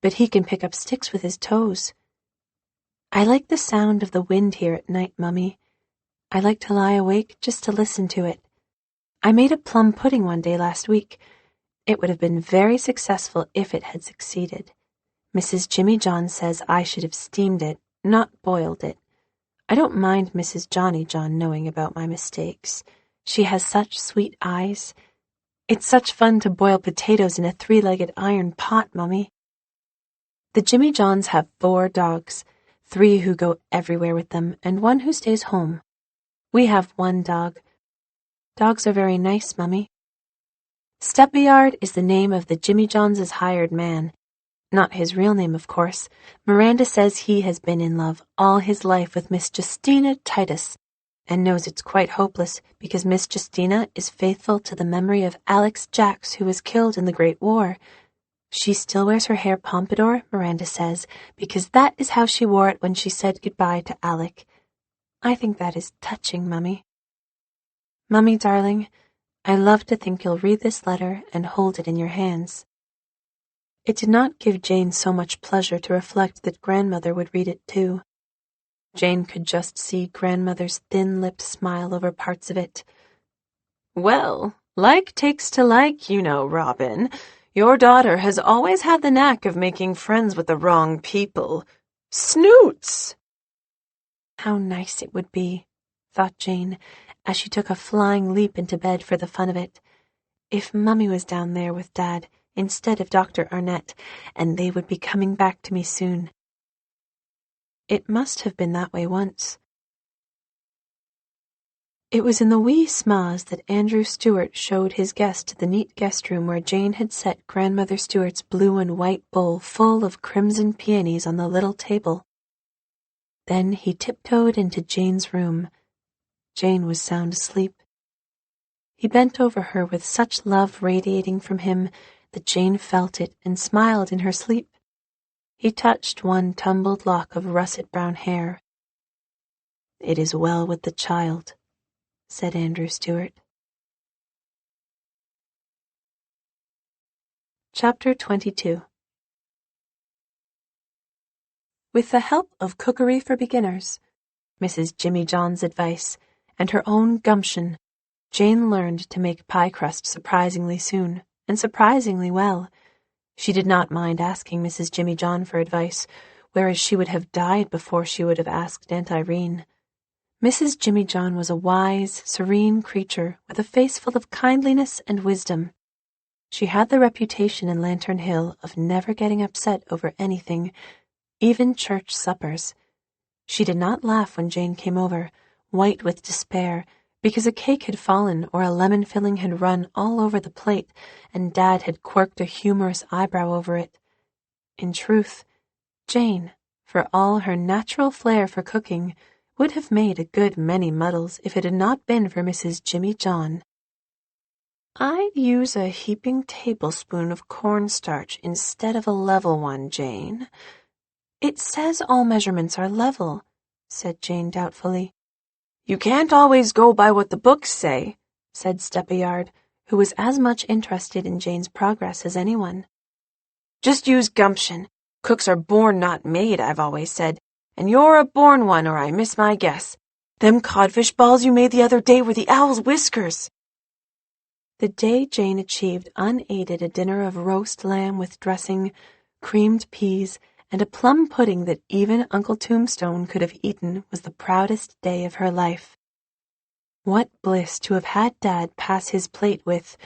S1: but he can pick up sticks with his toes. I like the sound of the wind here at night, Mummy. I like to lie awake just to listen to it. I made a plum pudding one day last week. It would have been very successful if it had succeeded. Mrs. Jimmy John says I should have steamed it, not boiled it. I don't mind Mrs. Johnny John knowing about my mistakes. She has such sweet eyes. It's such fun to boil potatoes in a 3-legged iron pot, Mummy. The Jimmy Johns have 4 dogs. 3 who go everywhere with them, and 1 who stays home. We have 1 dog. Dogs are very nice, Mummy. Steppyard is the name of the Jimmy Johns' hired man. Not his real name, of course. Miranda says he has been in love all his life with Miss Justina Titus, and knows it's quite hopeless because Miss Justina is faithful to the memory of Alex Jacks, who was killed in the Great War. She still wears her hair pompadour, Miranda says, because that is how she wore it when she said goodbye to Alec. I think that is touching, Mummy. Mummy, darling, I love to think you'll read this letter and hold it in your hands. It did not give Jane so much pleasure to reflect that Grandmother would read it too. Jane could just see Grandmother's thin-lipped smile over parts of it.
S2: Well, like takes to like, you know, Robin. Your daughter has always had the knack of making friends with the wrong people. Snoots!
S1: How nice it would be, thought Jane, as she took a flying leap into bed for the fun of it, if Mummy was down there with Dad instead of Dr. Arnett, and they would be coming back to me soon. It must have been that way once. It was in the wee sma's that Andrew Stewart showed his guest to the neat guest room where Jane had set Grandmother Stewart's blue and white bowl full of crimson peonies on the little table. Then he tiptoed into Jane's room. Jane was sound asleep. He bent over her with such love radiating from him that Jane felt it and smiled in her sleep. He touched 1 tumbled lock of russet brown hair. "It is well with the child," said Andrew Stewart. Chapter 22. With the help of Cookery for Beginners, Mrs. Jimmy John's advice, and her own gumption, Jane learned to make pie crust surprisingly soon, and surprisingly well. She did not mind asking Mrs. Jimmy John for advice, whereas she would have died before she would have asked Aunt Irene. Mrs. Jimmy John was a wise, serene creature with a face full of kindliness and wisdom. She had the reputation in Lantern Hill of never getting upset over anything, even church suppers. She did not laugh when Jane came over, white with despair, because a cake had fallen or a lemon filling had run all over the plate, and Dad had quirked a humorous eyebrow over it. In truth, Jane, for all her natural flair for cooking, would have made a good many muddles if it had not been for Mrs. Jimmy John. "I'd use a heaping tablespoon of cornstarch instead of a level one, Jane." "It says all measurements are level," said Jane doubtfully.
S2: "You can't always go by what the books say,"
S1: said Steppyard, who was as much interested in Jane's progress as anyone.
S2: "Just use gumption. Cooks are born, not made, I've always said, and you're a born one, or I miss my guess. Them codfish balls you made the other day were the owl's whiskers."
S1: The day Jane achieved unaided a dinner of roast lamb with dressing, creamed peas, and a plum pudding that even Uncle Tombstone could have eaten was the proudest day of her life. What bliss to have had Dad pass his plate with,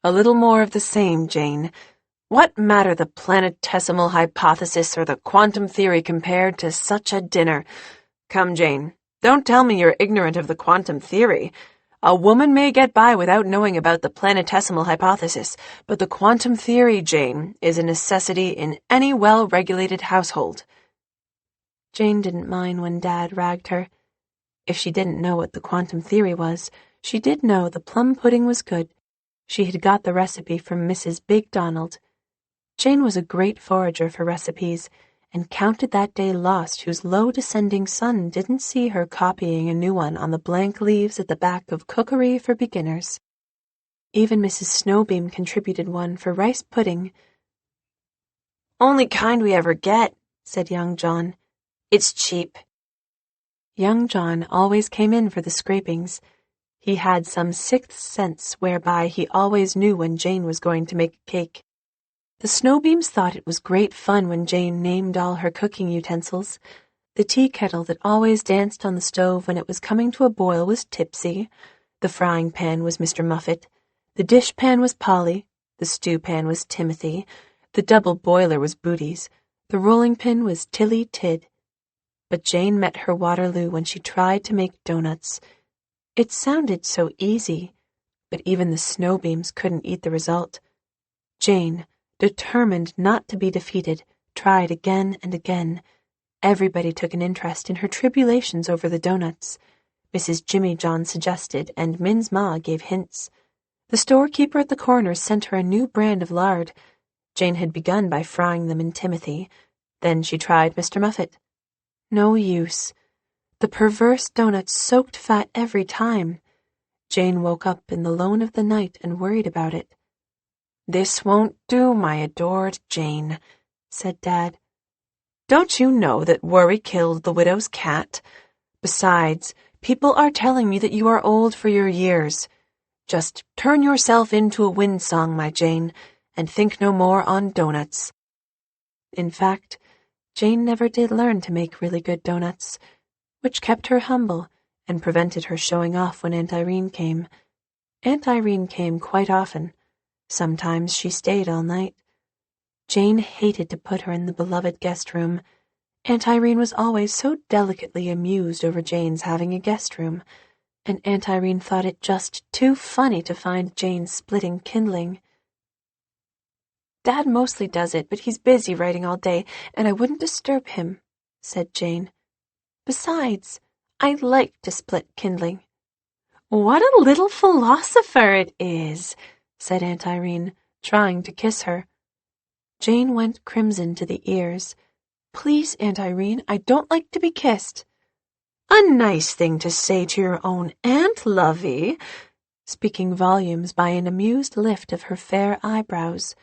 S2: "A little more of the same, Jane. What matter the planetesimal hypothesis or the quantum theory compared to such a dinner? Come, Jane, don't tell me you're ignorant of the quantum theory. A woman may get by without knowing about the planetesimal hypothesis, but the quantum theory, Jane, is a necessity in any well-regulated household."
S1: Jane didn't mind when Dad ragged her. If she didn't know what the quantum theory was, she did know the plum pudding was good. She had got the recipe from Mrs. Big Donald. Jane was a great forager for recipes, and counted that day lost whose low-descending sun didn't see her copying a new one on the blank leaves at the back of Cookery for Beginners. Even Mrs. Snowbeam contributed one for rice pudding.
S2: "Only kind we ever get," said young John. "It's cheap."
S1: Young John always came in for the scrapings. He had some sixth sense whereby he always knew when Jane was going to make a cake. The Snowbeams thought it was great fun when Jane named all her cooking utensils. The tea kettle that always danced on the stove when it was coming to a boil was Tipsy. The frying pan was Mr. Muffet. The dishpan was Polly. The stewpan was Timothy. The double boiler was Booties. The rolling pin was Tilly Tid. But Jane met her Waterloo when she tried to make donuts. It sounded so easy, but even the snowbeams couldn't eat the result. Jane, determined not to be defeated, tried again and again. Everybody took an interest in her tribulations over the donuts. Mrs. Jimmy John suggested, and Min's Ma gave hints. The storekeeper at the corner sent her a new brand of lard. Jane had begun by frying them in Timothy. Then she tried Mr. Muffet. No use. The perverse donuts soaked fat every time. Jane woke up in the lone of the night and worried about it. "This won't do, my adored Jane," said Dad. "Don't you know that worry killed the widow's cat? Besides, people are telling me that you are old for your years. Just turn yourself into a windsong, my Jane, and think no more on donuts." In fact, Jane never did learn to make really good donuts, which kept her humble and prevented her showing off when Aunt Irene came. Aunt Irene came quite often. Sometimes she stayed all night. Jane hated to put her in the beloved guest room. Aunt Irene was always so delicately amused over Jane's having a guest room, and Aunt Irene thought it just too funny to find Jane splitting kindling. "Dad mostly does it, but he's busy writing all day, and I wouldn't disturb him," said Jane. "Besides, I like to split kindling." "What a little philosopher it is," said Aunt Irene, trying to kiss her. Jane went crimson to the ears. "Please, Aunt Irene, I don't like to be kissed." "A nice thing to say to your own aunt, lovey," speaking volumes by an amused lift of her fair eyebrows.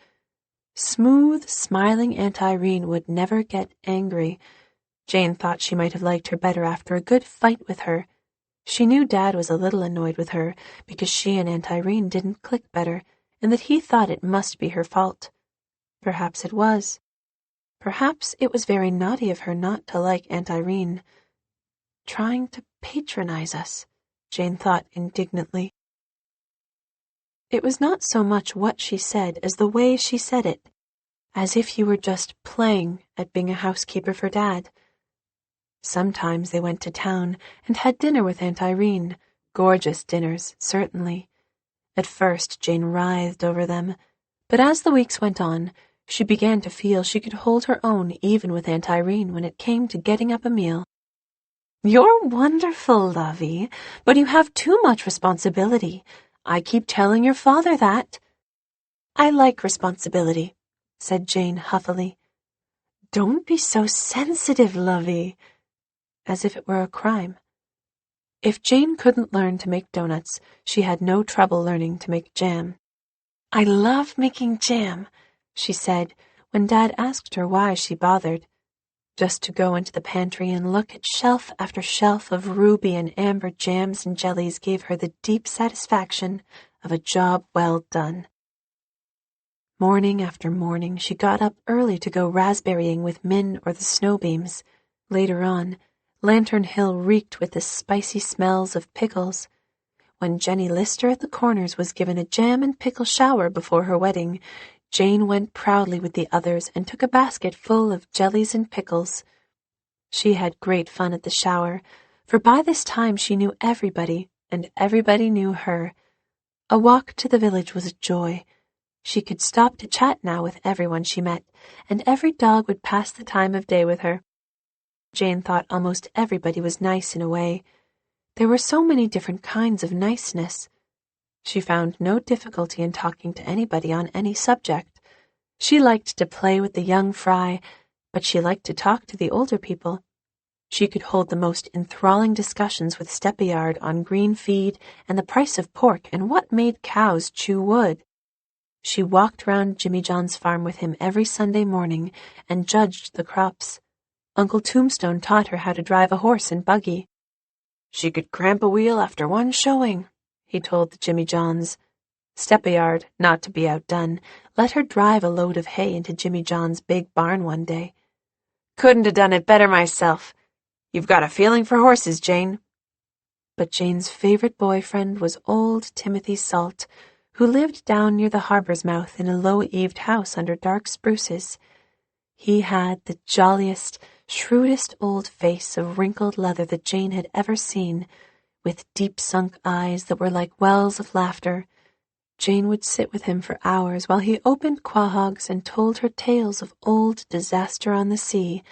S1: Smooth, smiling Aunt Irene would never get angry. Jane thought she might have liked her better after a good fight with her. She knew Dad was a little annoyed with her because she and Aunt Irene didn't click better, and that he thought it must be her fault. Perhaps it was. Perhaps it was very naughty of her not to like Aunt Irene. Trying to patronize us, Jane thought indignantly. It was not so much what she said as the way she said it, as if you were just playing at being a housekeeper for Dad. Sometimes they went to town and had dinner with Aunt Irene, gorgeous dinners, certainly. At first Jane writhed over them, but as the weeks went on, she began to feel she could hold her own even with Aunt Irene when it came to getting up a meal. "You're wonderful, lovey, but you have too much responsibility. I keep telling your father that." "I like responsibility," said Jane huffily. "Don't be so sensitive, lovey," as if it were a crime. If Jane couldn't learn to make donuts, she had no trouble learning to make jam. "I love making jam," she said when Dad asked her why she bothered. Just to go into the pantry and look at shelf after shelf of ruby and amber jams and jellies gave her the deep satisfaction of a job well done. Morning after morning she got up early to go raspberrying with Min or the Snowbeams. Later on, Lantern Hill reeked with the spicy smells of pickles. When Jenny Lister at the Corners was given a jam and pickle shower before her wedding, Jane went proudly with the others and took a basket full of jellies and pickles. She had great fun at the shower, for by this time she knew everybody, and everybody knew her. A walk to the village was a joy. She could stop to chat now with everyone she met, and every dog would pass the time of day with her. Jane thought almost everybody was nice in a way. There were so many different kinds of niceness. She found no difficulty in talking to anybody on any subject. She liked to play with the young fry, but she liked to talk to the older people. She could hold the most enthralling discussions with Steppyard on green feed and the price of pork and what made cows chew wood. She walked round Jimmy John's farm with him every Sunday morning and judged the crops. Uncle Tombstone taught her how to drive a horse and buggy. She could cramp a wheel after one showing, he told the Jimmy Johns. Steppyard, not to be outdone, let her drive a load of hay into Jimmy John's big barn one day. "Couldn't have done it better myself. You've got a feeling for horses, Jane." But Jane's favorite boyfriend was old Timothy Salt, who lived down near the harbor's mouth in a low-eaved house under dark spruces. He had the jolliest, shrewdest old face of wrinkled leather that Jane had ever seen, with deep-sunk eyes that were like wells of laughter. Jane would sit with him for hours while he opened quahogs and told her tales of old disaster on the sea,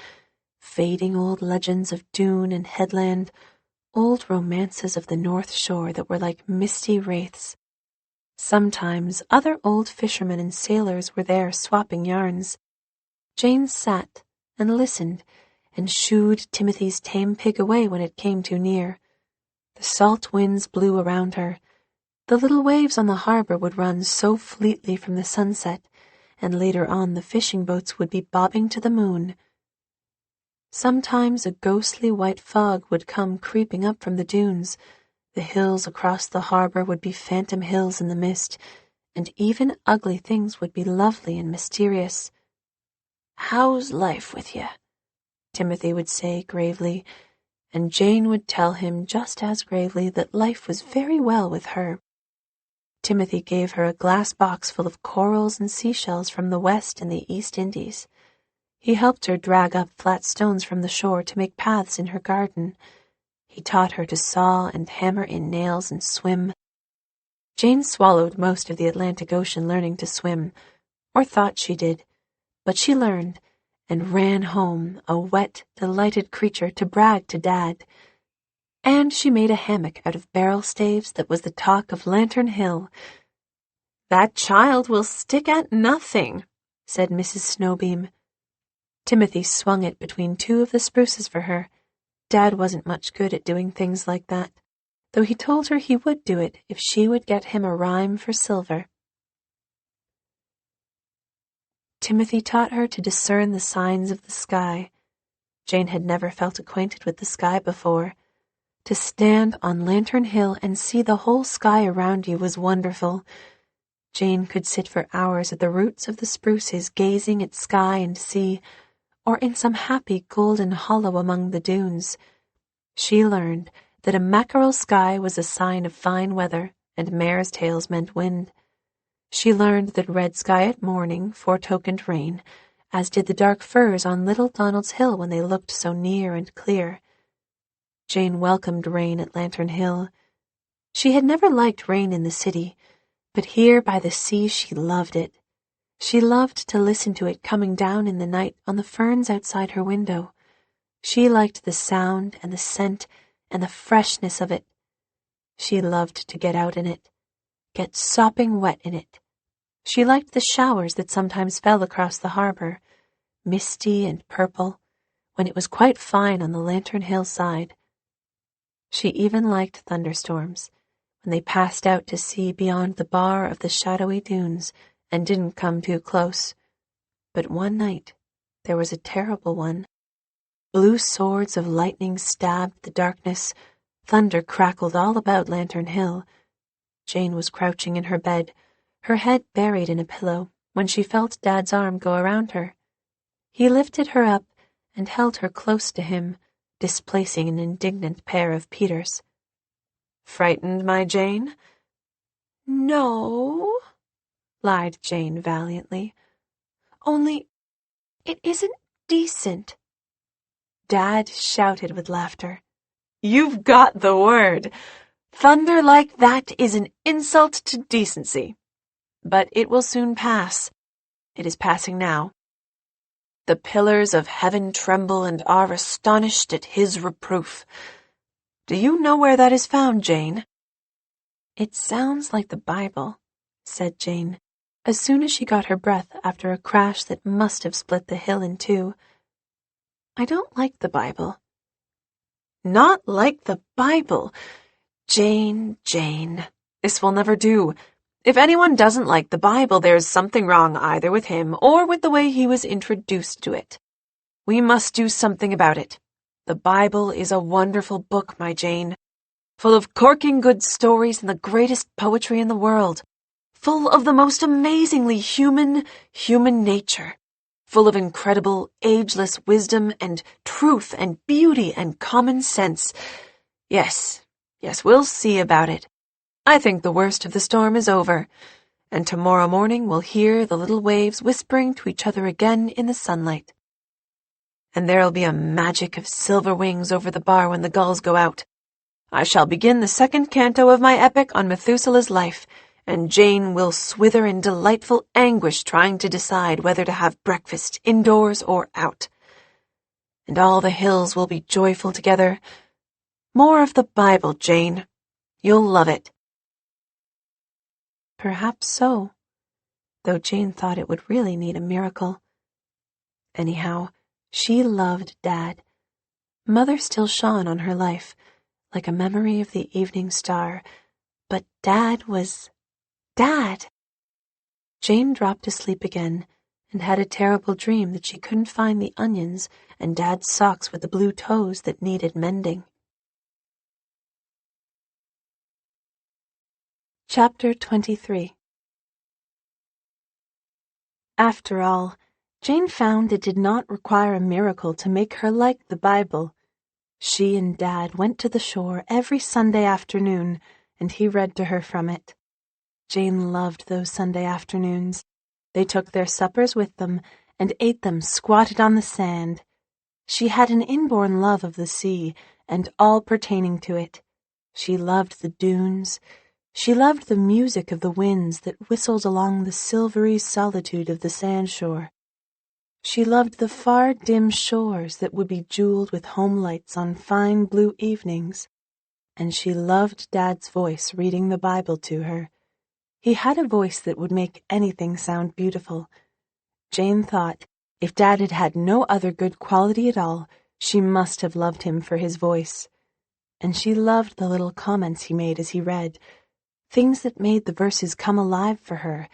S1: fading old legends of dune and headland, old romances of the North Shore that were like misty wraiths. Sometimes other old fishermen and sailors were there swapping yarns. Jane sat and listened and shooed Timothy's tame pig away when it came too near. The salt winds blew around her. The little waves on the harbor would run so fleetly from the sunset, and later on the fishing boats would be bobbing to the moon. Sometimes a ghostly white fog would come creeping up from the dunes. The hills across the harbor would be phantom hills in the mist, and even ugly things would be lovely and mysterious. "How's life with you?" Timothy would say gravely, and Jane would tell him just as gravely that life was very well with her. Timothy gave her a glass box full of corals and seashells from the West and the East Indies. He helped her drag up flat stones from the shore to make paths in her garden. He taught her to saw and hammer in nails and swim. Jane swallowed most of the Atlantic Ocean learning to swim, or thought she did, but she learned and ran home, a wet, delighted creature, to brag to Dad. And she made a hammock out of barrel staves that was the talk of Lantern Hill. "That child will stick at nothing," said Mrs. Snowbeam. Timothy swung it between two of the spruces for her. Dad wasn't much good at doing things like that, though he told her he would do it if she would get him a rhyme for silver. Timothy taught her to discern the signs of the sky. Jane had never felt acquainted with the sky before. To stand on Lantern Hill and see the whole sky around you was wonderful. Jane could sit for hours at the roots of the spruces gazing at sky and sea, or in some happy golden hollow among the dunes. She learned that a mackerel sky was a sign of fine weather, and mare's tails meant wind. She learned that red sky at morning foretokened rain, as did the dark firs on Little Donald's Hill when they looked so near and clear. Jane welcomed rain at Lantern Hill. She had never liked rain in the city, but here by the sea she loved it. She loved to listen to it coming down in the night on the ferns outside her window. She liked the sound and the scent and the freshness of it. She loved to get out in it, get sopping wet in it. She liked the showers that sometimes fell across the harbor, misty and purple, when it was quite fine on the Lantern Hill side. She even liked thunderstorms, when they passed out to sea beyond the bar of the shadowy dunes and didn't come too close. But one night there was a terrible one. Blue swords of lightning stabbed the darkness. Thunder crackled all about Lantern Hill. Jane was crouching in her bed, her head buried in a pillow, when she felt Dad's arm go around her. He lifted her up and held her close to him, displacing an indignant pair of Peters. "Frightened, my Jane?" "No," lied Jane valiantly. "Only, it isn't decent." Dad shouted with laughter. "You've got the word. Thunder like that is an insult to decency. But it will soon pass. It is passing now. The pillars of heaven tremble and are astonished at his reproof. Do you know where that is found, Jane?" "It sounds like the Bible," said Jane, as soon as she got her breath after a crash that must have split the hill in two. "I don't like the Bible." "Not like the Bible? Jane, Jane, this will never do. If anyone doesn't like the Bible, there's something wrong either with him or with the way he was introduced to it. We must do something about it. The Bible is a wonderful book, my Jane, full of corking good stories and the greatest poetry in the world, full of the most amazingly human nature, full of incredible, ageless wisdom and truth and beauty and common sense. Yes, we'll see about it. I think the worst of the storm is over, and tomorrow morning we'll hear the little waves whispering to each other again in the sunlight."
S2: and there'll be a magic of silver wings over the bar when the gulls go out. I shall begin the second canto of my epic on Methuselah's life, and Jane will swither in delightful anguish trying to decide whether to have breakfast indoors or out. And all the hills will be joyful together. More of the Bible, Jane. You'll love it.
S1: Perhaps so, though Jane thought it would really need a miracle. Anyhow, she loved Dad. Mother still shone on her life, like a memory of the evening star, but Dad was Dad. Jane dropped asleep again and had a terrible dream that she couldn't find the onions and Dad's socks with the blue toes that needed mending. Chapter 23. After all, Jane found it did not require a miracle to make her like the Bible. She and Dad went to the shore every Sunday afternoon, and he read to her from it. Jane loved those Sunday afternoons. They took their suppers with them and ate them squatted on the sand. She had an inborn love of the sea and all pertaining to it. She loved the dunes. She loved the music of the winds that whistled along the silvery solitude of the sandshore. She loved the far dim shores that would be jeweled with home lights on fine blue evenings. And she loved Dad's voice reading the Bible to her. He had a voice that would make anything sound beautiful. Jane thought, if Dad had had no other good quality at all, she must have loved him for his voice. And she loved the little comments he made as he read, things that made the verses come alive for her.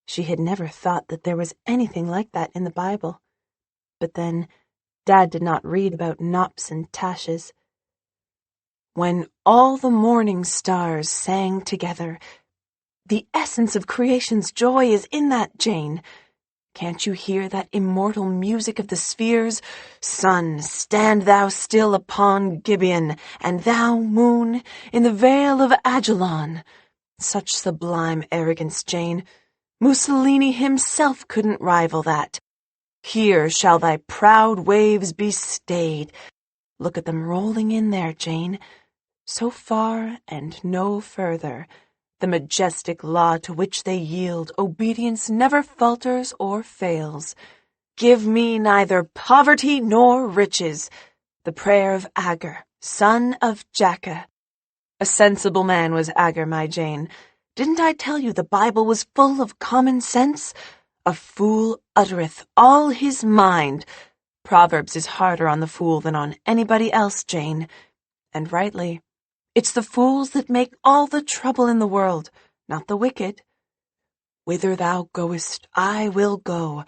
S1: She had never thought that there was anything like that in the Bible. But then, Dad did not read about knops and tashes. When all the morning stars sang together, the essence of creation's joy is in that, Jane. Can't you hear that immortal music of the spheres? Sun, stand thou still upon Gibeon, and thou, moon, in the vale of Ajalon. Such sublime arrogance, Jane. Mussolini himself couldn't rival that. Here shall thy proud waves be stayed. Look at them rolling in there, Jane. So far and no further. The majestic law to which they yield, obedience never falters or fails. Give me neither poverty nor riches. The prayer of Agur, son of Jacka. A sensible man was Agur, my Jane. Didn't I tell you the Bible was full of common sense? A fool uttereth all his mind. Proverbs is harder on the fool than on anybody else, Jane. And rightly. It's the fools that make all the trouble in the world, not the wicked. Whither thou goest, I will go,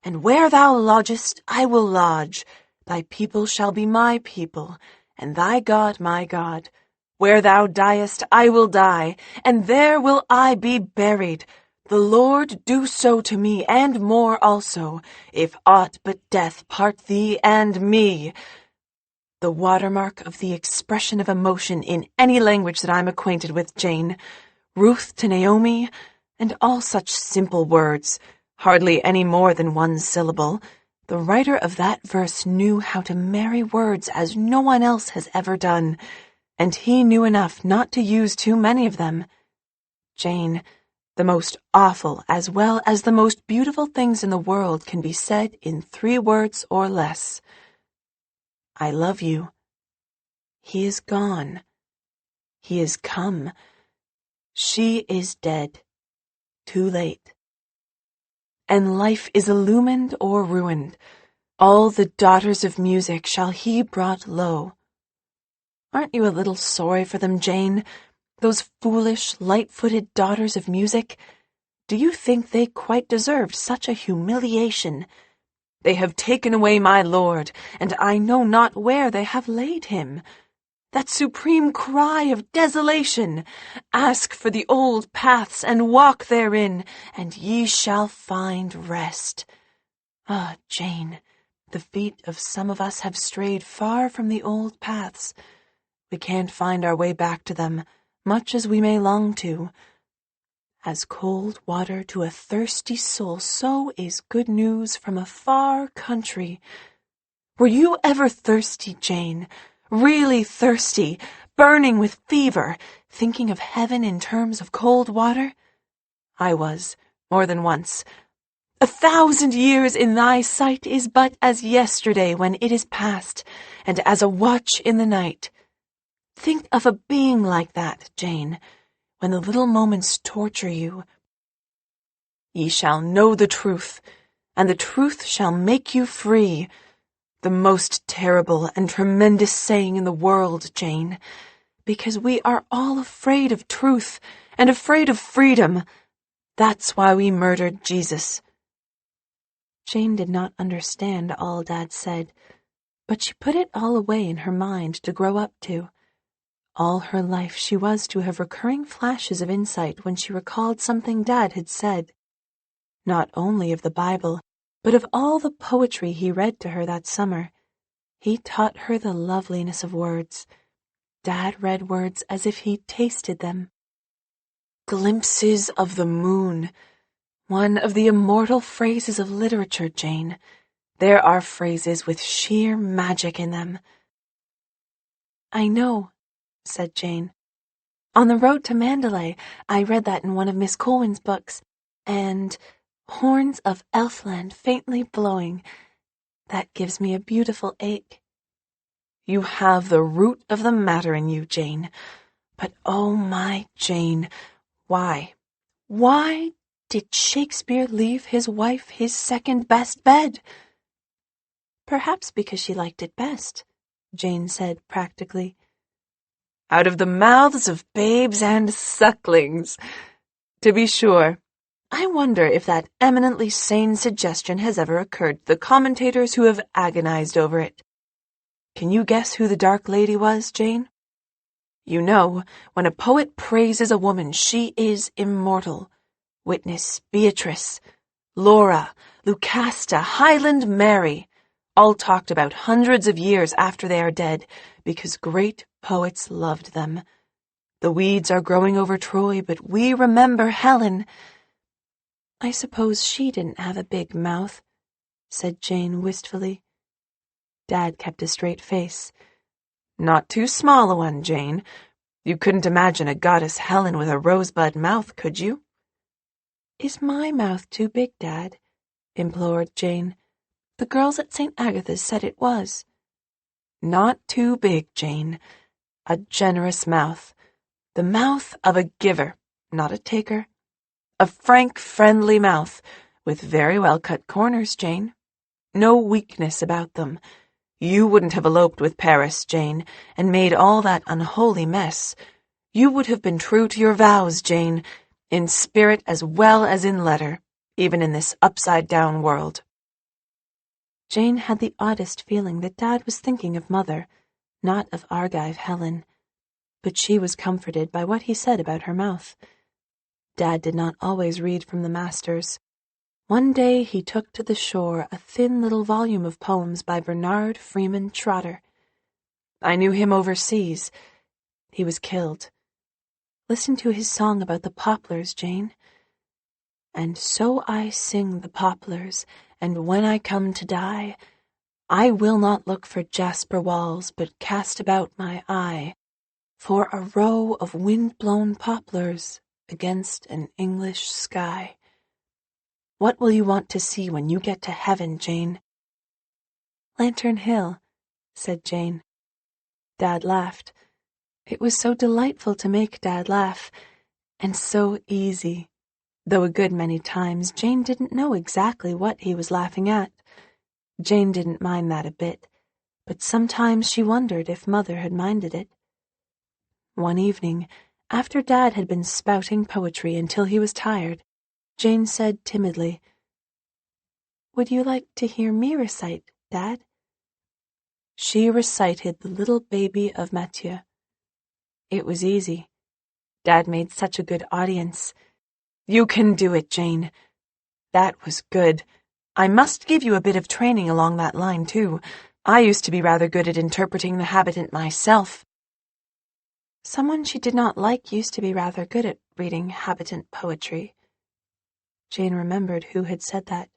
S1: and where thou lodgest, I will lodge. Thy people shall be my people, and thy God my God. Where thou diest, I will die, and there will I be buried. The Lord do so to me, and more also, if aught but death part thee and me. The watermark of the expression of emotion in any language that I'm acquainted with, Jane. Ruth to Naomi, and all such simple words, hardly any more than one syllable. The writer of that verse knew how to marry words as no one else has ever done, and he knew enough not to use too many of them. Jane, the most awful as well as the most beautiful things in the world can be said in 3 words or less. I love you. He is gone. He is come. She is dead. Too late. And life is illumined or ruined. All the daughters of music shall he brought low. Aren't you a little sorry for them, Jane? Those foolish, light-footed daughters of music? Do you think they quite deserved such a humiliation? They have taken away my lord, and I know not where they have laid him. That supreme cry of desolation! Ask for the old paths and walk therein, and ye shall find rest. Ah, Jane, the feet of some of us have strayed far from the old paths. We can't find our way back to them, much as we may long to. As cold water to a thirsty soul, so is good news from a far country.
S2: Were you ever thirsty, Jane? Really thirsty, burning with fever, thinking of heaven in terms of cold water? I was, more than once. 1,000 years in thy sight is but as yesterday when it is past, and as a watch in the night. Think of a being like that, Jane, when the little moments torture you. Ye shall know the truth, and the truth shall make you free. The most terrible and tremendous saying in the world, Jane, because we are all afraid of truth and afraid of freedom. That's why we murdered Jesus.
S1: Jane did not understand all Dad said, but she put it all away in her mind to grow up to. All her life she was to have recurring flashes of insight when she recalled something Dad had said, not only of the Bible, but of all the poetry he read to her that summer. He taught her the loveliness of words. Dad read words as if he tasted them. Glimpses of the moon. One of the immortal phrases of literature, Jane. There are phrases with sheer magic in them. I know, said Jane. On the road to Mandalay, I read that in one of Miss Colwyn's books, and horns of Elfland faintly blowing. That gives me a beautiful ache. You have the root of the matter in you, Jane. But oh my Jane, why did Shakespeare leave his wife his second best bed? Perhaps because she liked it best, Jane said practically. Out of the mouths of babes and sucklings. To be sure, I wonder if that eminently sane suggestion has ever occurred to the commentators who have agonized over it. Can you guess who the Dark Lady was, Jane? You know, when a poet praises a woman, she is immortal. Witness Beatrice, Laura, Lucasta, Highland Mary, all talked about hundreds of years after they are dead, because great poets loved them. The weeds are growing over Troy, but we remember Helen. I suppose she didn't have a big mouth, said Jane wistfully. Dad kept a straight face. Not too small a one, Jane. You couldn't imagine a goddess Helen with a rosebud mouth, could you? Is my mouth too big, Dad? Implored Jane. The girls at St. Agatha's said it was. Not too big, Jane. A generous mouth. The mouth of a giver, not a taker. A frank, friendly mouth, with very well-cut corners, Jane. No weakness about them. You wouldn't have eloped with Paris, Jane, and made all that unholy mess. You would have been true to your vows, Jane, in spirit as well as in letter, even in this upside-down world. Jane had the oddest feeling that Dad was thinking of Mother, not of Argive Helen, but she was comforted by what he said about her mouth. Dad did not always read from the masters. One day he took to the shore a thin little volume of poems by Bernard Freeman Trotter. I knew him overseas. He was killed. Listen to his song about the poplars, Jane. And so I sing the poplars, and when I come to die, I will not look for jasper walls, but cast about my eye for a row of wind-blown poplars against an English sky. What will you want to see when you get to heaven, Jane? Lantern Hill, said Jane. Dad laughed. It was so delightful to make Dad laugh, and so easy, though a good many times Jane didn't know exactly what he was laughing at. Jane didn't mind that a bit, but sometimes she wondered if Mother had minded it. One evening, after Dad had been spouting poetry until he was tired, Jane said timidly, Would you like to hear me recite, Dad? She recited The Little Baby of Mathieu. It was easy. Dad made such a good audience. You can do it, Jane. That was good. I must give you a bit of training along that line, too. I used to be rather good at interpreting the habitant myself. Someone she did not like used to be rather good at reading habitant poetry. Jane remembered who had said that.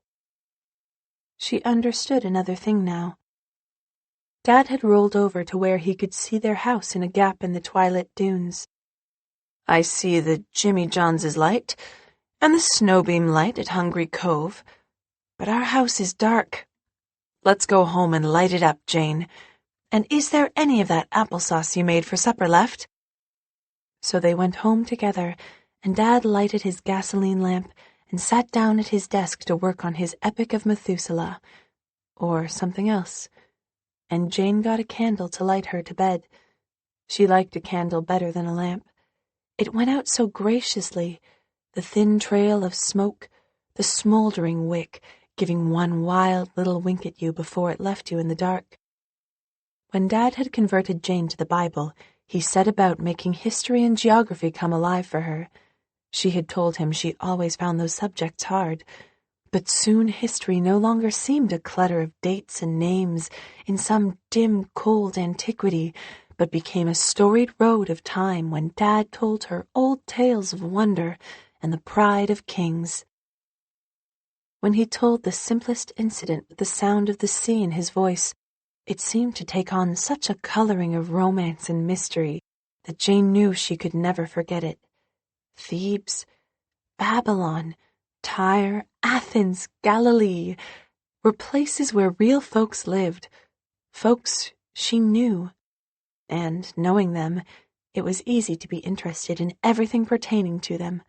S1: She understood another thing now. Dad had rolled over to where he could see their house in a gap in the twilit dunes.
S2: "I see the Jimmy Johns's light, and the snowbeam light at Hungry Cove, but our house is dark. Let's go home and light it up, Jane. And is there any of that applesauce you made for supper left?"
S1: So they went home together, and Dad lighted his gasoline lamp and sat down at his desk to work on his Epic of Methuselah, or something else, and Jane got a candle to light her to bed. She liked a candle better than a lamp. It went out so graciously, the thin trail of smoke, the smoldering wick, giving one wild little wink at you before it left you in the dark. When Dad had converted Jane to the Bible, he set about making history and geography come alive for her. She had told him she always found those subjects hard, but soon history no longer seemed a clutter of dates and names in some dim, cold antiquity, but became a storied road of time when Dad told her old tales of wonder and the pride of kings. When he told the simplest incident with the sound of the sea in his voice, it seemed to take on such a coloring of romance and mystery that Jane knew she could never forget it. Thebes, Babylon, Tyre, Athens, Galilee were places where real folks lived, folks she knew, and, knowing them, it was easy to be interested in everything pertaining to them.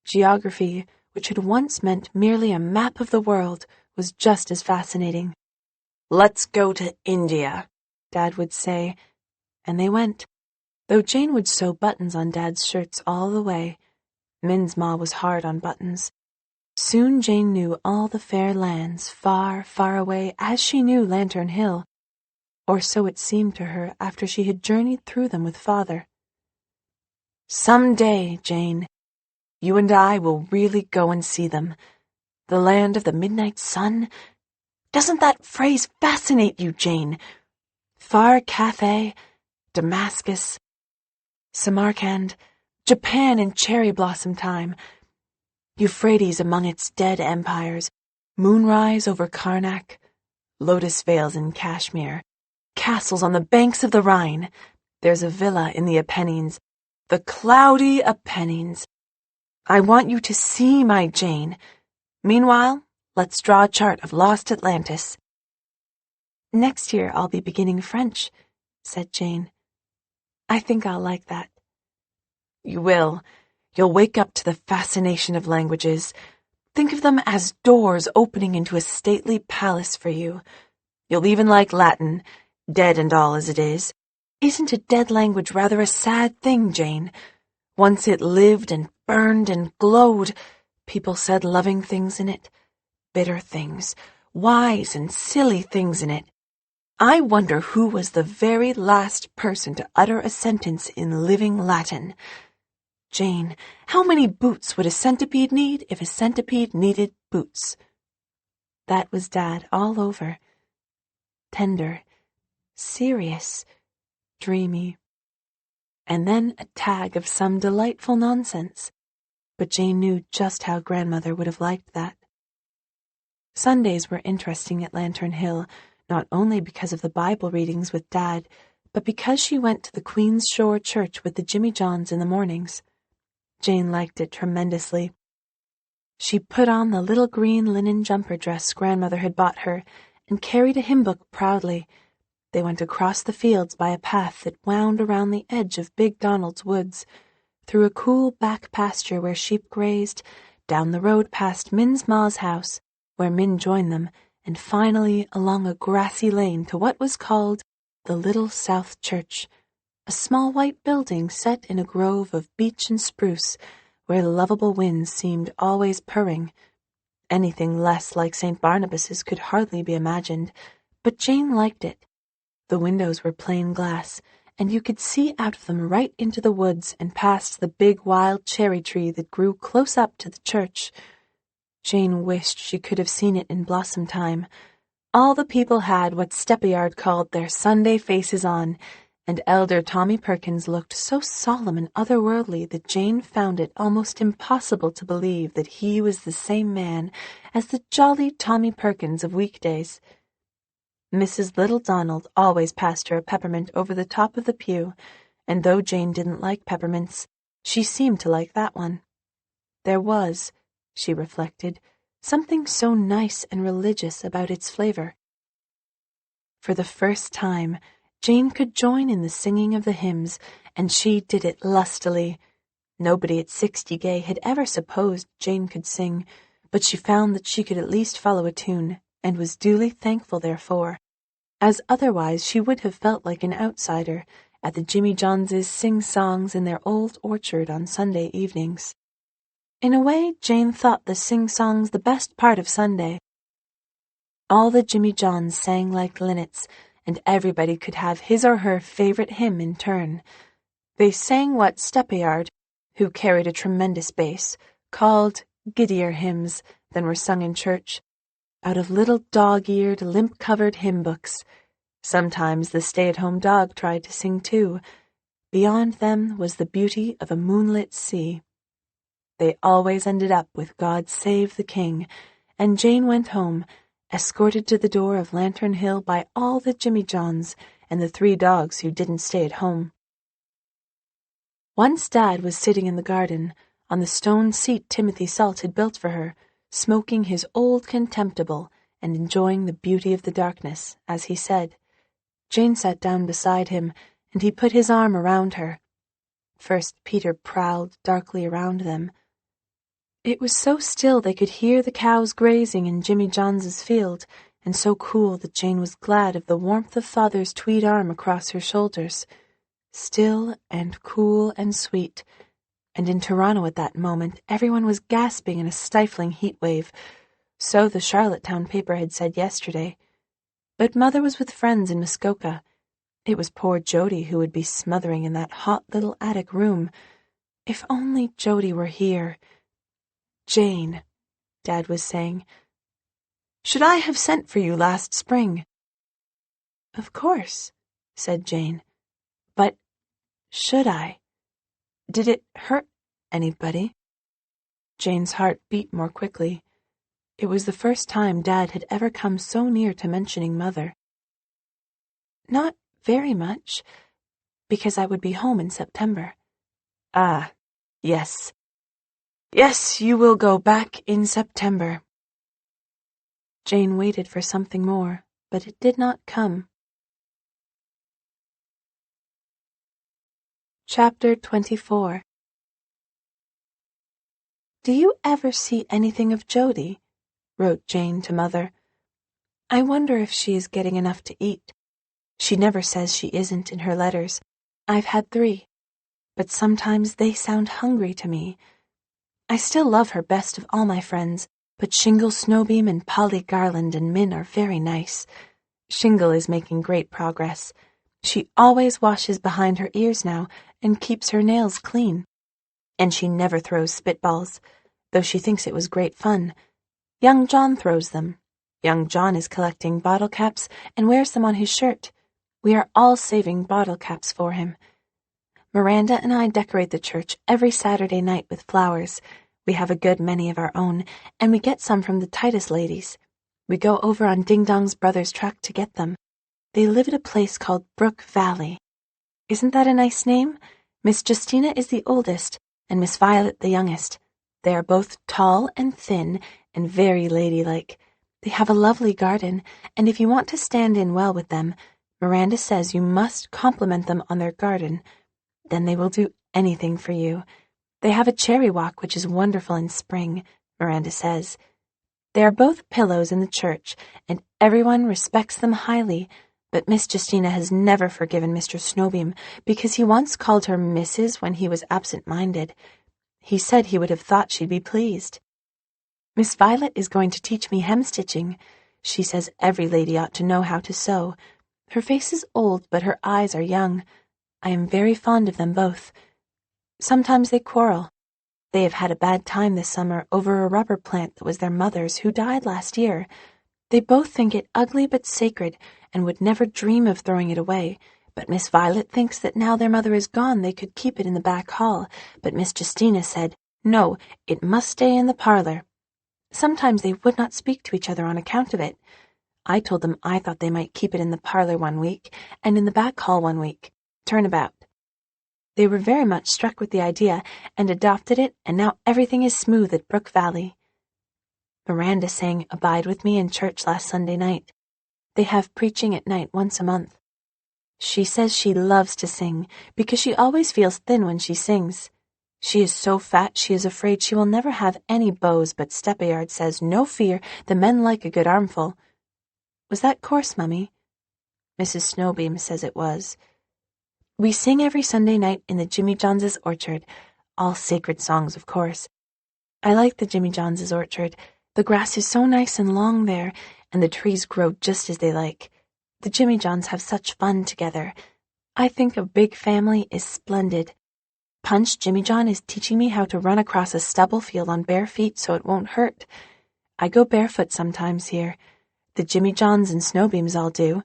S1: Geography, which had once meant merely a map of the world, was just as fascinating.
S2: "Let's go to India,"
S1: Dad would say, and they went, though Jane would sew buttons on Dad's shirts all the way. Min's ma was hard on buttons. Soon Jane knew all the fair lands, far, far away, as she knew Lantern Hill, or so it seemed to her after she had journeyed through them with Father.
S2: "Some day, Jane, you and I will really go and see them. The land of the midnight sun. Doesn't that phrase fascinate you, Jane? Far Cathay, Damascus, Samarkand, Japan in cherry blossom time, Euphrates among its dead empires, moonrise over Karnak, lotus veils in Kashmir, castles on the banks of the Rhine. There's a villa in the Apennines, the cloudy Apennines. I want you to see my Jane. Meanwhile, let's draw a chart of lost Atlantis."
S1: "Next year I'll be beginning French," said Jane. "I think I'll like that."
S2: "You will. You'll wake up to the fascination of languages. Think of them as doors opening into a stately palace for you. You'll even like Latin, dead and all as it is. Isn't a dead language rather a sad thing, Jane? Once it lived and burned and glowed. People said loving things in it, bitter things, wise and silly things in it. I wonder who was the very last person to utter a sentence in living Latin. Jane, how many boots would a centipede need if a centipede needed boots?" That was Dad all over. Tender, serious, dreamy. And then a tag of some delightful nonsense. But Jane knew just how Grandmother would have liked that. Sundays were interesting at Lantern Hill, not only because of the Bible readings with Dad, but because she went to the Queen's Shore Church with the Jimmy Johns in the mornings. Jane liked it tremendously. She put on the little green linen jumper dress Grandmother had bought her and carried a hymn book proudly. They went across the fields by a path that wound around the edge of Big Donald's woods, through a cool back pasture where sheep grazed, down the road past Min's ma's house, where Min joined them, and finally along a grassy lane to what was called the Little South Church, a small white building set in a grove of beech and spruce, where lovable winds seemed always purring. Anything less like St. Barnabas's could hardly be imagined, but Jane liked it. The windows were plain glass, and you could see out of them right into the woods and past the big wild cherry tree that grew close up to the church. Jane wished she could have seen it in blossom time. All the people had what Steppyard called their Sunday faces on, and Elder Tommy Perkins looked so solemn and otherworldly that Jane found it almost impossible to believe that he was the same man as the jolly Tommy Perkins of weekdays.
S1: Mrs. Little Donald always passed her a peppermint over the top of the pew, and though Jane didn't like peppermints, she seemed to like that one. There was, she reflected, something so nice and religious about its flavor. For the first time, Jane could join in the singing of the hymns, and she did it lustily. Nobody at 60 Gay had ever supposed Jane could sing, but she found that she could at least follow a tune, and was duly thankful therefor, as otherwise she would have felt like an outsider at the Jimmy Johnses' sing-songs in their old orchard on Sunday evenings. In a way, Jane thought the sing-songs the best part of Sunday. All the Jimmy Johns sang like linnets, and everybody could have his or her favorite hymn in turn. They sang what Steppeyard, who carried a tremendous bass, called giddier hymns than were sung in church, out of little dog-eared, limp-covered hymn books. Sometimes the stay-at-home dog tried to sing too. Beyond them was the beauty of a moonlit sea. They always ended up with God Save the King, and Jane went home, escorted to the door of Lantern Hill by all the Jimmy Johns and the 3 dogs who didn't stay at home. Once Dad was sitting in the garden, on the stone seat Timothy Salt had built for her, smoking his old contemptible and enjoying the beauty of the darkness, as he said. Jane sat down beside him, and he put his arm around her. First Peter prowled darkly around them. It was so still they could hear the cows grazing in Jimmy Johns's field, and so cool that Jane was glad of the warmth of Father's tweed arm across her shoulders. Still and cool and sweet, and in Toronto at that moment everyone was gasping in a stifling heat wave, so the Charlottetown paper had said yesterday. But Mother was with friends in Muskoka. It was poor Jody who would be smothering in that hot little attic room. If only Jody were here. Jane, Dad was saying, should I have sent for you last spring? Of course, said Jane. But should I? Did it hurt anybody? Jane's heart beat more quickly. It was the first time Dad had ever come so near to mentioning Mother. Not very much, because I would be home in September. Ah, yes. Yes, you will go back in September. Jane waited for something more, but it did not come. Chapter 24. Do you ever see anything of Jody? Wrote Jane to Mother. I wonder if she is getting enough to eat. She never says she isn't in her letters. I've had 3, but sometimes they sound hungry to me. I still love her best of all my friends, but Shingle Snowbeam and Polly Garland and Min are very nice. Shingle is making great progress. She always washes behind her ears now and keeps her nails clean. And she never throws spitballs, though she thinks it was great fun. Young John throws them. Young John is collecting bottle caps and wears them on his shirt. We are all saving bottle caps for him. Miranda and I decorate the church every Saturday night with flowers. We have a good many of our own, and we get some from the Titus ladies. We go over on Ding Dong's brother's truck to get them. They live at a place called Brook Valley. Isn't that a nice name? Miss Justina is the oldest, and Miss Violet the youngest. They are both tall and thin, and very ladylike. They have a lovely garden, and if you want to stand in well with them, Miranda says you must compliment them on their garden. Then they will do anything for you. They have a cherry walk which is wonderful in spring, Miranda says. They are both pillows in the church, and everyone respects them highly, but Miss Justina has never forgiven Mr. Snowbeam because he once called her Mrs. when he was absent-minded. He said he would have thought she'd be pleased. Miss Violet is going to teach me hem-stitching. She says every lady ought to know how to sew. Her face is old, but her eyes are young. I am very fond of them both. Sometimes they quarrel. They have had a bad time this summer over a rubber plant that was their mother's, who died last year. They both think it ugly but sacred, and would never dream of throwing it away. But Miss Violet thinks that now their mother is gone they could keep it in the back hall, but Miss Justina said, no, it must stay in the parlor. Sometimes they would not speak to each other on account of it. I told them I thought they might keep it in the parlor one week and in the back hall one week. Turnabout. They were very much struck with the idea and adopted it, and now everything is smooth at Brook Valley. Miranda sang Abide With Me in church last Sunday night. They have preaching at night once a month. She says she loves to sing because she always feels thin when she sings. She is so fat she is afraid she will never have any beaux, but Steppayard says, no fear, the men like a good armful. Was that coarse, Mummy? Mrs. Snowbeam says it was. We sing every Sunday night in the Jimmy Johns's orchard, all sacred songs, of course. I like the Jimmy Johns's orchard. The grass is so nice and long there, and the trees grow just as they like. The Jimmy Johns have such fun together. I think a big family is splendid. Punch Jimmy John is teaching me how to run across a stubble field on bare feet so it won't hurt. I go barefoot sometimes here. The Jimmy Johns and Snowbeams all do.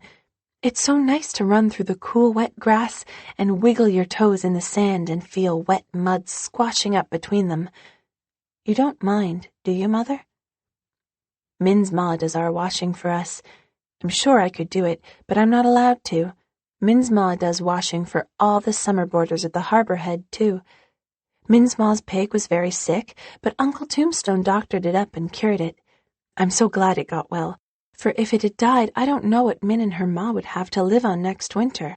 S1: It's so nice to run through the cool, wet grass and wiggle your toes in the sand and feel wet mud squashing up between them. You don't mind, do you, Mother? Min's ma does our washing for us. I'm sure I could do it, but I'm not allowed to. Min's ma does washing for all the summer boarders at the Harbor Head, too. Min's ma's pig was very sick, but Uncle Tombstone doctored it up and cured it. I'm so glad it got well, for if it had died, I don't know what Min and her ma would have to live on next winter.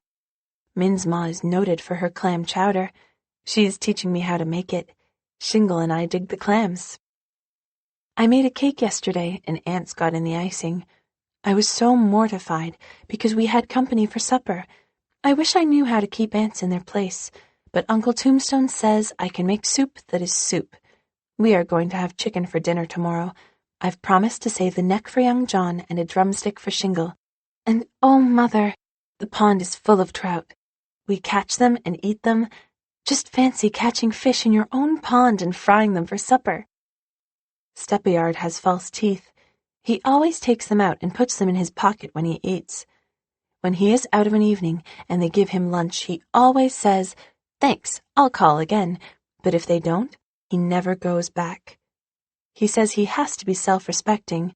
S1: Min's ma is noted for her clam chowder. She is teaching me how to make it. Shingle and I dig the clams. I made a cake yesterday, and ants got in the icing. I was so mortified because we had company for supper. I wish I knew how to keep ants in their place, but Uncle Tombstone says I can make soup that is soup. We are going to have chicken for dinner tomorrow. I've promised to save the neck for young John and a drumstick for Shingle. And, oh, Mother, the pond is full of trout. We catch them and eat them. Just fancy catching fish in your own pond and frying them for supper. Steppayard has false teeth. He always takes them out and puts them in his pocket when he eats. When he is out of an evening and they give him lunch, he always says, "Thanks, I'll call again," but if they don't, he never goes back. He says he has to be self-respecting.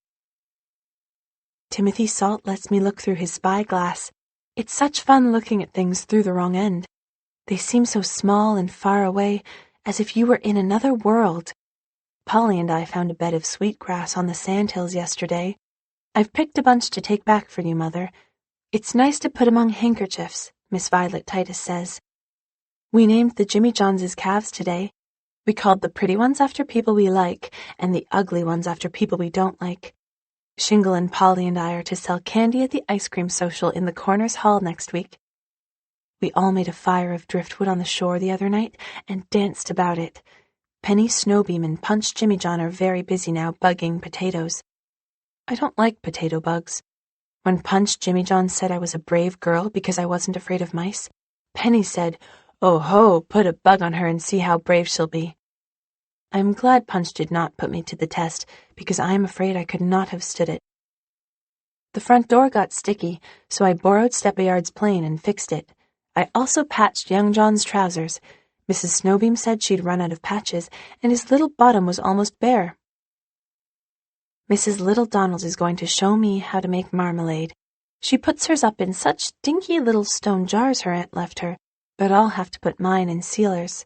S1: Timothy Salt lets me look through his spyglass. It's such fun looking at things through the wrong end. They seem so small and far away, as if you were in another world. Polly and I found a bed of sweetgrass on the sandhills yesterday. I've picked a bunch to take back for you, Mother. It's nice to put among handkerchiefs, Miss Violet Titus says. We named the Jimmy Johns' calves today. We called the pretty ones after people we like, and the ugly ones after people we don't like. Shingle and Polly and I are to sell candy at the ice cream social in the Corners Hall next week. We all made a fire of driftwood on the shore the other night and danced about it. Penny Snowbeam and Punch Jimmy John are very busy now bugging potatoes. I don't like potato bugs. When Punch Jimmy John said I was a brave girl because I wasn't afraid of mice, Penny said, "Oh ho, put a bug on her and see how brave she'll be." I'm glad Punch did not put me to the test because I am afraid I could not have stood it. The front door got sticky, so I borrowed Steppayard's plane and fixed it. I also patched young John's trousers. Mrs. Snowbeam said she'd run out of patches, and his little bottom was almost bare. Mrs. Little Donald is going to show me how to make marmalade. She puts hers up in such dinky little stone jars her aunt left her, but I'll have to put mine in sealers.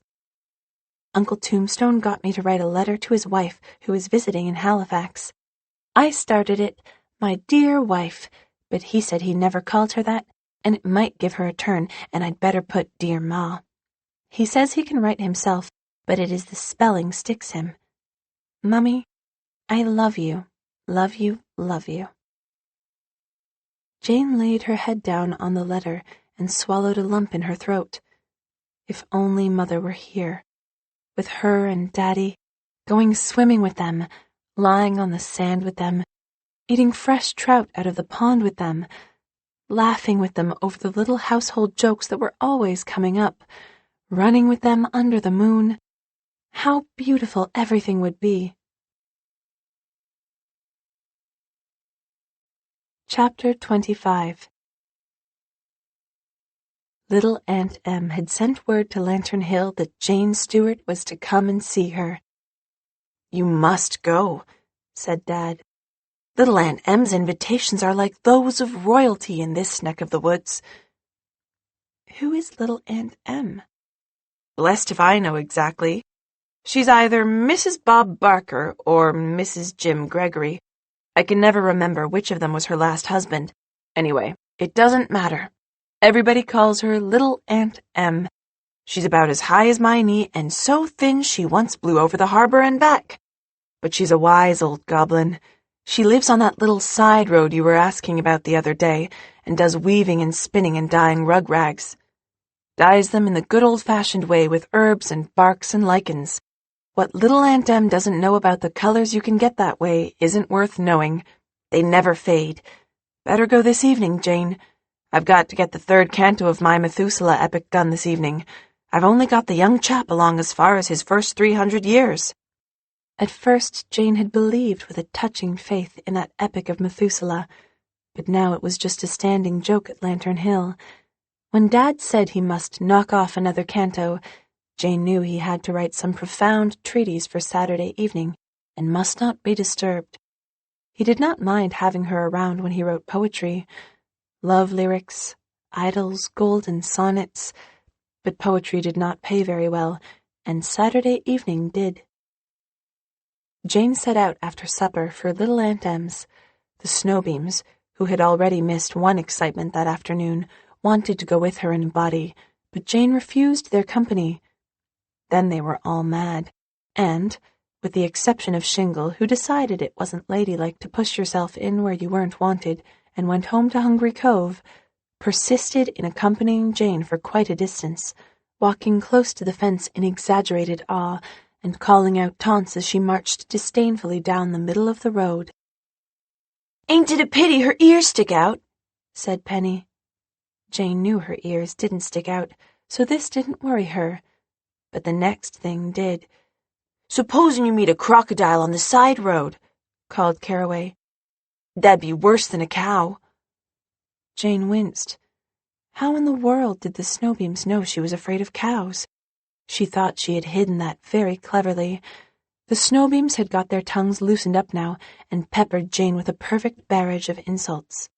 S1: Uncle Tombstone got me to write a letter to his wife, who is visiting in Halifax. I started it, "My dear wife," but he said he never called her that, and it might give her a turn, and I'd better put "Dear Ma." He says he can write himself, but it is the spelling sticks him. Mummy, I love you, love you, love you. Jane laid her head down on the letter and swallowed a lump in her throat. If only Mother were here, with her and Daddy, going swimming with them, lying on the sand with them, eating fresh trout out of the pond with them, laughing with them over the little household jokes that were always coming up, running with them under the moon. How beautiful everything would be. Chapter 25. Little Aunt Em had sent word to Lantern Hill that Jane Stewart was to come and see her. "You must go," said Dad.
S2: Little Aunt Em's invitations are like those of royalty in this neck of the woods."
S1: "Who is little Aunt Em?"
S2: "Blessed if I know exactly. She's either Mrs. Bob Barker or Mrs. Jim Gregory. I can never remember which of them was her last husband. Anyway, it doesn't matter. Everybody calls her Little Aunt Em. She's about as high as my knee and so thin she once blew over the harbor and back. But she's a wise old goblin. She lives on that little side road you were asking about the other day and does weaving and spinning and dyeing rug rags. Dyes them in the good old-fashioned way with herbs and barks and lichens. What little Aunt Em doesn't know about the colors you can get that way isn't worth knowing. They never fade. Better go this evening, Jane. I've got to get the 3rd canto of my Methuselah epic done this evening. I've only got the young chap along as far as his first 300 years.
S1: At first, Jane had believed with a touching faith in that epic of Methuselah, but now it was just a standing joke at Lantern Hill. When Dad said he must knock off another canto, Jane knew he had to write some profound treatise for Saturday evening and must not be disturbed. He did not mind having her around when he wrote poetry, love lyrics, idylls, golden sonnets, but poetry did not pay very well, and Saturday evening did. Jane set out after supper for little Aunt Em's. The Snowbeams, who had already missed one excitement that afternoon, wanted to go with her in a body, but Jane refused their company. Then they were all mad, and, with the exception of Shingle, who decided it wasn't ladylike to push yourself in where you weren't wanted and went home to Hungry Cove, persisted in accompanying Jane for quite a distance, walking close to the fence in exaggerated awe and calling out taunts as she marched disdainfully down the middle of the road.
S2: "Ain't it a pity her ears stick out?"
S1: said Penny. Jane knew her ears didn't stick out, so this didn't worry her. But the next thing did.
S2: "Supposing you meet a crocodile on the side road," called Caraway. "That'd be worse than a cow."
S1: Jane winced. How in the world did the Snowbeams know she was afraid of cows? She thought she had hidden that very cleverly. The Snowbeams had got their tongues loosened up now and peppered Jane with a perfect barrage of insults.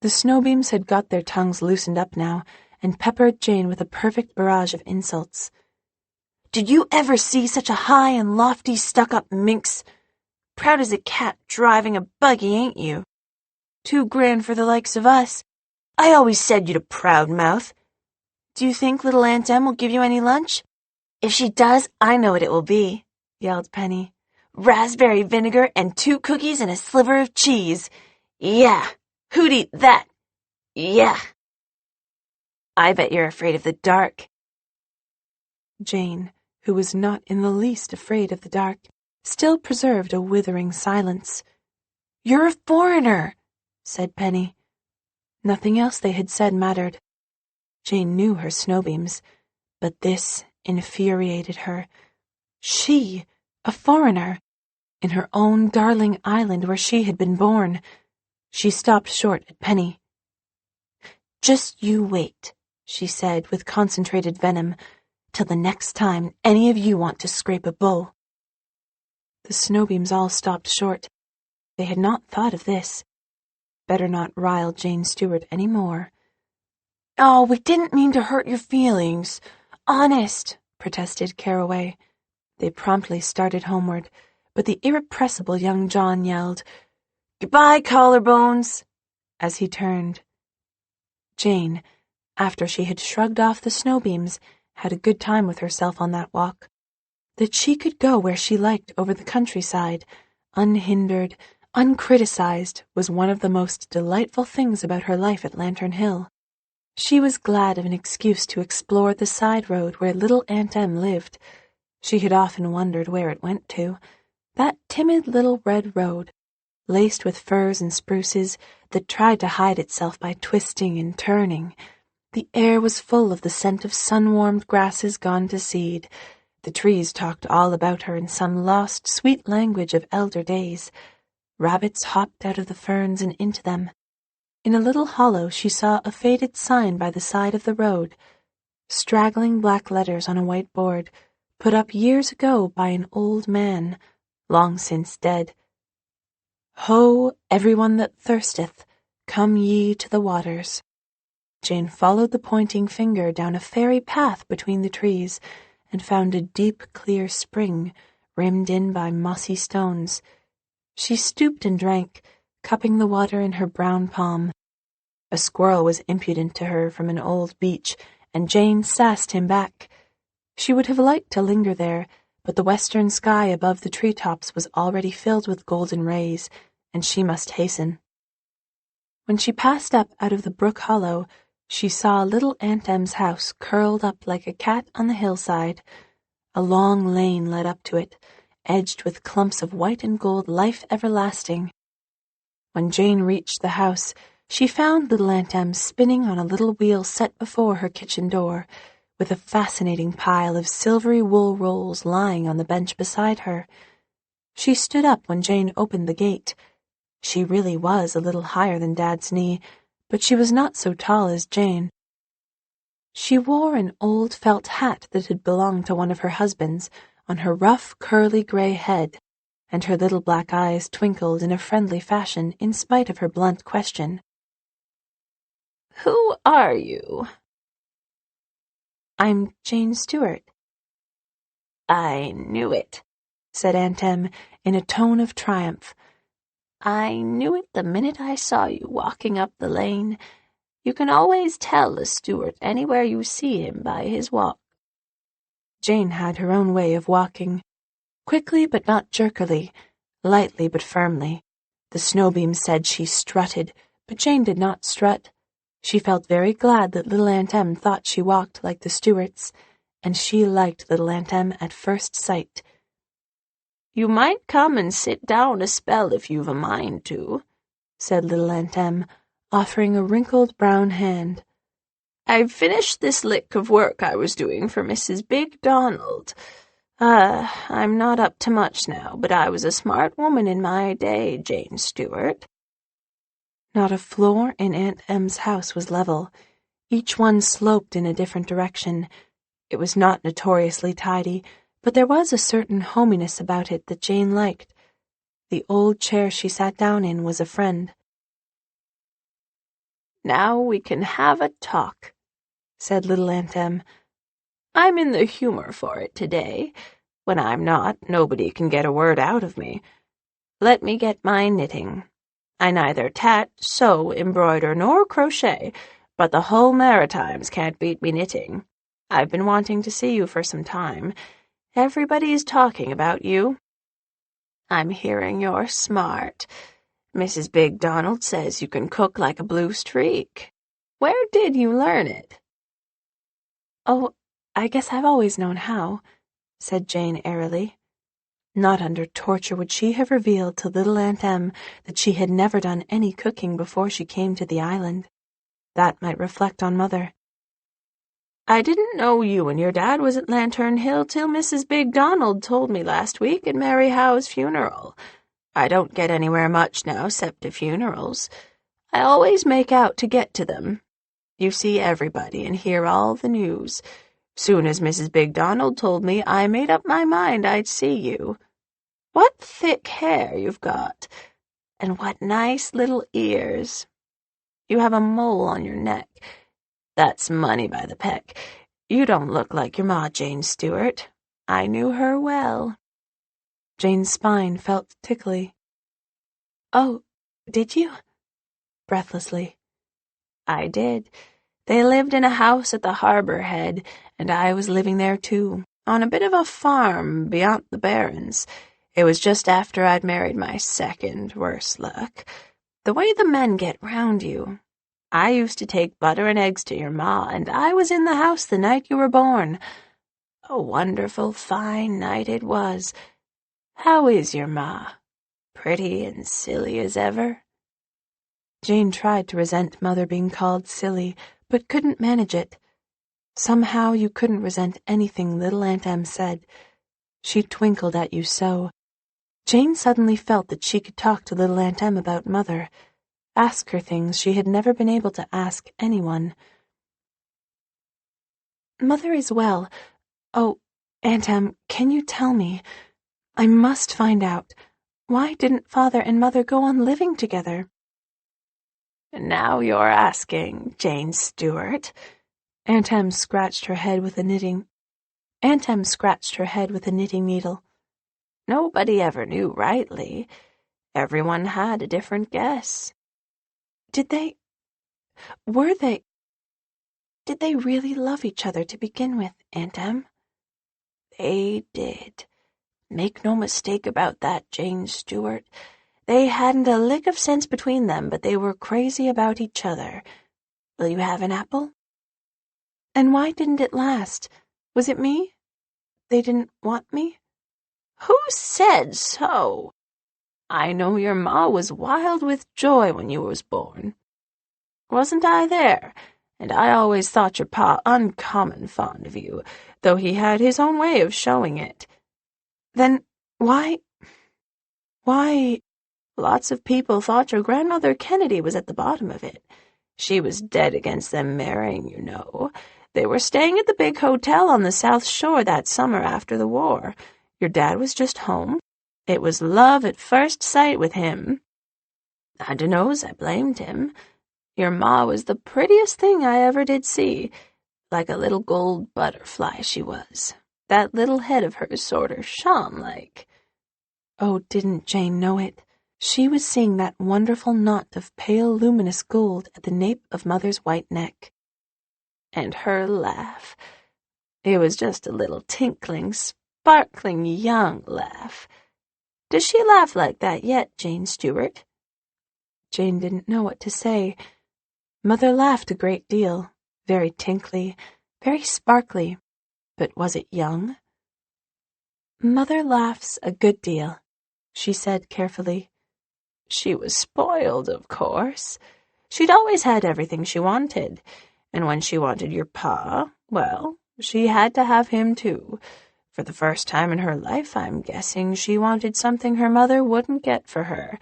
S1: The Snowbeams had got their tongues loosened up now and peppered Jane with a perfect barrage of insults.
S2: "Did you ever see such a high and lofty stuck-up minx? Proud as a cat driving a buggy, ain't you? Too grand for the likes of us. I always said you'd a proud mouth. Do you think little Aunt Em will give you any lunch? If she does, I know what it will be," yelled Penny. "Raspberry vinegar and 2 cookies and a sliver of cheese. Yeah, who'd eat that? Yeah. I bet you're afraid of the dark."
S1: Jane, who was not in the least afraid of the dark, still preserved a withering silence.
S2: "You're a foreigner,"
S1: said Penny. Nothing else they had said mattered. Jane knew her Snowbeams, but this infuriated her. She, a foreigner, in her own darling island where she had been born. She stopped short at Penny. "Just you wait," she said with concentrated venom, "till the next time any of you want to scrape a bull." The Snowbeams all stopped short. They had not thought of this. Better not rile Jane Stewart any more.
S2: "Oh, we didn't mean to hurt your feelings. Honest,"
S1: protested Caraway. They promptly started homeward, but the irrepressible young John yelled,
S2: "Goodbye, collarbones,"
S1: as he turned. Jane, after she had shrugged off the Snowbeams, had a good time with herself on that walk. That she could go where she liked over the countryside, unhindered, uncriticized, was one of the most delightful things about her life at Lantern Hill. She was glad of an excuse to explore the side road where little Aunt Em lived. She had often wondered where it went to. That timid little red road, laced with firs and spruces, that tried to hide itself by twisting and turning. The air was full of the scent of sun-warmed grasses gone to seed. The trees talked all about her in some lost, sweet language of elder days. Rabbits hopped out of the ferns and into them. In a little hollow she saw a faded sign by the side of the road, straggling black letters on a white board, put up years ago by an old man, long since dead. Ho, everyone that thirsteth, come ye to the waters. Jane followed the pointing finger down a fairy path between the trees and found a deep, clear spring rimmed in by mossy stones. She stooped and drank, cupping the water in her brown palm. A squirrel was impudent to her from an old beech, and Jane sassed him back. She would have liked to linger there, but the western sky above the treetops was already filled with golden rays, and she must hasten. When she passed up out of the brook hollow, she saw little Aunt Em's house curled up like a cat on the hillside. A long lane led up to it, edged with clumps of white and gold life everlasting. When Jane reached the house, she found little Aunt Em spinning on a little wheel set before her kitchen door, with a fascinating pile of silvery wool rolls lying on the bench beside her. She stood up when Jane opened the gate. She really was a little higher than Dad's knee, but she was not so tall as Jane. She wore an old felt hat that had belonged to one of her husbands on her rough, curly gray head, and her little black eyes twinkled in a friendly fashion in spite of her blunt question.
S2: "Who are you?"
S1: "I'm Jane Stewart."
S2: "I knew it,"
S1: said Aunt Em in a tone of triumph.
S2: "I knew it the minute I saw you walking up the lane. You can always tell a Stewart anywhere you see him by his walk."
S1: Jane had her own way of walking, quickly but not jerkily, lightly but firmly. The snowbeams said she strutted, but Jane did not strut. She felt very glad that little Aunt Em thought she walked like the Stewarts, and she liked little Aunt Em at first sight.
S2: "You might come and sit down a spell if you've a mind to,"
S1: said little Aunt Em, offering a wrinkled brown hand.
S2: "I've finished this lick of work I was doing for Mrs. Big Donald. I'm not up to much now, but I was a smart woman in my day, Jane Stewart."
S1: Not a floor in Aunt Em's house was level. Each one sloped in a different direction. It was not notoriously tidy, but there was a certain hominess about it that Jane liked. The old chair she sat down in was a friend.
S2: "Now we can have a talk," said little Aunt Em. "I'm in the humor for it today. When I'm not, nobody can get a word out of me. Let me get my knitting. I neither tat, sew, embroider, nor crochet, but the whole Maritimes can't beat me knitting. I've been wanting to see you for some time. Everybody's talking about you. I'm hearing you're smart. Mrs. Big Donald says you can cook like a blue streak. Where did you learn it?"
S1: "Oh, I guess I've always known how," said Jane airily. Not under torture would she have revealed to little Aunt Em that she had never done any cooking before she came to the island. That might reflect on Mother.
S2: "I didn't know you and your dad was at Lantern Hill till Mrs. Big Donald told me last week at Mary Howe's funeral. I don't get anywhere much now 'cept to funerals. I always make out to get to them. You see everybody and hear all the news. Soon as Mrs. Big Donald told me, I made up my mind I'd see you. What thick hair you've got, and what nice little ears. You have a mole on your neck. That's money by the peck. You don't look like your ma, Jane Stewart. I knew her well."
S1: Jane's spine felt tickly. "Oh, did you?" breathlessly.
S2: "I did. They lived in a house at the harbor head, and I was living there too, on a bit of a farm beyond the barrens. It was just after I'd married my second, worse luck. The way the men get round you. I used to take butter and eggs to your ma, and I was in the house the night you were born. A wonderful fine night it was. How is your ma? Pretty and silly as ever?"
S1: Jane tried to resent Mother being called silly, but couldn't manage it. Somehow you couldn't resent anything little Aunt Em said. She twinkled at you so. Jane suddenly felt that she could talk to little Aunt Em about Mother, ask her things she had never been able to ask anyone. "Mother is well. Oh, Aunt Em, can you tell me? I must find out. Why didn't Father and Mother go on living together?
S2: Now you're asking, Jane Stewart.
S1: Aunt Em scratched her head with a knitting needle.
S2: Nobody ever knew rightly. Everyone had a different guess.
S1: Did they really love each other to begin with, Aunt Em?
S2: They did. Make no mistake about that, Jane Stewart. They hadn't a lick of sense between them, but they were crazy about each other. Will you have an apple?
S1: And why didn't it last? Was it me? They didn't want me?
S2: Who said so? I know your ma was wild with joy when you was born. Wasn't I there? And I always thought your pa uncommon fond of you, though he had his own way of showing it.
S1: Then why?
S2: Lots of people thought your grandmother Kennedy was at the bottom of it. She was dead against them marrying, you know. They were staying at the big hotel on the South Shore that summer after the war. Your dad was just home. It was love at first sight with him. I dunno's I blamed him. Your ma was the prettiest thing I ever did see. Like a little gold butterfly she was. That little head of hers sorter shone like.
S1: Oh, didn't Jane know it? She was seeing that wonderful knot of pale luminous gold at the nape of Mother's white neck.
S2: And her laugh. It was just a little tinkling, sparkling young laugh. Does she laugh like that yet, Jane Stewart?
S1: Jane didn't know what to say. Mother laughed a great deal, very tinkly, very sparkly, but was it young? Mother laughs a good deal, she said carefully.
S2: She was spoiled, of course. She'd always had everything she wanted, and when she wanted your pa, well, she had to have him too. For the first time in her life, I'm guessing, she wanted something her mother wouldn't get for her.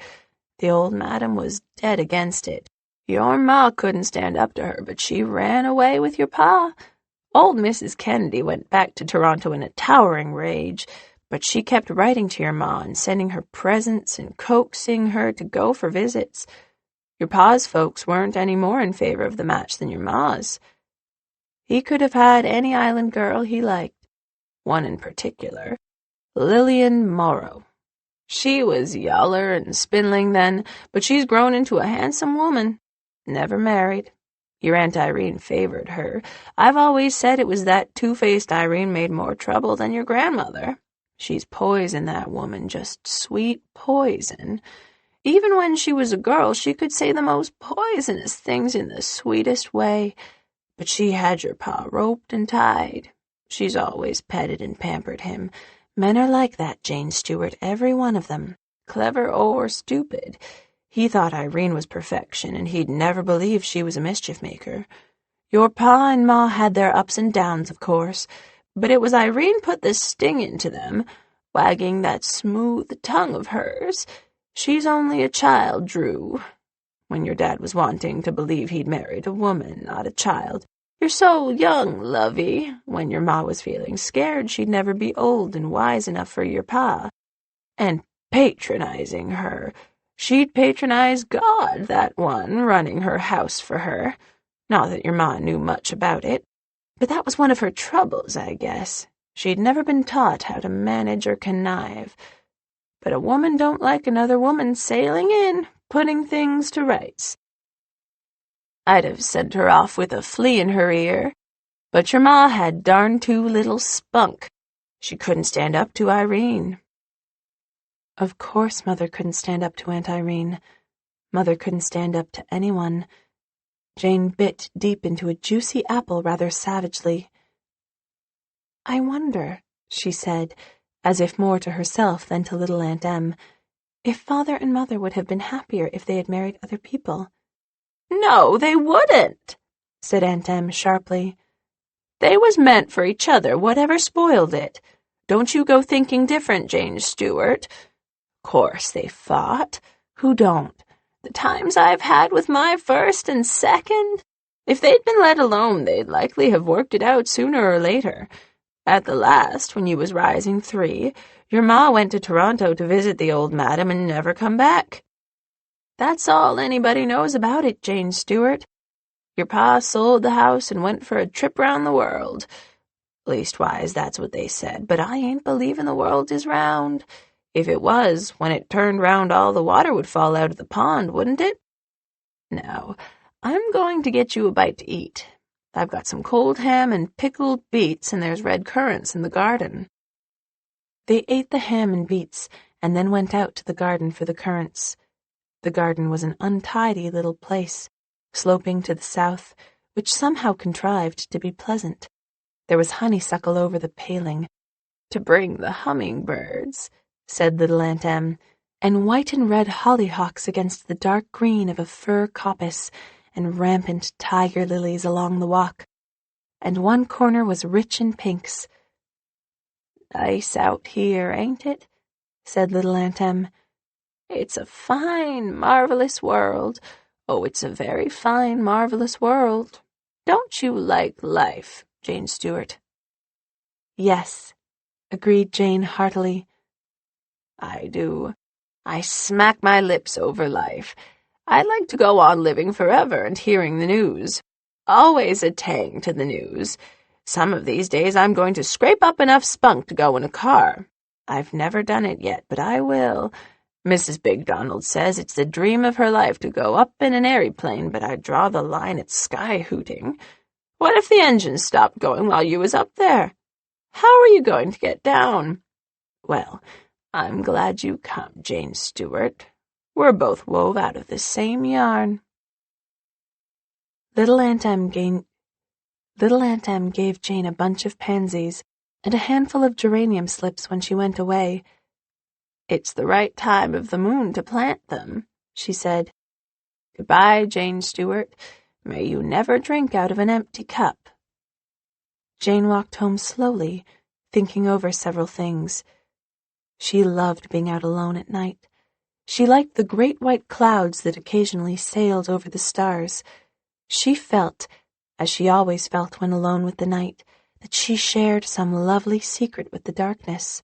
S2: The old madam was dead against it. Your ma couldn't stand up to her, but she ran away with your pa. Old Mrs. Kennedy went back to Toronto in a towering rage, but she kept writing to your ma and sending her presents and coaxing her to go for visits. Your pa's folks weren't any more in favor of the match than your ma's. He could have had any island girl he liked. One in particular, Lillian Morrow. She was yaller and spindling then, but she's grown into a handsome woman. Never married. Your Aunt Irene favored her. I've always said it was that two-faced Irene made more trouble than your grandmother. She's poison, that woman, just sweet poison. Even when she was a girl, she could say the most poisonous things in the sweetest way. But she had your pa roped and tied. She's always petted and pampered him. Men are like that, Jane Stewart, every one of them, clever or stupid. He thought Irene was perfection, and he'd never believe she was a mischief-maker. Your pa and ma had their ups and downs, of course, but it was Irene put the sting into them, wagging that smooth tongue of hers. She's only a child, Drew. When your dad was wanting to believe he'd married a woman, not a child. You're so young, lovey. When your ma was feeling scared she'd never be old and wise enough for your pa. And patronizing her. She'd patronize God, that one, running her house for her. Not that your ma knew much about it. But that was one of her troubles, I guess. She'd never been taught how to manage or connive. But a woman don't like another woman sailing in, putting things to rights. I'd have sent her off with a flea in her ear, but your ma had darn too little spunk. She couldn't stand up to Irene.
S1: Of course Mother couldn't stand up to Aunt Irene. Mother couldn't stand up to anyone. Jane bit deep into a juicy apple rather savagely. I wonder, she said, as if more to herself than to little Aunt Em, if Father and Mother would have been happier if they had married other people.
S2: No, they wouldn't, said Aunt Em sharply. They was meant for each other, whatever spoiled it. Don't you go thinking different, Jane Stewart. Course they fought. Who don't? The times I've had with my first and second. If they'd been let alone, they'd likely have worked it out sooner or later. At the last, when you was rising 3, your ma went to Toronto to visit the old madam and never come back. That's all anybody knows about it, Jane Stewart. Your pa sold the house and went for a trip round the world. Leastwise, that's what they said, but I ain't believin' the world is round. If it was, when it turned round all the water would fall out of the pond, wouldn't it? Now, I'm going to get you a bite to eat. I've got some cold ham and pickled beets, and there's red currants in the garden." They ate the ham and beets, and then went out to the garden for the currants. The garden was an untidy little place, sloping to the south, which somehow contrived to be pleasant. There was honeysuckle over the paling, "to bring the hummingbirds," said little Aunt Em, and white and red hollyhocks against the dark green of a fir coppice, and rampant tiger lilies along the walk, and one corner was rich in pinks. "Nice out here, ain't it?" said little Aunt Em. "It's a fine, marvelous world. Oh, it's a very fine, marvelous world. Don't you like life, Jane Stewart?" "Yes," agreed Jane heartily. "I do. I smack my lips over life. I like to go on living forever and hearing the news. Always a tang to the news. Some of these days I'm going to scrape up enough spunk to go in a car. I've never done it yet, but I will. Mrs. Big Donald says it's the dream of her life to go up in an airyplane, but I draw the line at sky-hooting. What if the engine stopped going while you was up there? How are you going to get down? Well, I'm glad you come, Jane Stewart. We're both wove out of the same yarn." Little Aunt Em gave Jane a bunch of pansies and a handful of geranium slips when she went away. "It's the right time of the moon to plant them," she said. "Goodbye, Jane Stewart. May you never drink out of an empty cup." Jane walked home slowly, thinking over several things. She loved being out alone at night. She liked the great white clouds that occasionally sailed over the stars. She felt, as she always felt when alone with the night, that she shared some lovely secret with the darkness.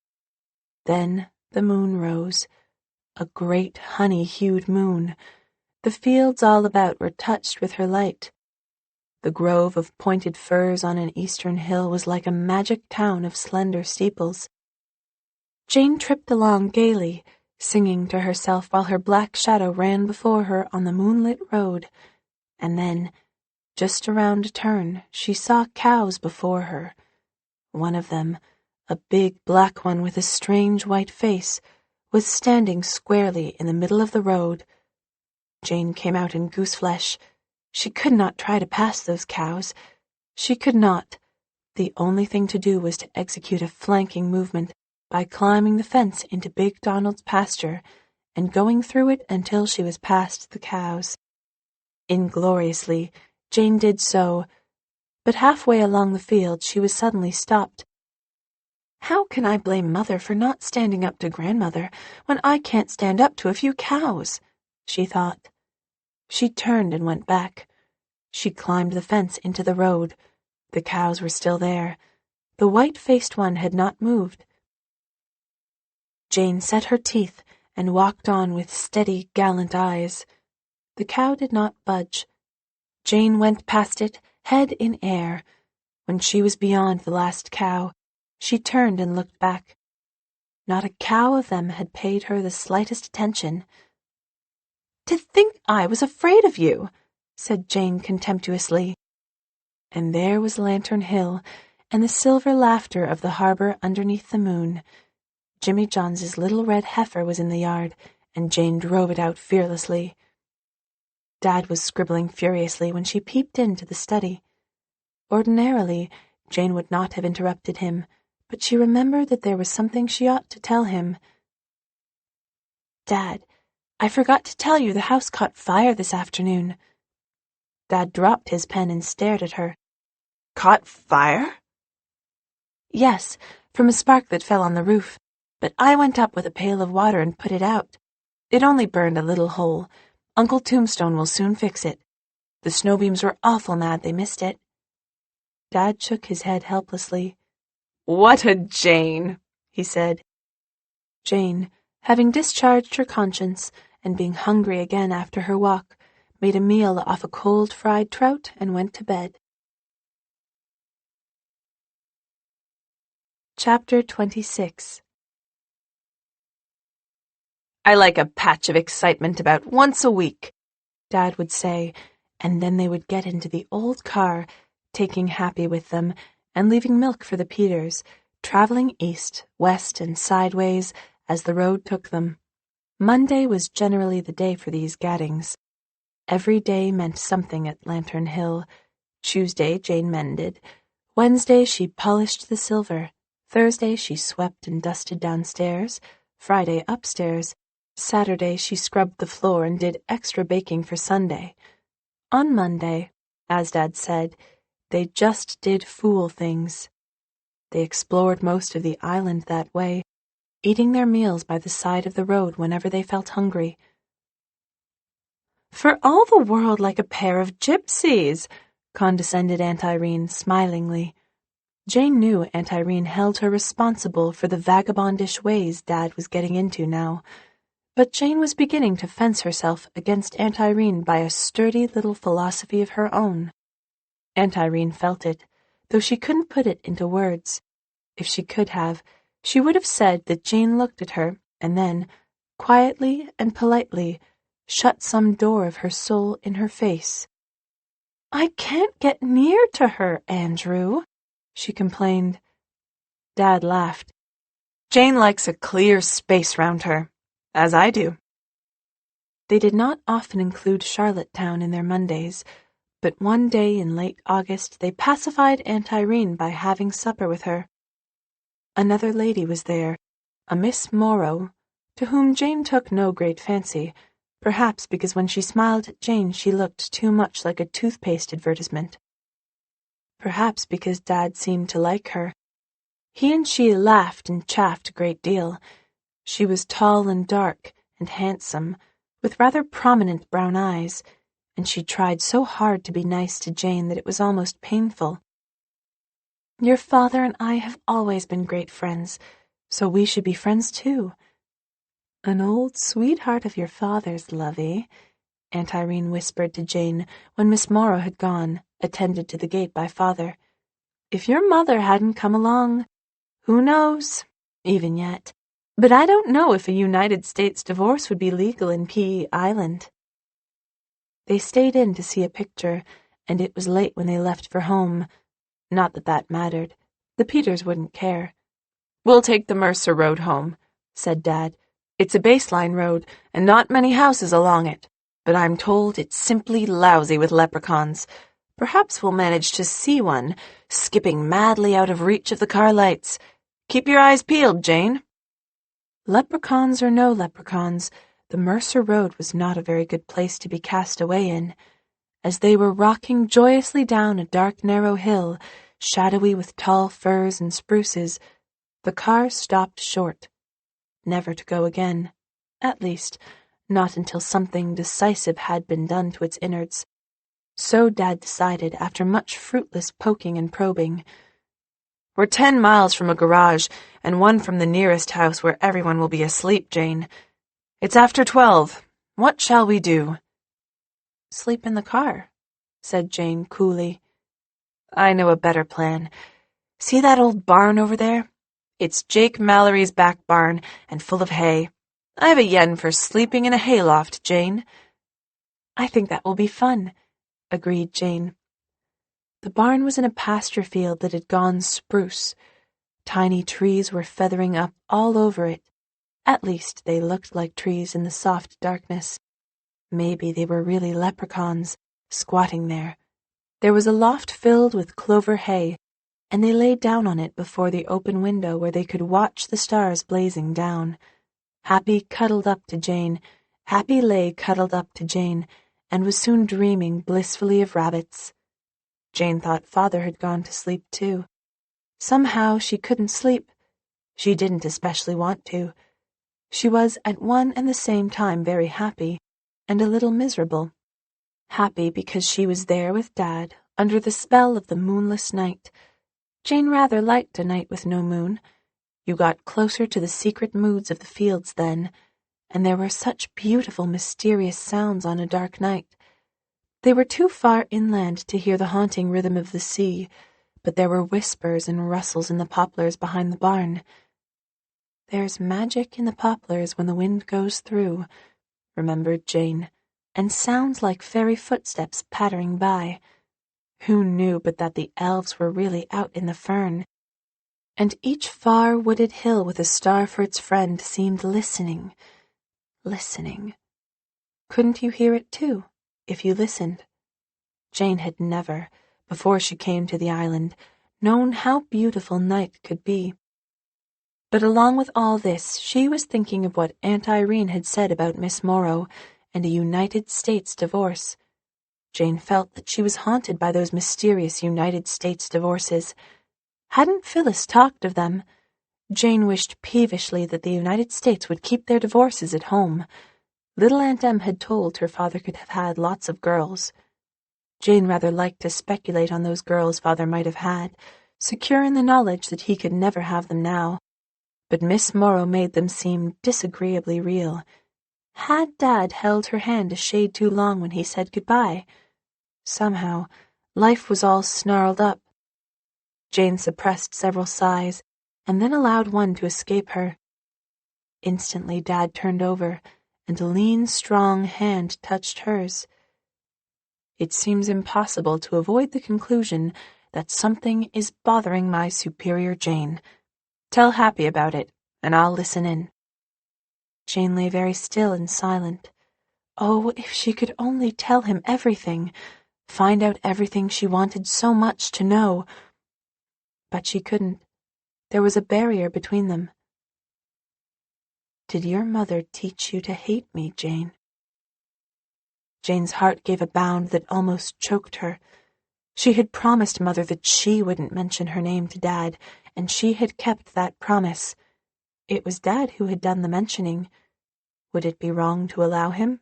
S2: Then the moon rose, a great honey-hued moon. The fields all about were touched with her light. The grove of pointed firs on an eastern hill was like a magic town of slender steeples. Jane tripped along gaily, singing to herself while her black shadow ran before her on the moonlit road, and then, just around a turn, she saw cows before her. One of them, a big black one with a strange white face, was standing squarely in the middle of the road. Jane came out in gooseflesh. She could not try to pass those cows. She could not. The only thing to do was to execute a flanking movement by climbing the fence into Big Donald's pasture and going through it until she was past the cows. Ingloriously, Jane did so, but halfway along the field she was suddenly stopped. "How can I blame Mother for not standing up to Grandmother when I can't stand up to a few cows?" she thought. She turned and went back. She climbed the fence into the road. The cows were still there. The white-faced one had not moved. Jane set her teeth and walked on with steady, gallant eyes. The cow did not budge. Jane went past it, head in air. When she was beyond the last cow, she turned and looked back. Not a cow of them had paid her the slightest attention. "To think I was afraid of you," said Jane contemptuously. And there was Lantern Hill, and the silver laughter of the harbor underneath the moon. Jimmy Johns's little red heifer was in the yard, and Jane drove it out fearlessly. Dad was scribbling furiously when she peeped into the study. Ordinarily, Jane would not have interrupted him, but she remembered that there was something she ought to tell him. "Dad, I forgot to tell you the house caught fire this afternoon." Dad dropped his pen and stared at her. "Caught fire?" "Yes, from a spark that fell on the roof. But I went up with a pail of water and put it out. It only burned a little hole. Uncle Tombstone will soon fix it. The snowbeams were awful mad they missed it." Dad shook his head helplessly. "What a Jane," he said.
S1: Jane, having discharged her conscience and being hungry again after her walk, made a meal off a cold fried trout and went to bed. Chapter 26.
S2: "I like a patch of excitement about once a week,"
S1: Dad would say, and then they would get into the old car, taking Happy with them, and leaving Milk for the Peters, traveling east, west, and sideways as the road took them. Monday was generally the day for these gaddings. Every day meant something at Lantern Hill. Tuesday Jane mended. Wednesday she polished the silver. Thursday she swept and dusted downstairs. Friday upstairs. Saturday she scrubbed the floor and did extra baking for Sunday. On Monday, as Dad said, they just did fool things. They explored most of the island that way, eating their meals by the side of the road whenever they felt hungry.
S2: "For all the world like a pair of gypsies," condescended Aunt Irene smilingly.
S1: Jane knew Aunt Irene held her responsible for the vagabondish ways Dad was getting into now, but Jane was beginning to fence herself against Aunt Irene by a sturdy little philosophy of her own. Aunt Irene felt it, though she couldn't put it into words. If she could have, she would have said that Jane looked at her and then, quietly and politely, shut some door of her soul in her face.
S2: "I can't get near to her, Andrew," she complained.
S1: Dad laughed.
S2: "Jane likes a clear space round her, as I do."
S1: They did not often include Charlottetown in their Mondays, but one day in late August they pacified Aunt Irene by having supper with her. Another lady was there, a Miss Morrow, to whom Jane took no great fancy, perhaps because when she smiled at Jane she looked too much like a toothpaste advertisement. Perhaps because Dad seemed to like her. He and she laughed and chaffed a great deal. She was tall and dark and handsome, with rather prominent brown eyes, and she tried so hard to be nice to Jane that it was almost painful. "Your father and I have always been great friends, so we should be friends too." "An old sweetheart of your father's, lovey," Aunt Irene whispered to Jane when Miss Morrow had gone, attended to the gate by Father. "If your mother hadn't come along, who knows, even yet. But I don't know if a United States divorce would be legal in P Island." They stayed in to see a picture, and it was late when they left for home. Not that that mattered. The Peters wouldn't care.
S2: "We'll take the Mercer Road home," said Dad. "It's a baseline road, and not many houses along it, but I'm told it's simply lousy with leprechauns. Perhaps we'll manage to see one, skipping madly out of reach of the car lights. Keep your eyes peeled, Jane."
S1: Leprechauns or no leprechauns, the Mercer Road was not a very good place to be cast away in. As they were rocking joyously down a dark, narrow hill, shadowy with tall firs and spruces, the car stopped short, never to go again, at least, not until something decisive had been done to its innards. So Dad decided after much fruitless poking and probing.
S2: "We're 10 miles from a garage, and one from the nearest house where everyone will be asleep, Jane. It's after 12. What shall we do?"
S1: "Sleep in the car," said Jane coolly.
S2: "I know a better plan. See that old barn over there? It's Jake Mallory's back barn, and full of hay. I have a yen for sleeping in a hayloft, Jane."
S1: "I think that will be fun," agreed Jane. The barn was in a pasture field that had gone spruce. Tiny trees were feathering up all over it. At least they looked like trees in the soft darkness. Maybe they were really leprechauns, squatting there. There was a loft filled with clover hay, and they lay down on it before the open window where they could watch the stars blazing down. Happy cuddled up to Jane. Happy lay cuddled up to Jane, and was soon dreaming blissfully of rabbits. Jane thought Father had gone to sleep too. Somehow she couldn't sleep. She didn't especially want to. She was at one and the same time very happy, and a little miserable. Happy because she was there with Dad, under the spell of the moonless night. Jane rather liked a night with no moon. You got closer to the secret moods of the fields then, and there were such beautiful, mysterious sounds on a dark night. They were too far inland to hear the haunting rhythm of the sea, but there were whispers and rustles in the poplars behind the barn. "There's magic in the poplars when the wind goes through," remembered Jane, "and sounds like fairy footsteps pattering by." Who knew but that the elves were really out in the fern? And each far wooded hill with a star for its friend seemed listening. Couldn't you hear it too, if you listened? Jane had never, before she came to the island, known how beautiful night could be. But along with all this, she was thinking of what Aunt Irene had said about Miss Morrow and a United States divorce. Jane felt that she was haunted by those mysterious United States divorces. Hadn't Phyllis talked of them? Jane wished peevishly that the United States would keep their divorces at home. Little Aunt Em had told her father could have had lots of girls. Jane rather liked to speculate on those girls father might have had, secure in the knowledge that he could never have them now. But Miss Morrow made them seem disagreeably real. Had Dad held her hand a shade too long when he said goodbye? Somehow, life was all snarled up. Jane suppressed several sighs, and then allowed one to escape her. Instantly Dad turned over, and a lean, strong hand touched hers. "It seems impossible to avoid the conclusion that something is bothering my superior Jane. Tell Happy about it, and I'll listen in." Jane lay very still and silent. Oh, if she could only tell him everything, find out everything she wanted so much to know. But she couldn't. There was a barrier between them. "Did your mother teach you to hate me, Jane?" Jane's heart gave a bound that almost choked her. She had promised Mother that she wouldn't mention her name to Dad, and she had kept that promise. It was Dad who had done the mentioning. Would it be wrong to allow him?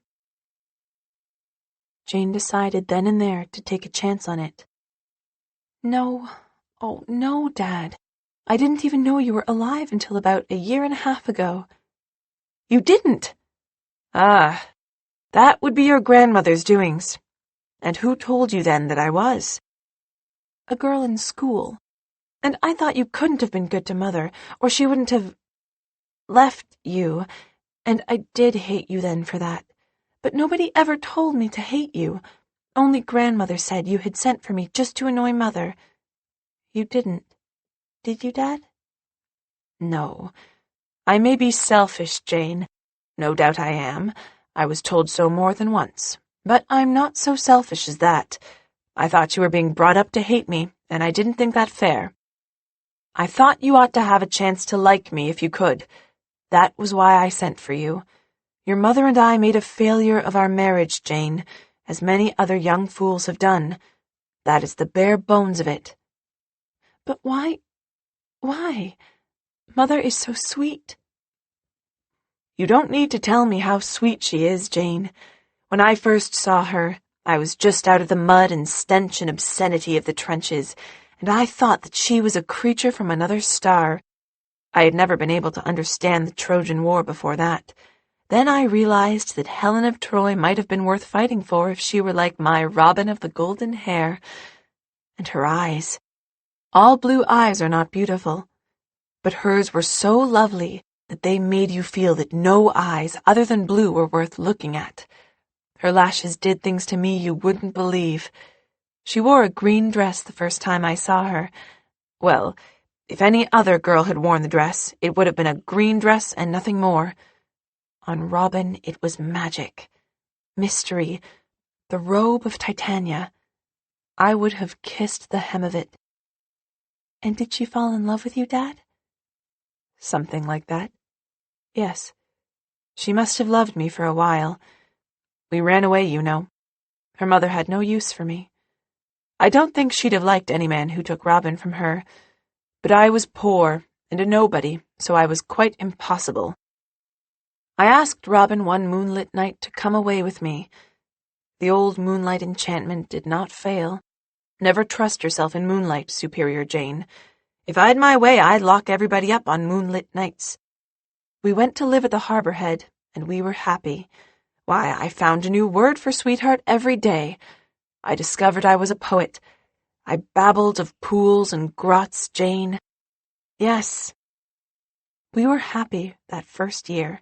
S1: Jane decided then and there to take a chance on it. "No, oh no, Dad. I didn't even know you were alive until about 1.5 years ago." "You didn't? Ah, that would be your grandmother's doings. And who told you then that I was?" "A girl in school. And I thought you couldn't have been good to Mother, or she wouldn't have left you, and I did hate you then for that. But nobody ever told me to hate you. Only Grandmother said you had sent for me just to annoy Mother. You didn't, did you, Dad?" "No. I may be selfish, Jane. No doubt I am. I was told so more than once. But I'm not so selfish as that. I thought you were being brought up to hate me, and I didn't think that fair. I thought you ought to have a chance to like me if you could. That was why I sent for you. Your mother and I made a failure of our marriage, Jane, as many other young fools have done. That is the bare bones of it." "But why? Mother is so sweet." "You don't need to tell me how sweet she is, Jane. When I first saw her, I was just out of the mud and stench and obscenity of the trenches, and I thought that she was a creature from another star. I had never been able to understand the Trojan War before that. Then I realized that Helen of Troy might have been worth fighting for if she were like my Robin of the golden hair. And her eyes. All blue eyes are not beautiful, but hers were so lovely that they made you feel that no eyes other than blue were worth looking at. Her lashes did things to me you wouldn't believe. She wore a green dress the first time I saw her. Well, if any other girl had worn the dress, it would have been a green dress and nothing more. On Robin it was magic, mystery, the robe of Titania. I would have kissed the hem of it." "And did she fall in love with you, Dad?" "Something like that. Yes. She must have loved me for a while. We ran away, you know. Her mother had no use for me. I don't think she'd have liked any man who took Robin from her, but I was poor and a nobody, so I was quite impossible. I asked Robin one moonlit night to come away with me. The old moonlight enchantment did not fail. Never trust yourself in moonlight, Superior Jane.
S2: If I'd my way, I'd lock everybody up on moonlit nights. We went to live at the harbor head, and we were happy. Why, I found a new word for sweetheart every day. I discovered I was a poet. I babbled of pools and grots, Jane. Yes. We were happy that first year.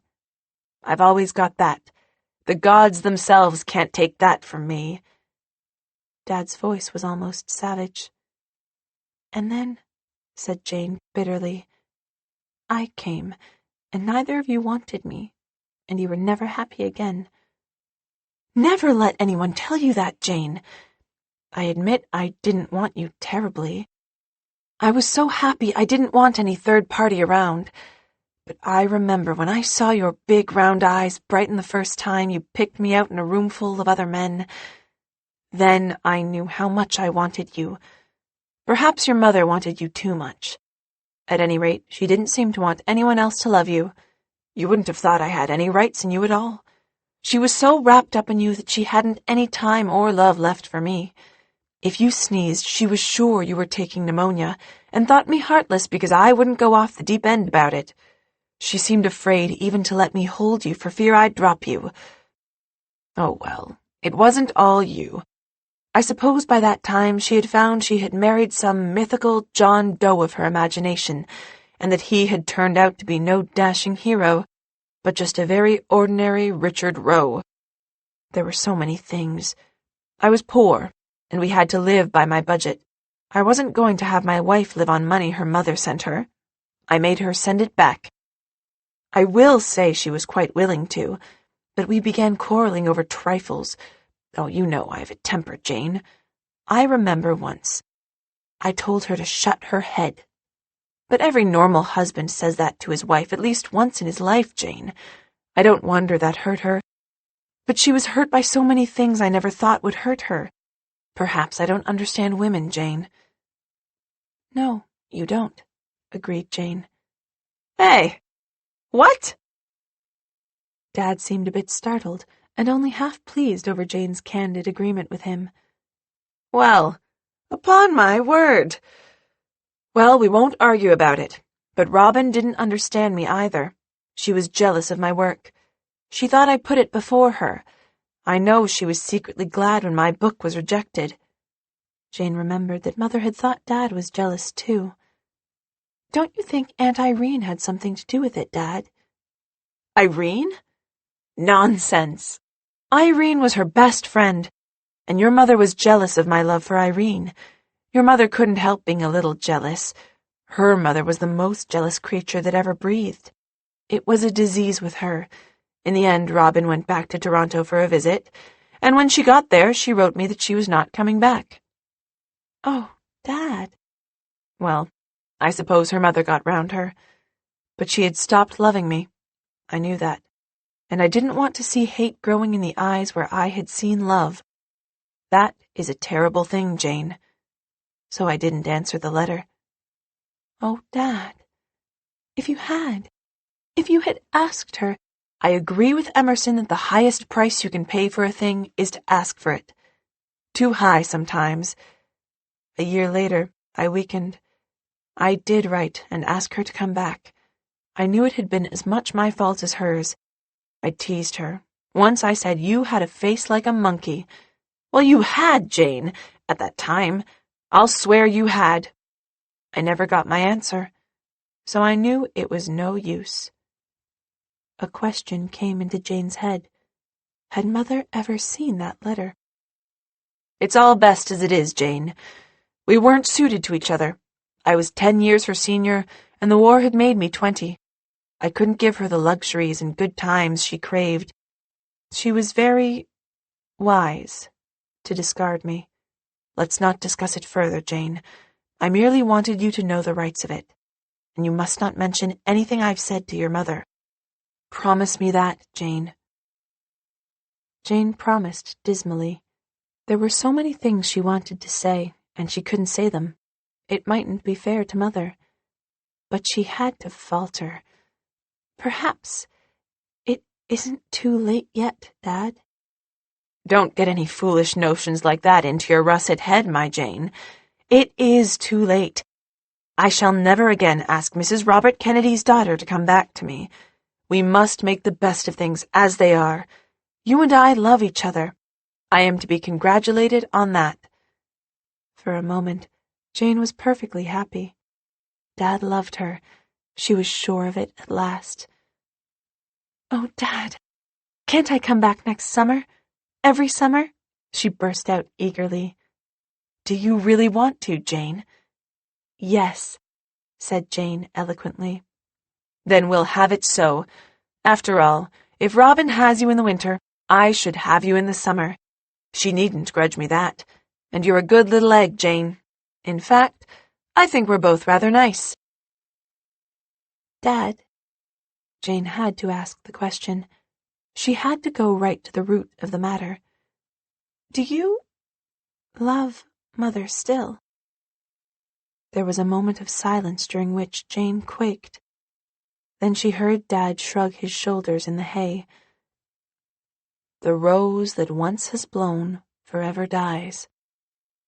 S2: I've always got that. The gods themselves can't take that from me. Dad's voice was almost savage. And then, said Jane bitterly, I came, and neither of you wanted me, and you were never happy again. Never let anyone tell you that, Jane. I admit I didn't want you terribly. I was so happy I didn't want any third party around. But I remember when I saw your big round eyes brighten the first time you picked me out in a room full of other men. Then I knew how much I wanted you. Perhaps your mother wanted you too much. At any rate, she didn't seem to want anyone else to love you. You wouldn't have thought I had any rights in you at all. She was so wrapped up in you that she hadn't any time or love left for me. If you sneezed, she was sure you were taking pneumonia, and thought me heartless because I wouldn't go off the deep end about it. She seemed afraid even to let me hold you for fear I'd drop you. Oh, well, it wasn't all you. I suppose by that time she had found she had married some mythical John Doe of her imagination, and that he had turned out to be no dashing hero, but just a very ordinary Richard Roe. There were so many things. I was poor, and we had to live by my budget. I wasn't going to have my wife live on money her mother sent her. I made her send it back. I will say she was quite willing to, but we began quarreling over trifles. Oh, you know I have a temper, Jane. I remember once. I told her to shut her head. But every normal husband says that to his wife at least once in his life, Jane. I don't wonder that hurt her. But she was hurt by so many things I never thought would hurt her. Perhaps I don't understand women, Jane. No, you don't, agreed Jane. Hey! What? Dad seemed a bit startled, and only half pleased over Jane's candid agreement with him. Well, upon my word. Well, we won't argue about it, but Robin didn't understand me either. She was jealous of my work. She thought I put it before her. I know she was secretly glad when my book was rejected. Jane remembered that Mother had thought Dad was jealous, too. Don't you think Aunt Irene had something to do with it, Dad? Irene? Nonsense. Irene was her best friend, and your mother was jealous of my love for Irene. Your mother couldn't help being a little jealous. Her mother was the most jealous creature that ever breathed. It was a disease with her. In the end, Robin went back to Toronto for a visit, and when she got there, she wrote me that she was not coming back. Oh, Dad. Well, I suppose her mother got round her. But she had stopped loving me. I knew that. And I didn't want to see hate growing in the eyes where I had seen love. That is a terrible thing, Jane. So I didn't answer the letter. Oh, Dad, if you had asked her, I agree with Emerson that the highest price you can pay for a thing is to ask for it. Too high sometimes. A year later, I weakened. I did write and ask her to come back. I knew it had been as much my fault as hers. I teased her. Once I said you had a face like a monkey. Well, you had, Jane, at that time. I'll swear you had. I never got my answer, so I knew it was no use. A question came into Jane's head. Had Mother ever seen that letter? It's all best as it is, Jane. We weren't suited to each other. I was 10 years her senior, and the war had made me 20. I couldn't give her the luxuries and good times she craved. She was very wise to discard me. Let's not discuss it further, Jane. I merely wanted you to know the rights of it, and you must not mention anything I've said to your mother. Promise me that, Jane. Jane promised dismally. There were so many things she wanted to say, and she couldn't say them. It mightn't be fair to Mother. But she had to falter. Perhaps it isn't too late yet, Dad. Don't get any foolish notions like that into your russet head, my Jane. It is too late. I shall never again ask Mrs. Robert Kennedy's daughter to come back to me. We must make the best of things as they are. You and I love each other. I am to be congratulated on that."
S1: For a moment, Jane was perfectly happy. Dad loved her. She was sure of it at last. "Oh, Dad, can't I come back next summer? Every summer?" she burst out eagerly.
S2: "Do you really want to, Jane?"
S1: "Yes," said Jane eloquently.
S2: "Then we'll have it so. After all, if Robin has you in the winter, I should have you in the summer. She needn't grudge me that. And you're a good little egg, Jane. In fact, I think we're both rather nice."
S1: "Dad," Jane had to ask the question. She had to go right to the root of the matter. "Do you love Mother still?" There was a moment of silence during which Jane quaked. Then she heard Dad shrug his shoulders in the hay. "The rose that once has blown forever dies,"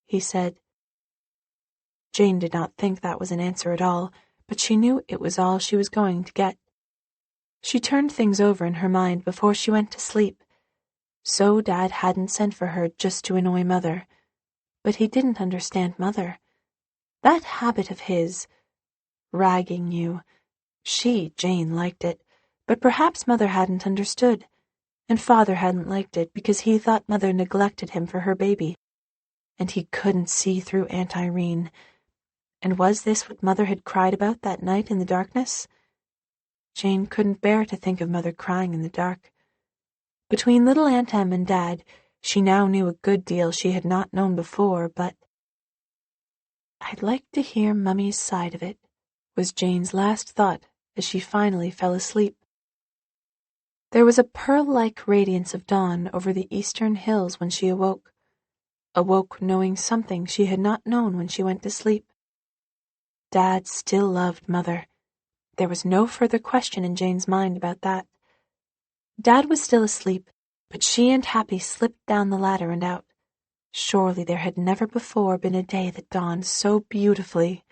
S1: he said. Jane did not think that was an answer at all, but she knew it was all she was going to get. She turned things over in her mind before she went to sleep. So Dad hadn't sent for her just to annoy Mother. But he didn't understand Mother. That habit of his, ragging you, she, Jane, liked it, but perhaps Mother hadn't understood, and Father hadn't liked it because he thought Mother neglected him for her baby. And he couldn't see through Aunt Irene. And was this what Mother had cried about that night in the darkness? Jane couldn't bear to think of Mother crying in the dark. Between little Aunt Em and Dad, she now knew a good deal she had not known before, but "I'd like to hear Mummy's side of it," was Jane's last thought as she finally fell asleep. There was a pearl-like radiance of dawn over the eastern hills when she awoke knowing something she had not known when she went to sleep. Dad still loved Mother. There was no further question in Jane's mind about that. Dad was still asleep, but she and Happy slipped down the ladder and out. Surely there had never before been a day that dawned so beautifully.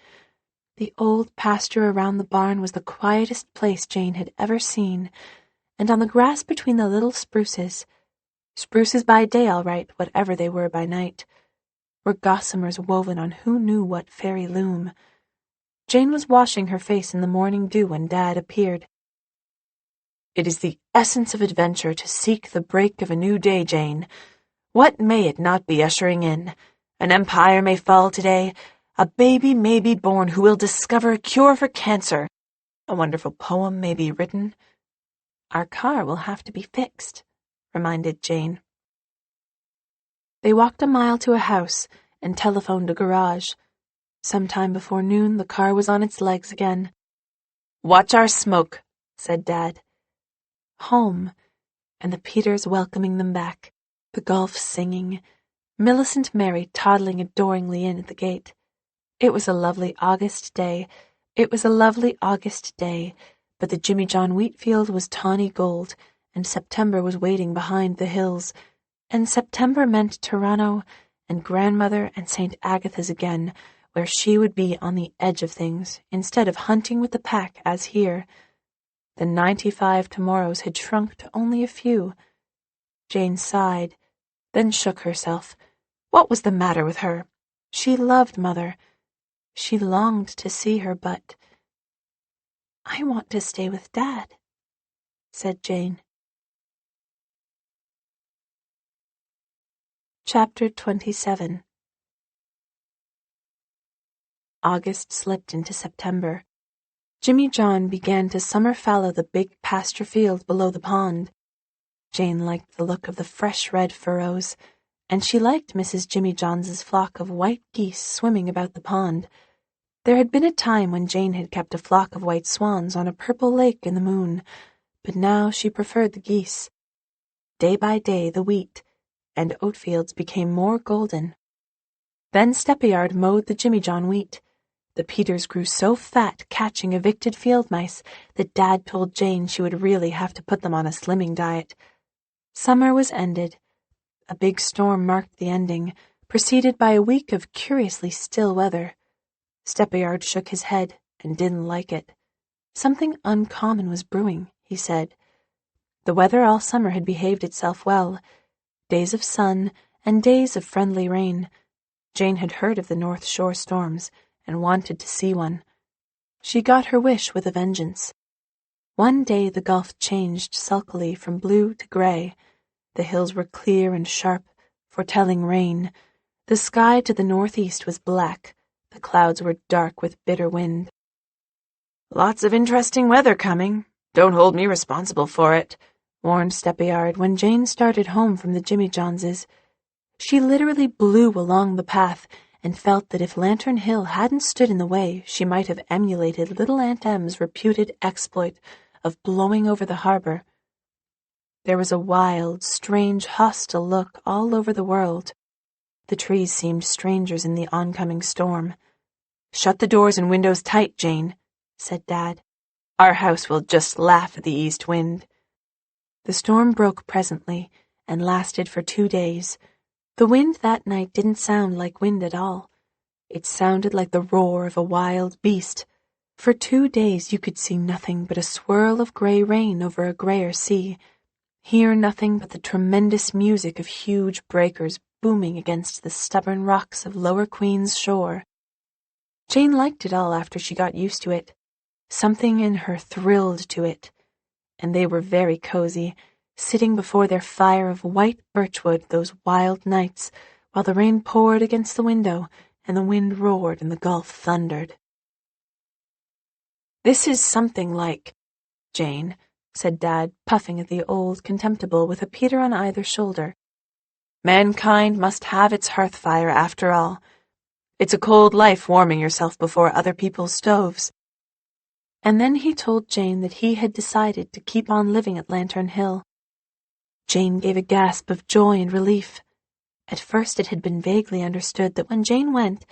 S1: The old pasture around the barn was the quietest place Jane had ever seen, and on the grass between the little spruces by day all right, whatever they were by night, were gossamers woven on who knew what fairy loom. Jane was washing her face in the morning dew when Dad appeared.
S2: "It is the essence of adventure to seek the break of a new day, Jane. What may it not be ushering in? An empire may fall today. A baby may be born who will discover a cure for cancer. A wonderful poem may be written."
S1: "Our car will have to be fixed," reminded Jane. They walked a mile to a house and telephoned a garage. Sometime before noon, the car was on its legs again.
S2: "Watch our smoke," said Dad.
S1: Home, and the Peters welcoming them back, the Gulfs singing, Millicent Mary toddling adoringly in at the gate. It was a lovely August day, but the Jimmy John wheat field was tawny gold, and September was waiting behind the hills, and September meant Toronto and Grandmother and St. Agatha's again, where she would be on the edge of things, instead of hunting with the pack as here. The 95 tomorrows had shrunk to only a few. Jane sighed, then shook herself. What was the matter with her? She loved Mother. She longed to see her, but "I want to stay with Dad," said Jane. Chapter 27. August slipped into September. Jimmy John began to summer fallow the big pasture field below the pond. Jane liked the look of the fresh red furrows, and she liked Mrs. Jimmy John's flock of white geese swimming about the pond. There had been a time when Jane had kept a flock of white swans on a purple lake in the moon, but now she preferred the geese. Day by day the wheat and oat fields became more golden. Then Steppyard mowed the Jimmy John wheat. The Peters grew so fat catching evicted field mice that Dad told Jane she would really have to put them on a slimming diet. Summer was ended. A big storm marked the ending, preceded by a week of curiously still weather. Steppyard shook his head and didn't like it. Something uncommon was brewing, he said. The weather all summer had behaved itself well. Days of sun and days of friendly rain. Jane had heard of the North Shore storms and wanted to see one. She got her wish with a vengeance. One day the gulf changed sulkily from blue to gray. The hills were clear and sharp, foretelling rain. The sky to the northeast was black. The clouds were dark with bitter wind.
S2: "Lots of interesting weather coming. Don't hold me responsible for it,"
S1: warned Steppyard when Jane started home from the Jimmy Johnses. She literally blew along the path and felt that if Lantern Hill hadn't stood in the way, she might have emulated little Aunt Em's reputed exploit of blowing over the harbor. There was a wild, strange, hostile look all over the world. The trees seemed strangers in the oncoming storm.
S2: "Shut the doors and windows tight, Jane," said Dad. "Our house will just laugh at the east wind."
S1: The storm broke presently and lasted for 2 days. The wind that night didn't sound like wind at all. It sounded like the roar of a wild beast. For 2 days you could see nothing but a swirl of gray rain over a grayer sea, hear nothing but the tremendous music of huge breakers booming against the stubborn rocks of Lower Queen's shore. Jane liked it all after she got used to it. Something in her thrilled to it. And they were very cozy, sitting before their fire of white birchwood those wild nights, while the rain poured against the window and the wind roared and the gulf thundered.
S2: "This is something like, Jane," said Dad, puffing at the old contemptible with a Peter on either shoulder. "Mankind must have its hearth fire after all. It's a cold life warming yourself before other people's stoves."
S1: And then he told Jane that he had decided to keep on living at Lantern Hill. Jane gave a gasp of joy and relief. At first it had been vaguely understood that when Jane went,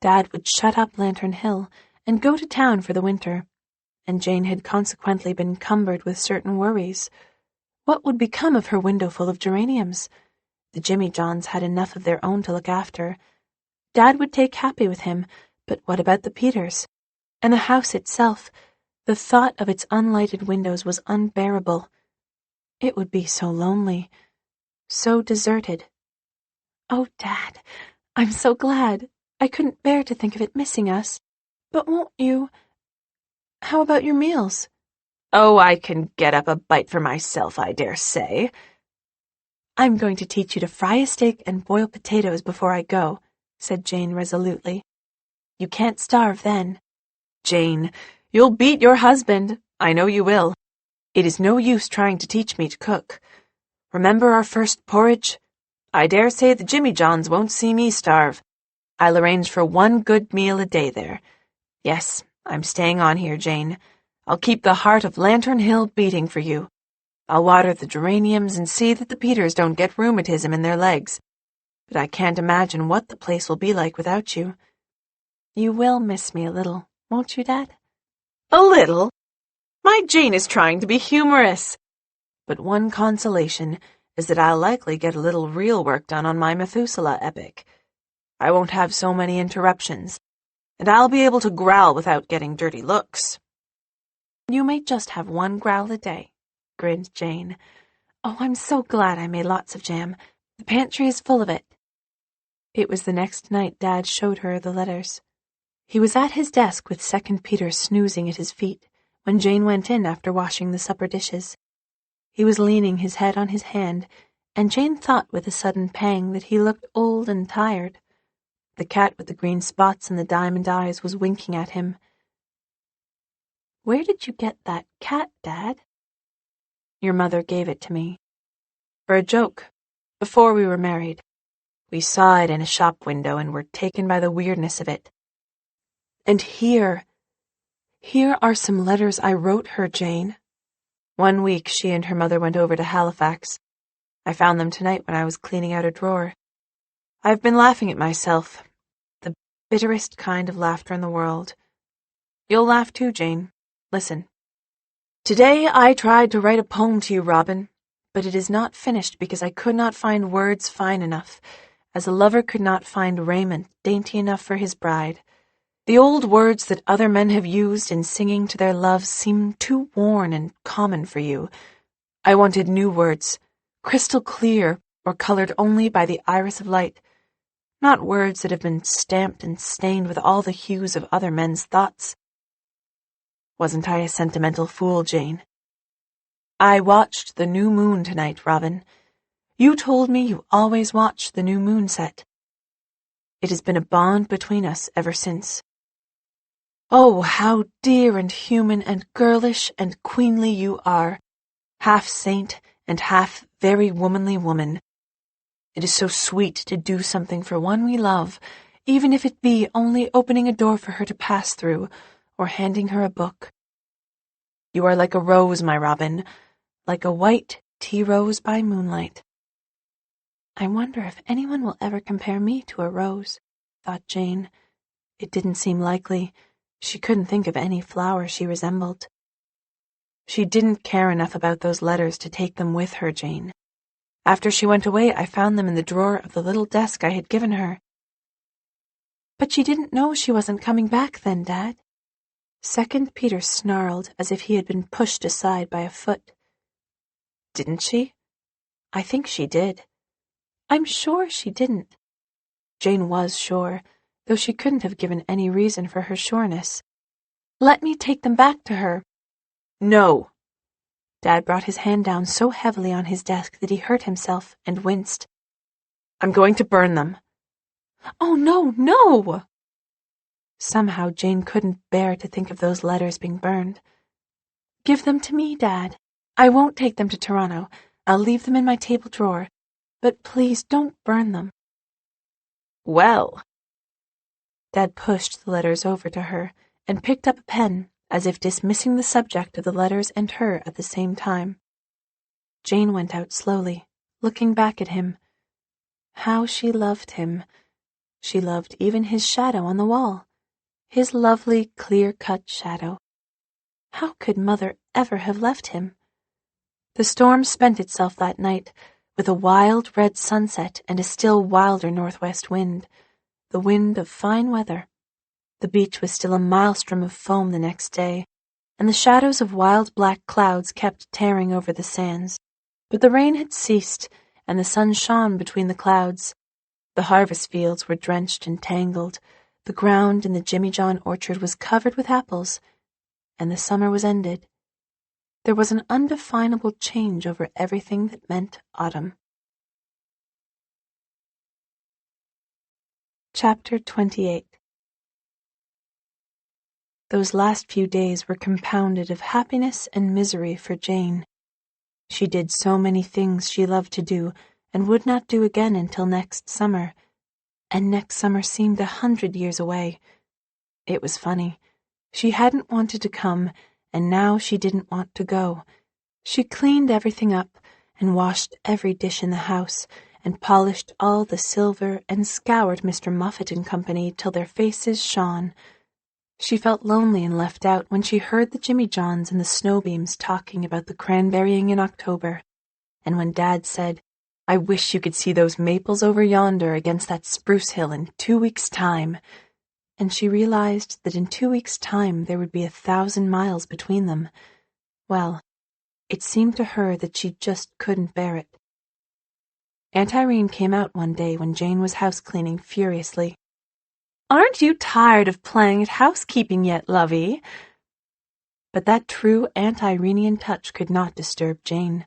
S1: Dad would shut up Lantern Hill and go to town for the winter, and Jane had consequently been cumbered with certain worries. What would become of her window full of geraniums? The Jimmy Johns had enough of their own to look after. Dad would take Happy with him, but what about the Peters? And the house itself? The thought of its unlighted windows was unbearable. It would be so lonely, so deserted. Oh, Dad, I'm so glad. I couldn't bear to think of it missing us. But won't you? How about your meals?
S2: "Oh, I can get up a bite for myself, I dare say."
S1: "I'm going to teach you to fry a steak and boil potatoes before I go," said Jane resolutely. "You can't starve then."
S2: "Jane, you'll beat your husband. I know you will. It is no use trying to teach me to cook. Remember our first porridge? I dare say the Jimmy Johns won't see me starve. I'll arrange for one good meal a day there. Yes, I'm staying on here, Jane. I'll keep the heart of Lantern Hill beating for you. I'll water the geraniums and see that the Peters don't get rheumatism in their legs. But I can't imagine what the place will be like without you."
S1: You will miss me a little, won't you, Dad?
S2: "A little? My Jane is trying to be humorous. But one consolation is that I'll likely get a little real work done on my Methuselah epic. I won't have so many interruptions, and I'll be able to growl without getting dirty looks."
S1: "You may just have one growl a day," grinned Jane. "Oh, I'm so glad I made lots of jam. The pantry is full of it." It was the next night Dad showed her the letters. He was at his desk with Second Peter snoozing at his feet when Jane went in after washing the supper dishes. He was leaning his head on his hand, and Jane thought with a sudden pang that he looked old and tired. The cat with the green spots and the diamond eyes was winking at him. "Where did you get that cat, Dad?" "Your mother gave it to me. For a joke, before we were married. We saw it in a shop window and were taken by the weirdness of it. And here are some letters I wrote her, Jane." One week she and her mother went over to Halifax. I found them tonight when I was cleaning out a drawer. I've been laughing at myself, the bitterest kind of laughter in the world. You'll laugh too, Jane. Listen. "Today I tried to write a poem to you, Robin, but it is not finished because I could not find words fine enough, as a lover could not find raiment dainty enough for his bride.
S2: The old words that other men have used in singing to their loves seem too worn and common for you. I wanted new words, crystal clear or colored only by the iris of light, not words that have been stamped and stained with all the hues of other men's thoughts. Wasn't I a sentimental fool, Jane? I watched the new moon tonight, Robin. You told me you always watched the new moon set. It has been a bond between us ever since. Oh, how dear and human and girlish and queenly you are, half saint and half very womanly woman. It is so sweet to do something for one we love, even if it be only opening a door for her to pass through, or handing her a book. You are like a rose, my Robin, like a white tea rose by moonlight. I wonder if anyone will ever compare me to a rose, thought Jane. It didn't seem likely. She couldn't think of any flower she resembled. She didn't care enough about those letters to take them with her, Jane. After she went away, I found them in the drawer of the little desk I had given her. But she didn't know she wasn't coming back then, Dad. Second Peter snarled as if he had been pushed aside by a foot. Didn't she? I think she did. I'm sure she didn't. Jane was sure, though she couldn't have given any reason for her sureness. Let me take them back to her. No. Dad brought his hand down so heavily on his desk that he hurt himself and winced. I'm going to burn them. Oh, no, no! Somehow Jane couldn't bear to think of those letters being burned. Give them to me, Dad. I won't take them to Toronto. I'll leave them in my table drawer. But please don't burn them. Well. Dad pushed the letters over to her and picked up a pen, as if dismissing the subject of the letters and her at the same time. Jane went out slowly, looking back at him. How she loved him. She loved even his shadow on the wall, his lovely, clear-cut shadow. How could Mother ever have left him? The storm spent itself that night, with a wild red sunset and a still wilder northwest wind, the wind of fine weather. The beach was still a maelstrom of foam the next day, and the shadows of wild black clouds kept tearing over the sands. But the rain had ceased, and the sun shone between the clouds. The harvest fields were drenched and tangled, the ground in the Jimmy John orchard was covered with apples, and the summer was ended. There was an undefinable change over everything that meant autumn. Chapter 28. Those last few days were compounded of happiness and misery for Jane. She did so many things she loved to do and would not do again until next summer, and next summer seemed 100 years away. It was funny. She hadn't wanted to come, and now she didn't want to go. She cleaned everything up and washed every dish in the house and polished all the silver and scoured Mr. Muffet and Company till their faces shone. She felt lonely and left out when she heard the Jimmy Johns and the Snowbeams talking about the cranberrying in October, and when Dad said, I wish you could see those maples over yonder against that spruce hill in 2 weeks' time, and she realized that in 2 weeks' time there would be 1,000 miles between them. Well, it seemed to her that she just couldn't bear it. Aunt Irene came out one day when Jane was house-cleaning furiously. Aren't you tired of playing at housekeeping yet, lovey? But that true Aunt Irenian touch could not disturb Jane.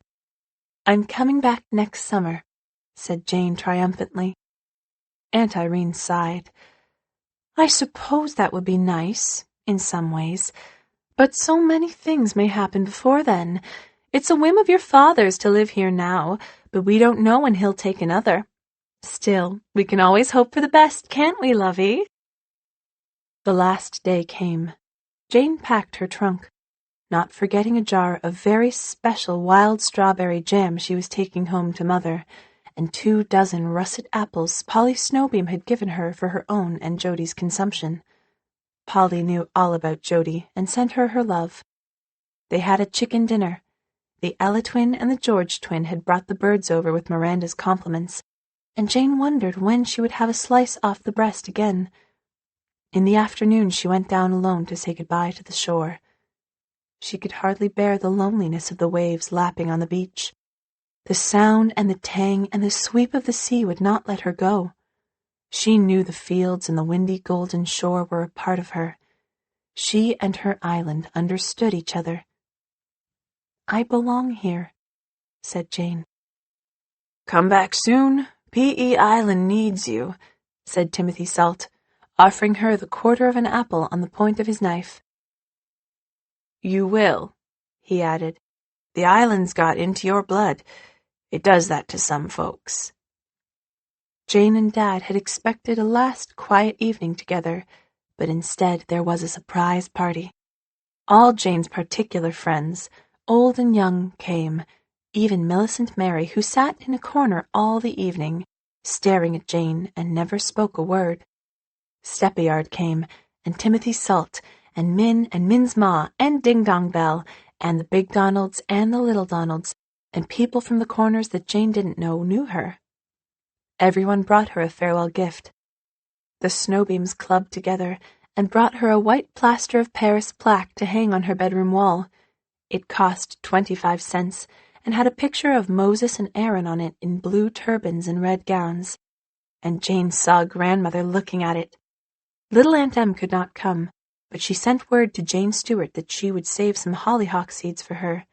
S2: I'm coming back next summer, said Jane triumphantly. Aunt Irene sighed. I suppose that would be nice, in some ways, but so many things may happen before then. It's a whim of your father's to live here now, but we don't know when he'll take another. Still, we can always hope for the best, can't we, lovey? The last day came. Jane packed her trunk, not forgetting a jar of very special wild strawberry jam she was taking home to Mother, and 24 russet apples Polly Snowbeam had given her for her own and Jody's consumption. Polly knew all about Jody and sent her her love. They had a chicken dinner. The Ella twin and the George twin had brought the birds over with Miranda's compliments, and Jane wondered when she would have a slice off the breast again.
S1: In the afternoon she went down alone to say goodbye to the shore. She could hardly bear the loneliness of the waves lapping on the beach. The sound and the tang and the sweep of the sea would not let her go. She knew the fields and the windy golden shore were a part of her. She and her island understood each other. "I belong here," said Jane.
S2: "Come back soon. P.E. Island needs you," said Timothy Salt, offering her the quarter of an apple on the point of his knife. "You will," he added. "The island's got into your blood. It does that to some folks."
S1: Jane and Dad had expected a last quiet evening together, but instead there was a surprise party. All Jane's particular friends, old and young, came, even Millicent Mary, who sat in a corner all the evening, staring at Jane and never spoke a word. Steppyard came, and Timothy Salt, and Min's Ma, and Ding Dong Bell, and the big Donalds and the little Donalds, and people from the corners that Jane didn't know knew her. Everyone brought her a farewell gift. The Snowbeams clubbed together and brought her a white plaster of Paris plaque to hang on her bedroom wall. It cost 25 cents and had a picture of Moses and Aaron on it in blue turbans and red gowns. And Jane saw Grandmother looking at it. Little Aunt Em could not come, but she sent word to Jane Stewart that she would save some hollyhock seeds for her.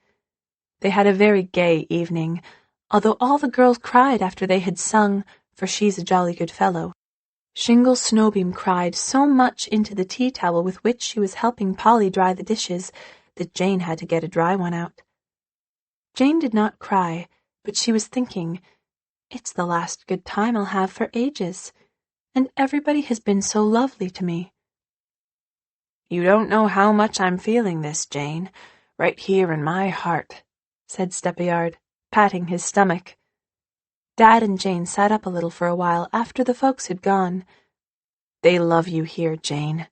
S1: They had a very gay evening, although all the girls cried after they had sung "For She's a Jolly Good Fellow." Shingle Snowbeam cried so much into the tea towel with which she was helping Polly dry the dishes that Jane had to get a dry one out. Jane did not cry, but she was thinking, "It's the last good time I'll have for ages, and everybody has been so lovely to me."
S2: "You don't know how much I'm feeling this, Jane, right here in my heart," said Steppyard, patting his stomach.
S1: Dad and Jane sat up a little for a while after the folks had gone.
S2: "They love you here, Jane."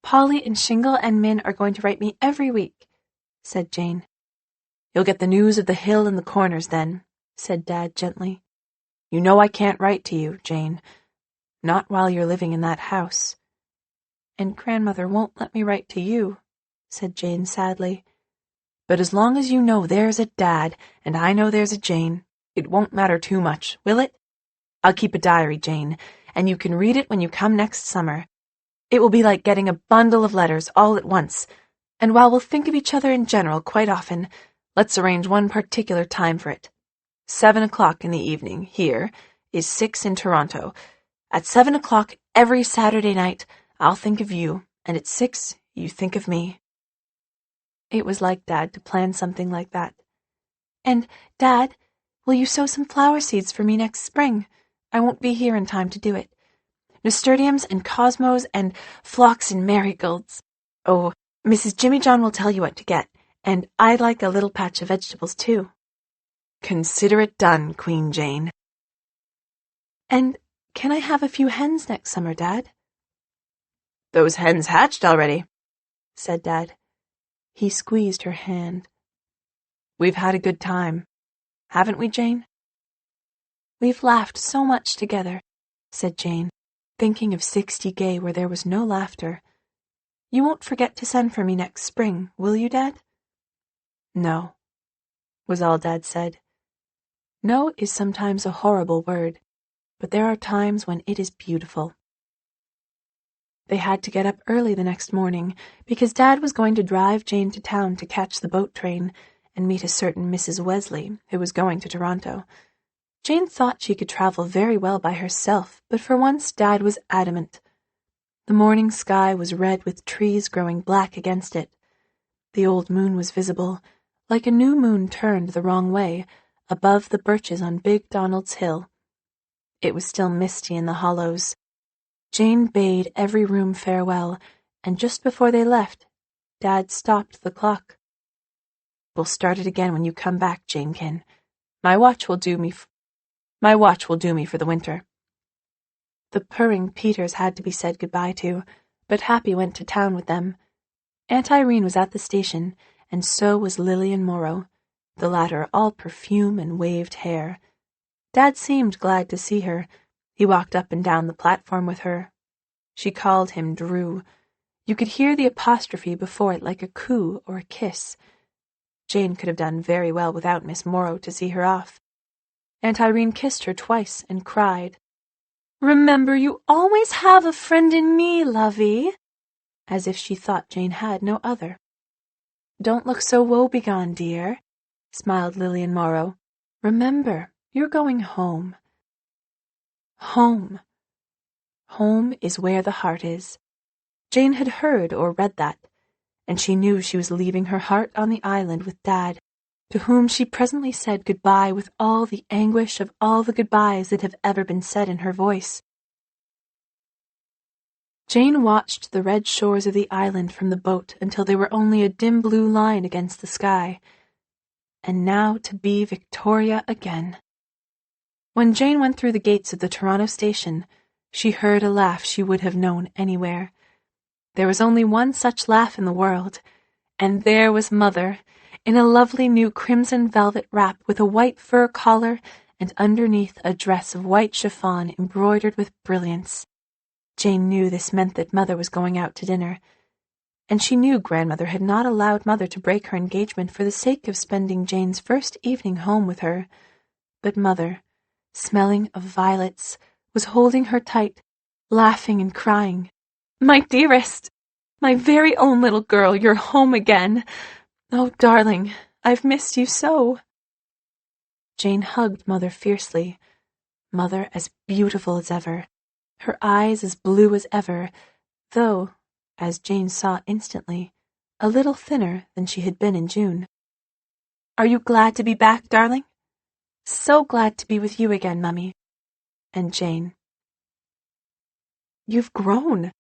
S1: "Polly and Shingle and Min are going to write me every week," said Jane.
S2: "You'll get the news of the hill and the corners then," said Dad gently. "You know I can't write to you, Jane. Not while you're living in that house."
S1: "And Grandmother won't let me write to you," said Jane sadly.
S2: "But as long as you know there's a Dad, and I know there's a Jane, it won't matter too much, will it? I'll keep a diary, Jane, and you can read it when you come next summer. It will be like getting a bundle of letters all at once, and while we'll think of each other in general quite often, let's arrange one particular time for it. 7 o'clock in the evening, here, is 6 in Toronto. At 7 o'clock every Saturday night, I'll think of you, and at 6, you think of me."
S1: It was like Dad to plan something like that. "And, Dad, will you sow some flower seeds for me next spring? I won't be here in time to do it. Nasturtiums and cosmos and phlox and marigolds. Oh, Mrs. Jimmy John will tell you what to get, and I'd like a little patch of vegetables, too."
S2: "Consider it done, Queen Jane."
S1: "And can I have a few hens next summer, Dad?"
S2: "Those hens hatched already,"
S1: said Dad. He squeezed her hand.
S2: "We've had a good time, haven't we, Jane?"
S1: "We've laughed so much together," said Jane, thinking of 60 Gay where there was no laughter. "You won't forget to send for me next spring, will you, Dad?"
S2: "No," was all Dad said.
S1: No is sometimes a horrible word, but there are times when it is beautiful. They had to get up early the next morning because Dad was going to drive Jane to town to catch the boat train and meet a certain Mrs. Wesley, who was going to Toronto. Jane thought she could travel very well by herself, but for once Dad was adamant. The morning sky was red with trees growing black against it. The old moon was visible, like a new moon turned the wrong way, above the birches on Big Donald's Hill. It was still misty in the hollows. Jane bade every room farewell, and just before they left, Dad stopped the clock. "We'll start it again when you come back, Janekin. My watch will do me for the winter." The purring Peters had to be said goodbye to, but Happy went to town with them. Aunt Irene was at the station, and so was Lillian Morrow, the latter all perfume and waved hair. Dad seemed glad to see her. He walked up and down the platform with her. She called him Drew. You could hear the apostrophe before it like a coo or a kiss. Jane could have done very well without Miss Morrow to see her off. Aunt Irene kissed her twice and cried, "Remember, you always have a friend in me, lovey," as if she thought Jane had no other. "Don't look so woebegone, dear," smiled Lillian Morrow. "Remember, you're going home." Home. Home is where the heart is. Jane had heard or read that, and she knew she was leaving her heart on the island with Dad, to whom she presently said goodbye with all the anguish of all the goodbyes that have ever been said in her voice. Jane watched the red shores of the island from the boat until they were only a dim blue line against the sky. And now to be Victoria again. When Jane went through the gates of the Toronto station, she heard a laugh she would have known anywhere. There was only one such laugh in the world, and there was Mother, in a lovely new crimson velvet wrap with a white fur collar and underneath a dress of white chiffon embroidered with brilliants. Jane knew this meant that Mother was going out to dinner, and she knew Grandmother had not allowed Mother to break her engagement for the sake of spending Jane's first evening home with her. But Mother, smelling of violets, was holding her tight, laughing and crying. "My dearest, my very own little girl, you're home again. Oh, darling, I've missed you so." Jane hugged Mother fiercely. Mother as beautiful as ever, her eyes as blue as ever, though, as Jane saw instantly, a little thinner than she had been in June. "Are you glad to be back, darling?" "So glad to be with you again, Mummy." And Jane, "You've grown.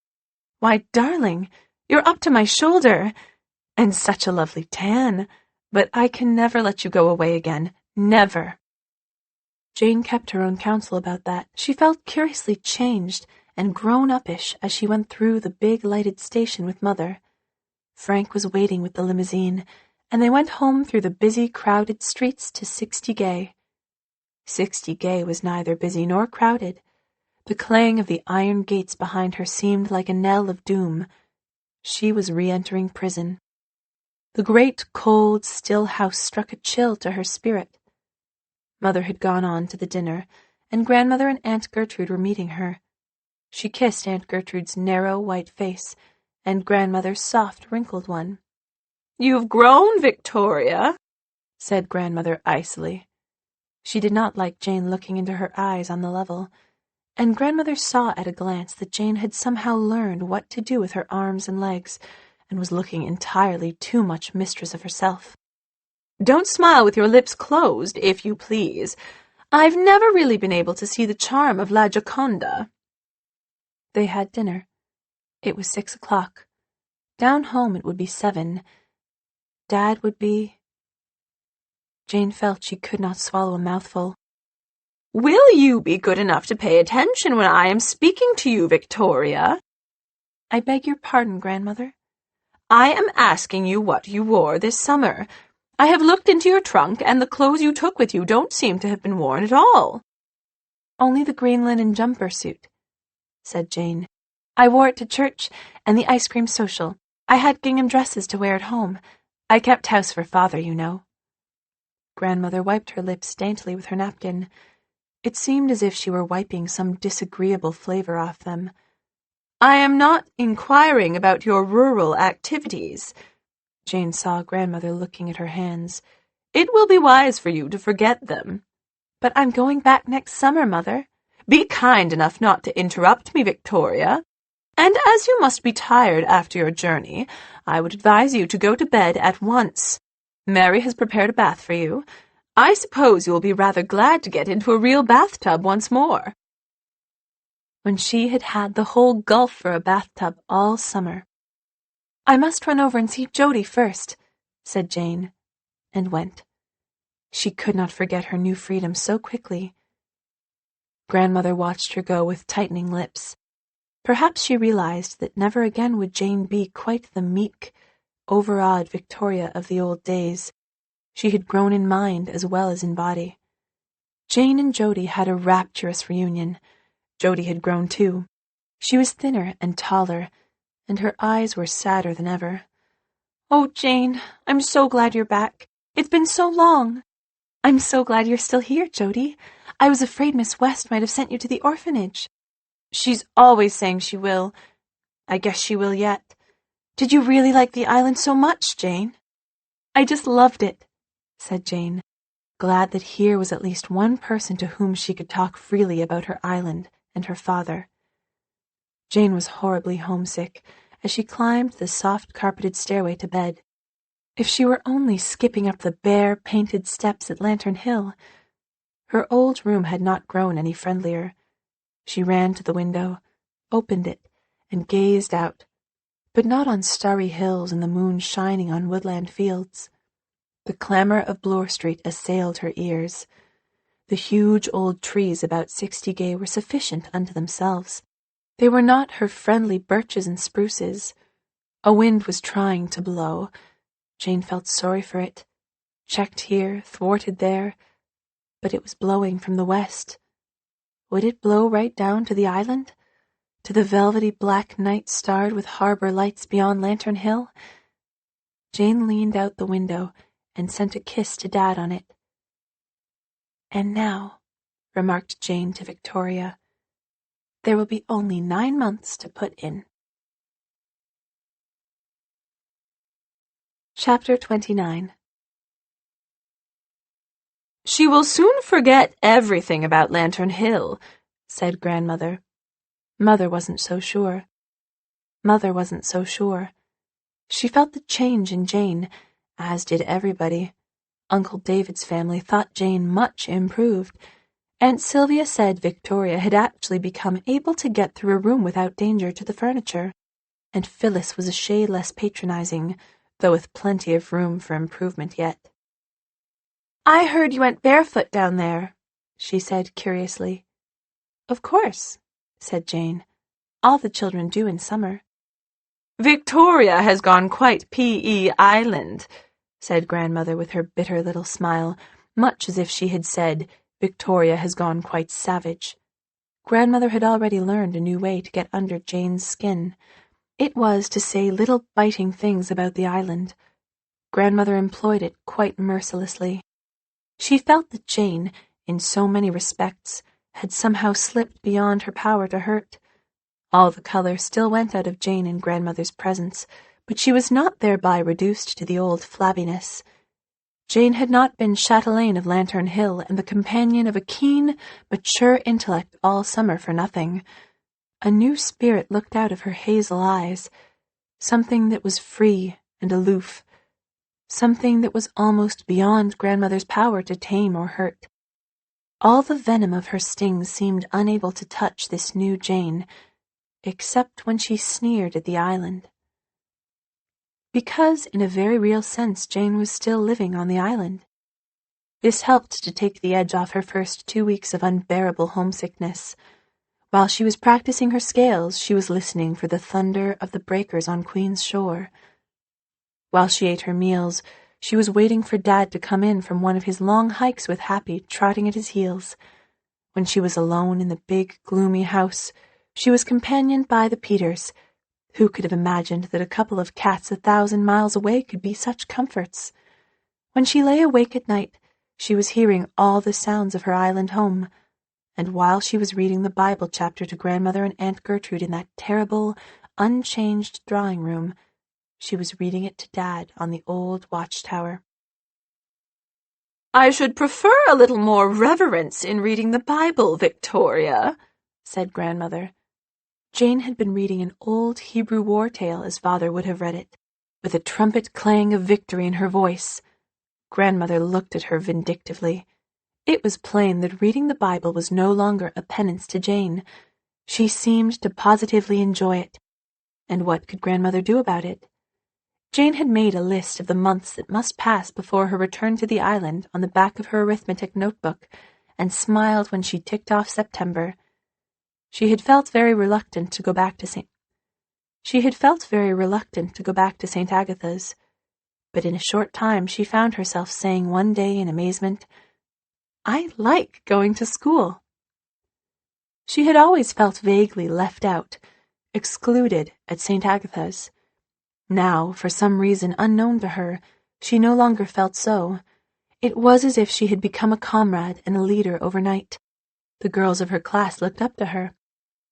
S1: Why, darling, you're up to my shoulder. And such a lovely tan. But I can never let you go away again. Never." Jane kept her own counsel about that. She felt curiously changed and grown-uppish as she went through the big lighted station with Mother. Frank was waiting with the limousine, and they went home through the busy, crowded streets to 60 Gay. 60 Gay was neither busy nor crowded. The clang of the iron gates behind her seemed like a knell of doom. She was re-entering prison. The great, cold, still house struck a chill to her spirit. Mother had gone on to the dinner, and Grandmother and Aunt Gertrude were meeting her. She kissed Aunt Gertrude's narrow, white face, and Grandmother's soft, wrinkled one. "You've grown, Victoria," said Grandmother icily. She did not like Jane looking into her eyes on the level, and Grandmother saw at a glance that Jane had somehow learned what to do with her arms and legs, and was looking entirely too much mistress of herself. "Don't smile with your lips closed, if you please. I've never really been able to see the charm of La Gioconda." They had dinner. It was 6 o'clock. Down home it would be 7. Dad would be... Jane felt she could not swallow a mouthful. "Will you be good enough to pay attention when I am speaking to you, Victoria?" "I beg your pardon, Grandmother." "I am asking you what you wore this summer. I have looked into your trunk, and the clothes you took with you don't seem to have been worn at all." "Only the green linen jumper suit," said Jane. "I wore it to church and the ice cream social. I had gingham dresses to wear at home. I kept house for Father, you know." Grandmother wiped her lips daintily with her napkin. It seemed as if she were wiping some disagreeable flavor off them. "I am not inquiring about your rural activities." Jane saw Grandmother looking at her hands. "It will be wise for you to forget them." "But I'm going back next summer, Mother." "Be kind enough not to interrupt me, Victoria. And as you must be tired after your journey, I would advise you to go to bed at once. Mary has prepared a bath for you. I suppose you will be rather glad to get into a real bathtub once more." When she had had the whole gulf for a bathtub all summer. "I must run over and see Jody first," said Jane, and went. She could not forget her new freedom so quickly. Grandmother watched her go with tightening lips. Perhaps she realized that never again would Jane be quite the meek, overawed Victoria of the old days. She had grown in mind as well as in body. Jane and Jody had a rapturous reunion. Jody had grown too. She was thinner and taller, and her eyes were sadder than ever.
S2: "Oh, Jane, I'm so glad you're back. It's been so long."
S1: "I'm so glad you're still here, Jody. I was afraid Miss West might have sent you to the orphanage."
S2: "She's always saying she will. I guess she will yet. Did you really like the island so much, Jane?"
S1: "I just loved it," said Jane, glad that here was at least one person to whom she could talk freely about her island and her father. Jane was horribly homesick as she climbed the soft-carpeted stairway to bed. If she were only skipping up the bare, painted steps at Lantern Hill. Her old room had not grown any friendlier. She ran to the window, opened it, and gazed out, but not on starry hills and the moon shining on woodland fields. The clamor of Bloor Street assailed her ears. The huge old trees about 60 were sufficient unto themselves. They were not her friendly birches and spruces. A wind was trying to blow. Jane felt sorry for it, checked here, thwarted there, but it was blowing from the west. Would it blow right down to the island? To the velvety black night starred with harbor lights beyond Lantern Hill? Jane leaned out the window and sent a kiss to Dad on it. "And now," remarked Jane to Victoria, "there will be only 9 months to put in." Chapter 29.
S2: "She will soon forget everything about Lantern Hill," said Grandmother.
S1: Mother wasn't so sure. She felt the change in Jane, as did everybody. Uncle David's family thought Jane much improved. Aunt Sylvia said Victoria had actually become able to get through a room without danger to the furniture, and Phyllis was a shade less patronizing, though with plenty of room for improvement yet.
S2: "I heard you went barefoot down there," she said curiously.
S1: "Of course," said Jane. "All the children do in summer."
S2: "Victoria has gone quite P.E. Island," said Grandmother with her bitter little smile, much as if she had said, "Victoria has gone quite savage." Grandmother had already learned a new way to get under Jane's skin. It was to say little biting things about the island. Grandmother employed it quite mercilessly. She felt that Jane, in so many respects, had somehow slipped beyond her power to hurt. All the color still went out of Jane in Grandmother's presence, but she was not thereby reduced to the old flabbiness. Jane had not been chatelaine of Lantern Hill and the companion of a keen, mature intellect all summer for nothing. A new spirit looked out of her hazel eyes, something that was free and aloof, something that was almost beyond Grandmother's power to tame or hurt. All the venom of her stings seemed unable to touch this new Jane, except when she sneered at the island. Because, in a very real sense, Jane was still living on the island. This helped to take the edge off her first 2 weeks of unbearable homesickness. While she was practicing her scales, she was listening for the thunder of the breakers on Queen's Shore. While she ate her meals, she was waiting for Dad to come in from one of his long hikes with Happy trotting at his heels. When she was alone in the big, gloomy house, she was companioned by the Peters. Who could have imagined that a couple of cats 1,000 miles away could be such comforts? When she lay awake at night, she was hearing all the sounds of her island home, and while she was reading the Bible chapter to Grandmother and Aunt Gertrude in that terrible, unchanged drawing room, she was reading it to Dad on the old watchtower. "I should prefer a little more reverence in reading the Bible, Victoria," said Grandmother.
S1: Jane had been reading an old Hebrew war tale as Father would have read it, with a trumpet clang of victory in her voice. Grandmother looked at her vindictively. It was plain that reading the Bible was no longer a penance to Jane. She seemed to positively enjoy it. And what could Grandmother do about it? Jane had made a list of the months that must pass before her return to the island on the back of her arithmetic notebook, and smiled when she ticked off September. She had felt very reluctant to go back to St. Agatha's, but in a short time she found herself saying one day in amazement, "I like going to school." She had always felt vaguely left out, excluded at St. Agatha's. Now, for some reason unknown to her, she no longer felt so. It was as if she had become a comrade and a leader overnight. The girls of her class looked up to her.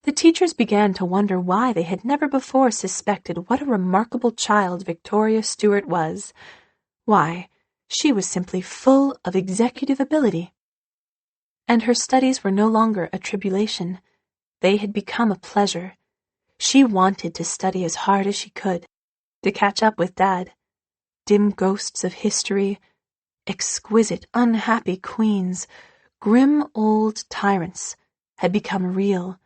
S1: The teachers began to wonder why they had never before suspected what a remarkable child Victoria Stewart was. Why, she was simply full of executive ability. And her studies were no longer a tribulation. They had become a pleasure. She wanted to study as hard as she could, to catch up with Dad. Dim ghosts of history, exquisite, unhappy queens, grim old tyrants, had become real.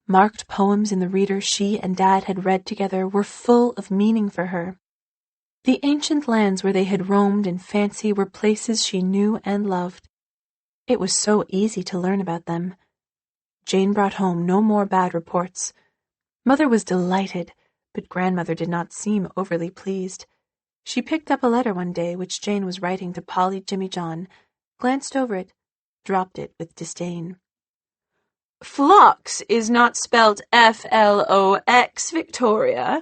S1: Marked poems in the reader she and Dad had read together were full of meaning for her. The ancient lands where they had roamed in fancy were places she knew and loved. It was so easy to learn about them. Jane brought home no more bad reports. Mother was delighted, but Grandmother did not seem overly pleased. She picked up a letter one day which Jane was writing to Polly Jimmy John, glanced over it, dropped it with disdain.
S2: Phlox is not spelt Flox, Victoria,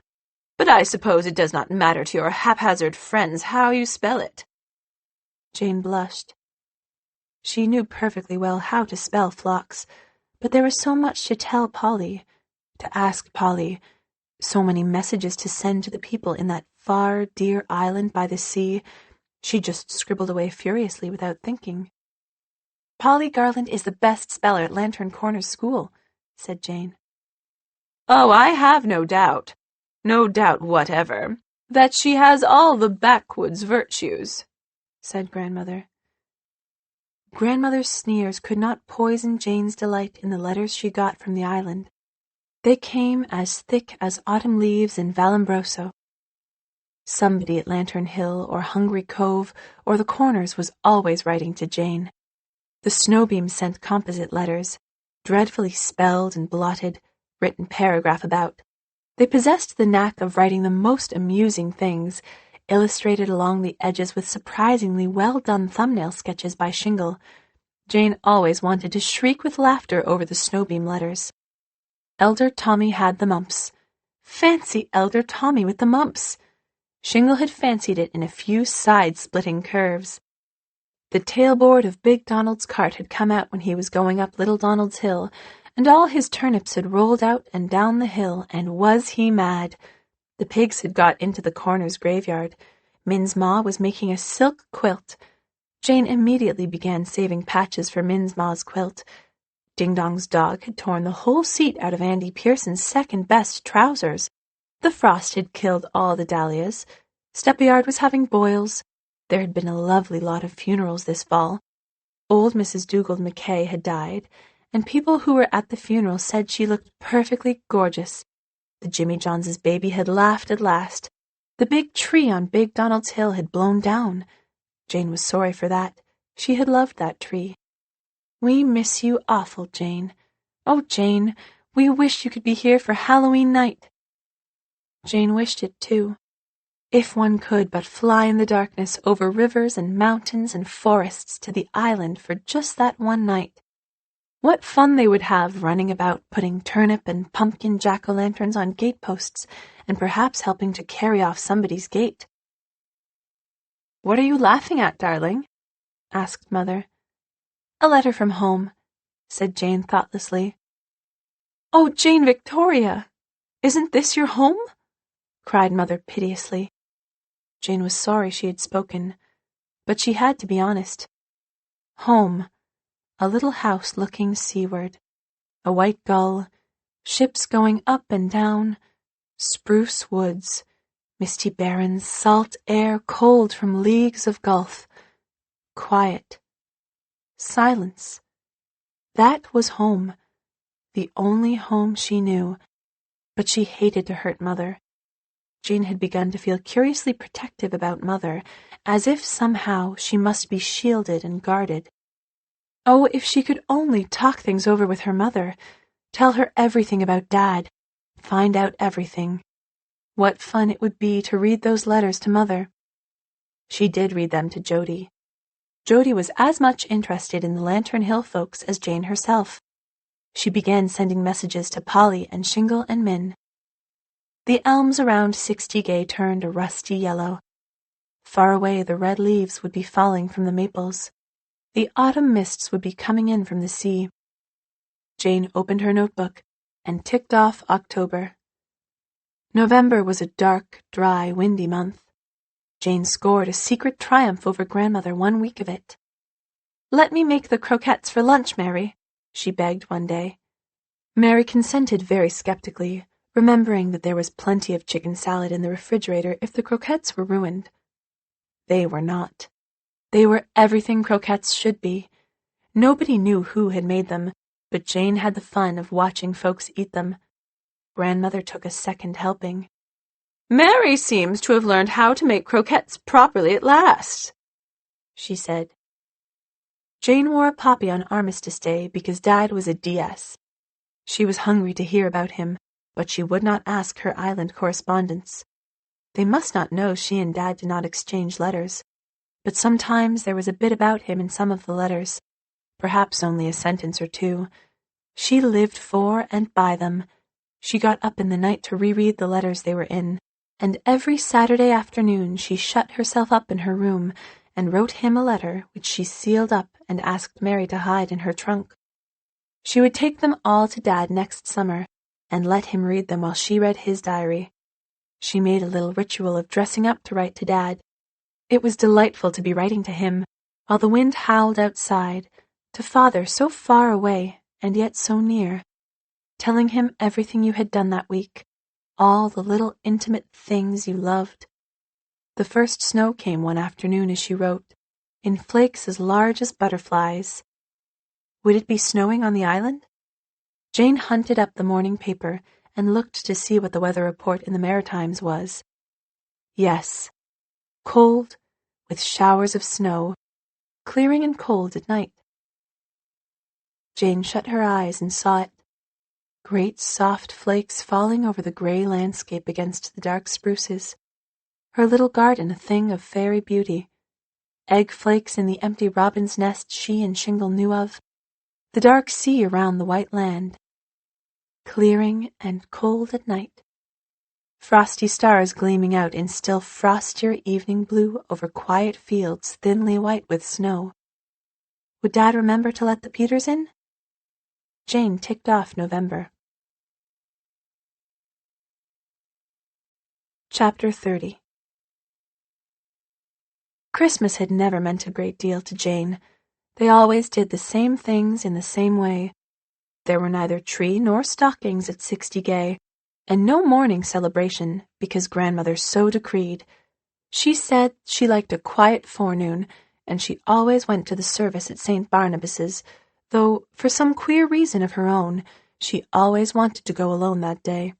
S2: but I suppose it does not matter to your haphazard friends how you spell it.
S1: Jane blushed. She knew perfectly well how to spell phlox, but there was so much to tell Polly, to ask Polly, so many messages to send to the people in that far, dear island by the sea. She just scribbled away furiously without thinking. Polly Garland is the best speller at Lantern Corners School, said Jane.
S2: Oh, I have no doubt whatever, that she has all the backwoods virtues, said Grandmother.
S1: Grandmother's sneers could not poison Jane's delight in the letters she got from the island. They came as thick as autumn leaves in Vallombroso. Somebody at Lantern Hill or Hungry Cove or the Corners was always writing to Jane. The Snowbeams sent composite letters, dreadfully spelled and blotted, written paragraph about. They possessed the knack of writing the most amusing things, illustrated along the edges with surprisingly well-done thumbnail sketches by Shingle. Jane always wanted to shriek with laughter over the Snowbeam letters. Elder Tommy had the mumps. Fancy Elder Tommy with the mumps! Shingle had fancied it in a few side-splitting curves. The tailboard of Big Donald's cart had come out when he was going up Little Donald's hill, and all his turnips had rolled out and down the hill, and was he mad! The pigs had got into the Corners graveyard. Min's ma was making a silk quilt. Jane immediately began saving patches for Min's ma's quilt. Ding Dong's dog had torn the whole seat out of Andy Pearson's second-best trousers. The frost had killed all the dahlias. Steppyard was having boils. There had been a lovely lot of funerals this fall. Old Mrs. Dugald Mackay had died, and people who were at the funeral said she looked perfectly gorgeous. The Jimmy Johns' baby had laughed at last. The big tree on Big Donald's hill had blown down. Jane was sorry for that. She had loved that tree. We miss you awful, Jane. Oh, Jane, we wish you could be here for Halloween night. Jane wished it, too. If one could but fly in the darkness over rivers and mountains and forests to the island for just that one night. What fun they would have running about putting turnip and pumpkin jack-o'-lanterns on gateposts and perhaps helping to carry off somebody's gate. "What are you laughing at, darling?" asked Mother. "A letter from home," said Jane thoughtlessly. "Oh, Jane Victoria! Isn't this your home?" cried Mother piteously. Jane was sorry she had spoken, but she had to be honest. Home. A little house looking seaward. A white gull. Ships going up and down. Spruce woods. Misty barrens, salt air cold from leagues of gulf. Quiet. Silence. That was home. The only home she knew. But she hated to hurt Mother. Jane had begun to feel curiously protective about Mother, as if somehow she must be shielded and guarded. Oh, if she could only talk things over with her mother, tell her everything about Dad, find out everything. What fun it would be to read those letters to Mother. She did read them to Jody. Jody was as much interested in the Lantern Hill folks as Jane herself. She began sending messages to Polly and Shingle and Min. The elms around 60 Gay turned a rusty yellow. Far away the red leaves would be falling from the maples. The autumn mists would be coming in from the sea. Jane opened her notebook and ticked off October. November was a dark, dry, windy month. Jane scored a secret triumph over Grandmother 1 week of it. "Let me make the croquettes for lunch, Mary," she begged one day. Mary consented very skeptically, remembering that there was plenty of chicken salad in the refrigerator if the croquettes were ruined. They were not. They were everything croquettes should be. Nobody knew who had made them, but Jane had the fun of watching folks eat them. Grandmother took a second helping.
S2: "Mary seems to have learned how to make croquettes properly at last," she said.
S1: Jane wore a poppy on Armistice Day because Dad was a DS. She was hungry to hear about him, but she would not ask her island correspondents. They must not know she and Dad did not exchange letters, but sometimes there was a bit about him in some of the letters, perhaps only a sentence or two. She lived for and by them. She got up in the night to reread the letters they were in, and every Saturday afternoon she shut herself up in her room and wrote him a letter which she sealed up and asked Mary to hide in her trunk. She would take them all to Dad next summer and let him read them while she read his diary. She made a little ritual of dressing up to write to Dad. It was delightful to be writing to him while the wind howled outside, to Father so far away and yet so near, telling him everything you had done that week, all the little intimate things you loved. The first snow came one afternoon as she wrote, in flakes as large as butterflies. Would it be snowing on the island? Jane hunted up the morning paper and looked to see what the weather report in the Maritimes was. Yes, cold, with showers of snow, clearing and cold at night. Jane shut her eyes and saw it. Great soft flakes falling over the gray landscape against the dark spruces. Her little garden a thing of fairy beauty. Egg flakes in the empty robin's nest she and Shingle knew of. The dark sea around the white land. Clearing and cold at night. Frosty stars gleaming out in still frostier evening blue over quiet fields thinly white with snow. Would Dad remember to let the Peters in? Jane ticked off November. Chapter 30. Christmas had never meant a great deal to Jane. They always did the same things in the same way. There were neither tree nor stockings at 60 Gay, and no morning celebration because Grandmother so decreed. She said she liked a quiet forenoon, and she always went to the service at St. Barnabas's, though, for some queer reason of her own, she always wanted to go alone that day.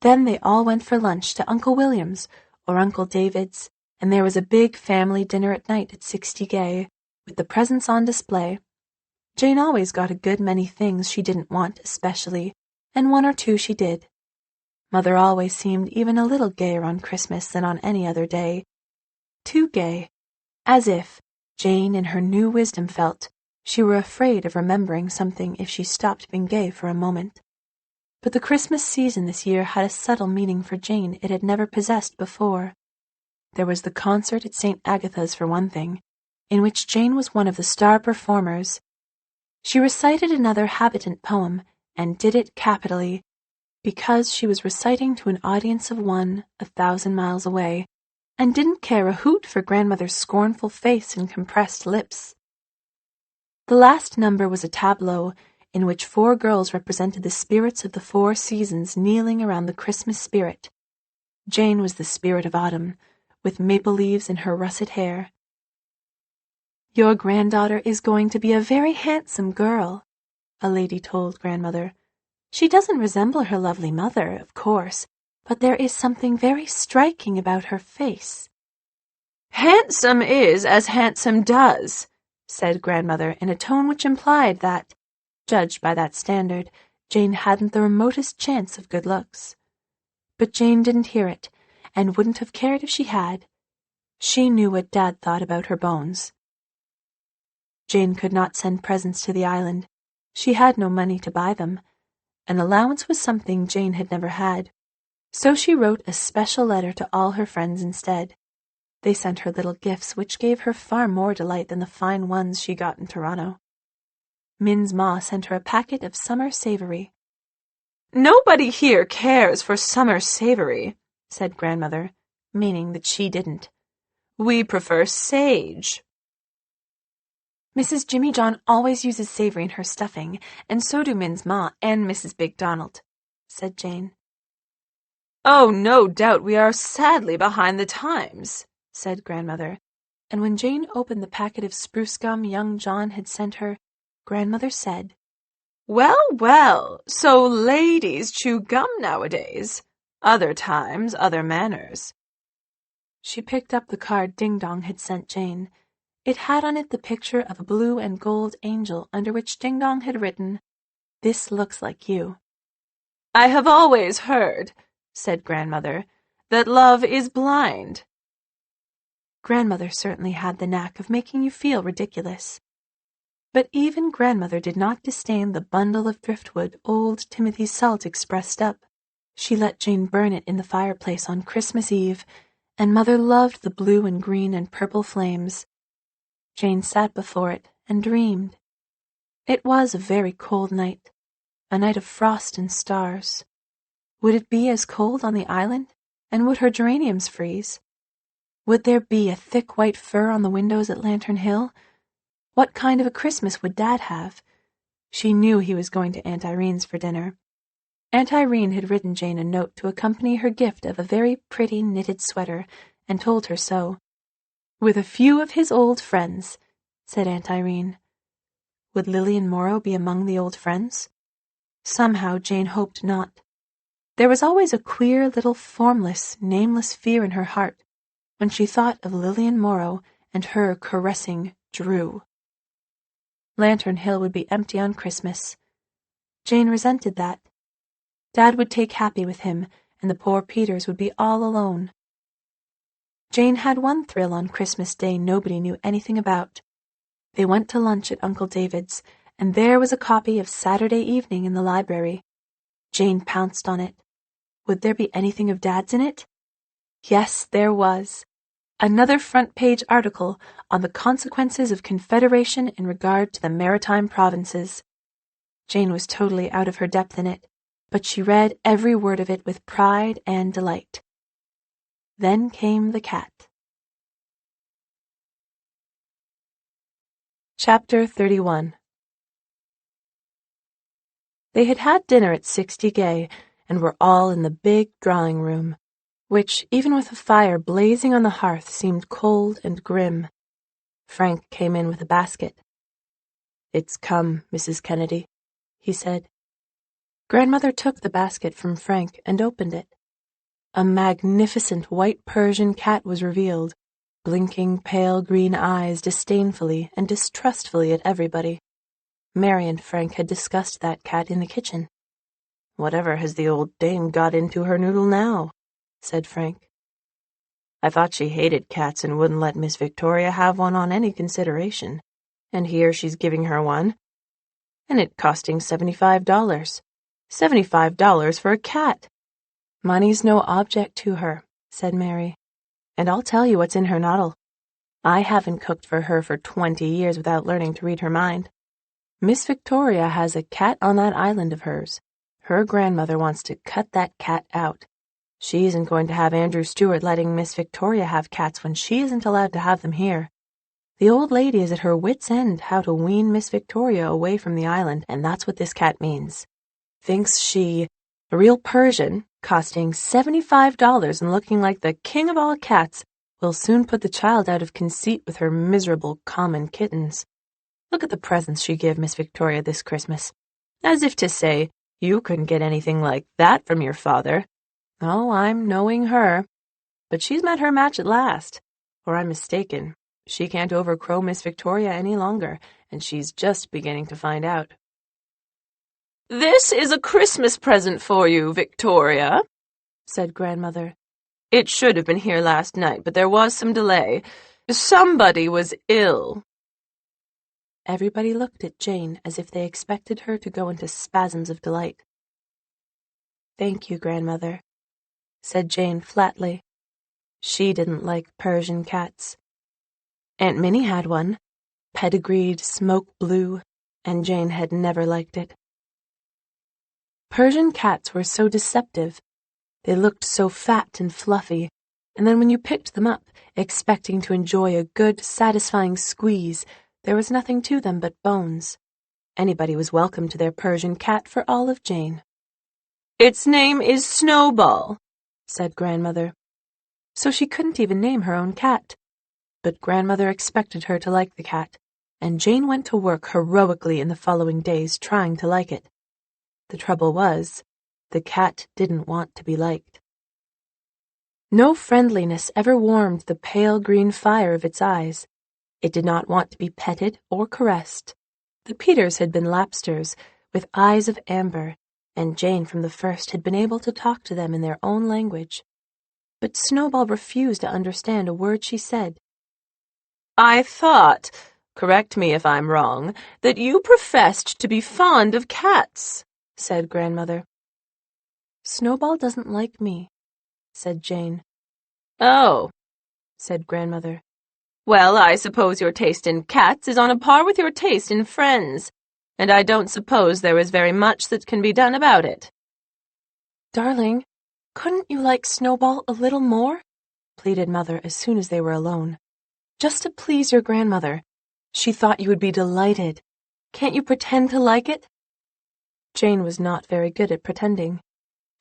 S1: Then they all went for lunch to Uncle William's or Uncle David's, and there was a big family dinner at night at 60 Gay, with the presents on display. Jane always got a good many things she didn't want especially, and one or two she did. Mother always seemed even a little gayer on Christmas than on any other day. Too gay, as if, Jane in her new wisdom felt, she were afraid of remembering something if she stopped being gay for a moment. But the Christmas season this year had a subtle meaning for Jane it had never possessed before. There was the concert at St. Agatha's for one thing, in which Jane was one of the star performers. She recited another habitant poem, and did it capitally, because she was reciting to an audience of one 1,000 miles away, and didn't care a hoot for Grandmother's scornful face and compressed lips. The last number was a tableau, in which 4 girls represented the spirits of the 4 seasons kneeling around the Christmas spirit. Jane was the spirit of autumn, with maple leaves in her russet hair. "Your granddaughter is going to be a very handsome girl," a lady told Grandmother. "She doesn't resemble her lovely mother, of course, but there is something very striking about her face."
S2: "Handsome is as handsome does," said Grandmother in a tone which implied that, judged by that standard, Jane hadn't the remotest chance of good looks. But Jane didn't hear it, and wouldn't have cared if she had. She knew what Dad thought about her bones. Jane could not send presents to the island.
S1: She had no money to buy them. An allowance was something Jane had never had, so she wrote a special letter to all her friends instead. They sent her little gifts which gave her far more delight than the fine ones she got in Toronto. Min's ma sent her a packet of summer savory.
S2: "Nobody here cares for summer savory," said Grandmother,
S1: meaning that she didn't.
S2: "We prefer sage."
S1: "Mrs. Jimmy John always uses savory in her stuffing, and so do Min's ma and Mrs. Big Donald," said Jane.
S2: "Oh, no doubt we are sadly behind the times,"
S1: said Grandmother, and when Jane opened the packet of spruce gum young John had sent her, Grandmother said,
S2: "Well, well, so ladies chew gum nowadays. Other times, other manners."
S1: She picked up the card Ding Dong had sent Jane. It had on it the picture of a blue and gold angel under which Ding Dong had written, "This looks like you."
S2: "I have always heard," said Grandmother, "that love is blind."
S1: Grandmother certainly had the knack of making you feel ridiculous. But even Grandmother did not disdain the bundle of driftwood old Timothy Salt expressed up. She let Jane burn it in the fireplace on Christmas Eve, and Mother loved the blue and green and purple flames. Jane sat before it and dreamed. It was a very cold night, a night of frost and stars. Would it be as cold on the island, and would her geraniums freeze? Would there be a thick white fur on the windows at Lantern Hill? What kind of a Christmas would Dad have? She knew he was going to Aunt Irene's for dinner. Aunt Irene had written Jane a note to accompany her gift of a very pretty knitted sweater, and told her so. "With a few of his old friends," said Aunt Irene. Would Lillian Morrow be among the old friends? Somehow Jane hoped not. There was always a queer little formless, nameless fear in her heart when she thought of Lillian Morrow and her caressing Drew. Lantern Hill would be empty on Christmas. Jane resented that. Dad would take Happy with him, and the poor Peters would be all alone. Jane had one thrill on Christmas Day nobody knew anything about. They went to lunch at Uncle David's, and there was a copy of Saturday Evening in the library. Jane pounced on it. Would there be anything of Dad's in it? Yes, there was. Another front-page article on the consequences of Confederation in regard to the Maritime Provinces. Jane was totally out of her depth in it, but she read every word of it with pride and delight. Then came the cat. Chapter 31. They had had dinner at 60 Gay, and were all in the big drawing-room, which, even with a fire blazing on the hearth, seemed cold and grim. Frank came in with a basket. "It's come, Mrs. Kennedy," he said. Grandmother took the basket from Frank and opened it. A magnificent white Persian cat was revealed, blinking pale green eyes disdainfully and distrustfully at everybody. Mary and Frank had discussed that cat in the kitchen. "Whatever has the old dame got into her noodle now?" said Frank. "I thought she hated cats and wouldn't let Miss Victoria have one on any consideration, and here she's giving her one, and it costing $75. $75 for a cat!" "Money's no object to her," said Mary, "and I'll tell you what's in her noddle. I haven't cooked for her for 20 years without learning to read her mind. Miss Victoria has a cat on that island of hers. Her grandmother wants to cut that cat out. She isn't going to have Andrew Stewart letting Miss Victoria have cats when she isn't allowed to have them here. The old lady is at her wits' end how to wean Miss Victoria away from the island, and that's what this cat means. Thinks she, a real Persian, costing $75 and looking like the king of all cats, will soon put the child out of conceit with her miserable common kittens. Look at the presents she gave Miss Victoria this Christmas, as if to say, you couldn't get anything like that from your father. Oh, I'm knowing her. But she's met her match at last, or I'm mistaken. She can't overcrow Miss Victoria any longer, and she's just beginning to find out." "This is a Christmas present for you, Victoria," said Grandmother. "It should have been here last night, but there was some delay. Somebody was ill." Everybody looked at Jane as if they expected her to go into spasms of delight. "Thank you, grandmother," said Jane flatly. She didn't like Persian cats. Aunt Minnie had one, pedigreed smoke blue, and Jane had never liked it. Persian cats were so deceptive. They looked so fat and fluffy, and then when you picked them up, expecting to enjoy a good, satisfying squeeze, there was nothing to them but bones. Anybody was welcome to their Persian cat for all of Jane.
S2: "Its name is Snowball,"
S1: said grandmother. So she couldn't even name her own cat. But grandmother expected her to like the cat, and Jane went to work heroically in the following days trying to like it. The trouble was, the cat didn't want to be liked. No friendliness ever warmed the pale green fire of its eyes. It did not want to be petted or caressed. The Peters had been lapsters, with eyes of amber, and Jane from the first had been able to talk to them in their own language. But Snowball refused to understand a word she said.
S2: "I thought, correct me if I'm wrong, that you professed to be fond of cats,"
S1: said grandmother. "Snowball doesn't like me," said Jane.
S2: "Oh,"
S1: said grandmother.
S2: "Well, I suppose your taste in cats is on a par with your taste in friends, and I don't suppose there is very much that can be done about it."
S1: "Darling, couldn't you like Snowball a little more?" pleaded Mother as soon as they were alone. "Just to please your grandmother. She thought you would be delighted. Can't you pretend to like it?" Jane was not very good at pretending.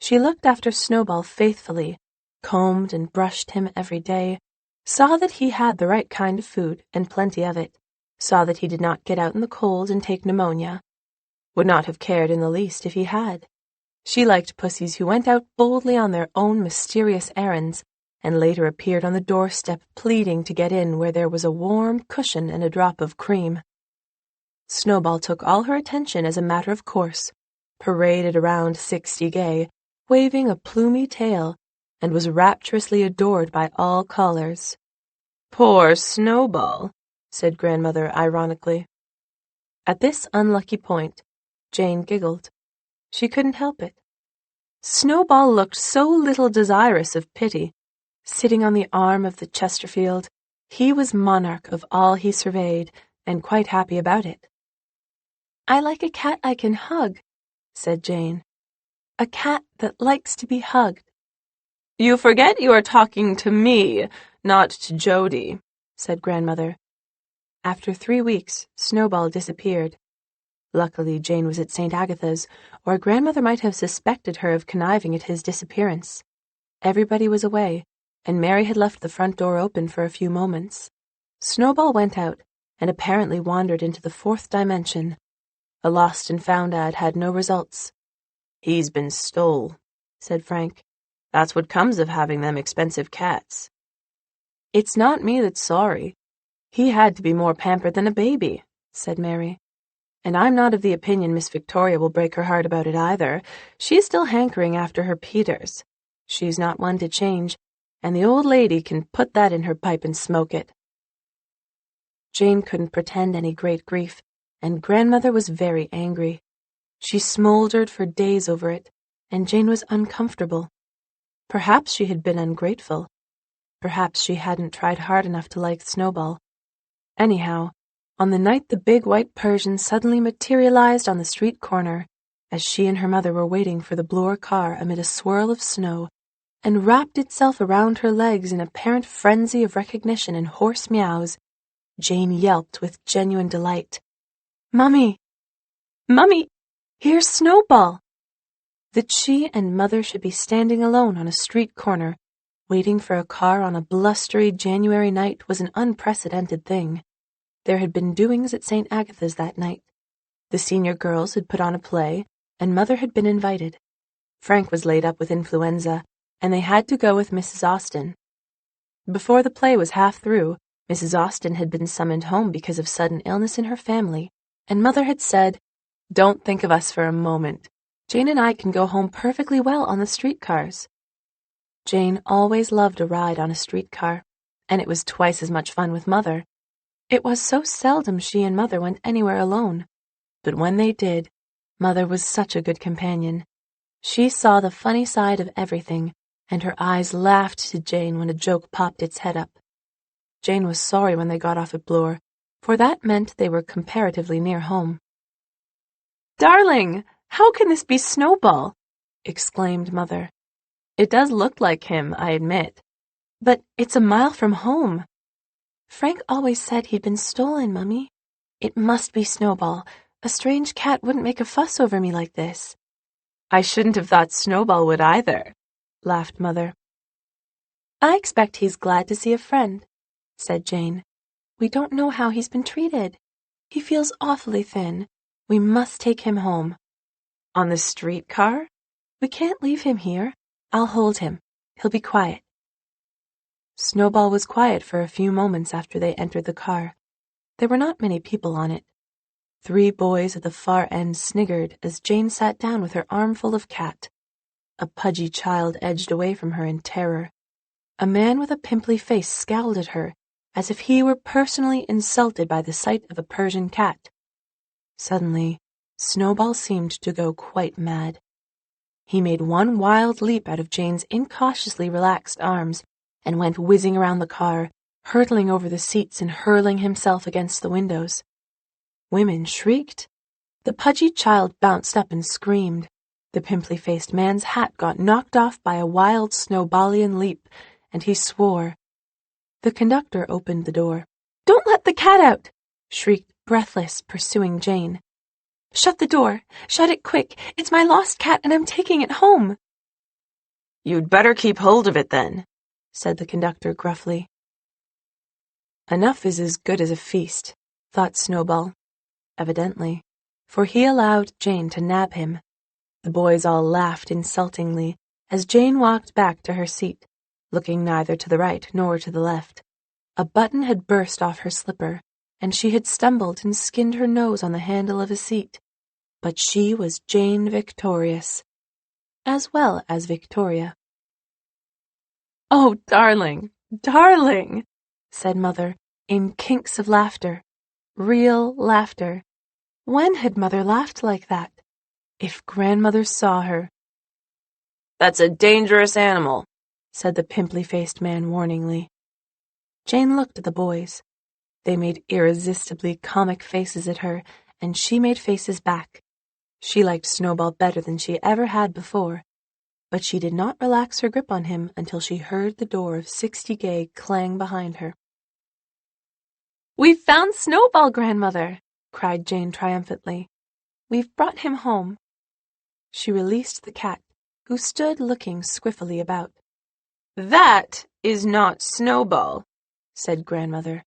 S1: She looked after Snowball faithfully, combed and brushed him every day, saw that he had the right kind of food and plenty of it, saw that he did not get out in the cold and take pneumonia. Would not have cared in the least if he had. She liked pussies who went out boldly on their own mysterious errands, and later appeared on the doorstep pleading to get in where there was a warm cushion and a drop of cream. Snowball took all her attention as a matter of course, paraded around 60 gay, waving a plumy tail, and was rapturously adored by all callers.
S2: "Poor Snowball,"
S1: said grandmother ironically. At this unlucky point, Jane giggled. She couldn't help it. Snowball looked so little desirous of pity. Sitting on the arm of the Chesterfield, he was monarch of all he surveyed, and quite happy about it. "I like a cat I can hug," said Jane. "A cat that likes to be hugged."
S2: "You forget you are talking to me, not to Jody,"
S1: said grandmother. After 3 weeks, Snowball disappeared. Luckily, Jane was at St. Agatha's, or grandmother might have suspected her of conniving at his disappearance. Everybody was away, and Mary had left the front door open for a few moments. Snowball went out, and apparently wandered into the 4th dimension. A lost and found ad had no results.
S2: "He's been stole," said Frank. "That's what comes of having them expensive cats."
S1: "It's not me that's sorry. He had to be more pampered than a baby," said Mary. "And I'm not of the opinion Miss Victoria will break her heart about it either. She's still hankering after her Peters. She's not one to change, and the old lady can put that in her pipe and smoke it." Jane couldn't pretend any great grief, and grandmother was very angry. She smoldered for days over it, and Jane was uncomfortable. Perhaps she had been ungrateful. Perhaps she hadn't tried hard enough to like Snowball. Anyhow, on the night the big white Persian suddenly materialized on the street corner, as she and her mother were waiting for the Bloor car amid a swirl of snow, and wrapped itself around her legs in apparent frenzy of recognition and hoarse meows, Jane yelped with genuine delight. "Mummy! Mummy! Here's Snowball!" That she and mother should be standing alone on a street corner, waiting for a car on a blustery January night was an unprecedented thing. There had been doings at St. Agatha's that night. The senior girls had put on a play, and mother had been invited. Frank was laid up with influenza, and they had to go with Mrs. Austen. Before the play was half through, Mrs. Austen had been summoned home because of sudden illness in her family, and mother had said, "Don't think of us for a moment. Jane and I can go home perfectly well on the streetcars." Jane always loved a ride on a streetcar, and it was twice as much fun with mother. It was so seldom she and Mother went anywhere alone, but when they did, Mother was such a good companion. She saw the funny side of everything, and her eyes laughed to Jane when a joke popped its head up. Jane was sorry when they got off at Bloor, for that meant they were comparatively near home. "Darling, how can this be Snowball?" exclaimed Mother. "It does look like him, I admit, but it's a mile from home." "Frank always said he'd been stolen, Mummy. It must be Snowball. A strange cat wouldn't make a fuss over me like this."
S2: "I shouldn't have thought Snowball would either," laughed Mother.
S1: "I expect he's glad to see a friend," said Jane. "We don't know how he's been treated. He feels awfully thin. We must take him home."
S2: "On the streetcar?"
S1: "We can't leave him here. I'll hold him. He'll be quiet." Snowball was quiet for a few moments after they entered the car. There were not many people on it. 3 boys at the far end sniggered as Jane sat down with her armful of cat. A pudgy child edged away from her in terror. A man with a pimply face scowled at her, as if he were personally insulted by the sight of a Persian cat. Suddenly, Snowball seemed to go quite mad. He made one wild leap out of Jane's incautiously relaxed arms and went whizzing around the car, hurtling over the seats and hurling himself against the windows. Women shrieked. The pudgy child bounced up and screamed. The pimply-faced man's hat got knocked off by a wild Snowballian leap, and he swore. The conductor opened the door. "Don't let the cat out!" shrieked Breathless, pursuing Jane. "Shut the door! Shut it quick! It's my lost cat, and I'm taking it home!"
S2: "You'd better keep hold of it then,"
S1: said the conductor gruffly. Enough is as good as a feast, thought Snowball. Evidently, for he allowed Jane to nab him. The boys all laughed insultingly as Jane walked back to her seat, looking neither to the right nor to the left. A button had burst off her slipper, and she had stumbled and skinned her nose on the handle of a seat. But she was Jane Victorious, as well as Victoria. "Oh, darling, darling," said Mother, in kinks of laughter. Real laughter. When had Mother laughed like that? If Grandmother saw her.
S2: "That's a dangerous animal,"
S1: said the pimply-faced man warningly. Jane looked at the boys. They made irresistibly comic faces at her, and she made faces back. She liked Snowball better than she ever had before, but she did not relax her grip on him until she heard the door of 60 Gay clang behind her. "We've found Snowball, Grandmother!" cried Jane triumphantly. "We've brought him home." She released the cat, who stood looking squiffily about.
S2: "That is not Snowball," said Grandmother.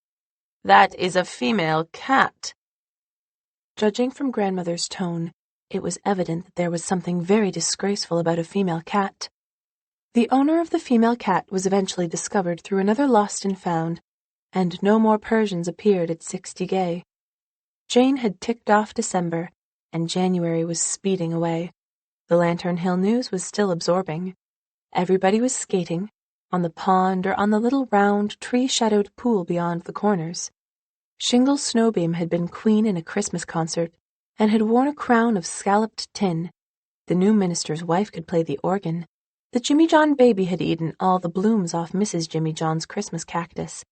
S2: "That is a female cat."
S1: Judging from Grandmother's tone, it was evident that there was something very disgraceful about a female cat. The owner of the female cat was eventually discovered through another lost and found, and no more Persians appeared at 60 Gay. Jane had ticked off December, and January was speeding away. The Lantern Hill news was still absorbing. Everybody was skating, on the pond or on the little round, tree-shadowed pool beyond the corners. Shingle Snowbeam had been queen in a Christmas concert, and had worn a crown of scalloped tin. The new minister's wife could play the organ. The Jimmy John baby had eaten all the blooms off Mrs. Jimmy John's Christmas cactus.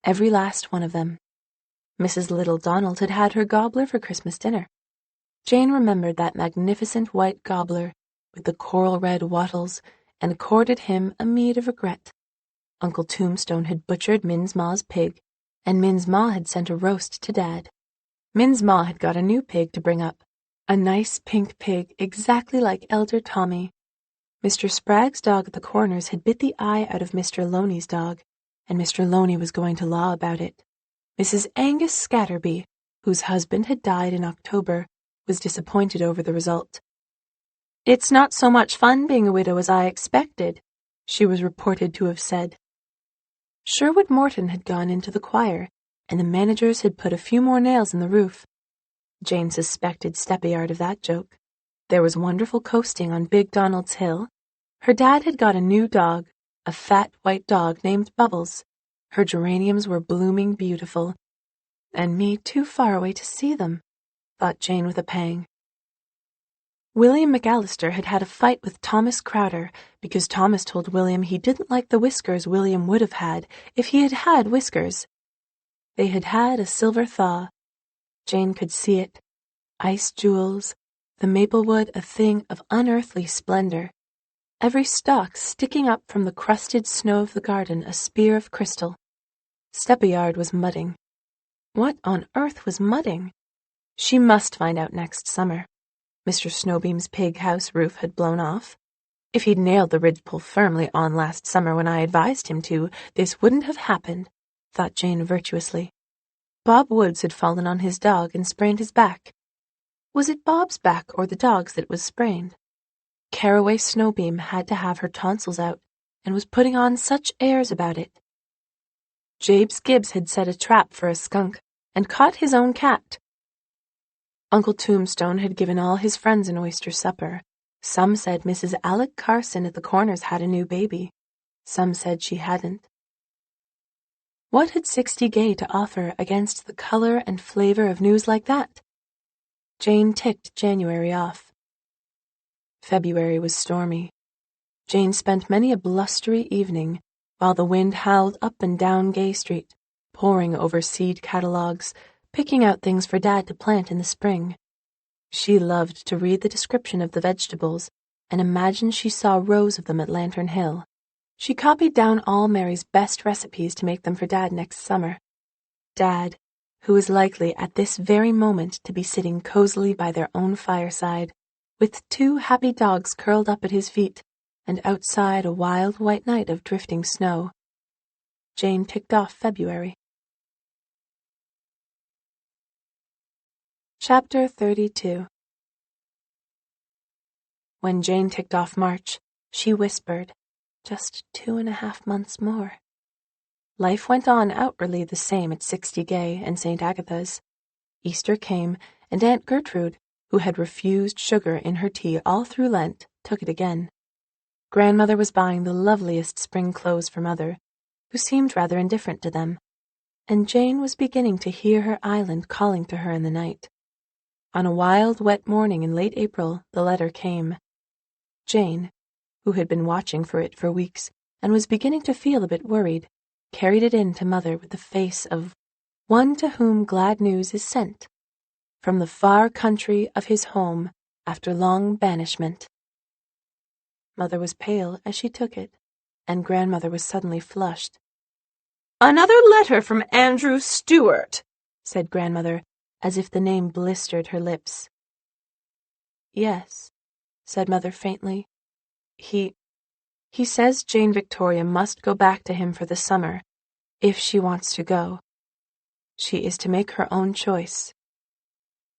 S1: Every last one of them. Mrs. Little Donald had had her gobbler for Christmas dinner. Jane remembered that magnificent white gobbler with the coral-red wattles, and accorded him a meed of regret. Uncle Tombstone had butchered Min's Ma's pig, and Min's Ma had sent a roast to Dad. Min's Ma had got a new pig to bring up, a nice pink pig exactly like Elder Tommy. Mr. Spragg's dog at the Corners had bit the eye out of Mr. Loney's dog, and Mr. Loney was going to law about it. Mrs. Angus Scatterby, whose husband had died in October, was disappointed over the result. "It's not so much fun being a widow as I expected," she was reported to have said. Sherwood Morton had gone into the choir, and the managers had put a few more nails in the roof. Jane suspected Steppyard of that joke. There was wonderful coasting on Big Donald's Hill. Her dad had got a new dog, a fat white dog named Bubbles. Her geraniums were blooming beautiful. And me too far away to see them, thought Jane with a pang. William McAllister had had a fight with Thomas Crowder because Thomas told William he didn't like the whiskers William would have had if he had had whiskers. They had had a silver thaw. Jane could see it. Ice jewels, the maple wood a thing of unearthly splendor. Every stalk sticking up from the crusted snow of the garden a spear of crystal. Steppeyard was mudding. What on earth was mudding? She must find out next summer. Mr. Snowbeam's pig house roof had blown off. If he'd nailed the ridgepole firmly on last summer when I advised him to, this wouldn't have happened, thought Jane virtuously. Bob Woods had fallen on his dog and sprained his back. Was it Bob's back or the dog's that was sprained? Caraway Snowbeam had to have her tonsils out and was putting on such airs about it. Jabes Gibbs had set a trap for a skunk and caught his own cat. Uncle Tombstone had given all his friends an oyster supper. Some said Mrs. Alec Carson at the Corners had a new baby. Some said she hadn't. What had 60 Gay to offer against the color and flavor of news like that? Jane ticked January off. February was stormy. Jane spent many a blustery evening while the wind howled up and down Gay Street, poring over seed catalogues, picking out things for Dad to plant in the spring. She loved to read the description of the vegetables and imagine she saw rows of them at Lantern Hill. She copied down all Mary's best recipes to make them for Dad next summer. Dad, who was likely at this very moment to be sitting cozily by their own fireside, with 2 happy dogs curled up at his feet, and outside a wild white night of drifting snow. Jane ticked off February. Chapter 32. When Jane ticked off March, she whispered, just 2.5 months more. Life went on outwardly the same at 60 Gay and St. Agatha's. Easter came, and Aunt Gertrude, who had refused sugar in her tea all through Lent, took it again. Grandmother was buying the loveliest spring clothes for Mother, who seemed rather indifferent to them, and Jane was beginning to hear her island calling to her in the night. On a wild, wet morning in late April, the letter came. Jane, who had been watching for it for weeks and was beginning to feel a bit worried, carried it in to Mother with the face of one to whom glad news is sent from the far country of his home after long banishment. Mother was pale as she took it, and Grandmother was suddenly flushed.
S2: "Another letter from Andrew Stewart,"
S1: said Grandmother, as if the name blistered her lips. "Yes," said Mother faintly. He says Jane Victoria must go back to him for the summer, if she wants to go. She is to make her own choice."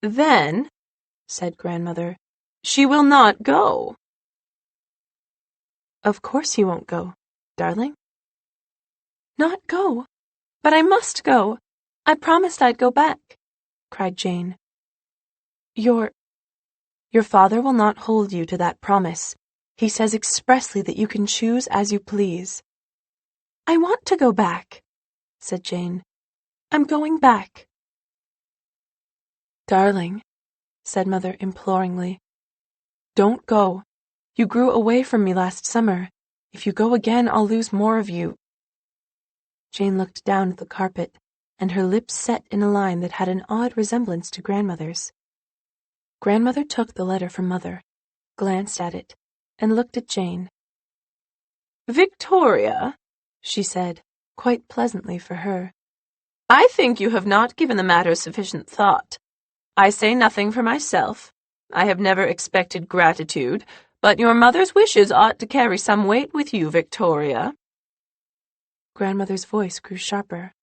S2: "Then," said Grandmother, "she will not go."
S1: "Of course he won't go, darling." "Not go? But I must go. I promised I'd go back," cried Jane. Your father will not hold you to that promise. He says expressly that you can choose as you please." "I want to go back," said Jane. "I'm going back." "Darling," said Mother imploringly, "don't go. You grew away from me last summer. If you go again, I'll lose more of you." Jane looked down at the carpet, and her lips set in a line that had an odd resemblance to Grandmother's. Grandmother took the letter from Mother, glanced at it, and looked at Jane.
S2: "Victoria," she said, quite pleasantly for her, "I think you have not given the matter sufficient thought. I say nothing for myself. I have never expected gratitude, but your mother's wishes ought to carry some weight with you, Victoria."
S1: Grandmother's voice grew sharper.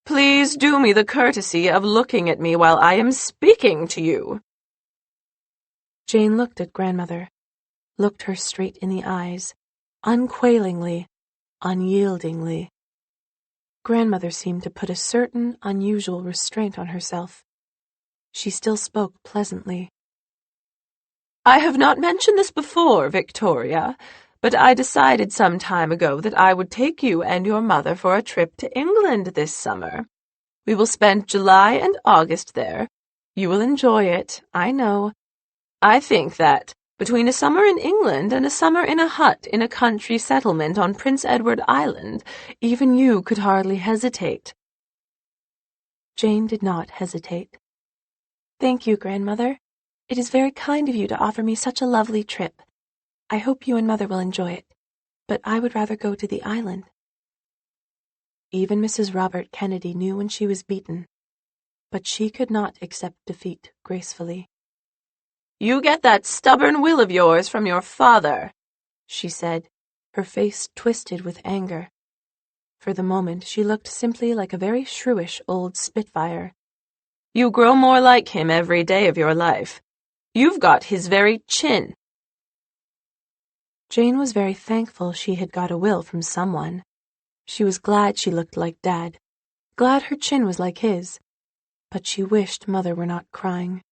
S2: "Please do me the courtesy of looking at me while I am speaking to you."
S1: Jane looked at Grandmother, looked her straight in the eyes, unquailingly, unyieldingly. Grandmother seemed to put a certain unusual restraint on herself. She still spoke pleasantly.
S2: "I have not mentioned this before, Victoria, but I decided some time ago that I would take you and your mother for a trip to England this summer. We will spend July and August there. You will enjoy it, I know. I think that, between a summer in England and a summer in a hut in a country settlement on Prince Edward Island, even you could hardly hesitate."
S1: Jane did not hesitate. "Thank you, Grandmother. It is very kind of you to offer me such a lovely trip. I hope you and Mother will enjoy it, but I would rather go to the island." Even Mrs. Robert Kennedy knew when she was beaten, but she could not accept defeat gracefully.
S2: "You get that stubborn will of yours from your father,"
S1: she said, her face twisted with anger. For the moment she looked simply like a very shrewish old spitfire.
S2: "You grow more like him every day of your life. You've got his very chin."
S1: Jane was very thankful she had got a will from someone. She was glad she looked like Dad, glad her chin was like his, but she wished Mother were not crying.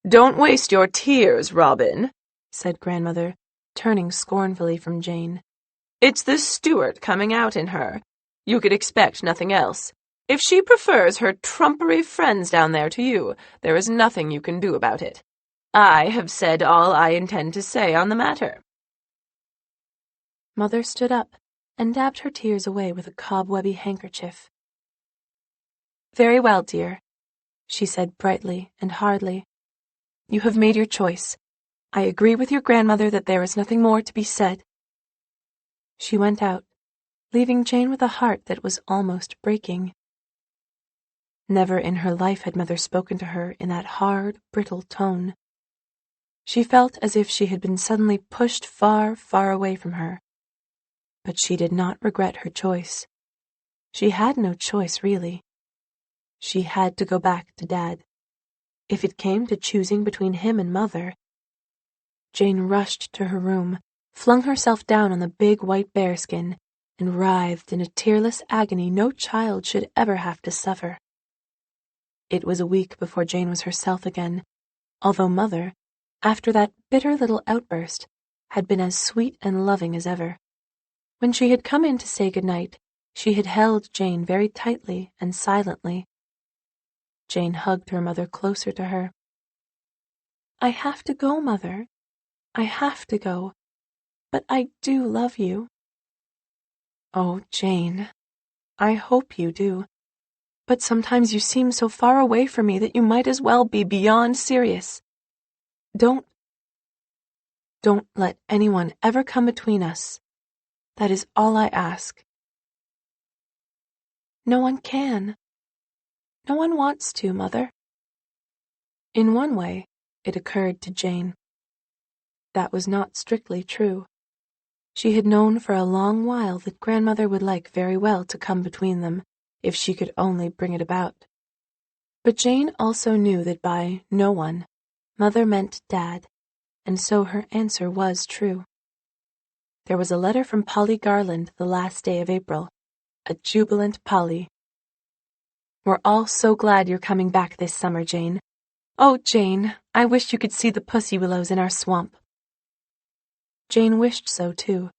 S2: "Don't waste your tears, Robin,"
S1: said Grandmother, turning scornfully from Jane.
S2: "It's the Stuart coming out in her. You could expect nothing else. If she prefers her trumpery friends down there to you, there is nothing you can do about it. I have said all I intend to say on the matter."
S1: Mother stood up and dabbed her tears away with a cobwebby handkerchief. "Very well, dear," she said brightly and hardly. "You have made your choice. I agree with your grandmother that there is nothing more to be said." She went out, leaving Jane with a heart that was almost breaking. Never in her life had Mother spoken to her in that hard, brittle tone. She felt as if she had been suddenly pushed far, far away from her. But she did not regret her choice. She had no choice, really. She had to go back to Dad. If it came to choosing between him and Mother. Jane rushed to her room, flung herself down on the big white bearskin, and writhed in a tearless agony no child should ever have to suffer. It was a week before Jane was herself again, although Mother, after that bitter little outburst, had been as sweet and loving as ever. When she had come in to say good night, she had held Jane very tightly and silently. Jane hugged her mother closer to her. "I have to go, Mother. I have to go. But I do love you." "Oh, Jane, I hope you do. But sometimes you seem so far away from me that you might as well be beyond serious. Don't let anyone ever come between us. That is all I ask." "No one can. No one wants to, Mother." In one way, it occurred to Jane. That was not strictly true. She had known for a long while that Grandmother would like very well to come between them, if she could only bring it about. But Jane also knew that by no one, Mother meant Dad, and so her answer was true. There was a letter from Polly Garland the last day of April, a jubilant Polly. "We're all so glad you're coming back this summer, Jane. Oh, Jane, I wish you could see the pussy willows in our swamp." Jane wished so, too.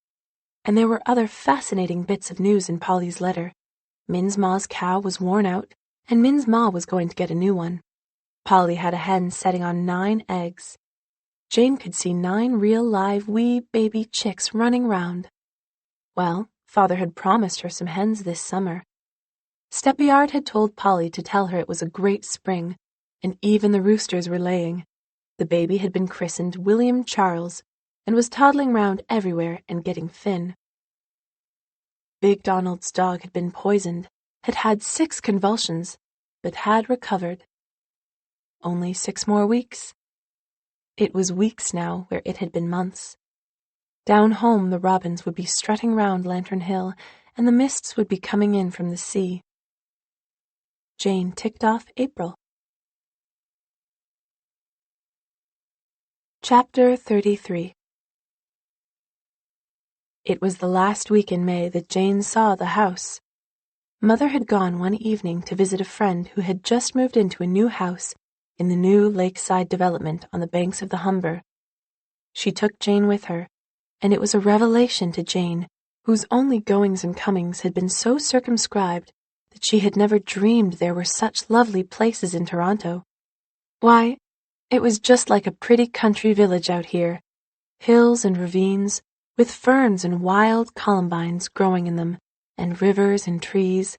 S1: And there were other fascinating bits of news in Polly's letter. Min's Ma's cow was worn out, and Min's Ma was going to get a new one. Polly had a hen setting on 9 eggs. Jane could see 9 real live wee baby chicks running round. Well, Father had promised her some hens this summer. Steppyard had told Polly to tell her it was a great spring, and even the roosters were laying. The baby had been christened William Charles, and was toddling round everywhere and getting thin. Big Donald's dog had been poisoned, had had 6 convulsions, but had recovered. Only 6 more weeks. It was weeks now where it had been months. Down home the robins would be strutting round Lantern Hill, and the mists would be coming in from the sea. Jane ticked off April. Chapter 33. It was the last week in May that Jane saw the house. Mother had gone one evening to visit a friend who had just moved into a new house in the new lakeside development on the banks of the Humber. She took Jane with her, and it was a revelation to Jane, whose only goings and comings had been so circumscribed, that but she had never dreamed there were such lovely places in Toronto. Why, it was just like a pretty country village out here, hills and ravines, with ferns and wild columbines growing in them, and rivers and trees,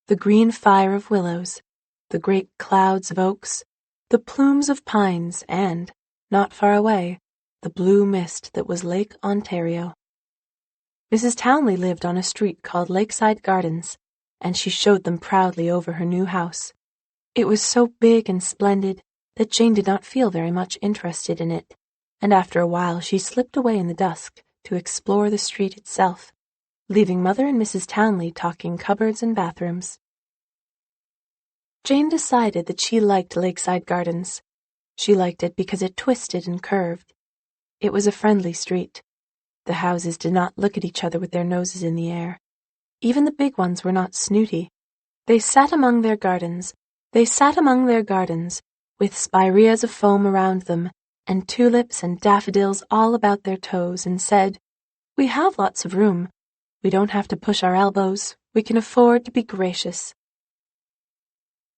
S1: the green fire of willows, the great clouds of oaks, the plumes of pines, and, not far away, the blue mist that was Lake Ontario. Mrs. Townley lived on a street called Lakeside Gardens, and she showed them proudly over her new house. It was so big and splendid that Jane did not feel very much interested in it, and after a while she slipped away in the dusk to explore the street itself, leaving Mother and Mrs. Townley talking cupboards and bathrooms. Jane decided that she liked Lakeside Gardens. She liked it because it twisted and curved. It was a friendly street. The houses did not look at each other with their noses in the air. Even the big ones were not snooty. They sat among their gardens, with spireas of foam around them, and tulips and daffodils all about their toes, and said, "We have lots of room. We don't have to push our elbows. We can afford to be gracious."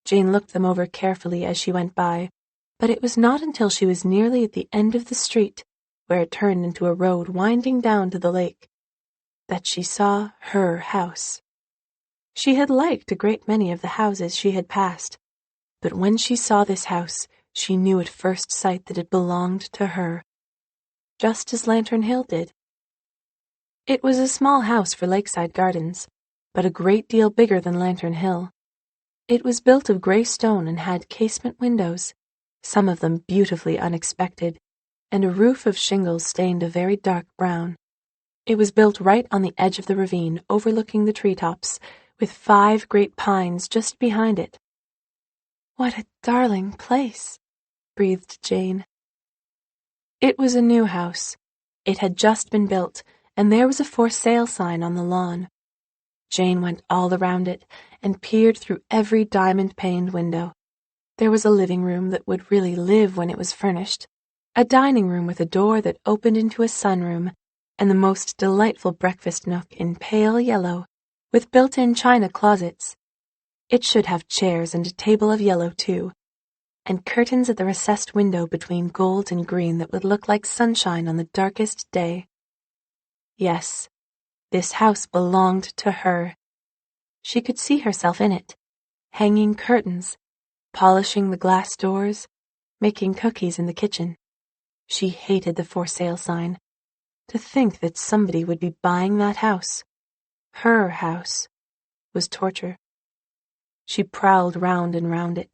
S1: Jane looked them over carefully as she went by, but it was not until she was nearly at the end of the street, where it turned into a road winding down to the lake, that she saw her house. She had liked a great many of the houses she had passed, but when she saw this house, she knew at first sight that it belonged to her, just as Lantern Hill did. It was a small house for Lakeside Gardens, but a great deal bigger than Lantern Hill. It was built of grey stone and had casement windows, some of them beautifully unexpected, and a roof of shingles stained a very dark brown. It was built right on the edge of the ravine, overlooking the treetops, with 5 great pines just behind it. "What a darling place," breathed Jane. It was a new house. It had just been built, and there was a "For Sale" sign on the lawn. Jane went all around it and peered through every diamond-paned window. There was a living room that would really live when it was furnished, a dining room with a door that opened into a sunroom, and the most delightful breakfast nook in pale yellow, with built-in china closets. It should have chairs and a table of yellow, too, and curtains at the recessed window between gold and green that would look like sunshine on the darkest day. Yes, this house belonged to her. She could see herself in it, hanging curtains, polishing the glass doors, making cookies in the kitchen. She hated the "For Sale" sign. To think that somebody would be buying that house, her house, was torture. She prowled round and round it.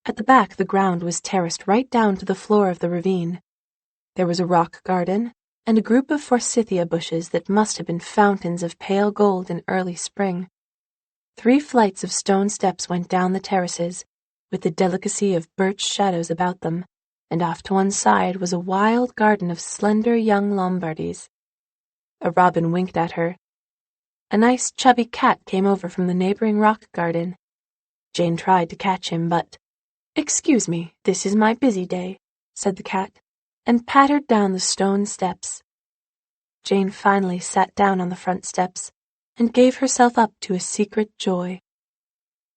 S1: At the back the ground was terraced right down to the floor of the ravine. There was a rock garden and a group of forsythia bushes that must have been fountains of pale gold in early spring. 3 flights of stone steps went down the terraces, with the delicacy of birch shadows about them, and off to one side was a wild garden of slender young Lombardies. A robin winked at her. A nice chubby cat came over from the neighboring rock garden. Jane tried to catch him, but, "Excuse me, this is my busy day," said the cat, and pattered down the stone steps. Jane finally sat down on the front steps and gave herself up to a secret joy.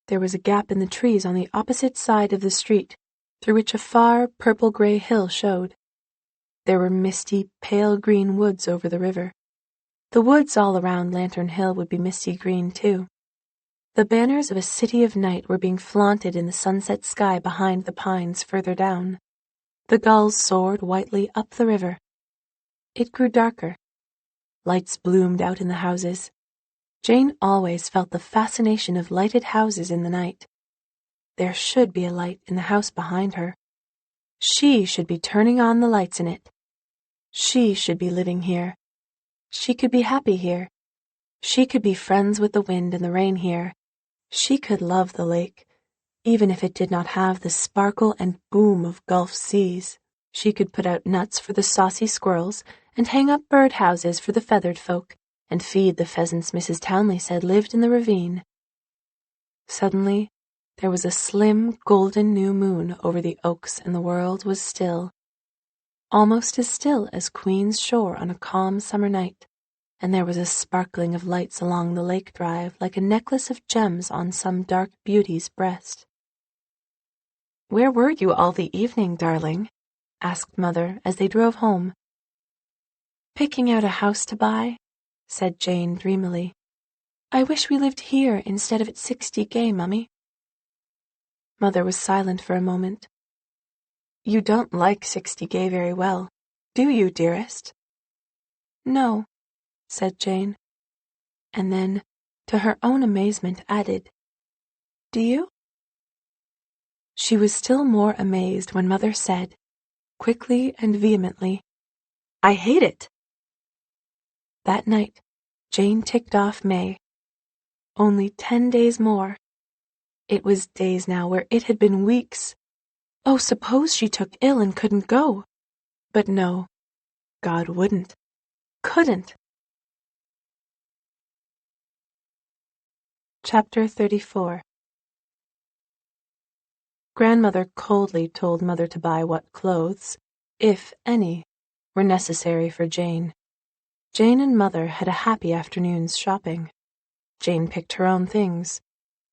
S1: There was a gap in the trees on the opposite side of the street, through which a far purple-gray hill showed. There were misty, pale green woods over the river. The woods all around Lantern Hill would be misty green, too. The banners of a city of night were being flaunted in the sunset sky behind the pines further down. The gulls soared whitely up the river. It grew darker. Lights bloomed out in the houses. Jane always felt the fascination of lighted houses in the night. There should be a light in the house behind her. She should be turning on the lights in it. She should be living here. She could be happy here. She could be friends with the wind and the rain here. She could love the lake, even if it did not have the sparkle and boom of Gulf seas. She could put out nuts for the saucy squirrels and hang up bird houses for the feathered folk, and feed the pheasants Mrs. Townley said lived in the ravine. Suddenly, there was a slim, golden new moon over the oaks, and the world was still, almost as still as Queen's Shore on a calm summer night. and there was a sparkling of lights along the lake drive like a necklace of gems on some dark beauty's breast. "Where were you all the evening, darling?" asked Mother as they drove home. "Picking out a house to buy," said Jane dreamily. "I wish we lived here instead of at 60 Gay, Mummy." Mother was silent for a moment. "You don't like 60 Gay very well, do you, dearest?" "No," said Jane, and then, to her own amazement, added, "Do you?" She was still more amazed when Mother said, quickly and vehemently, "I hate it." That night, Jane ticked off May. Only 10 days more. It was days now where it had been weeks. Oh, suppose she took ill and couldn't go. But no, God wouldn't, couldn't. Chapter 34. Grandmother coldly told Mother to buy what clothes, if any, were necessary for Jane. Jane and Mother had a happy afternoon's shopping. Jane picked her own things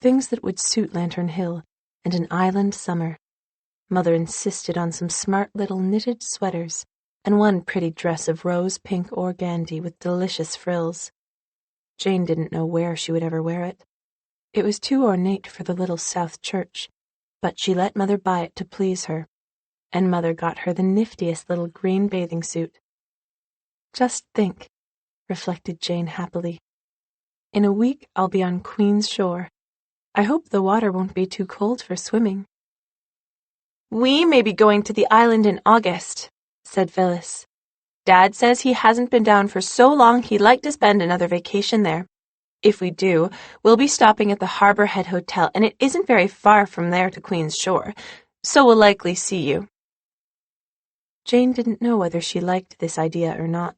S1: that would suit Lantern Hill and an island summer. Mother insisted on some smart little knitted sweaters and one pretty dress of rose-pink organdy with delicious frills. Jane didn't know where she would ever wear it. It was too ornate for the little South church, but she let Mother buy it to please her, and Mother got her the niftiest little green bathing suit. Just think, reflected Jane happily. In a week I'll be on Queen's Shore. I hope the water won't be too cold for swimming. "We may be going to the island in August," said Phyllis. "Dad says he hasn't been down for so long he'd like to spend another vacation there. If we do, we'll be stopping at the Harbor Head Hotel, and it isn't very far from there to Queen's Shore, so we'll likely see you." Jane didn't know whether she liked this idea or not.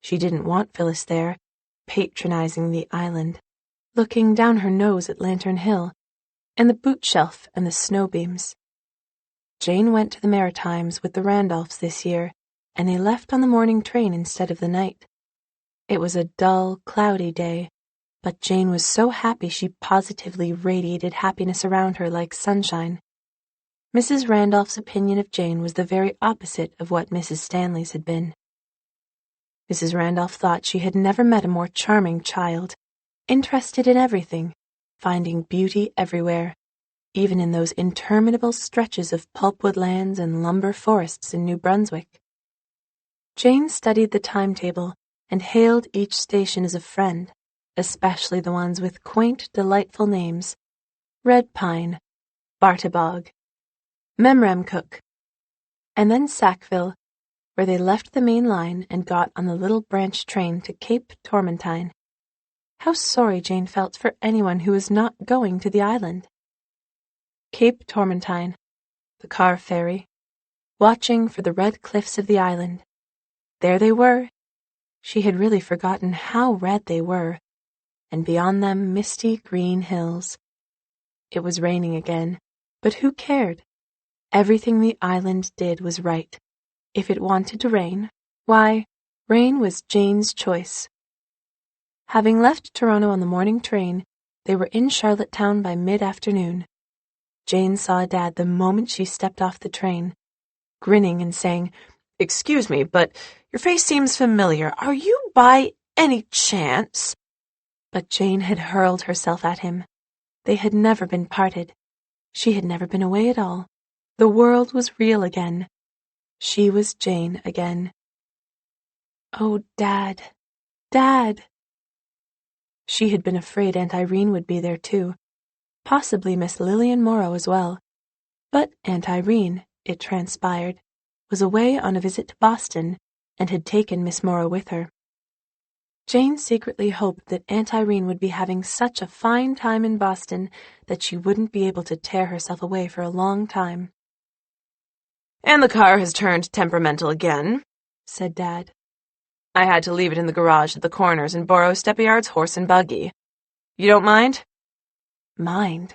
S1: She didn't want Phyllis there, patronizing the island, looking down her nose at Lantern Hill, and the boot shelf and the snowbeams. Jane went to the Maritimes with the Randolphs this year, and they left on the morning train instead of the night. It was a dull, cloudy day, but Jane was so happy she positively radiated happiness around her like sunshine. Mrs. Randolph's opinion of Jane was the very opposite of what Mrs. Stanley's had been. Mrs. Randolph thought she had never met a more charming child, interested in everything, finding beauty everywhere, even in those interminable stretches of pulpwood lands and lumber forests in New Brunswick. Jane studied the timetable and hailed each station as a friend, especially the ones with quaint, delightful names: Red Pine, Bartibog, Memramcook, and then Sackville, where they left the main line and got on the little branch train to Cape Tormentine. How sorry Jane felt for anyone who was not going to the island. Cape Tormentine, the car ferry, watching for the red cliffs of the island. There they were. She had really forgotten how red they were, and beyond them misty green hills. It was raining again, but who cared? Everything the island did was right. If it wanted to rain, why, rain was Jane's choice. Having left Toronto on the morning train, they were in Charlottetown by mid-afternoon. Jane saw Dad the moment she stepped off the train, grinning and saying, "Excuse me, but your face seems familiar. Are you by any chance?" But Jane had hurled herself at him. They had never been parted. She had never been away at all. The world was real again. She was Jane again. Oh, Dad, Dad! She had been afraid Aunt Irene would be there too, possibly Miss Lillian Morrow as well. But Aunt Irene, it transpired, was away on a visit to Boston and had taken Miss Morrow with her. Jane secretly hoped that Aunt Irene would be having such a fine time in Boston that she wouldn't be able to tear herself away for a long time.
S2: "And the car has turned temperamental again," said Dad. "I had to leave it in the garage at the Corners and borrow Steppyard's horse and buggy. You don't mind?"
S1: Mind?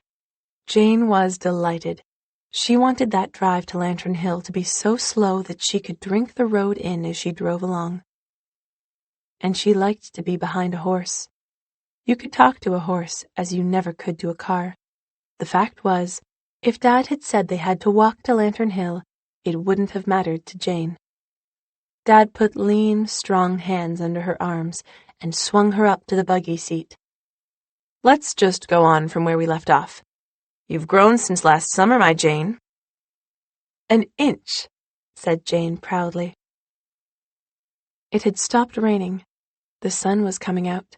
S1: Jane was delighted. She wanted that drive to Lantern Hill to be so slow that she could drink the road in as she drove along. and she liked to be behind a horse. You could talk to a horse as you never could to a car. The fact was, if Dad had said they had to walk to Lantern Hill, it wouldn't have mattered to Jane. Dad put lean, strong hands under her arms and swung her up to the buggy seat.
S2: Let's just go on from where we left off. You've grown since last summer, my Jane.
S1: An inch, said Jane proudly. It had stopped raining. The sun was coming out.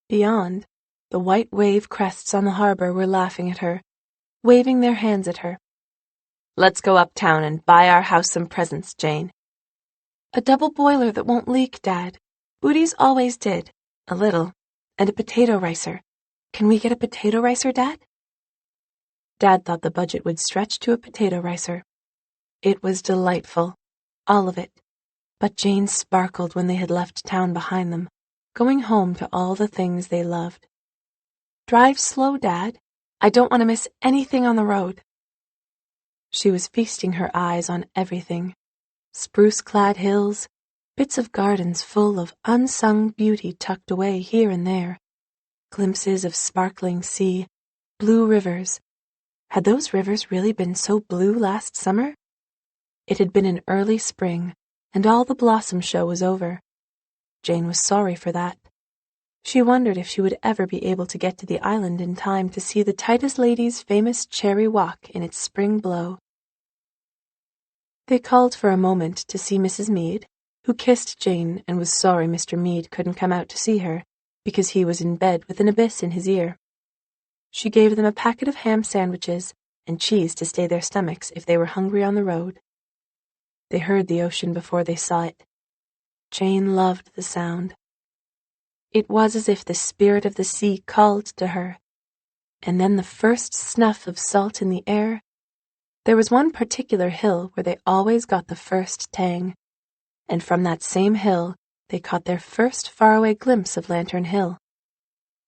S1: Beyond, the white wave crests on the harbor were laughing at her, waving their hands at her.
S2: Let's go uptown and buy our house some presents, Jane.
S1: A double boiler that won't leak, Dad. Booties always did. A little. And a potato ricer. Can we get a potato ricer, Dad? Dad thought the budget would stretch to a potato ricer. It was delightful. All of it. But Jane sparkled when they had left town behind them, going home to all the things they loved. Drive slow, Dad. I don't want to miss anything on the road. She was feasting her eyes on everything. Spruce-clad hills, bits of gardens full of unsung beauty tucked away here and there, glimpses of sparkling sea, blue rivers. Had those rivers really been so blue last summer? It had been an early spring, and all the blossom show was over. Jane was sorry for that. She wondered if she would ever be able to get to the island in time to see the Titus Lady's famous cherry walk in its spring blow. They called for a moment to see Mrs. Meade, who kissed Jane and was sorry Mr. Meade couldn't come out to see her, because he was in bed with an abyss in his ear. She gave them a packet of ham sandwiches and cheese to stay their stomachs if they were hungry on the road. They heard the ocean before they saw it. Jane loved the sound. It was as if the spirit of the sea called to her. And then the first snuff of salt in the air. There was one particular hill where they always got the first tang, and from that same hill they caught their first faraway glimpse of Lantern Hill.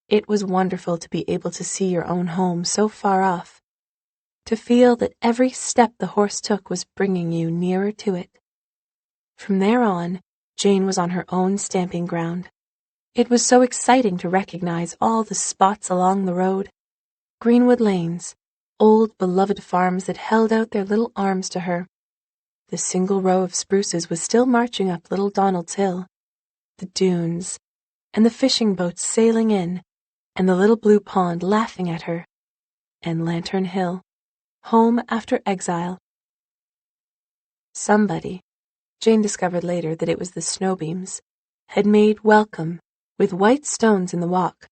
S1: It was wonderful to be able to see your own home so far off, to feel that every step the horse took was bringing you nearer to it. From there on, Jane was on her own stamping ground. It was so exciting to recognize all the spots along the road, greenwood lanes, old beloved farms that held out their little arms to her. The single row of spruces was still marching up Little Donald's Hill, the dunes, and the fishing boats sailing in, and the little blue pond laughing at her, and Lantern Hill, home after exile. Somebody, Jane discovered later that it was the Snowbeams, had made welcome with white stones in the walk.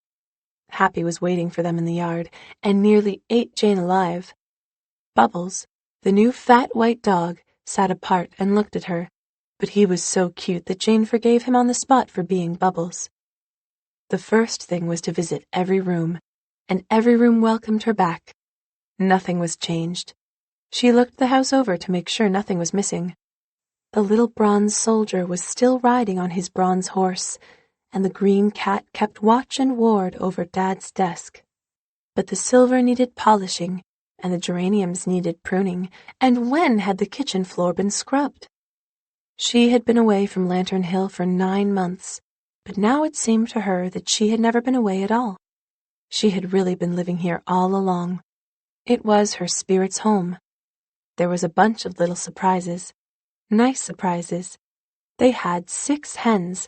S1: Happy was waiting for them in the yard, and nearly ate Jane alive. Bubbles, the new fat white dog, sat apart and looked at her, but he was so cute that Jane forgave him on the spot for being Bubbles. The first thing was to visit every room, and every room welcomed her back. Nothing was changed. She looked the house over to make sure nothing was missing. The little bronze soldier was still riding on his bronze horse, and the green cat kept watch and ward over Dad's desk. But the silver needed polishing, and the geraniums needed pruning, and when had the kitchen floor been scrubbed? She had been away from Lantern Hill for 9 months, but now it seemed to her that she had never been away at all. She had really been living here all along. It was her spirit's home. There was a bunch of little surprises, nice surprises. They had 6 hens.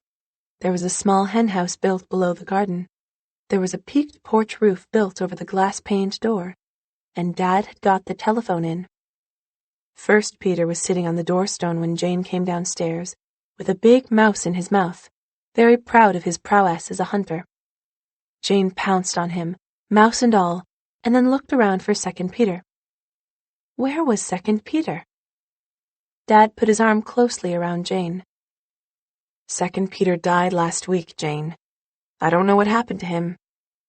S1: There was a small hen house built below the garden. There was a peaked porch roof built over the glass-paned door, and Dad had got the telephone in. First Peter was sitting on the doorstone when Jane came downstairs, with a big mouse in his mouth, very proud of his prowess as a hunter. Jane pounced on him, mouse and all, and then looked around for Second Peter. Where was Second Peter? Dad put his arm closely around Jane. Second Peter died last week, Jane. I don't know what happened to him.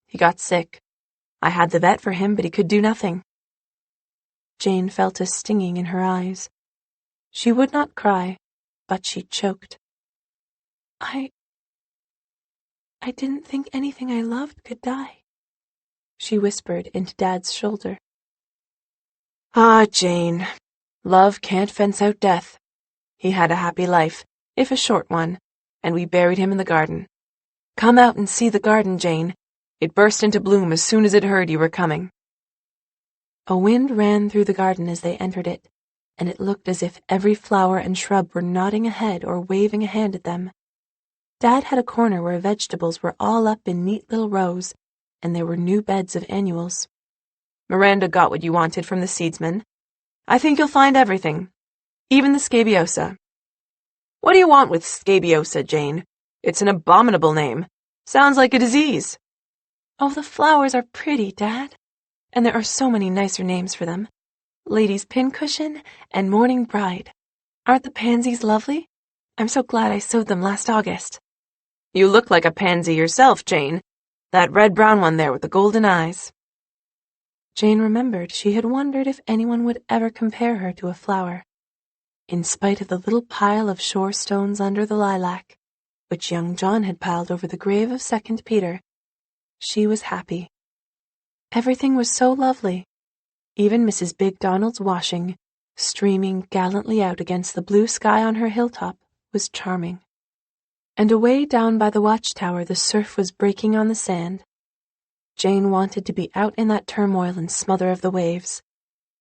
S1: He got sick. I had the vet for him, but he could do nothing. Jane felt a stinging in her eyes. She would not cry, but she choked. I didn't think anything I loved could die, she whispered into Dad's shoulder.
S2: Ah, Jane, love can't fence out death. He had a happy life, if a short one, and we buried him in the garden. Come out and see the garden, Jane. It burst into bloom as soon as it heard you were coming."
S1: A wind ran through the garden as they entered it, and it looked as if every flower and shrub were nodding a head or waving a hand at them. Dad had a corner where vegetables were all up in neat little rows, and there were new beds of annuals.
S2: "Miranda got what you wanted from the seedsman. I think you'll find everything, even the scabiosa." "What do you want with scabiosa, Jane? It's an abominable name. Sounds like a disease."
S1: "Oh, the flowers are pretty, Dad. And there are so many nicer names for them. Lady's Pincushion and Morning Bride. Aren't the pansies lovely? I'm so glad I sowed them last August."
S2: "You look like a pansy yourself, Jane. That red-brown one there with the golden eyes."
S1: Jane remembered she had wondered if anyone would ever compare her to a flower. In spite of the little pile of shore stones under the lilac, which young John had piled over the grave of Second Peter, she was happy. Everything was so lovely. Even Mrs. Big Donald's washing, streaming gallantly out against the blue sky on her hilltop, was charming. And away down by the watchtower the surf was breaking on the sand. Jane wanted to be out in that turmoil and smother of the waves,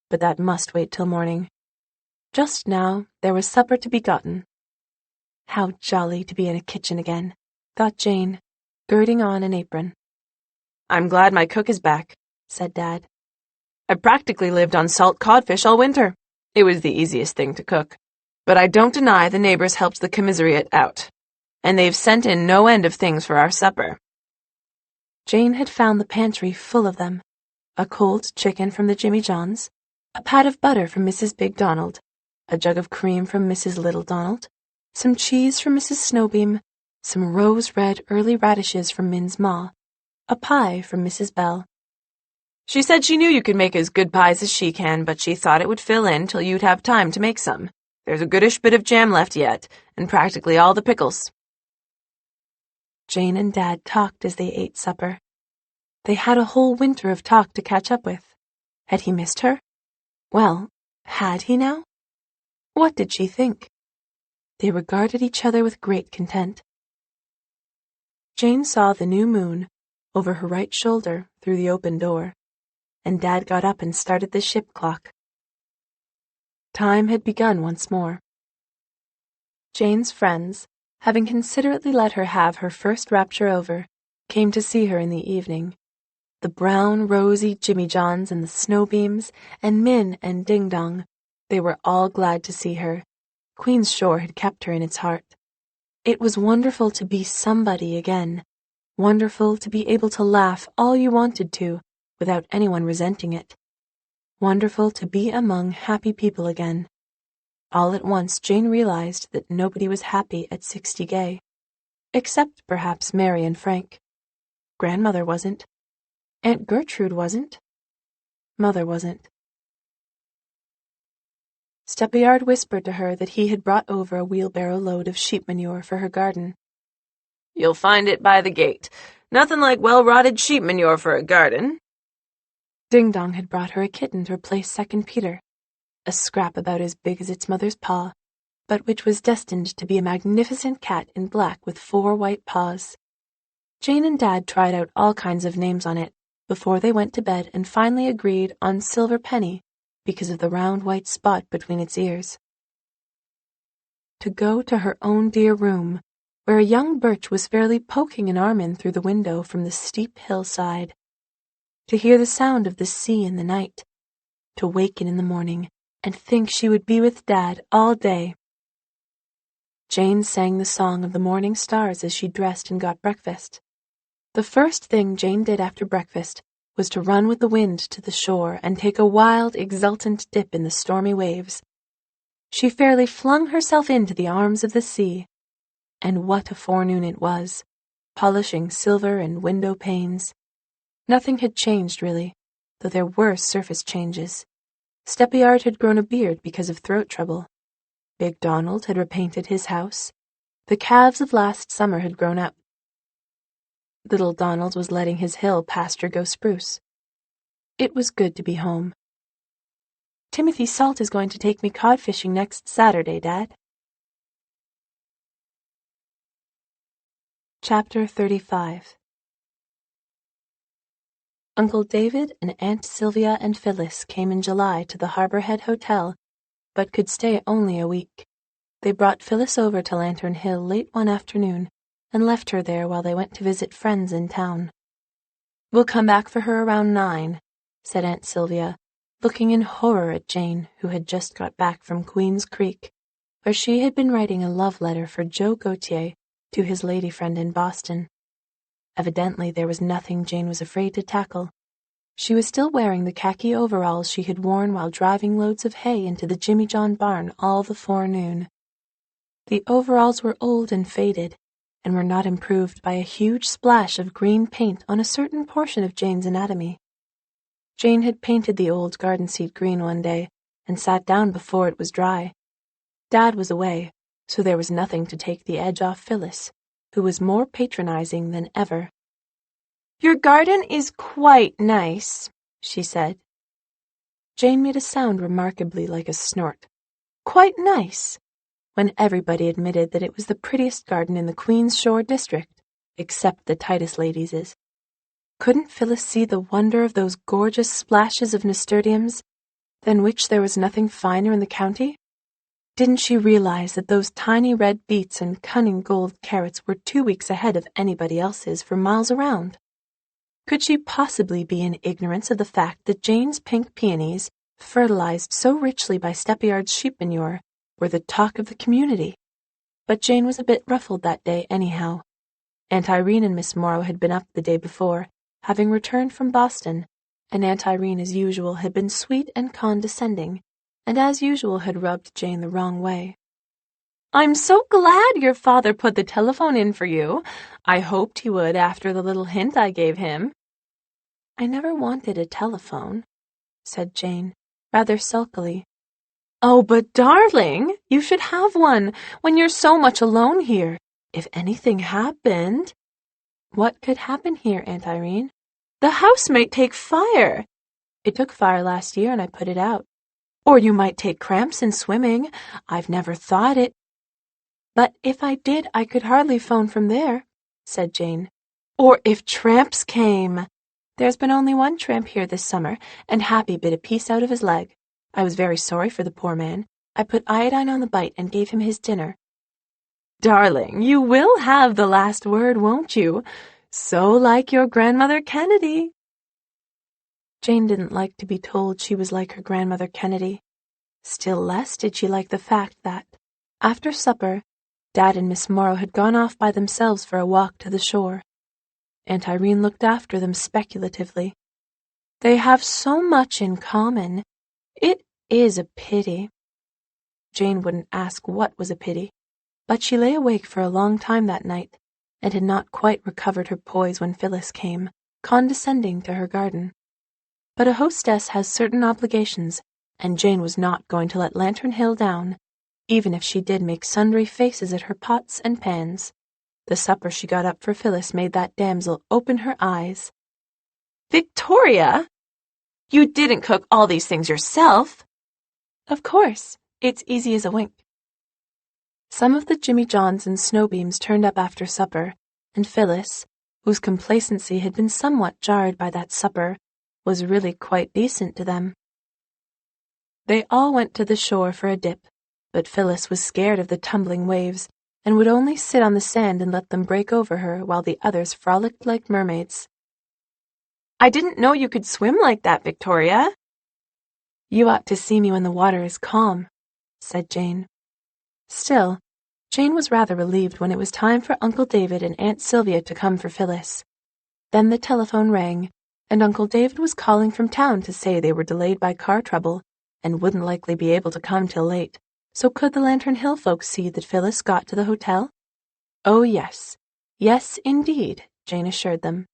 S1: but that must wait till morning. Just now there was supper to be gotten. How jolly to be in a kitchen again, thought Jane, girding on an apron.
S2: "I'm glad my cook is back,"
S1: said Dad.
S2: "I practically lived on salt codfish all winter. It was the easiest thing to cook. But I don't deny the neighbors helped the commissariat out, and they've sent in no end of things for our supper."
S1: Jane had found the pantry full of them. A cold chicken from the Jimmy Johns, a pat of butter from Mrs. Big Donald, a jug of cream from Mrs. Little Donald, some cheese from Mrs. Snowbeam, some rose-red early radishes from Min's Ma, a pie from Mrs. Bell.
S2: "She said she knew you could make as good pies as she can, but she thought it would fill in till you'd have time to make some. There's a goodish bit of jam left yet, and practically all the pickles."
S1: Jane and Dad talked as they ate supper. They had a whole winter of talk to catch up with. Had he missed her? Well, had he now? What did she think? They regarded each other with great content. Jane saw the new moon over her right shoulder through the open door, and Dad got up and started the ship clock. Time had begun once more. Jane's friends, having considerately let her have her first rapture over, came to see her in the evening. The brown, rosy Jimmy Johns and the Snowbeams, and Min and Ding Dong, they were all glad to see her. Queen's Shore had kept her in its heart. It was wonderful to be somebody again, wonderful to be able to laugh all you wanted to without anyone resenting it, wonderful to be among happy people again. All at once Jane realized that nobody was happy at 60 Gay, except perhaps Mary and Frank. Grandmother wasn't. Aunt Gertrude wasn't. Mother wasn't. Steppyard whispered to her that he had brought over a wheelbarrow load of sheep manure for her garden.
S2: "You'll find it by the gate. Nothing like well-rotted sheep manure for a garden."
S1: Ding Dong had brought her a kitten to replace Second Peter, a scrap about as big as its mother's paw, but which was destined to be a magnificent cat in black with 4 white paws. Jane and Dad tried out all kinds of names on it before they went to bed and finally agreed on Silver Penny because of the round white spot between its ears. To go to her own dear room, where a young birch was fairly poking an arm in through the window from the steep hillside. To hear the sound of the sea in the night. To waken in the morning and think she would be with Dad all day. Jane sang the song of the morning stars as she dressed and got breakfast. The first thing Jane did after breakfast was to run with the wind to the shore and take a wild, exultant dip in the stormy waves. She fairly flung herself into the arms of the sea. And what a forenoon it was, polishing silver and window panes. Nothing had changed, really, though there were surface changes. Steppyard had grown a beard because of throat trouble. Big Donald had repainted his house. The calves of last summer had grown up. Little Donald was letting his hill pasture go spruce. It was good to be home. "Timothy Salt is going to take me cod fishing next Saturday, Dad." Chapter 35. Uncle David and Aunt Sylvia and Phyllis came in July to the Harbor Head Hotel, but could stay only a week. They brought Phyllis over to Lantern Hill late one afternoon and left her there while they went to visit friends in town. "We'll come back for her around 9, said Aunt Sylvia, looking in horror at Jane, who had just got back from Queen's Creek, where she had been writing a love letter for Joe Gautier to his lady friend in Boston. Evidently there was nothing Jane was afraid to tackle. She was still wearing the khaki overalls she had worn while driving loads of hay into the Jimmy John barn all the forenoon. The overalls were old and faded, and were not improved by a huge splash of green paint on a certain portion of Jane's anatomy. Jane had painted the old garden seat green one day, and sat down before it was dry. Dad was away, so there was nothing to take the edge off Phyllis, who was more patronizing than ever. "Your garden is quite nice," she said. Jane made a sound remarkably like a snort. "Quite nice," when everybody admitted that it was the prettiest garden in the Queen's Shore district, except the Titus ladies'. Couldn't Phyllis see the wonder of those gorgeous splashes of nasturtiums, than which there was nothing finer in the county? Didn't she realize that those tiny red beets and cunning gold carrots were 2 weeks ahead of anybody else's for miles around? Could she possibly be in ignorance of the fact that Jane's pink peonies, fertilized so richly by Steppyard's sheep manure, were the talk of the community? But Jane was a bit ruffled that day anyhow. Aunt Irene and Miss Morrow had been up the day before, having returned from Boston, and Aunt Irene as usual had been sweet and condescending, and as usual had rubbed Jane the wrong way. "I'm so glad your father put the telephone in for you. I hoped he would after the little hint I gave him." "I never wanted a telephone," said Jane, rather sulkily. "Oh, but darling, you should have one when you're so much alone here. If anything happened—" "What could happen here, Aunt Irene?" "The house might take fire." "It took fire last year and I put it out." "Or you might take cramps in swimming. I've never thought it." "But if I did, I could hardly phone from there," said Jane. "Or if tramps came." "There's been only one tramp here this summer, and Happy bit a piece out of his leg. I was very sorry for the poor man. I put iodine on the bite and gave him his dinner." "Darling, you will have the last word, won't you? So like your grandmother Kennedy." Jane didn't like to be told she was like her grandmother Kennedy. Still less did she like the fact that, after supper, Dad and Miss Morrow had gone off by themselves for a walk to the shore. Aunt Irene looked after them speculatively. "They have so much in common. It is a pity." Jane wouldn't ask what was a pity, but she lay awake for a long time that night, and had not quite recovered her poise when Phyllis came, condescending to her garden. But a hostess has certain obligations, and Jane was not going to let Lantern Hill down, even if she did make sundry faces at her pots and pans. The supper she got up for Phyllis made that damsel open her eyes. "Victoria, you didn't cook all these things yourself?" "Of course. It's easy as a wink." Some of the Jimmy Johns and Snowbeams turned up after supper, and Phyllis, whose complacency had been somewhat jarred by that supper, was really quite decent to them. They all went to the shore for a dip, but Phyllis was scared of the tumbling waves, and would only sit on the sand and let them break over her while the others frolicked like mermaids. "I didn't know you could swim like that, Victoria." "You ought to see me when the water is calm," said Jane. Still, Jane was rather relieved when it was time for Uncle David and Aunt Sylvia to come for Phyllis. Then the telephone rang, and Uncle David was calling from town to say they were delayed by car trouble, and wouldn't likely be able to come till late. So could the Lantern Hill folks see that Phyllis got to the hotel? Oh, yes. Yes, indeed, Jane assured them.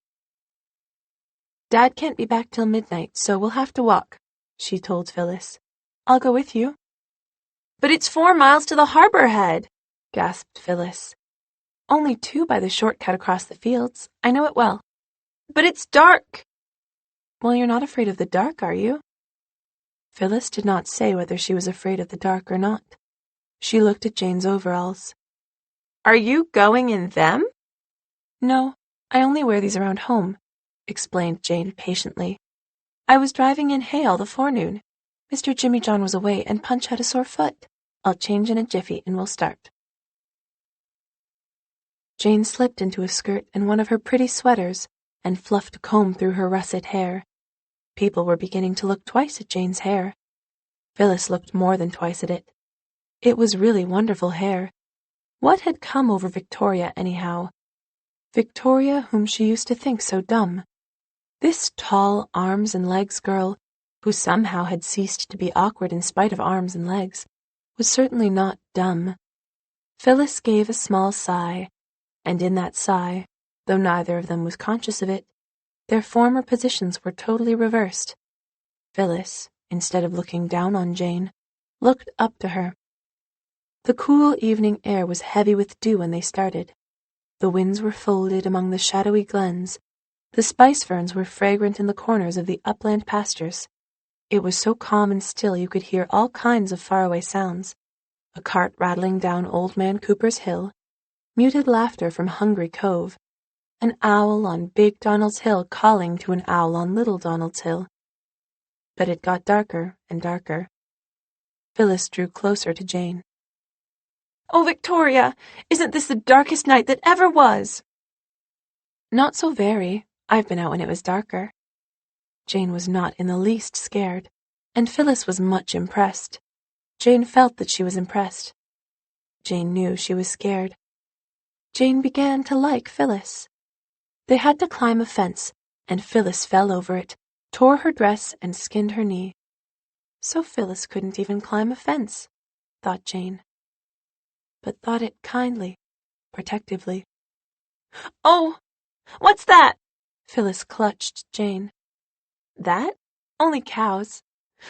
S1: "Dad can't be back till midnight, so we'll have to walk," she told Phyllis. "I'll go with you." "But it's 4 miles to the Harbor Head," gasped Phyllis. "Only 2 by the shortcut across the fields. I know it well." "But it's dark." "Well, you're not afraid of the dark, are you?" Phyllis did not say whether she was afraid of the dark or not. She looked at Jane's overalls. "Are you going in them?" No, I only wear these around home, explained Jane patiently. I was driving in hay all the forenoon. Mr. Jimmy John was away and Punch had a sore foot. I'll change in a jiffy and we'll start. Jane slipped into a skirt and one of her pretty sweaters and fluffed a comb through her russet hair. People were beginning to look twice at Jane's hair. Phyllis looked more than twice at it. It was really wonderful hair. What had come over Victoria, anyhow? Victoria, whom she used to think so dumb. This tall arms and legs girl, who somehow had ceased to be awkward in spite of arms and legs, was certainly not dumb. Phyllis gave a small sigh, and in that sigh, though neither of them was conscious of it, their former positions were totally reversed. Phyllis, instead of looking down on Jane, looked up to her. The cool evening air was heavy with dew when they started. The winds were folded among the shadowy glens. The spice ferns were fragrant in the corners of the upland pastures. It was so calm and still you could hear all kinds of faraway sounds. A cart rattling down Old Man Cooper's hill, muted laughter from Hungry Cove, an owl on Big Donald's Hill calling to an owl on Little Donald's Hill. But it got darker and darker. Phyllis drew closer to Jane. "Oh, Victoria, isn't this the darkest night that ever was?" "Not so very. I've been out when it was darker." Jane was not in the least scared, and Phyllis was much impressed. Jane felt that she was impressed. Jane knew she was scared. Jane began to like Phyllis. They had to climb a fence, and Phyllis fell over it, tore her dress, and skinned her knee. So Phyllis couldn't even climb a fence, thought Jane. But thought it kindly, protectively. "Oh, what's that?" Phyllis clutched Jane. "That? Only cows."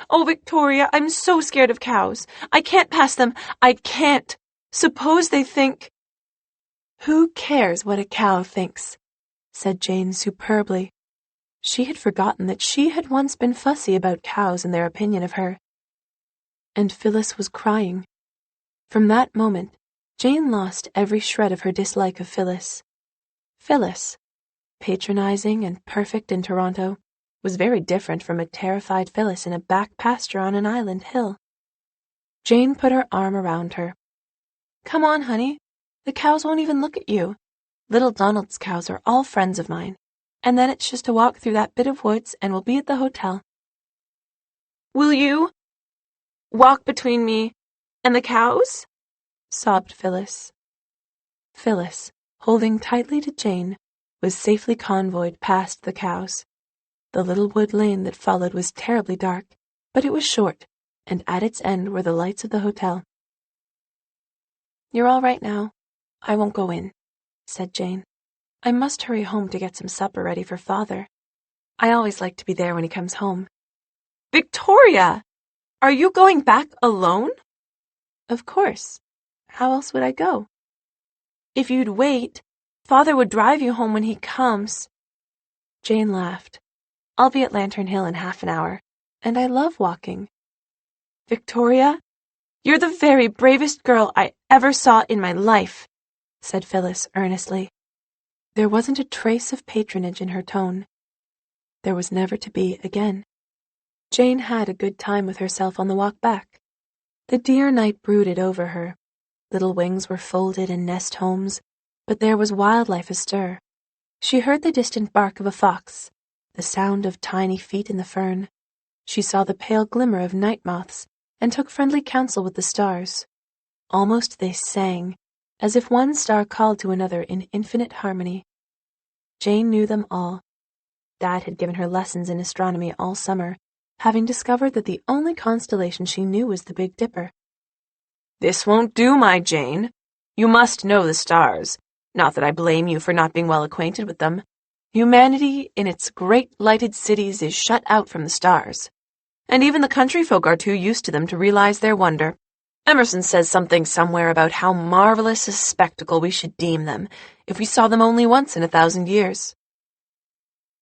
S1: "Oh, Victoria, I'm so scared of cows. I can't pass them. I can't. Suppose they think—" "Who cares what a cow thinks?" said Jane superbly. She had forgotten that she had once been fussy about cows and their opinion of her. And Phyllis was crying. From that moment, Jane lost every shred of her dislike of Phyllis. Phyllis, patronizing and perfect in Toronto, was very different from a terrified Phyllis in a back pasture on an island hill. Jane put her arm around her. "Come on, honey. The cows won't even look at you. Little Donald's cows are all friends of mine, and then it's just a walk through that bit of woods and we'll be at the hotel." "Will you walk between me and the cows?" sobbed Phyllis. Phyllis, holding tightly to Jane, was safely convoyed past the cows. The little wood lane that followed was terribly dark, but it was short, and at its end were the lights of the hotel. "You're all right now. I won't go in," said Jane. "I must hurry home to get some supper ready for Father. I always like to be there when he comes home." "Victoria, are you going back alone?" "Of course. How else would I go?" "If you'd wait, Father would drive you home when he comes." Jane laughed. "I'll be at Lantern Hill in half an hour, and I love walking." "Victoria, you're the very bravest girl I ever saw in my life," said Phyllis earnestly. There wasn't a trace of patronage in her tone. There was never to be again. Jane had a good time with herself on the walk back. The dear night brooded over her. Little wings were folded in nest homes, but there was wildlife astir. She heard the distant bark of a fox, the sound of tiny feet in the fern. She saw the pale glimmer of night moths and took friendly counsel with the stars. Almost they sang, as if one star called to another in infinite harmony. Jane knew them all. Dad had given her lessons in astronomy all summer, having discovered that the only constellation she knew was the Big Dipper. "This won't do, my Jane. You must know the stars. Not that I blame you for not being well acquainted with them. Humanity in its great lighted cities is shut out from the stars, and even the country folk are too used to them to realize their wonder. Emerson says something somewhere about how marvelous a spectacle we should deem them if we saw them only once in 1,000 years.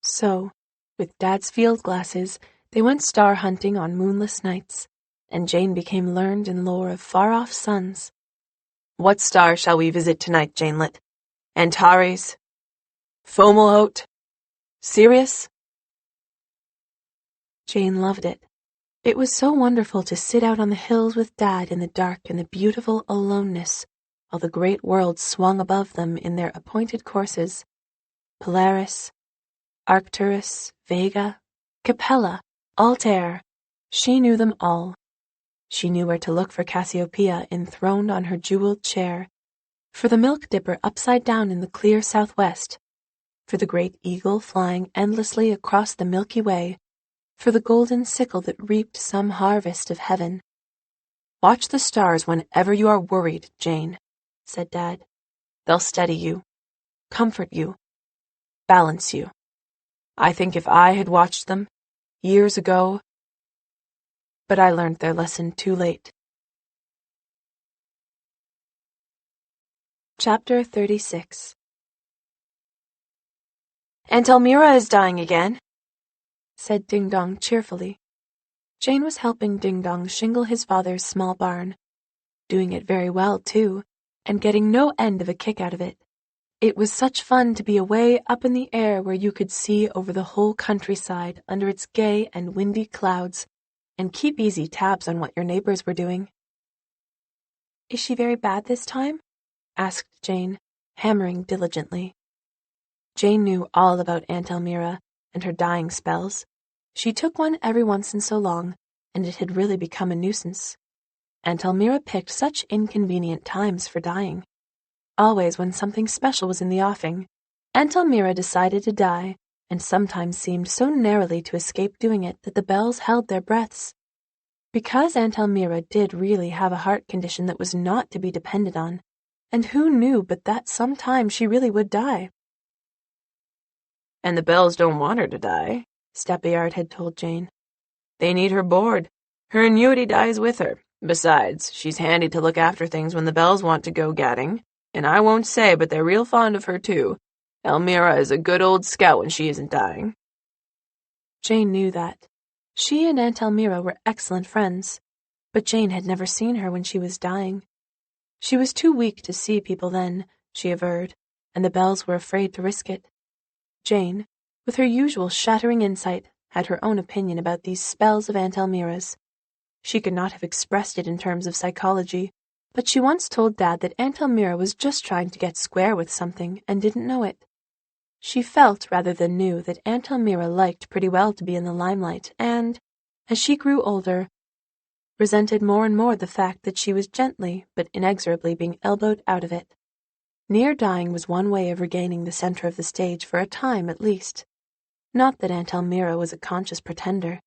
S1: So, with Dad's field glasses, they went star hunting on moonless nights, and Jane became learned in lore of far-off suns. "What star shall we visit tonight, Janelet? Antares,
S2: Fomalhaut? Serious?
S1: Jane loved it. It was so wonderful to sit out on the hills with Dad in the dark and the beautiful aloneness, while the great worlds swung above them in their appointed courses. Polaris, Arcturus, Vega, Capella, Altair. She knew them all. She knew where to look for Cassiopeia enthroned on her jeweled chair, for the milk dipper upside down in the clear southwest, for the great eagle flying endlessly across the Milky Way, for the golden sickle that reaped some harvest of heaven. "Watch the stars whenever you are worried, Jane," said Dad. "They'll steady you, comfort you, balance you. I think if I had watched them, years ago, but I learned their lesson too late." Chapter 36.
S2: "Aunt Elmira is dying again,"
S1: said Ding Dong cheerfully. Jane was helping Ding Dong shingle his father's small barn, doing it very well, too, and getting no end of a kick out of it. It was such fun to be away up in the air where you could see over the whole countryside under its gay and windy clouds, and keep easy tabs on what your neighbors were doing. "Is she very bad this time?" asked Jane, hammering diligently. Jane knew all about Aunt Elmira and her dying spells. She took one every once in so long, and it had really become a nuisance. Aunt Elmira picked such inconvenient times for dying. Always when something special was in the offing, Aunt Elmira decided to die, and sometimes seemed so narrowly to escape doing it that the bells held their breaths. Because Aunt Elmira did really have a heart condition that was not to be depended on, and who knew but that sometime she really would die?
S2: "And the bells don't want her to die," Steppyard had told Jane. "They need her board. Her annuity dies with her. Besides, she's handy to look after things when the bells want to go gadding. And I won't say, but they're real fond of her, too. Elmira is a good old scout when she isn't dying."
S1: Jane knew that. She and Aunt Elmira were excellent friends, but Jane had never seen her when she was dying. She was too weak to see people then, she averred, and the bells were afraid to risk it. Jane, with her usual shattering insight, had her own opinion about these spells of Aunt Elmira's. She could not have expressed it in terms of psychology, but she once told Dad that Aunt Elmira was just trying to get square with something and didn't know it. She felt rather than knew that Aunt Elmira liked pretty well to be in the limelight and, as she grew older, resented more and more the fact that she was gently but inexorably being elbowed out of it. Near dying was one way of regaining the center of the stage for a time at least. Not that Aunt Elmira was a conscious pretender.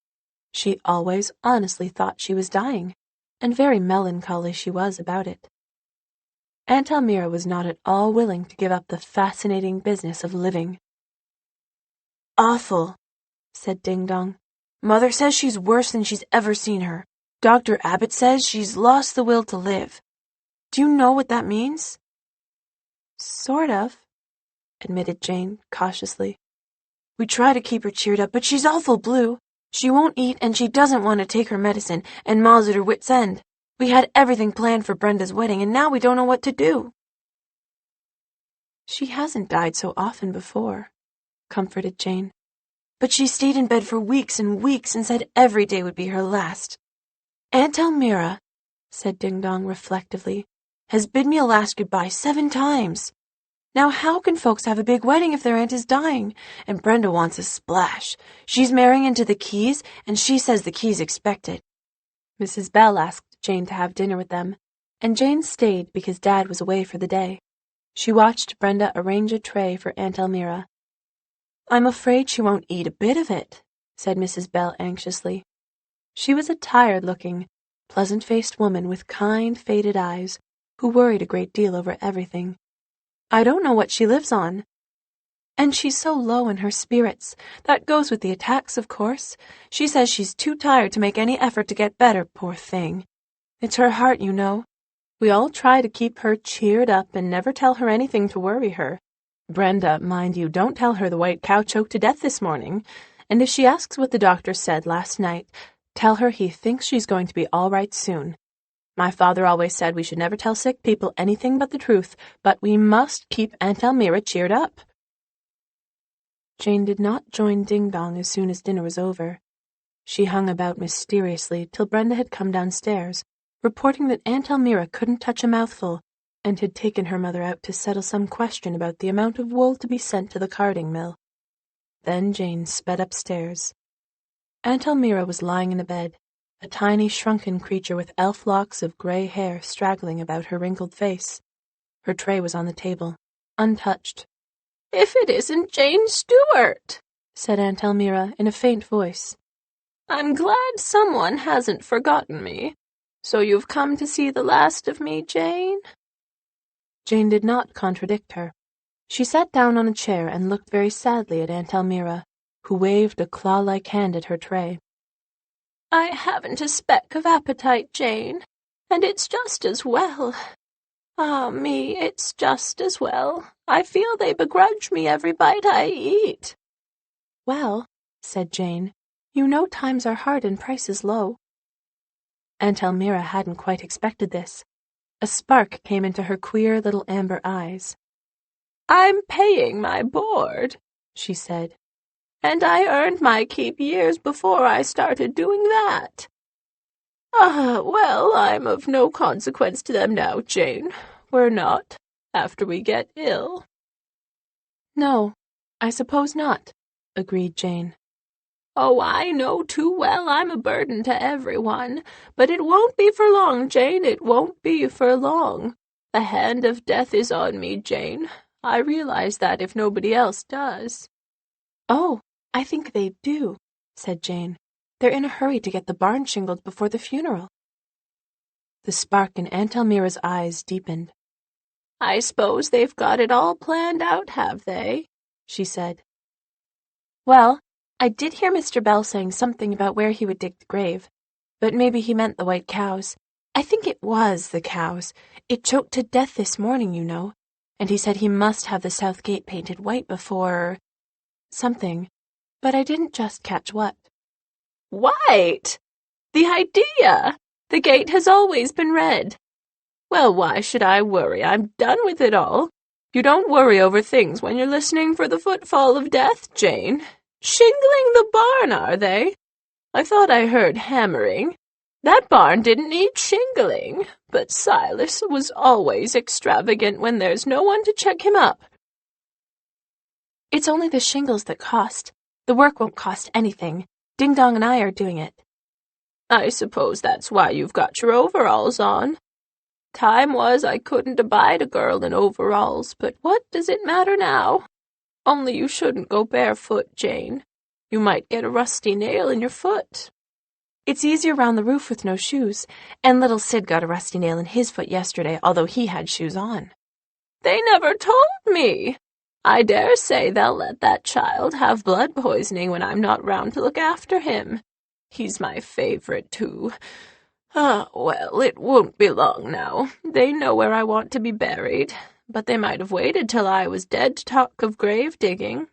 S1: She always honestly thought she was dying, and very melancholy she was about it. Aunt Elmira was not at all willing to give up the fascinating business of living.
S2: "Awful," said Ding Dong. "Mother says she's worse than she's ever seen her. Dr. Abbott says she's lost the will to live. Do you know what that means?"
S1: "Sort of," admitted Jane cautiously.
S2: "We try to keep her cheered up, but she's awful blue. She won't eat, and she doesn't want to take her medicine, and Ma's at her wit's end. We had everything planned for Brenda's wedding, and now we don't know what to do."
S1: "She hasn't died so often before," comforted Jane.
S2: "But she stayed in bed for weeks and weeks and said every day would be her last. Aunt Elmira," said Ding Dong reflectively, "has bid me a last goodbye 7 times. Now how can folks have a big wedding if their aunt is dying? And Brenda wants a splash. She's marrying into the Keys, and she says the Keys expect it."
S1: Mrs. Bell asked Jane to have dinner with them, and Jane stayed because Dad was away for the day. She watched Brenda arrange a tray for Aunt Elmira.
S2: "I'm afraid she won't eat a bit of it," said Mrs. Bell anxiously.
S1: She was a tired-looking, pleasant-faced woman with kind, faded eyes, who worried a great deal over everything. "I don't know what she lives on. And she's so low in her spirits. That goes with the attacks, of course. She says she's too tired to make any effort to get better, poor thing. It's her heart, you know. We all try to keep her cheered up and never tell her anything to worry her. Brenda, mind you, don't tell her the white cow choked to death this morning. And if she asks what the doctor said last night, tell her he thinks she's going to be all right soon. My father always said we should never tell sick people anything but the truth, but we must keep Aunt Elmira cheered up." Jane did not join Ding Dong as soon as dinner was over. She hung about mysteriously till Brenda had come downstairs, reporting that Aunt Elmira couldn't touch a mouthful, and had taken her mother out to settle some question about the amount of wool to be sent to the carding mill. Then Jane sped upstairs. Aunt Elmira was lying in a bed, a tiny shrunken creature with elf locks of grey hair straggling about her wrinkled face. Her tray was on the table, untouched.
S2: "If it isn't Jane Stewart,"
S1: said Aunt Elmira in a faint voice.
S2: "I'm glad someone hasn't forgotten me. So you've come to see the last of me, Jane?"
S1: Jane did not contradict her. She sat down on a chair and looked very sadly at Aunt Elmira, who waved a claw-like hand at her tray.
S2: "I haven't a speck of appetite, Jane, and it's just as well. Ah, me, it's just as well. I feel they begrudge me every bite I eat."
S1: "Well," said Jane, "you know times are hard and prices low." Aunt Elmira hadn't quite expected this. A spark came into her queer little amber eyes.
S2: "I'm paying my board," she said, "and I earned my keep years before I started doing that. Well, I'm of no consequence to them now, Jane. We're not, after we get ill."
S1: "No, I suppose not," agreed Jane.
S2: "Oh, I know too well I'm a burden to everyone, but it won't be for long, Jane, it won't be for long. The hand of death is on me, Jane. I realize that if nobody else does."
S1: "Oh, I think they do," said Jane. "They're in a hurry to get the barn shingled before the funeral." The spark in Aunt Elmira's eyes deepened.
S2: "I suppose they've got it all planned out, have they?" she said.
S1: "Well, I did hear Mr. Bell saying something about where he would dig the grave, but maybe he meant the white cows. I think it was the cows. It choked to death this morning, you know, and he said he must have the south gate painted white before something, but I didn't just catch what."
S2: "White! The idea! The gate has always been red. Well, why should I worry? I'm done with it all. You don't worry over things when you're listening for the footfall of death, Jane. Shingling the barn, are they? I thought I heard hammering. That barn didn't need shingling, but Silas was always extravagant when there's no one to check him up."
S1: "It's only the shingles that cost. The work won't cost anything. Ding Dong and I are doing it."
S2: "I suppose that's why you've got your overalls on. Time was I couldn't abide a girl in overalls, but what does it matter now? Only you shouldn't go barefoot, Jane. You might get a rusty nail in your foot."
S1: "It's easier round the roof with no shoes, and little Sid got a rusty nail in his foot yesterday, although he had shoes on."
S2: "They never told me. I dare say they'll let that child have blood poisoning when I'm not round to look after him. He's my favorite, too. Well, it won't be long now. They know where I want to be buried, but they might have waited till I was dead to talk of grave digging."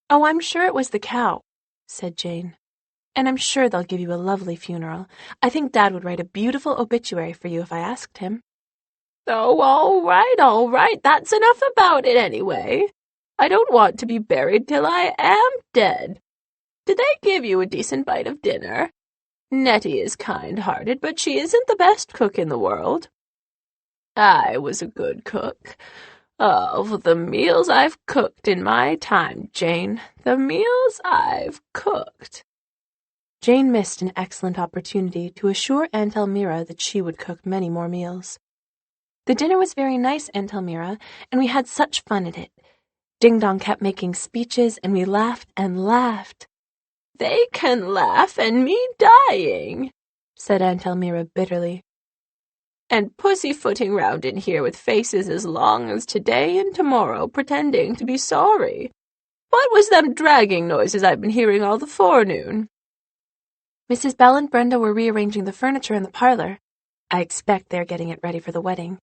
S1: "Oh, I'm sure it was the cow," said Jane. "And I'm sure they'll give you a lovely funeral. I think Dad would write a beautiful obituary for you if I asked him."
S2: "Oh, all right, that's enough about it anyway. I don't want to be buried till I am dead. Did they give you a decent bite of dinner? Nettie is kind-hearted, but she isn't the best cook in the world." "I was a good cook. Oh, the meals I've cooked in my time, Jane, the meals I've cooked."
S1: Jane missed an excellent opportunity to assure Aunt Elmira that she would cook many more meals. "The dinner was very nice, Aunt Elmira, and we had such fun at it. Ding Dong kept making speeches, and we laughed and laughed."
S2: "They can laugh, and me dying,"
S1: said Aunt Elmira bitterly.
S2: "And pussyfooting round in here with faces as long as today and tomorrow, pretending to be sorry. What was them dragging noises I've been hearing all the forenoon?"
S1: "Mrs. Bell and Brenda were rearranging the furniture in the parlor. I expect they're getting it ready for the wedding."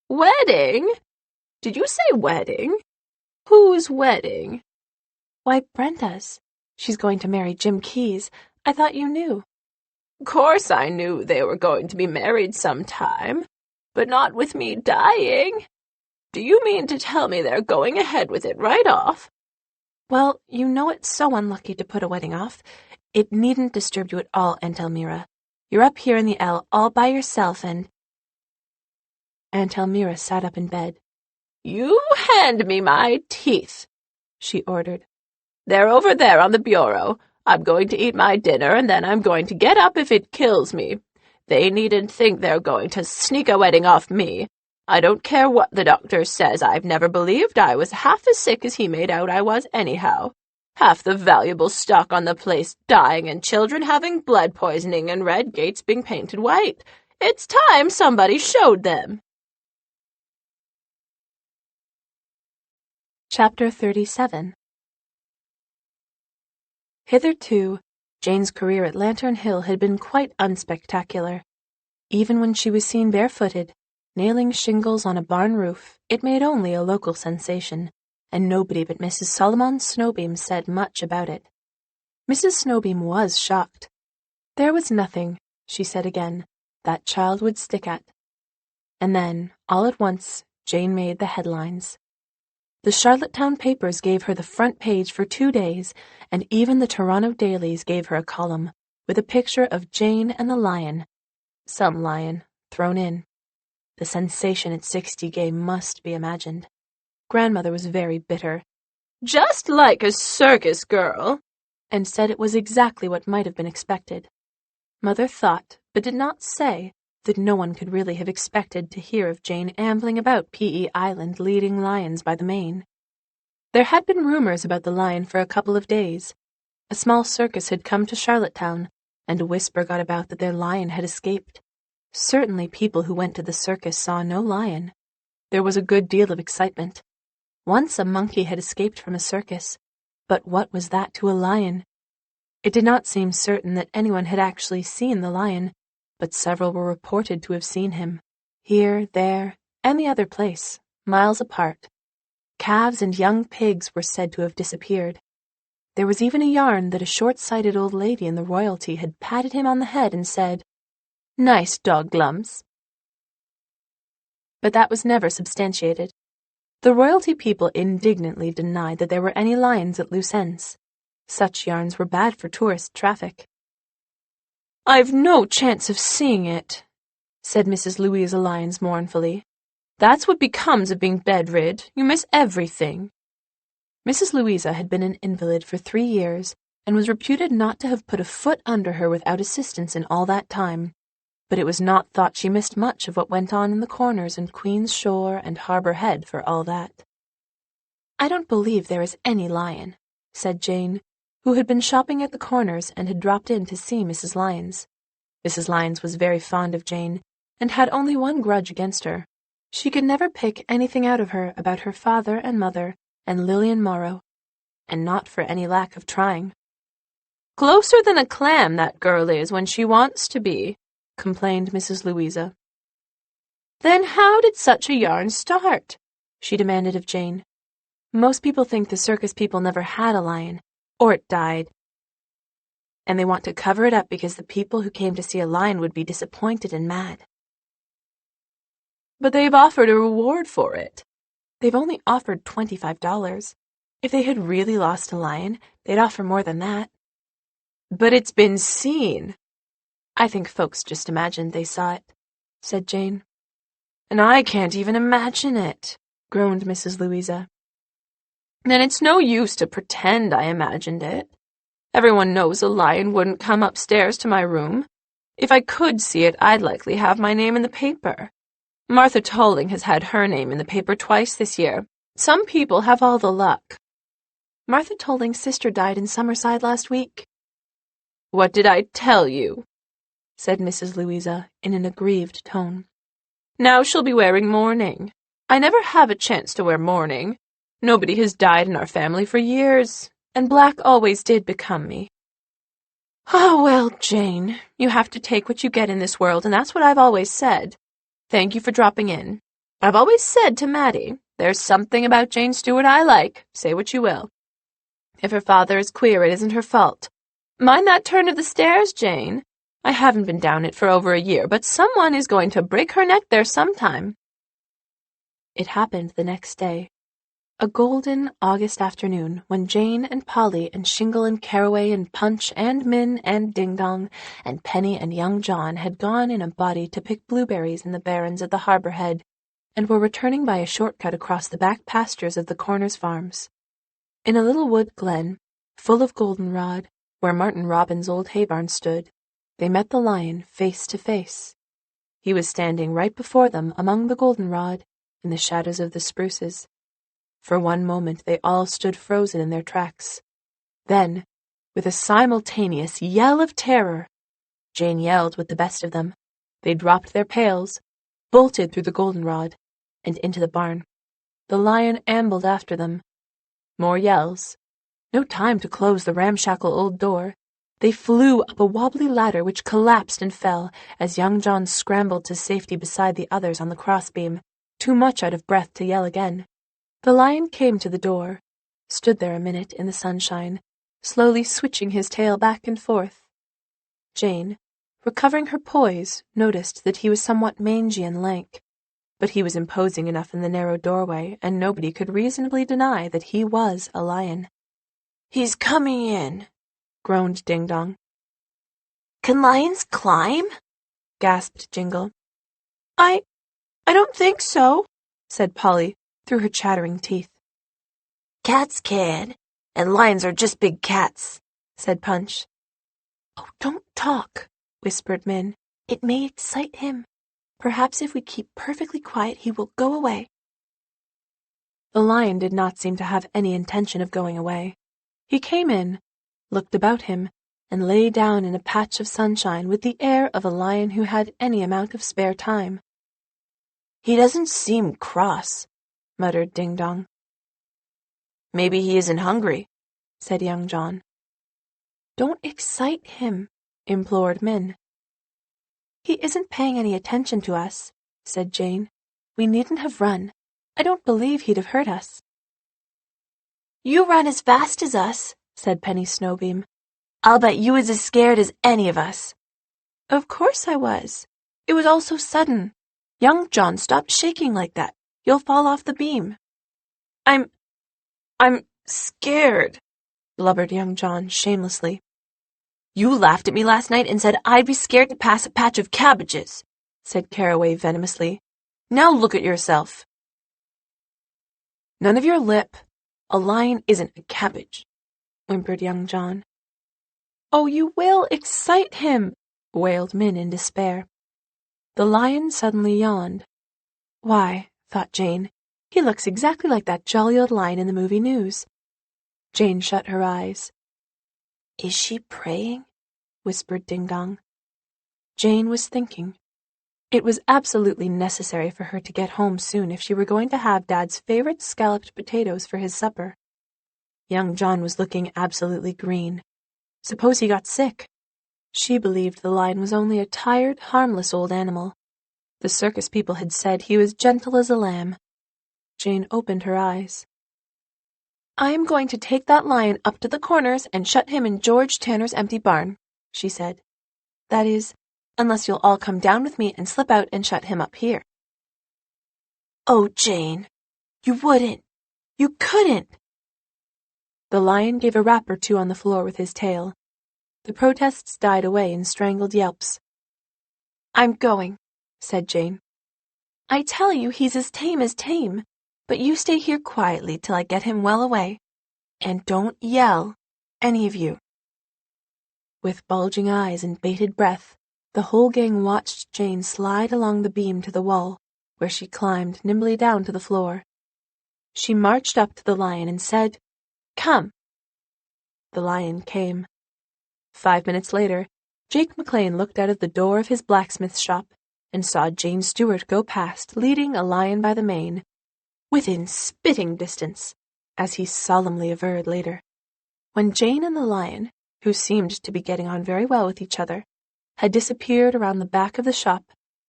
S2: "Wedding? Did you say wedding? Whose wedding?"
S1: "Why, Brenda's. She's going to marry Jim Keyes. I thought you knew."
S2: "Course I knew they were going to be married sometime, but not with me dying. Do you mean to tell me they're going ahead with it right off?"
S1: Well, you know it's so unlucky to put a wedding off. It needn't disturb you at all, Aunt Elmira. You're up here in the L all by yourself and—" Aunt Elmira sat up in bed.
S2: "You hand me my teeth," she ordered. "They're over there on the bureau. I'm going to eat my dinner, and then I'm going to get up if it kills me. They needn't think they're going to sneak a wedding off me. I don't care what the doctor says. I've never believed I was half as sick as he made out I was anyhow. Half the valuable stock on the place dying and children having blood poisoning and red gates being painted white. It's time somebody showed them."
S1: Chapter 37. Hitherto, Jane's career at Lantern Hill had been quite unspectacular. Even when she was seen barefooted, nailing shingles on a barn roof, it made only a local sensation, and nobody but Mrs. Solomon Snowbeam said much about it. Mrs. Snowbeam was shocked. There was nothing, she said again, that child would stick at. And then, all at once, Jane made the headlines. The Charlottetown papers gave her the front page for 2 days, and even the Toronto dailies gave her a column, with a picture of Jane and the lion. Some lion, thrown in. The sensation at 60 Gay must be imagined. Grandmother was very bitter.
S2: "Just like a circus girl,"
S1: and said it was exactly what might have been expected. Mother thought, but did not say, that no one could really have expected to hear of Jane ambling about P.E. Island leading lions by the mane. There had been rumors about the lion for a couple of days. A small circus had come to Charlottetown, and a whisper got about that their lion had escaped. Certainly people who went to the circus saw no lion. There was a good deal of excitement. Once a monkey had escaped from a circus, but what was that to a lion? It did not seem certain that anyone had actually seen the lion, but several were reported to have seen him, here, there, and the other place, miles apart. Calves and young pigs were said to have disappeared. There was even a yarn that a short-sighted old lady in the royalty had patted him on the head and said, "Nice dog, Glums." But that was never substantiated. The royalty people indignantly denied that there were any lions at loose ends. Such yarns were bad for tourist traffic.
S2: "I've no chance of seeing it," said Mrs. Louisa Lyons mournfully. "That's what becomes of being bedrid. You miss everything."
S1: Mrs. Louisa had been an invalid for 3 years, and was reputed not to have put a foot under her without assistance in all that time, but it was not thought she missed much of what went on in the Corners and Queen's Shore and Harbour Head for all that. "I don't believe there is any lion," said Jane, who had been shopping at the Corners and had dropped in to see Mrs. Lyons. Mrs. Lyons was very fond of Jane, and had only one grudge against her. She could never pick anything out of her about her father and mother and Lillian Morrow, and not for any lack of trying.
S2: "Closer than a clam, that girl is, when she wants to be," complained Mrs. Louisa. "Then how did such a yarn start?" she demanded of Jane.
S1: "Most people think the circus people never had a lion, or it died, and they want to cover it up because the people who came to see a lion would be disappointed and mad."
S2: "But they've offered a reward for it."
S1: "They've only offered $25. If they had really lost a lion, they'd offer more than that."
S2: "But it's been seen."
S1: "I think folks just imagined they saw it," said Jane.
S2: "And I can't even imagine it," groaned Mrs. Louisa. "And it's no use to pretend I imagined it. Everyone knows a lion wouldn't come upstairs to my room. If I could see it, I'd likely have my name in the paper. Martha Tolling has had her name in the paper twice this year. Some people have all the luck."
S1: "Martha Tolling's sister died in Summerside last week."
S2: "What did I tell you?"
S1: said Mrs. Louisa in an aggrieved tone.
S2: "Now she'll be wearing mourning. I never have a chance to wear mourning. Nobody has died in our family for years, and black always did become me." "Oh, well, Jane, you have to take what you get in this world, and that's what I've always said. Thank you for dropping in. I've always said to Mattie, there's something about Jane Stewart I like, say what you will. If her father is queer, it isn't her fault. Mind that turn of the stairs, Jane. I haven't been down it for over a year, but someone is going to break her neck there sometime."
S1: It happened the next day. A golden August afternoon when Jane and Polly and Shingle and Caraway and Punch and Min and Ding Dong and Penny and young John had gone in a body to pick blueberries in the barrens at the harbor head and were returning by a shortcut across the back pastures of the Corners farms. In a little wood glen, full of goldenrod, where Martin Robin's old hay barn stood, they met the lion face to face. He was standing right before them among the goldenrod, in the shadows of the spruces. For one moment they all stood frozen in their tracks. Then, with a simultaneous yell of terror, Jane yelled with the best of them, they dropped their pails, bolted through the goldenrod, and into the barn. The lion ambled after them. More yells. No time to close the ramshackle old door. They flew up a wobbly ladder which collapsed and fell as young John scrambled to safety beside the others on the crossbeam, too much out of breath to yell again. The lion came to the door, stood there a minute in the sunshine, slowly switching his tail back and forth. Jane, recovering her poise, noticed that he was somewhat mangy and lank, but he was imposing enough in the narrow doorway, and nobody could reasonably deny that he was a lion. "He's coming in," groaned Ding Dong. "Can lions climb?" gasped Jingle. I don't think so," said Polly, through her chattering teeth. "Cats can, and lions are just big cats," said Punch. "Oh, don't talk," whispered Min. "It may excite him. Perhaps if we keep perfectly quiet he will go away." The lion did not seem to have any intention of going away. He came in, looked about him, and lay down in a patch of sunshine with the air of a lion who had any amount of spare time. "He doesn't seem cross," muttered Ding Dong. "Maybe he isn't hungry," said young John. "Don't excite him," implored Min. "He isn't paying any attention to us," said Jane. "We needn't have run. I don't believe he'd have hurt us." "You run as fast as us," said Penny Snowbeam. "I'll bet you was as scared as any of us." "Of course I was. It was all so sudden. Young John, stop shaking like that. You'll fall off the beam." I'm scared," blubbered young John shamelessly. "You laughed at me last night and said I'd be scared to pass a patch of cabbages," said Caraway venomously. "Now look at yourself." "None of your lip. A lion isn't a cabbage," whimpered young John. "Oh, you will excite him," wailed Min in despair. The lion suddenly yawned. "Why," thought Jane, "he looks exactly like that jolly old lion in the movie news." Jane shut her eyes. "Is she praying?" whispered Ding Dong. Jane was thinking. It was absolutely necessary for her to get home soon if she were going to have Dad's favorite scalloped potatoes for his supper. Young John was looking absolutely green. Suppose he got sick? She believed the lion was only a tired, harmless old animal. The circus people had said he was gentle as a lamb. Jane opened her eyes. "I am going to take that lion up to the Corners and shut him in George Tanner's empty barn," she said. "That is, unless you'll all come down with me and slip out and shut him up here." "Oh, Jane, you wouldn't. You couldn't." The lion gave a rap or two on the floor with his tail. The protests died away in strangled yelps. "I'm going," said Jane. "I tell you he's as tame, but you stay here quietly till I get him well away. And don't yell, any of you." With bulging eyes and bated breath, the whole gang watched Jane slide along the beam to the wall, where she climbed nimbly down to the floor. She marched up to the lion and said, "Come." The lion came. 5 minutes later, Jake McLean looked out of the door of his blacksmith shop and saw Jane Stewart go past, leading a lion by the mane, "within spitting distance," as he solemnly averred later. When Jane and the lion, who seemed to be getting on very well with each other, had disappeared around the back of the shop,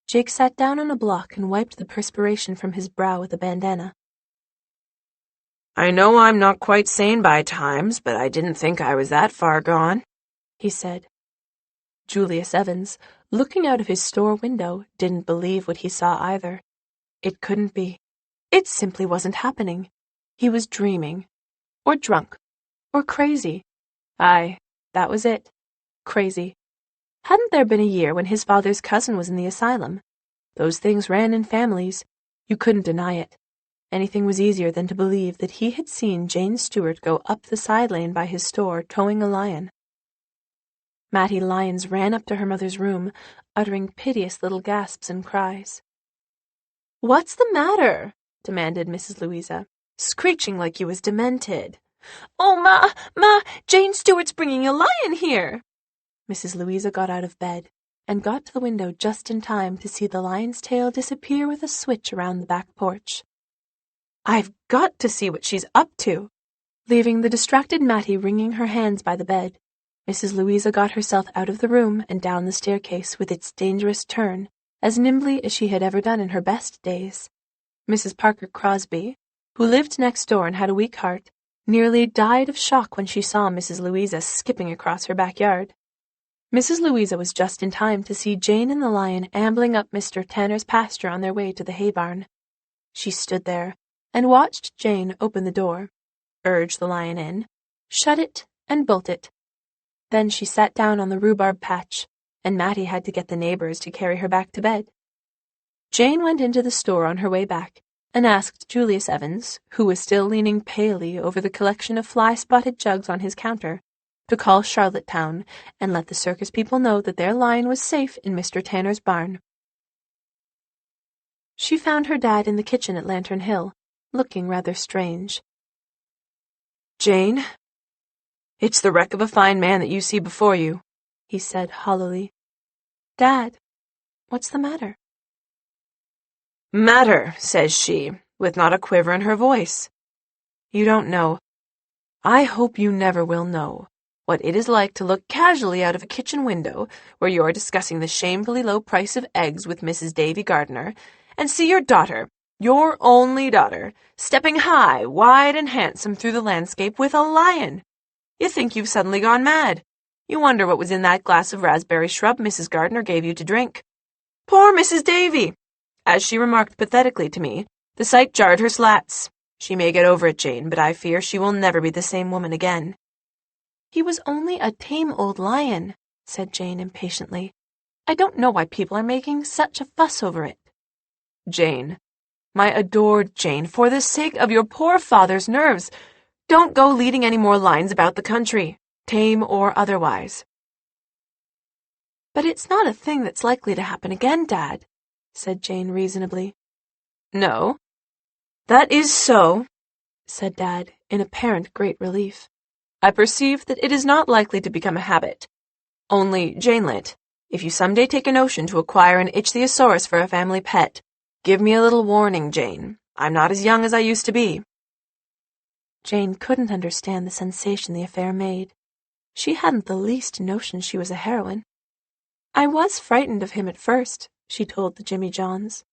S1: Jake sat down on a block and wiped the perspiration from his brow with a bandana.
S2: "I know I'm not quite sane by times, but I didn't think I was that far gone," he said.
S1: Julius Evans, looking out of his store window, didn't believe what he saw either. It couldn't be. It simply wasn't happening. He was dreaming, or drunk, or crazy. Aye, that was it. Crazy. Hadn't there been a year when his father's cousin was in the asylum? Those things ran in families. You couldn't deny it. Anything was easier than to believe that he had seen Jane Stewart go up the side lane by his store towing a lion. Mattie Lyons ran up to her mother's room, uttering piteous little gasps and cries. "What's the matter?" demanded Mrs. Louisa, screeching like you was demented. "Oh, Ma, Jane Stewart's bringing a lion here." Mrs. Louisa got out of bed and got to the window just in time to see the lion's tail disappear with a switch around the back porch. "I've got to see what she's up to." Leaving the distracted Mattie wringing her hands by the bed, Mrs. Louisa got herself out of the room and down the staircase with its dangerous turn, as nimbly as she had ever done in her best days. Mrs. Parker Crosby, who lived next door and had a weak heart, nearly died of shock when she saw Mrs. Louisa skipping across her backyard. Mrs. Louisa was just in time to see Jane and the lion ambling up Mr. Tanner's pasture on their way to the hay barn. She stood there and watched Jane open the door, urge the lion in, shut it, and bolt it. Then she sat down on the rhubarb patch, and Mattie had to get the neighbors to carry her back to bed. Jane went into the store on her way back and asked Julius Evans, who was still leaning palely over the collection of fly-spotted jugs on his counter, to call Charlottetown and let the circus people know that their lion was safe in Mr. Tanner's barn. She found her dad in the kitchen at Lantern Hill, looking rather strange.
S2: "Jane, it's the wreck of a fine man that you see before you," he said hollowly.
S1: "Dad, what's the matter?"
S2: "Matter," says she, with not a quiver in her voice. "You don't know, I hope you never will know, what it is like to look casually out of a kitchen window where you're discussing the shamefully low price of eggs with Mrs. Davy Gardiner, and see your daughter, your only daughter, stepping high, wide, and handsome through the landscape with a lion. You think you've suddenly gone mad. You wonder what was in that glass of raspberry shrub Mrs. Gardiner gave you to drink. Poor Mrs. Davy! As she remarked pathetically to me, the sight jarred her slats. She may get over it, Jane, but I fear she will never be the same woman again."
S1: "He was only a tame old lion," said Jane impatiently. "I don't know why people are making such a fuss over it."
S2: "Jane, my adored Jane, for the sake of your poor father's nerves, don't go leading any more lines about the country, tame or otherwise."
S1: "But it's not a thing that's likely to happen again, Dad," said Jane reasonably.
S2: "No, that is so,"
S1: said Dad, in apparent great relief.
S2: "I perceive that it is not likely to become a habit. Only, Janelet, if you someday take a notion to acquire an ichthyosaurus for a family pet, give me a little warning, Jane. I'm not as young as I used to be."
S1: Jane couldn't understand the sensation the affair made. She hadn't the least notion she was a heroine. "I was frightened of him at first," she told the Jimmy Johns,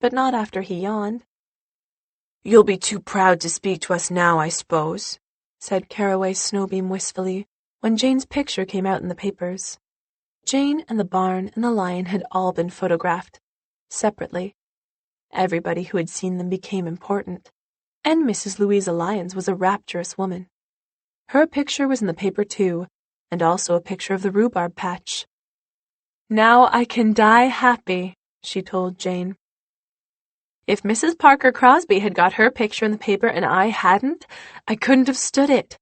S1: "but not after he yawned."
S2: "You'll be too proud to speak to us now, I suppose,"
S1: said Caraway Snowbeam wistfully, when Jane's picture came out in the papers. Jane and the barn and the lion had all been photographed, separately. Everybody who had seen them became important, and Mrs. Louisa Lyons was a rapturous woman. Her picture was in the paper too, and also a picture of the rhubarb patch. "Now I can die happy," she told Jane. "If Mrs. Parker Crosby had got her picture in the paper and I hadn't, I couldn't have stood it.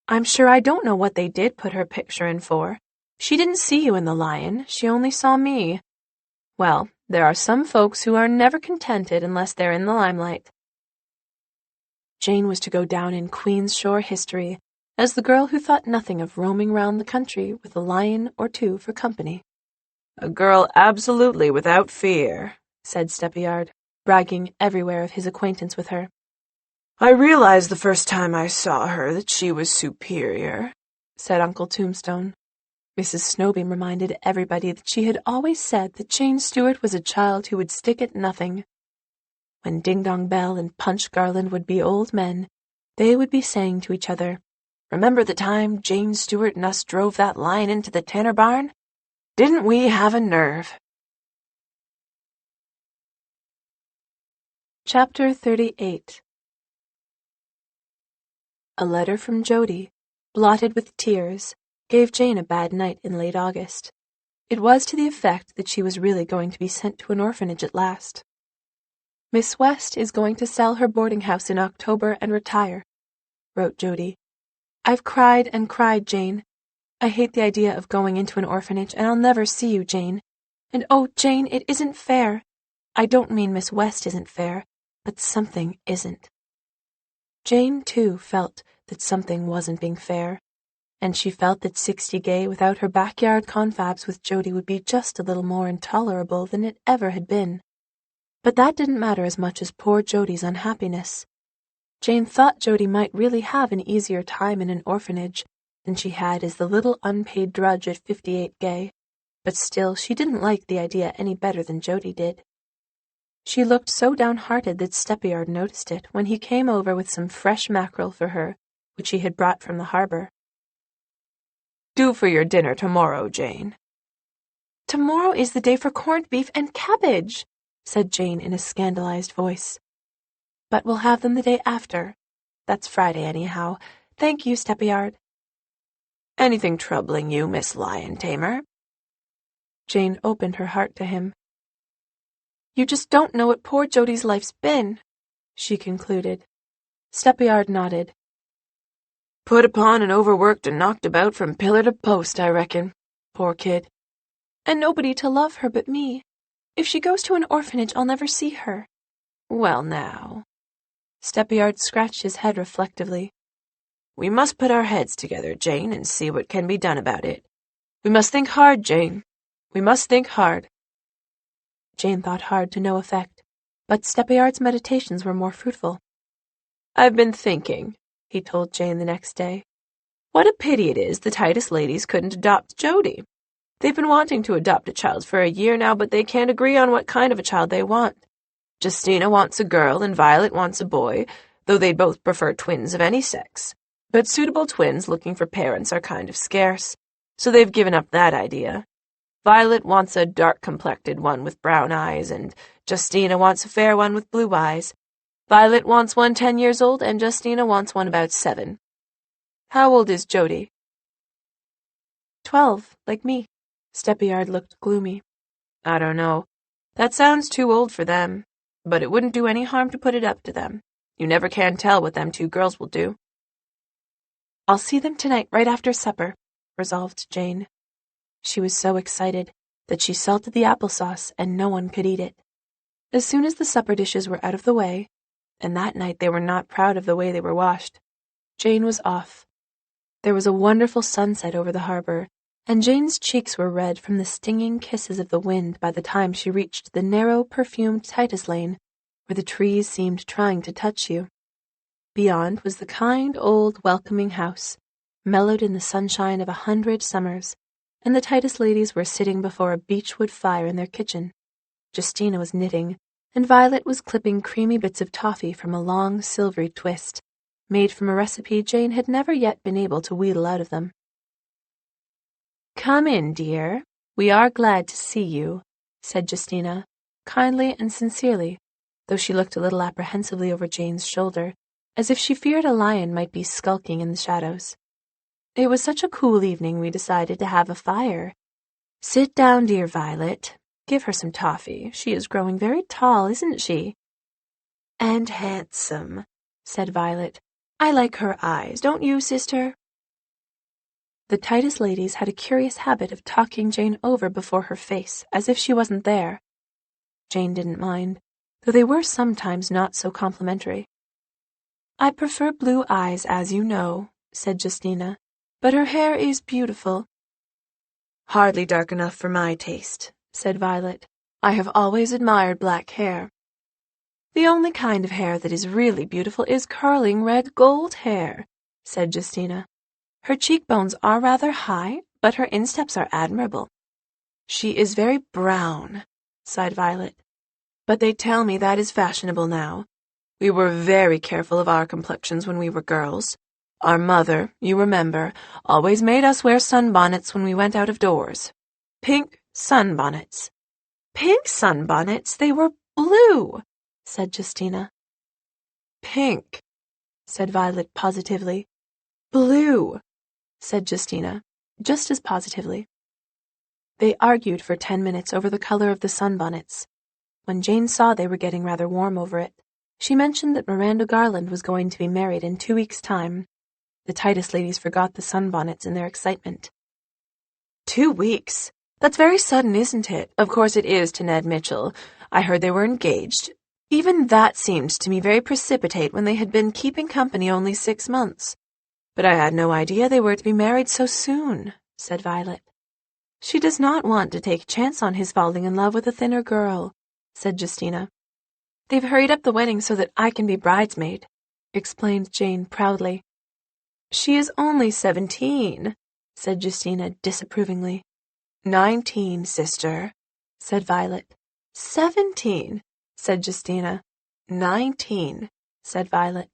S1: I'm sure I don't know what they did put her picture in for. She didn't see you in the lion, she only saw me. Well, there are some folks who are never contented unless they're in the limelight." Jane was to go down in Queen's Shore history as the girl who thought nothing of roaming round the country with a lion or two for company.
S2: "A girl absolutely without fear,"
S1: said Steppyard, bragging everywhere of his acquaintance with her.
S2: "I realized the first time I saw her that she was superior,"
S1: said Uncle Tombstone. Mrs. Snowbeam reminded everybody that she had always said that Jane Stewart was a child who would stick at nothing. When Ding Dong Bell and Punch Garland would be old men, they would be saying to each other, "Remember the time Jane Stewart and us drove that lion into the Tanner barn? Didn't we have a nerve?" Chapter 38 A letter from Jody, blotted with tears, gave Jane a bad night in late August. It was to the effect that she was really going to be sent to an orphanage at last. Miss West is going to sell her boarding house in October and retire, wrote Jody. I've cried and cried, Jane. I hate the idea of going into an orphanage, and I'll never see you, Jane. And oh, Jane, it isn't fair. I don't mean Miss West isn't fair, but something isn't. Jane, too, felt that something wasn't being fair, and she felt that 60 Gay without her backyard confabs with Jody would be just a little more intolerable than it ever had been. But that didn't matter as much as poor Jody's unhappiness. Jane thought Jody might really have an easier time in an orphanage than she had as the little unpaid drudge at 58 Gay, but still she didn't like the idea any better than Jody did. She looked so downhearted that Steppyard noticed it when he came over with some fresh mackerel for her, which he had brought from the harbor.
S2: Do for your dinner tomorrow, Jane.
S1: Tomorrow is the day for corned beef and cabbage, said Jane in a scandalized voice. But we'll have them the day after. That's Friday, anyhow. Thank you, Steppyard.
S2: Anything troubling you, Miss Lion Tamer?
S1: Jane opened her heart to him. You just don't know what poor Jody's life's been, she concluded. Steppyard nodded.
S2: Put upon and overworked and knocked about from pillar to post, I reckon. Poor kid.
S1: And nobody to love her but me. If she goes to an orphanage, I'll never see her.
S2: Well, now.
S1: Steppyard scratched his head reflectively.
S2: We must put our heads together, Jane, and see what can be done about it. We must think hard, Jane. We must think hard.
S1: Jane thought hard to no effect, but Steppyard's meditations were more fruitful.
S2: I've been thinking, he told Jane the next day. What a pity it is the Titus ladies couldn't adopt Jody. They've been wanting to adopt a child for a year now, but they can't agree on what kind of a child they want. Justina wants a girl and Violet wants a boy, though they'd both prefer twins of any sex. But suitable twins looking for parents are kind of scarce, so they've given up that idea. Violet wants a dark-complected one with brown eyes, and Justina wants a fair one with blue eyes. Violet wants one 10 years old, and Justina wants one about 7. How old is Jody?
S1: 12, like me. Steppyard looked gloomy.
S2: I don't know. That sounds too old for them, but it wouldn't do any harm to put it up to them. You never can tell what them 2 girls will do.
S1: I'll see them tonight right after supper, resolved Jane. She was so excited that she salted the applesauce and no one could eat it. As soon as the supper dishes were out of the way, and that night they were not proud of the way they were washed, Jane was off. There was a wonderful sunset over the harbor, and Jane's cheeks were red from the stinging kisses of the wind by the time she reached the narrow, perfumed Titus lane, where the trees seemed trying to touch you. Beyond was the kind, old, welcoming house, mellowed in the sunshine of 100 summers, and the Titus ladies were sitting before a beechwood fire in their kitchen. Justina was knitting, and Violet was clipping creamy bits of toffee from a long, silvery twist, made from a recipe Jane had never yet been able to wheedle out of them.
S2: Come in, dear. We are glad to see you, said Justina, kindly and sincerely, though she looked a little apprehensively over Jane's shoulder, as if she feared a lion might be skulking in the shadows. It was such a cool evening we decided to have a fire. Sit down, dear Violet. Give her some toffee. She is growing very tall, isn't she? And handsome, said Violet. I like her eyes, don't you, sister?
S1: The Titus ladies had a curious habit of talking Jane over before her face, as if she wasn't there. Jane didn't mind, though they were sometimes not so complimentary. I prefer blue eyes, as you know, said Justina, but her hair is beautiful.
S2: Hardly dark enough for my taste, said Violet. I have always admired black hair. The only kind of hair that is really beautiful is curling red gold hair, said Justina. Her cheekbones are rather high, but her insteps are admirable. She is very brown, sighed Violet. But they tell me that is fashionable now. We were very careful of our complexions when we were girls. Our mother, you remember, always made us wear sunbonnets when we went out of doors. Pink sunbonnets. Pink sunbonnets? They were blue, said Justina. Pink,
S1: said Violet positively. Blue, said Justina, just as positively. They argued for 10 minutes over the color of the sunbonnets. When Jane saw they were getting rather warm over it, she mentioned that Miranda Garland was going to be married in 2 weeks' time. The Titus ladies forgot the sunbonnets in their excitement. 2 weeks? That's very sudden, isn't it? Of course it is to Ned Mitchell. I heard they were engaged. Even that seemed to me very precipitate when they had been keeping company only 6 months. But I had no idea they were to be married so soon, said Violet. She does not want to take a chance on his falling in love with a thinner girl, said Justina. They've hurried up the wedding so that I can be bridesmaid, explained Jane proudly. She is only 17, said Justina disapprovingly. 19, sister, said Violet. 17, said Justina. 19, said Violet.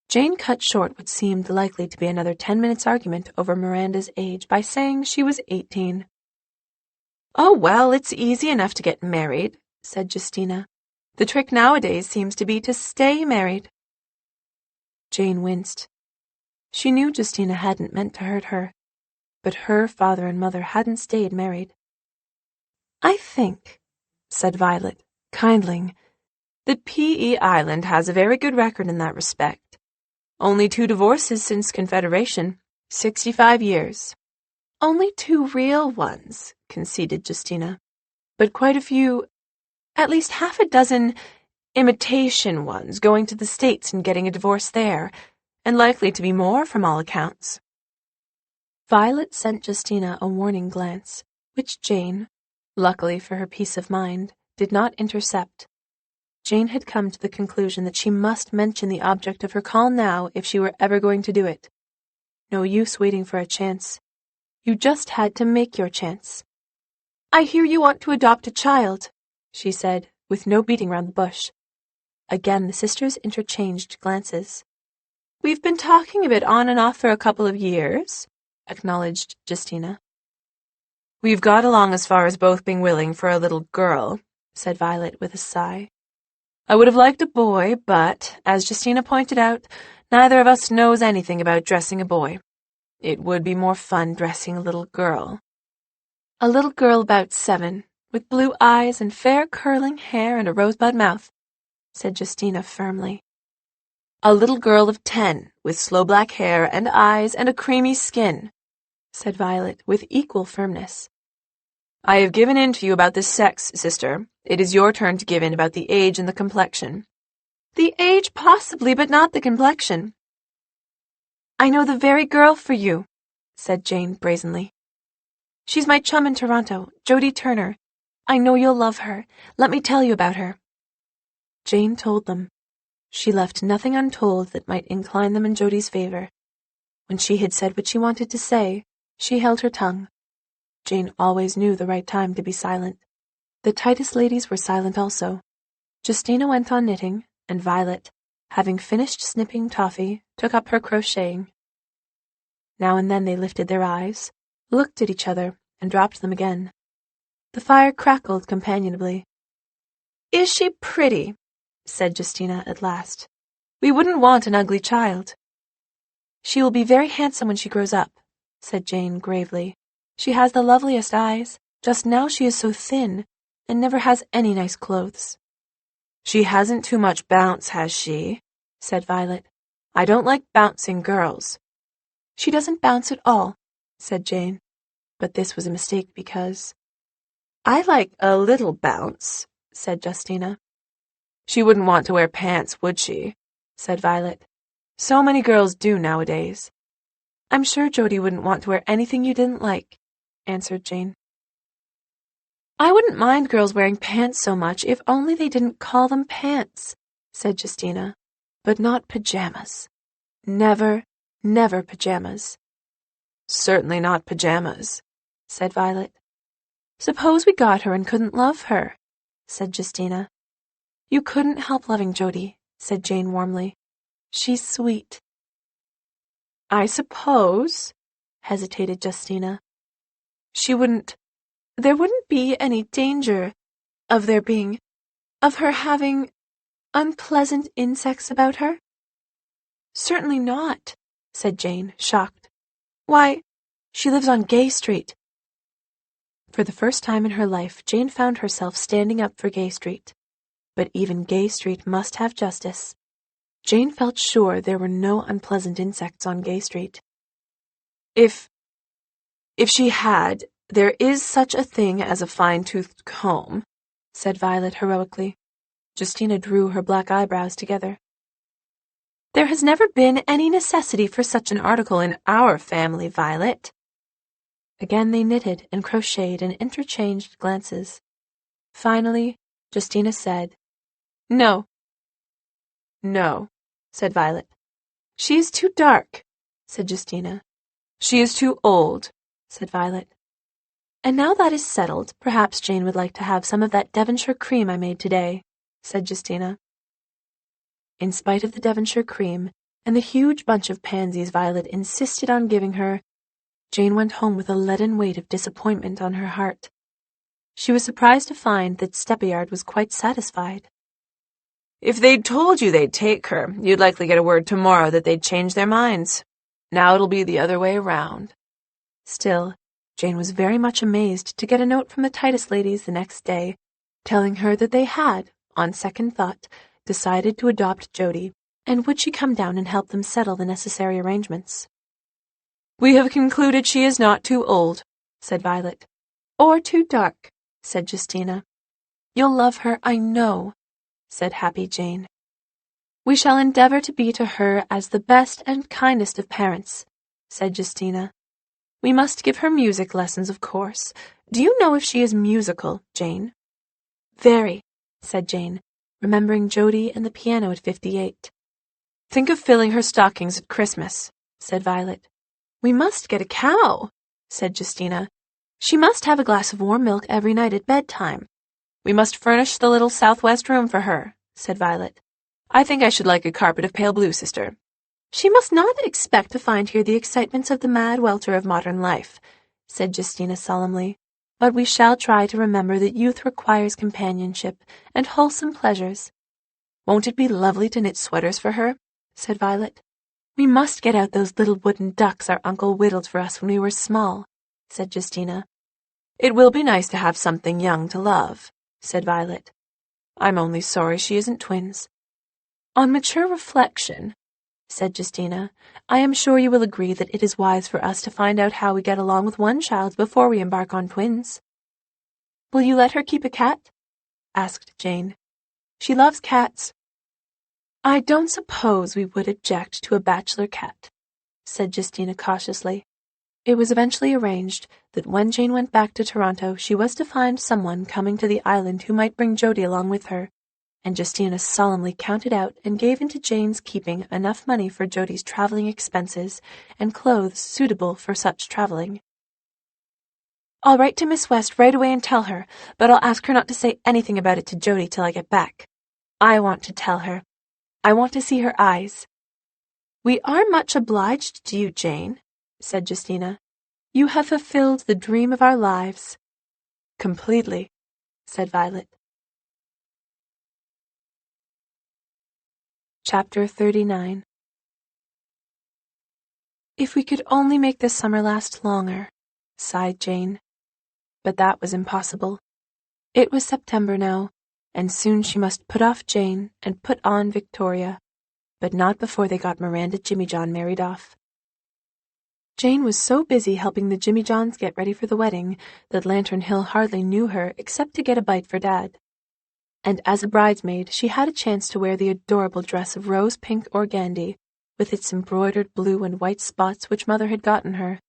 S1: Jane cut short what seemed likely to be another 10 minutes' argument over Miranda's age by saying she was 18. Oh, well, it's easy enough to get married, said Justina. The trick nowadays seems to be to stay married. Jane winced. She knew Justina hadn't meant to hurt her, but her father and mother hadn't stayed married. I think, said Violet, kindling, that P.E. Island has a very good record in that respect. Only 2 divorces since Confederation, 65 years. Only 2 real ones, conceded Justina, but quite a few, at least half a dozen, imitation ones going to the States and getting a divorce there, and likely to be more from all accounts. Violet sent Justina a warning glance, which Jane, luckily for her peace of mind, did not intercept. Jane had come to the conclusion that she must mention the object of her call now if she were ever going to do it. No use waiting for a chance. You just had to make your chance. I hear you want to adopt a child, she said, with no beating round the bush. Again the sisters interchanged glances. We've been talking of it on and off for a couple of years, acknowledged Justina. We've got along as far as both being willing for a little girl, said Violet with a sigh. I would have liked a boy, but, as Justina pointed out, neither of us knows anything about dressing a boy. It would be more fun dressing a little girl. A little girl about 7, with blue eyes and fair curling hair and a rosebud mouth, said Justina firmly. A little girl of 10, with slow black hair and eyes and a creamy skin, said Violet with equal firmness. I have given in to you about the sex, sister. It is your turn to give in about the age and the complexion. The age possibly, but not the complexion. I know the very girl for you, said Jane brazenly. She's my chum in Toronto, Jodie Turner. I know you'll love her. Let me tell you about her. Jane told them. She left nothing untold that might incline them in Jodie's favor. When she had said what she wanted to say, she held her tongue. Jane always knew the right time to be silent. The Titus ladies were silent also. Justina went on knitting, and Violet, having finished snipping toffee, took up her crocheting. Now and then they lifted their eyes, looked at each other, and dropped them again. The fire crackled companionably. Is she pretty? Said Justina at last. We wouldn't want an ugly child. She will be very handsome when she grows up, said Jane gravely. She has the loveliest eyes. Just now she is so thin, and never has any nice clothes. She hasn't too much bounce, has she? Said Violet. I don't like bouncing girls. She doesn't bounce at all, said Jane. But this was a mistake because... I like a little bounce, said Justina. She wouldn't want to wear pants, would she? Said Violet. So many girls do nowadays. I'm sure Jodie wouldn't want to wear anything you didn't like, answered Jane. I wouldn't mind girls wearing pants so much if only they didn't call them pants, said Justina, but not pajamas. Never, never pajamas. Certainly not pajamas, said Violet. Suppose we got her and couldn't love her, said Justina. You couldn't help loving Jodie, said Jane warmly. She's sweet. I suppose, hesitated Justina. There wouldn't be any danger of her having unpleasant insects about her? Certainly not, said Jane, shocked. Why, she lives on Gay Street. For the first time in her life, Jane found herself standing up for Gay Street. But even Gay Street must have justice. Jane felt sure there were no unpleasant insects on Gay Street. If she had, there is such a thing as a fine-toothed comb, said Violet heroically. Justina drew her black eyebrows together. There has never been any necessity for such an article in our family, Violet. Again they knitted and crocheted and interchanged glances. Finally, Justina said, No. No, said Violet. She is too dark, said Justina. She is too old, said Violet. And now that is settled, perhaps Jane would like to have some of that Devonshire cream I made today, said Justina. In spite of the Devonshire cream and the huge bunch of pansies Violet insisted on giving her, Jane went home with a leaden weight of disappointment on her heart. She was surprised to find that Steppyard was quite satisfied. If they'd told you they'd take her, you'd likely get a word tomorrow that they'd changed their minds. Now it'll be the other way around. Still, Jane was very much amazed to get a note from the Titus ladies the next day, telling her that they had, on second thought, decided to adopt Jody, and would she come down and help them settle the necessary arrangements. We have concluded she is not too old, said Violet. Or too dark, said Justina. You'll love her, I know, said happy Jane. We shall endeavor to be to her as the best and kindest of parents, said Justina. We must give her music lessons, of course. Do you know if she is musical, Jane? Very, said Jane, remembering Jody and the piano at 58. Think of filling her stockings at Christmas, said Violet. We must get a cow, said Justina. She must have a glass of warm milk every night at bedtime. We must furnish the little southwest room for her, said Violet. I think I should like a carpet of pale blue, sister. She must not expect to find here the excitements of the mad welter of modern life, said Justina solemnly. But we shall try to remember that youth requires companionship and wholesome pleasures. Won't it be lovely to knit sweaters for her? Said Violet. We must get out those little wooden ducks our uncle whittled for us when we were small, said Justina. It will be nice to have something young to love, said Violet. I'm only sorry she isn't twins. On mature reflection, said Justina, I am sure you will agree that it is wise for us to find out how we get along with one child before we embark on twins. Will you let her keep a cat? Asked Jane. She loves cats. I don't suppose we would object to a bachelor cat, said Justina cautiously. It was eventually arranged that when Jane went back to Toronto, she was to find someone coming to the island who might bring Jody along with her, and Justina solemnly counted out and gave into Jane's keeping enough money for Jody's traveling expenses and clothes suitable for such traveling. I'll write to Miss West right away and tell her, but I'll ask her not to say anything about it to Jody till I get back. I want to tell her. I want to see her eyes. We are much obliged to you, Jane, said Justina. You have fulfilled the dream of our lives. Completely, said Violet. Chapter 39. If we could only make this summer last longer, sighed Jane. But that was impossible. It was September now, and soon she must put off Jane and put on Victoria, but not before they got Miranda Jimmyjohn married off. Jane was so busy helping the Jimmyjohns get ready for the wedding that Lantern Hill hardly knew her except to get a bite for Dad. And as a bridesmaid, she had a chance to wear the adorable dress of rose-pink organdie, with its embroidered blue and white spots which Mother had gotten her.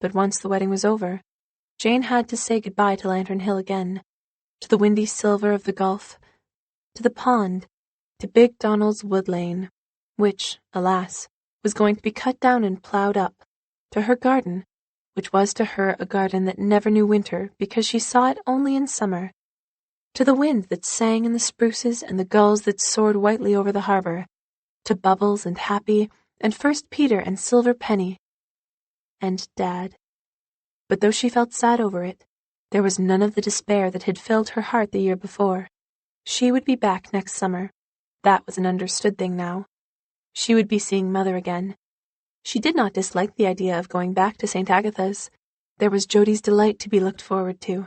S1: But once the wedding was over, Jane had to say goodbye to Lantern Hill again, to the windy silver of the Gulf, to the pond, to Big Donald's wood lane, which, alas, was going to be cut down and ploughed up, to her garden, which was to her a garden that never knew winter because she saw it only in summer, to the wind that sang in the spruces and the gulls that soared whitely over the harbor, to Bubbles and Happy and First Peter and Silver Penny, and Dad. But though she felt sad over it, there was none of the despair that had filled her heart the year before. She would be back next summer. That was an understood thing now. She would be seeing Mother again. She did not dislike the idea of going back to St. Agatha's. There was Jodie's delight to be looked forward to,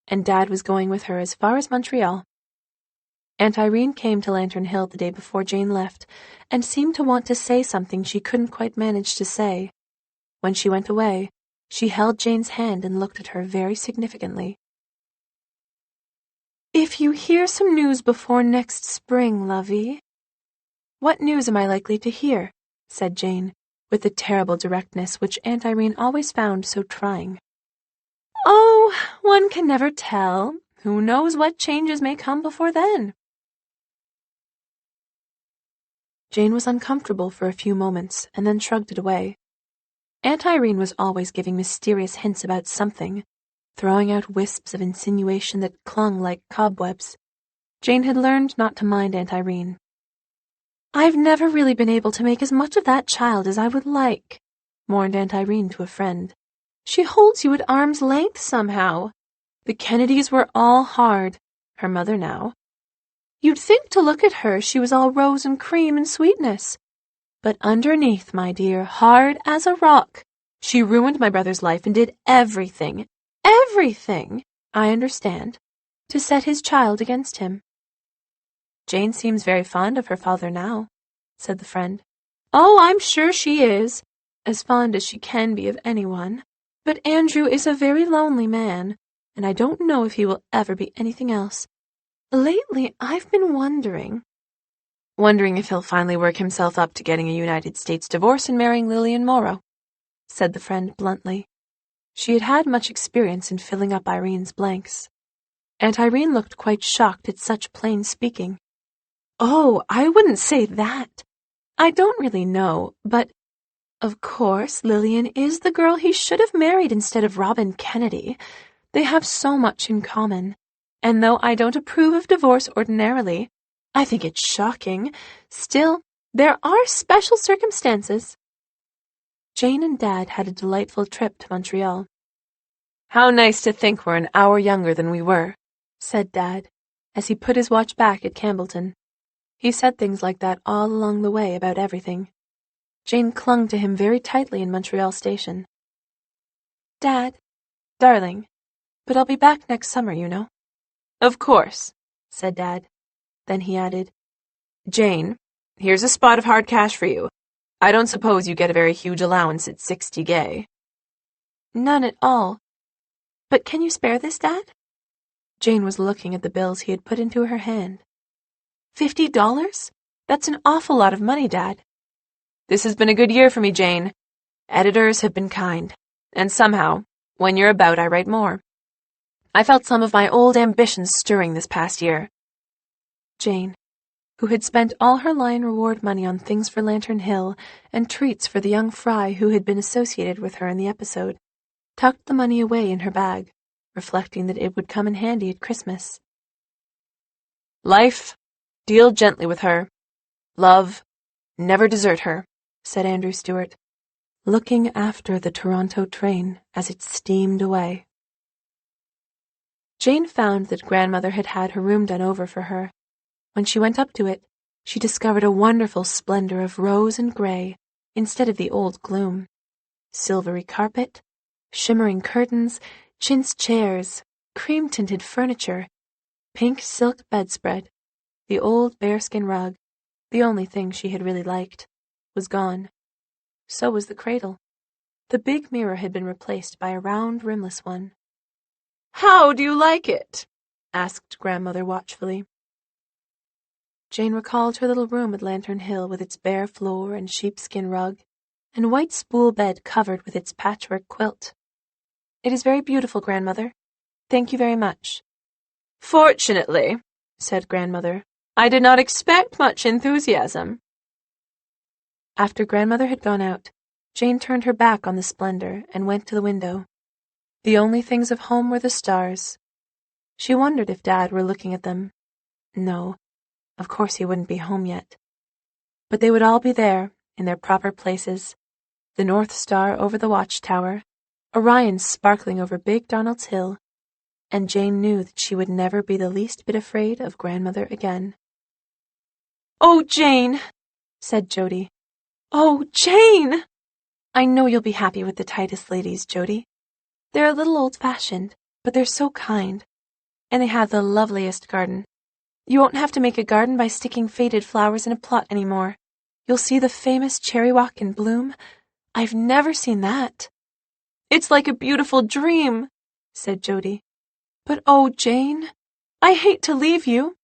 S1: and Dad was going with her as far as Montreal. Aunt Irene came to Lantern Hill the day before Jane left, and seemed to want to say something she couldn't quite manage to say. When she went away, she held Jane's hand and looked at her very significantly. "If you hear some news before next spring, lovey—" "What news am I likely to hear?" said Jane, with the terrible directness which Aunt Irene always found so trying. "Oh, one can never tell. Who knows what changes may come before then?" Jane was uncomfortable for a few moments, and then shrugged it away. Aunt Irene was always giving mysterious hints about something, throwing out wisps of insinuation that clung like cobwebs. Jane had learned not to mind Aunt Irene. "I've never really been able to make as much of that child as I would like," mourned Aunt Irene to a friend. "She holds you at arm's length somehow. The Kennedys were all hard, her mother now. You'd think to look at her she was all rose and cream and sweetness. But underneath, my dear, hard as a rock, she ruined my brother's life and did everything, I understand, to set his child against him." "Jane seems very fond of her father now," said the friend. "Oh, I'm sure she is, as fond as she can be of anyone. But Andrew is a very lonely man, and I don't know if he will ever be anything else. Lately, I've been wondering if he'll finally work himself up to getting a United States divorce and marrying Lillian Morrow," said the friend bluntly. She had had much experience in filling up Irene's blanks. Aunt Irene looked quite shocked at such plain speaking. "Oh, I wouldn't say that. I don't really know, but of course Lillian is the girl he should have married instead of Robin Kennedy. They have so much in common, and though I don't approve of divorce ordinarily, I think it's shocking. Still, there are special circumstances." Jane and Dad had a delightful trip to Montreal. "How nice to think we're an hour younger than we were," said Dad, as he put his watch back at Campbellton. He said things like that all along the way about everything. Jane clung to him very tightly in Montreal station. "Dad, darling, but I'll be back next summer, you know." "Of course," said Dad. Then he added, "Jane, here's a spot of hard cash for you. I don't suppose you get a very huge allowance at 60 gay." "None at all. But can you spare this, Dad?" Jane was looking at the bills he had put into her hand. $50? That's an awful lot of money, Dad." "This has been a good year for me, Jane. Editors have been kind, and somehow, when you're about, I write more. I felt some of my old ambitions stirring this past year." Jane, who had spent all her Lion Reward money on things for Lantern Hill and treats for the young fry who had been associated with her in the episode, tucked the money away in her bag, reflecting that it would come in handy at Christmas. "Life, deal gently with her. Love, never desert her," said Andrew Stewart, looking after the Toronto train as it steamed away. Jane found that Grandmother had had her room done over for her. When she went up to it, she discovered a wonderful splendor of rose and gray instead of the old gloom. Silvery carpet, shimmering curtains, chintz chairs, cream-tinted furniture, pink silk bedspread, the old bearskin rug, the only thing she had really liked, was gone. So was the cradle. The big mirror had been replaced by a round, rimless one. "How do you like it?" asked Grandmother watchfully. Jane recalled her little room at Lantern Hill with its bare floor and sheepskin rug, and white spool bed covered with its patchwork quilt. "It is very beautiful, Grandmother. Thank you very much." "Fortunately," said Grandmother, "I did not expect much enthusiasm." After Grandmother had gone out, Jane turned her back on the splendor and went to the window. The only things of home were the stars. She wondered if Dad were looking at them. No, of course he wouldn't be home yet. But they would all be there, in their proper places. The North Star over the watchtower, Orion sparkling over Big Donald's Hill, and Jane knew that she would never be the least bit afraid of Grandmother again. "Oh, Jane, said Jody. "Oh, Jane! I know you'll be happy with the Titus ladies, Jody. They're a little old-fashioned, but they're so kind. And they have the loveliest garden. You won't have to make a garden by sticking faded flowers in a plot anymore. You'll see the famous cherry walk in bloom. I've never seen that." "It's like a beautiful dream," said Jody. "But oh, Jane, I hate to leave you."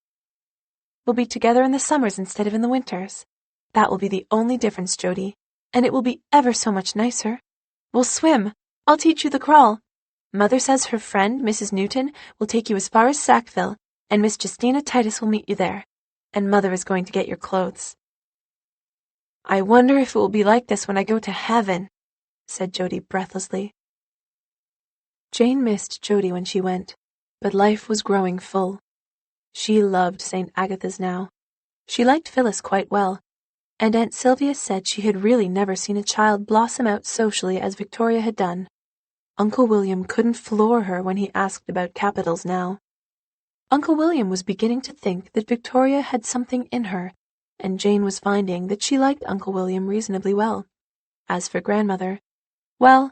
S1: "We'll be together in the summers instead of in the winters. That will be the only difference, Jody, and it will be ever so much nicer. We'll swim. I'll teach you the crawl. Mother says her friend, Mrs. Newton, will take you as far as Sackville, and Miss Justina Titus will meet you there, and Mother is going to get your clothes." "I wonder if it will be like this when I go to heaven," said Jody breathlessly. Jane missed Jody when she went, but life was growing full. She loved St. Agatha's now. She liked Phyllis quite well, and Aunt Sylvia said she had really never seen a child blossom out socially as Victoria had done. Uncle William couldn't floor her when he asked about capitals now. Uncle William was beginning to think that Victoria had something in her, and Jane was finding that she liked Uncle William reasonably well. As for grandmother, well,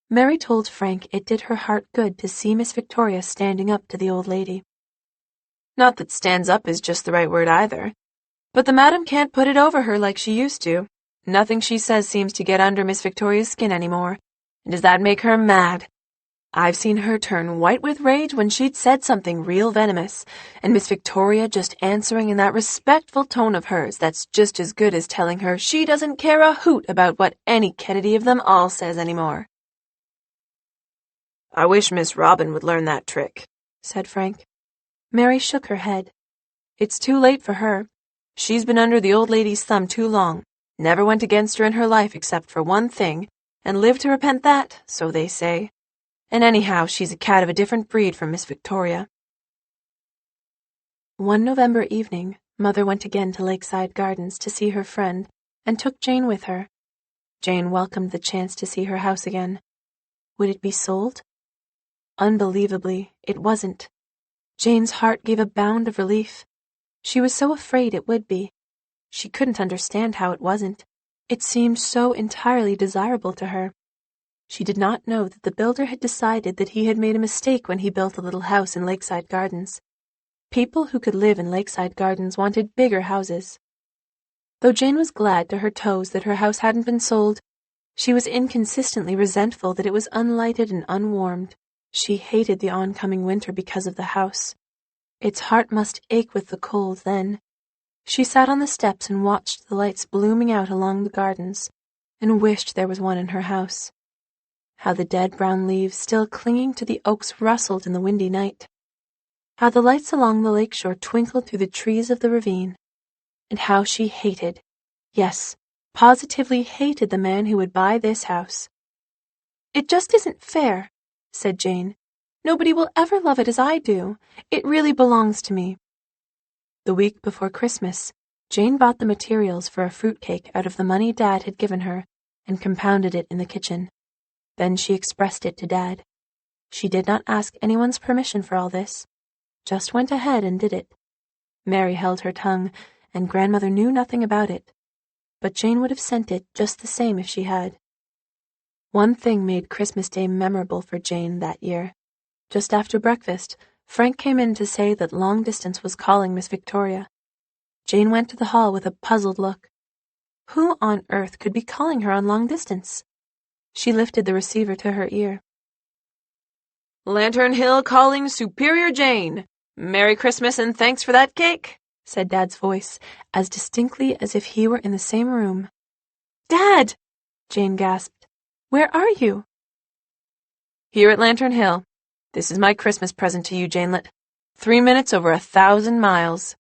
S1: Mary told Frank it did her heart good to see Miss Victoria standing up to the old lady. Not that stands up is just the right word either, but the madam can't put it over her like she used to. Nothing she says seems to get under Miss Victoria's skin anymore, and does that make her mad? I've seen her turn white with rage when she'd said something real venomous, and Miss Victoria just answering in that respectful tone of hers that's just as good as telling her she doesn't care a hoot about what any Kennedy of them all says anymore. "I wish Miss Robin would learn that trick," said Frank. Mary shook her head. "It's too late for her. She's been under the old lady's thumb too long, never went against her in her life except for one thing, and lived to repent that, so they say. And anyhow, she's a cat of a different breed from Miss Victoria." One November evening, Mother went again to Lakeside Gardens to see her friend, and took Jane with her. Jane welcomed the chance to see her house again. Would it be sold? Unbelievably, it wasn't. Jane's heart gave a bound of relief. She was so afraid it would be. She couldn't understand how it wasn't. It seemed so entirely desirable to her. She did not know that the builder had decided that he had made a mistake when he built a little house in Lakeside Gardens. People who could live in Lakeside Gardens wanted bigger houses. Though Jane was glad to her toes that her house hadn't been sold, she was inconsistently resentful that it was unlighted and unwarmed. She hated the oncoming winter because of the house. Its heart must ache with the cold then. She sat on the steps and watched the lights blooming out along the gardens, and wished there was one in her house. How the dead brown leaves still clinging to the oaks rustled in the windy night. How the lights along the lake shore twinkled through the trees of the ravine. And how she hated, yes, positively hated the man who would buy this house. "It just isn't fair," said Jane. "Nobody will ever love it as I do. It really belongs to me." The week before Christmas, Jane bought the materials for a fruitcake out of the money Dad had given her and compounded it in the kitchen. Then she expressed it to Dad. She did not ask anyone's permission for all this, just went ahead and did it. Mary held her tongue, and Grandmother knew nothing about it, but Jane would have sent it just the same if she had. One thing made Christmas Day memorable for Jane that year. Just after breakfast, Frank came in to say that long distance was calling Miss Victoria. Jane went to the hall with a puzzled look. Who on earth could be calling her on long distance? She lifted the receiver to her ear. "Lantern Hill calling Superior Jane. Merry Christmas and thanks for that cake," said Dad's voice, as distinctly as if he were in the same room. "Dad!" Jane gasped. "Where are you?" "Here at Lantern Hill. This is my Christmas present to you, Janelet. 3 minutes over 1,000 miles.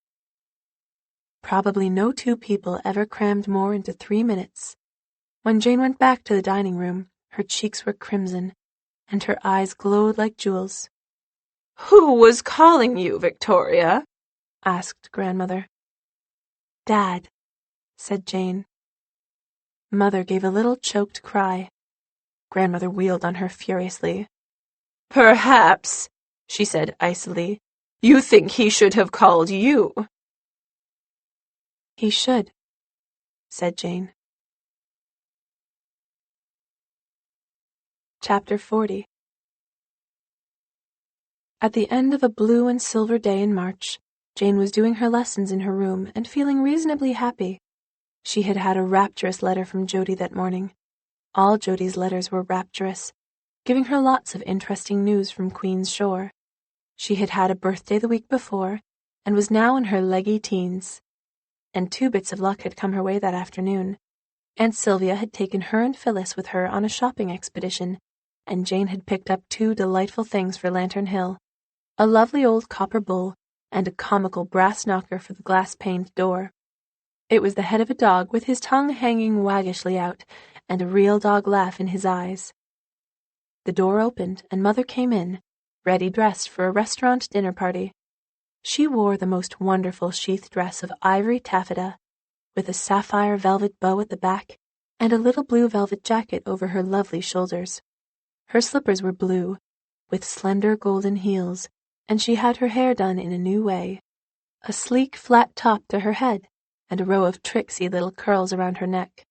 S1: Probably no two people ever crammed more into 3 minutes. When Jane went back to the dining room, her cheeks were crimson, and her eyes glowed like jewels. "Who was calling you, Victoria?" asked Grandmother. "Dad," said Jane. Mother gave a little choked cry. Grandmother wheeled on her furiously. "Perhaps," she said icily, "you think he should have called you." "He should. said Jane. Chapter 40. At the end of a blue and silver day in March, Jane was doing her lessons in her room and feeling reasonably happy. She had had a rapturous letter from Jody that morning. All Jody's letters were rapturous, giving her lots of interesting news from Queen's Shore. She had had a birthday the week before, and was now in her leggy teens. And 2 bits of luck had come her way that afternoon. Aunt Sylvia had taken her and Phyllis with her on a shopping expedition, and Jane had picked up 2 delightful things for Lantern Hill, a lovely old copper bowl and a comical brass knocker for the glass-paned door. It was the head of a dog with his tongue hanging waggishly out and a real dog laugh in his eyes. The door opened and Mother came in, ready dressed for a restaurant dinner party. She wore the most wonderful sheath dress of ivory taffeta, with a sapphire velvet bow at the back and a little blue velvet jacket over her lovely shoulders. Her slippers were blue, with slender golden heels, and she had her hair done in a new way, a sleek flat top to her head, and a row of tricksy little curls around her neck.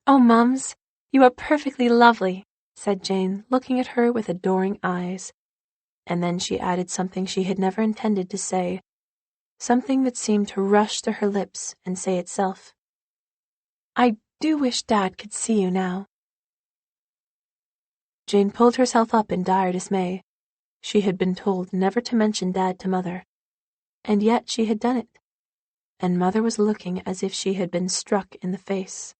S1: "Oh, Mums, you are perfectly lovely," said Jane, looking at her with adoring eyes. And then she added something she had never intended to say, something that seemed to rush to her lips and say itself. "I do wish Dad could see you now." Jane pulled herself up in dire dismay. She had been told never to mention Dad to Mother, and yet she had done it, and Mother was looking as if she had been struck in the face.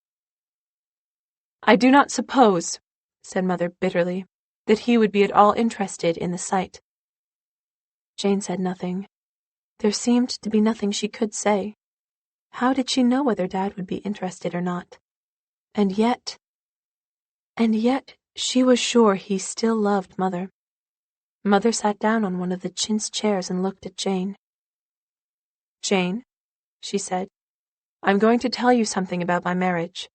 S1: "I do not suppose," said Mother bitterly, "that he would be at all interested in the sight." Jane said nothing. There seemed to be nothing she could say. How did she know whether Dad would be interested or not? And yet she was sure he still loved Mother. Mother sat down on one of the chintz chairs and looked at Jane. "Jane," she said, "I'm going to tell you something about my marriage.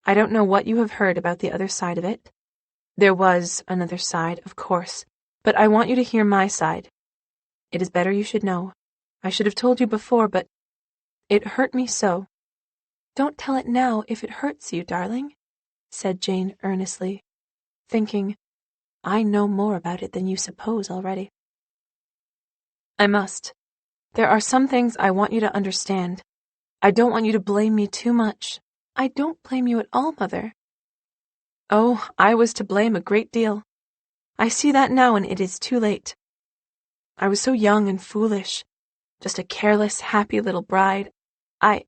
S1: I don't know what you have heard about the other side of it. There was another side, of course, but I want you to hear my side. It is better you should know. I should have told you before, but it hurt me so." "Don't tell it now if it hurts you, darling," said Jane earnestly, thinking, "I know more about it than you suppose already." "I must. There are some things I want you to understand. I don't want you to blame me too much." "I don't blame you at all, Mother." "Oh, I was to blame a great deal. I see that now, and it is too late. I was so young and foolish, just a careless, happy little bride. I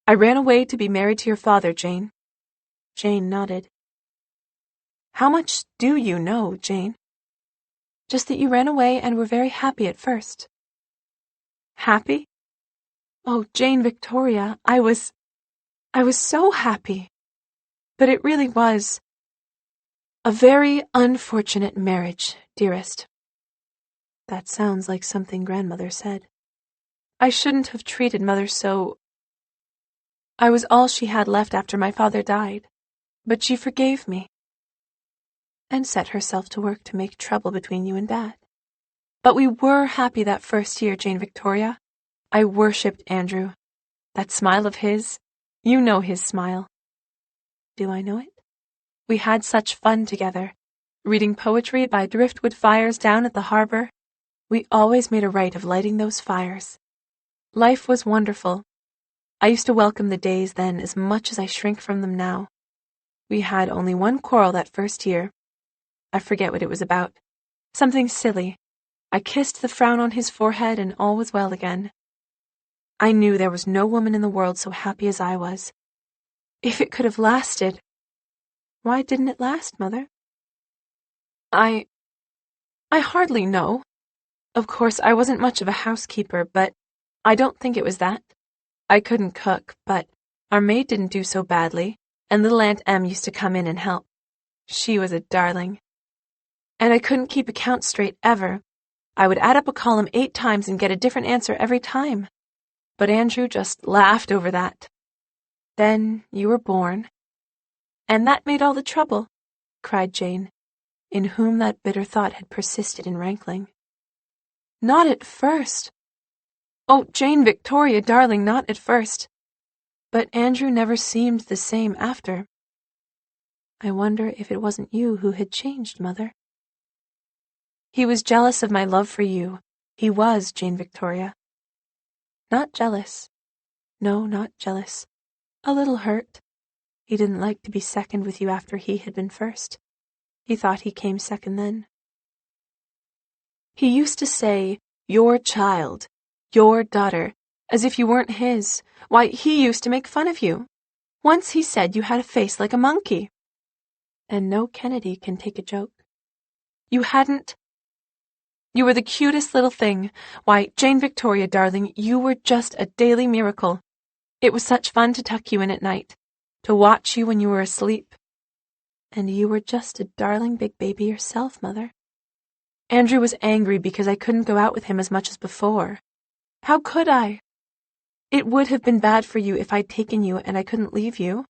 S1: ran away to be married to your father, Jane." Jane nodded. "How much do you know, Jane?" "Just that you ran away and were very happy at first." "Happy? Oh, Jane Victoria, I was so happy. But it really was a very unfortunate marriage, dearest." That sounds like something Grandmother said. "I shouldn't have treated Mother so. I was all she had left after my father died, but she forgave me and set herself to work to make trouble between you and Dad. But we were happy that first year, Jane Victoria. I worshipped Andrew. That smile of his, you know his smile." "Do I know it?" "We had such fun together, reading poetry by driftwood fires down at the harbor. We always made a rite of lighting those fires. Life was wonderful. I used to welcome the days then as much as I shrink from them now. We had only one quarrel that first year. I forget what it was about. Something silly. I kissed the frown on his forehead and all was well again. I knew there was no woman in the world so happy as I was. If it could have lasted." "Why didn't it last, Mother?" I hardly know. Of course, I wasn't much of a housekeeper, but I don't think it was that. I couldn't cook, but our maid didn't do so badly, and little Aunt Em used to come in and help. She was a darling. And I couldn't keep accounts straight ever. I would add up a column 8 times and get a different answer every time. But Andrew just laughed over that. Then you were born. And that made all the trouble," cried Jane, in whom that bitter thought had persisted in rankling. "Not at first. Oh, Jane Victoria, darling, not at first. But Andrew never seemed the same after. I wonder if it wasn't you who had changed, Mother. He was jealous of my love for you. He was, Jane Victoria. Not jealous. No, not jealous. A little hurt. He didn't like to be second with you after he had been first. He thought he came second then. He used to say, your child, your daughter, as if you weren't his. Why, he used to make fun of you. Once he said you had a face like a monkey. And no Kennedy can take a joke. You hadn't. You were the cutest little thing. Why, Jane Victoria, darling, you were just a daily miracle. It was such fun to tuck you in at night, to watch you when you were asleep. And you were just a darling big baby yourself, Mother. Andrew was angry because I couldn't go out with him as much as before. How could I? It would have been bad for you if I'd taken you and I couldn't leave you.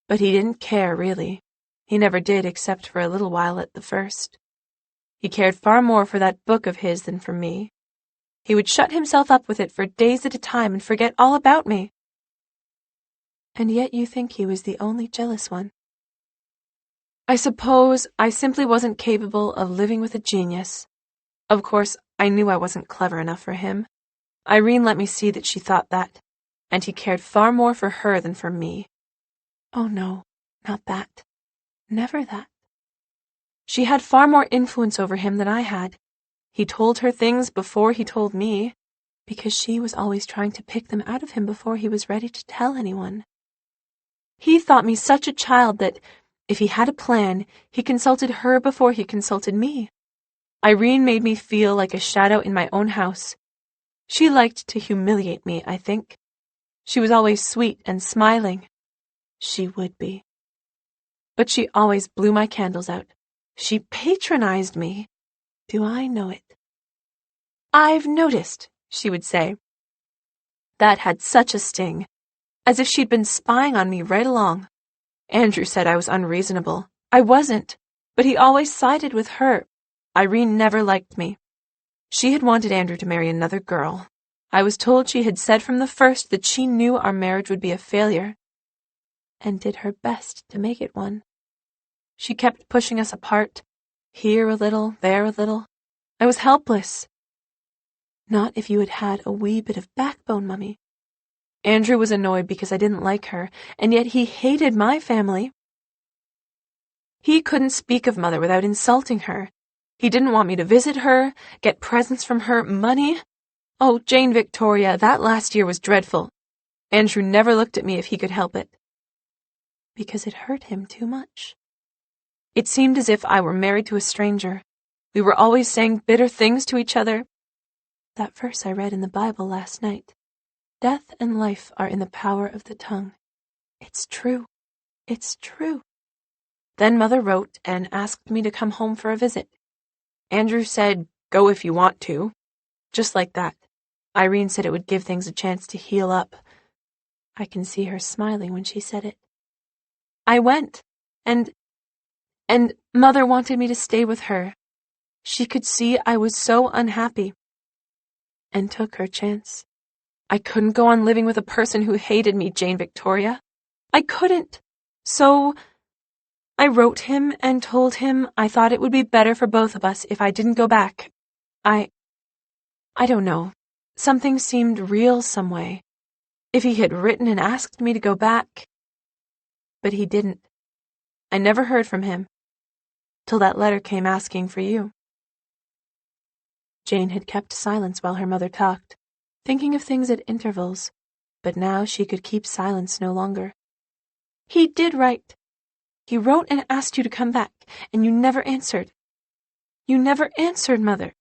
S1: But he didn't care, really. He never did, except for a little while at the first. He cared far more for that book of his than for me. He would shut himself up with it for days at a time and forget all about me. And yet you think he was the only jealous one. I suppose I simply wasn't capable of living with a genius. Of course, I knew I wasn't clever enough for him. Irene let me see that she thought that, and he cared far more for her than for me. Oh no, not that. Never that. She had far more influence over him than I had. He told her things before he told me, because she was always trying to pick them out of him before he was ready to tell anyone. He thought me such a child that, if he had a plan, he consulted her before he consulted me. Irene made me feel like a shadow in my own house. She liked to humiliate me, I think. She was always sweet and smiling. She would be. But she always blew my candles out. She patronized me. Do I know it? I've noticed, she would say. That had such a sting, as if she'd been spying on me right along. Andrew said I was unreasonable. I wasn't, but he always sided with her. Irene never liked me. She had wanted Andrew to marry another girl. I was told she had said from the first that she knew our marriage would be a failure, and did her best to make it one. She kept pushing us apart, here a little, there a little. I was helpless. Not if you had had a wee bit of backbone, Mummy. Andrew was annoyed because I didn't like her, and yet he hated my family. He couldn't speak of Mother without insulting her. He didn't want me to visit her, get presents from her, money. Oh, Jane Victoria, that last year was dreadful. Andrew never looked at me if he could help it. Because it hurt him too much. It seemed as if I were married to a stranger. We were always saying bitter things to each other. That verse I read in the Bible last night. Death and life are in the power of the tongue. It's true. It's true. Then Mother wrote and asked me to come home for a visit. Andrew said, go if you want to. Just like that. Irene said it would give things a chance to heal up. I can see her smiling when she said it. I went, and Mother wanted me to stay with her. She could see I was so unhappy, and took her chance. I couldn't go on living with a person who hated me, Jane Victoria. I couldn't. So I wrote him and told him I thought it would be better for both of us if I didn't go back. I don't know. Something seemed real some way. If he had written and asked me to go back. But he didn't. I never heard from him, till that letter came asking for you. Jane had kept silence while her mother talked, thinking of things at intervals, but now she could keep silence no longer. He did write. He wrote and asked you to come back, and you never answered. You never answered, Mother.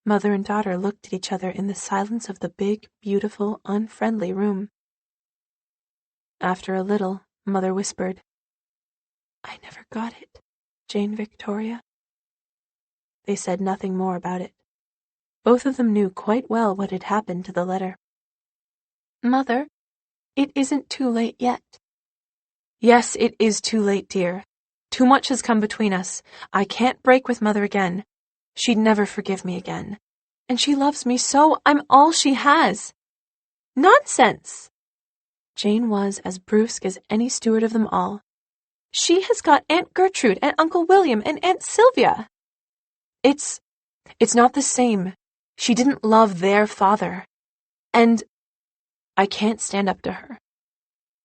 S1: Mother and daughter looked at each other in the silence of the big, beautiful, unfriendly room. After a little, Mother whispered, I never got it, Jane Victoria. They said nothing more about it. Both of them knew quite well what had happened to the letter. Mother, it isn't too late yet. Yes, it is too late, dear. Too much has come between us. I can't break with Mother again. She'd never forgive me again. And she loves me so. I'm all she has. Nonsense! Jane was as brusque as any steward of them all. "She has got Aunt Gertrude and Uncle William and Aunt Sylvia." It's not the same. She didn't love their father. And I can't stand up to her.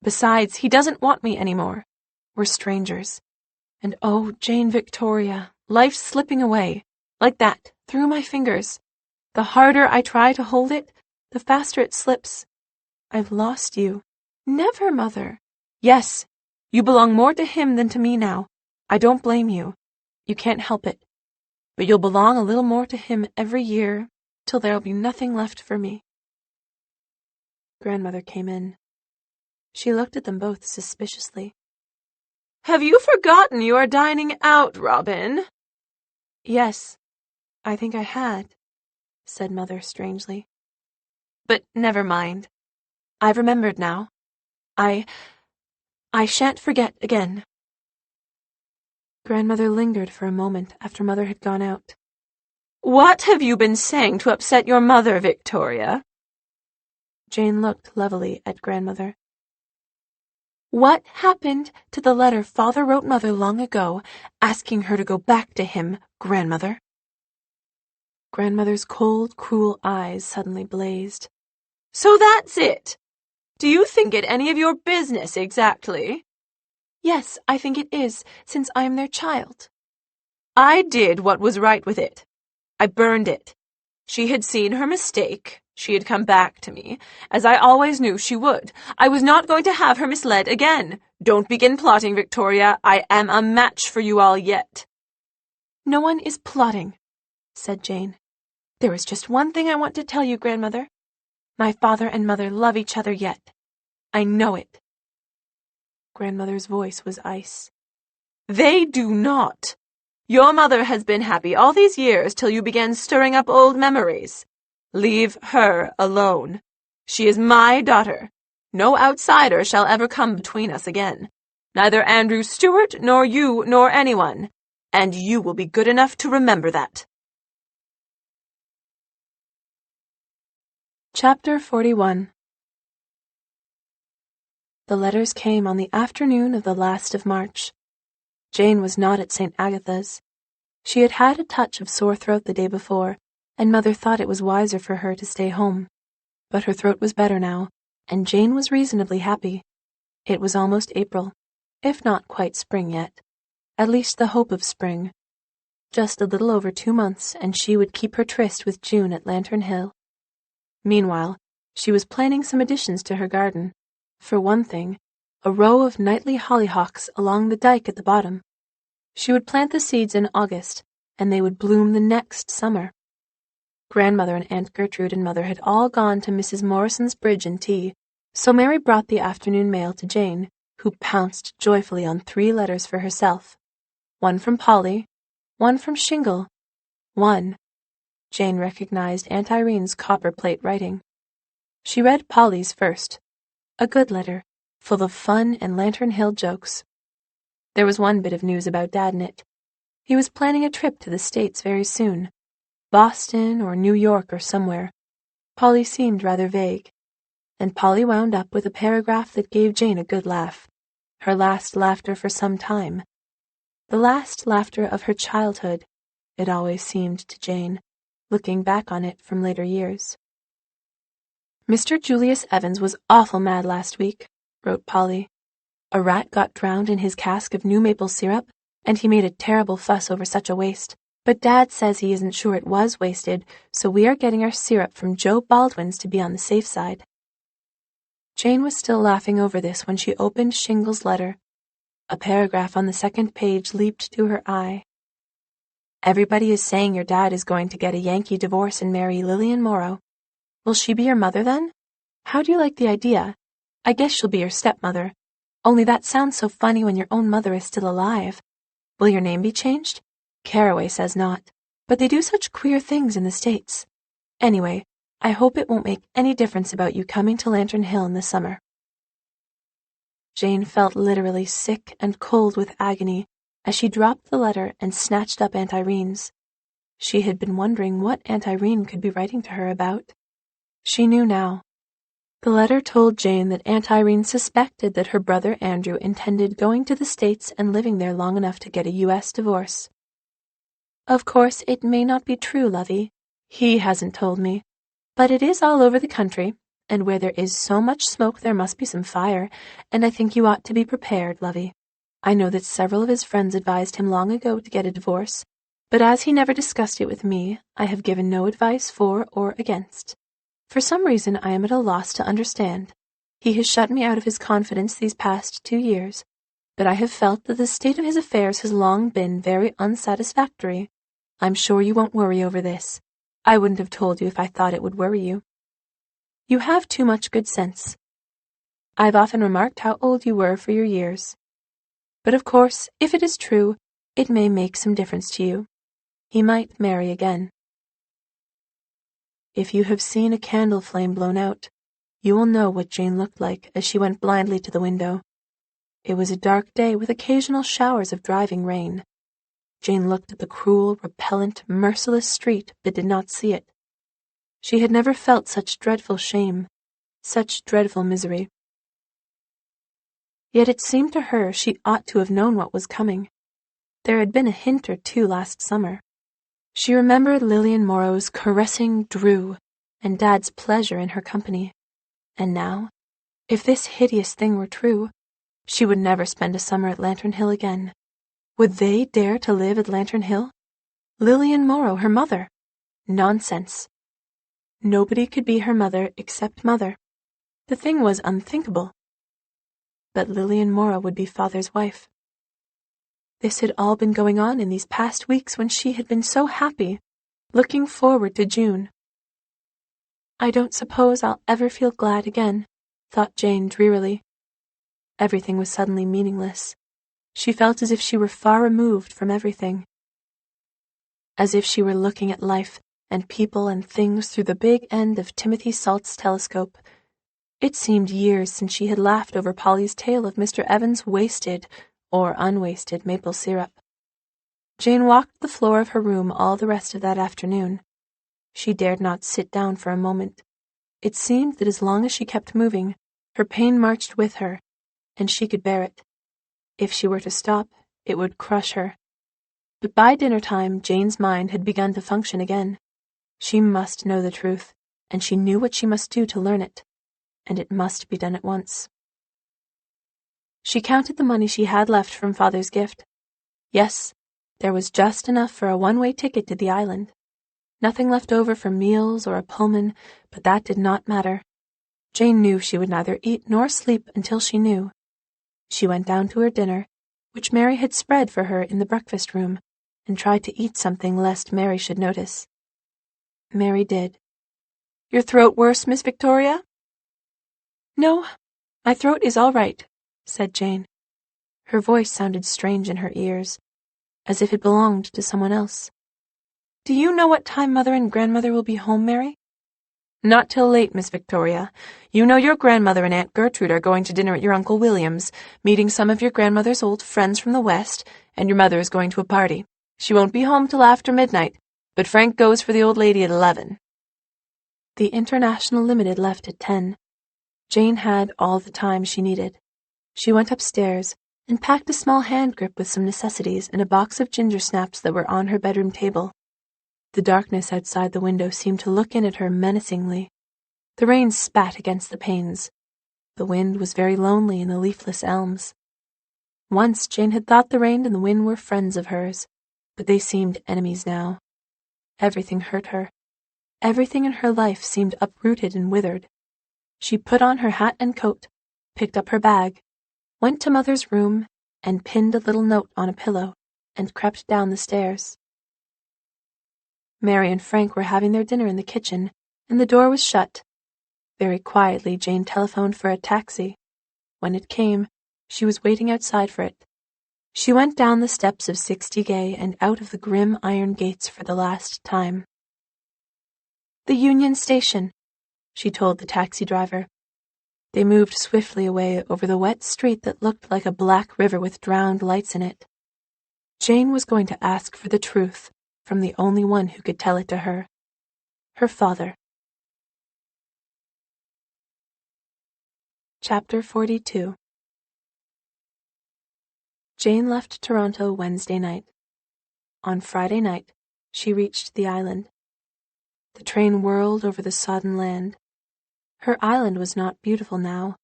S1: Besides, he doesn't want me anymore. We're strangers. And oh, Jane Victoria, life's slipping away, like that, through my fingers. The harder I try to hold it, the faster it slips. I've lost you. Never, Mother. Yes, you belong more to him than to me now. I don't blame you. You can't help it. But you'll belong a little more to him every year, till there'll be nothing left for me. Grandmother came in. She looked at them both suspiciously.
S2: "Have you forgotten you are dining out, Robin?"
S1: Yes, I think I had, said Mother strangely. But never mind. I've remembered now. I shan't forget again. Grandmother lingered for a moment after Mother had gone out.
S2: "What have you been saying to upset your mother, Victoria?"
S1: Jane looked levelly at Grandmother. What happened to the letter Father wrote Mother long ago, asking her to go back to him, Grandmother? Grandmother's cold, cruel eyes suddenly blazed.
S2: "So that's it? Do you think it any of your business exactly?"
S1: Yes, I think it is, since I am their child.
S2: "I did what was right with it. I burned it. She had seen her mistake. She had come back to me, as I always knew she would. I was not going to have her misled again. Don't begin plotting, Victoria. I am a match for you all yet."
S1: "No one is plotting," said Jane. "There is just one thing I want to tell you, Grandmother. My father and mother love each other yet. I know it." Grandmother's voice was ice.
S2: "They do not. Your mother has been happy all these years till you began stirring up old memories. Leave her alone. She is my daughter. No outsider shall ever come between us again. Neither Andrew Stewart nor you nor anyone. And you will be good enough to remember that."
S1: Chapter 41. The letters came on the afternoon of the last of March. Jane was not at St. Agatha's. She had had a touch of sore throat the day before, and Mother thought it was wiser for her to stay home. But her throat was better now, and Jane was reasonably happy. It was almost April, if not quite spring yet. At least the hope of spring. Just a little over 2 months, and she would keep her tryst with June at Lantern Hill. Meanwhile, she was planning some additions to her garden. For one thing, a row of nightly hollyhocks along the dike at the bottom. She would plant the seeds in August, and they would bloom the next summer. Grandmother and Aunt Gertrude and Mother had all gone to Mrs. Morrison's bridge and tea, so Mary brought the afternoon mail to Jane, who pounced joyfully on 3 letters for herself. One from Polly, one from Shingle, one. Jane recognized Aunt Irene's copper-plate writing. She read Polly's first. A good letter, full of fun and Lantern Hill jokes. There was one bit of news about Dad in it. He was planning a trip to the States very soon. Boston or New York or somewhere. Polly seemed rather vague. And Polly wound up with a paragraph that gave Jane a good laugh. Her last laughter for some time. The last laughter of her childhood, it always seemed to Jane, looking back on it from later years. "Mr. Julius Evans was awful mad last week," wrote Polly. "A rat got drowned in his cask of new maple syrup, and he made a terrible fuss over such a waste. But Dad says he isn't sure it was wasted, so we are getting our syrup from Joe Baldwin's to be on the safe side." Jane was still laughing over this when she opened Shingle's letter. A paragraph on the 2nd page leaped to her eye. "Everybody is saying your dad is going to get a Yankee divorce and marry Lillian Morrow. Will she be your mother then? How do you like the idea? I guess she'll be your stepmother. Only that sounds so funny when your own mother is still alive. Will your name be changed? Caraway says not. But they do such queer things in the States. Anyway, I hope it won't make any difference about you coming to Lantern Hill in the summer." Jane felt literally sick and cold with agony as she dropped the letter and snatched up Aunt Irene's. She had been wondering what Aunt Irene could be writing to her about. She knew now. The letter told Jane that Aunt Irene suspected that her brother Andrew intended going to the States and living there long enough to get a U.S. divorce. Of course, it may not be true, lovey. He hasn't told me. But it is all over the country, and where there is so much smoke there must be some fire, and I think you ought to be prepared, lovey. I know that several of his friends advised him long ago to get a divorce, but as he never discussed it with me, I have given no advice for or against. For some reason I am at a loss to understand. He has shut me out of his confidence these past 2 years, but I have felt that the state of his affairs has long been very unsatisfactory. I'm sure you won't worry over this. I wouldn't have told you if I thought it would worry you. You have too much good sense. I've often remarked how old you were for your years. But of course, if it is true, it may make some difference to you. He might marry again. If you have seen a candle flame blown out, you will know what Jane looked like as she went blindly to the window. It was a dark day with occasional showers of driving rain. Jane looked at the cruel, repellent, merciless street, but did not see it. She had never felt such dreadful shame, such dreadful misery. Yet it seemed to her she ought to have known what was coming. There had been a hint or two last summer. She remembered Lillian Morrow's caressing Drew and Dad's pleasure in her company. And now, if this hideous thing were true, she would never spend a summer at Lantern Hill again. Would they dare to live at Lantern Hill? Lillian Morrow, her mother? Nonsense. Nobody could be her mother except Mother. The thing was unthinkable. But Lillian Morrow would be Father's wife. This had all been going on in these past weeks when she had been so happy, looking forward to June. I don't suppose I'll ever feel glad again, thought Jane drearily. Everything was suddenly meaningless. She felt as if she were far removed from everything. As if she were looking at life and people and things through the big end of Timothy Salt's telescope. It seemed years since she had laughed over Polly's tale of Mr. Evans' wasted or unwasted maple syrup. Jane walked the floor of her room all the rest of that afternoon. She dared not sit down for a moment. It seemed that as long as she kept moving, her pain marched with her, and she could bear it. If she were to stop, it would crush her. But by dinner time, Jane's mind had begun to function again. She must know the truth, and she knew what she must do to learn it, and it must be done at once. She counted the money she had left from Father's gift. Yes, there was just enough for a one-way ticket to the island. Nothing left over for meals or a Pullman, but that did not matter. Jane knew she would neither eat nor sleep until she knew. She went down to her dinner, which Mary had spread for her in the breakfast room, and tried to eat something lest Mary should notice. Mary did. "Your throat worse, Miss Victoria?" "No, my throat is all right," said Jane. Her voice sounded strange in her ears, as if it belonged to someone else. "Do you know what time Mother and Grandmother will be home, Mary?" "Not till late, Miss Victoria. You know your grandmother and Aunt Gertrude are going to dinner at your Uncle William's, meeting some of your grandmother's old friends from the West, and your mother is going to a party. She won't be home till after midnight, but Frank goes for the old lady at 11. The International Limited left at 10. Jane had all the time she needed. She went upstairs and packed a small hand grip with some necessities and a box of ginger snaps that were on her bedroom table. The darkness outside the window seemed to look in at her menacingly. The rain spat against the panes. The wind was very lonely in the leafless elms. Once Jane had thought the rain and the wind were friends of hers, but they seemed enemies now. Everything hurt her. Everything in her life seemed uprooted and withered. She put on her hat and coat, picked up her bag, went to Mother's room, and pinned a little note on a pillow, and crept down the stairs. Mary and Frank were having their dinner in the kitchen, and the door was shut. Very quietly, Jane telephoned for a taxi. When it came, she was waiting outside for it. She went down the steps of 60 Gay and out of the grim iron gates for the last time. "The Union Station," she told the taxi driver. They moved swiftly away over the wet street that looked like a black river with drowned lights in it. Jane was going to ask for the truth from the only one who could tell it to her, her father. Chapter 42. Jane left Toronto Wednesday night. On Friday night, she reached the island. The train whirled over the sodden land. Her island was not beautiful now.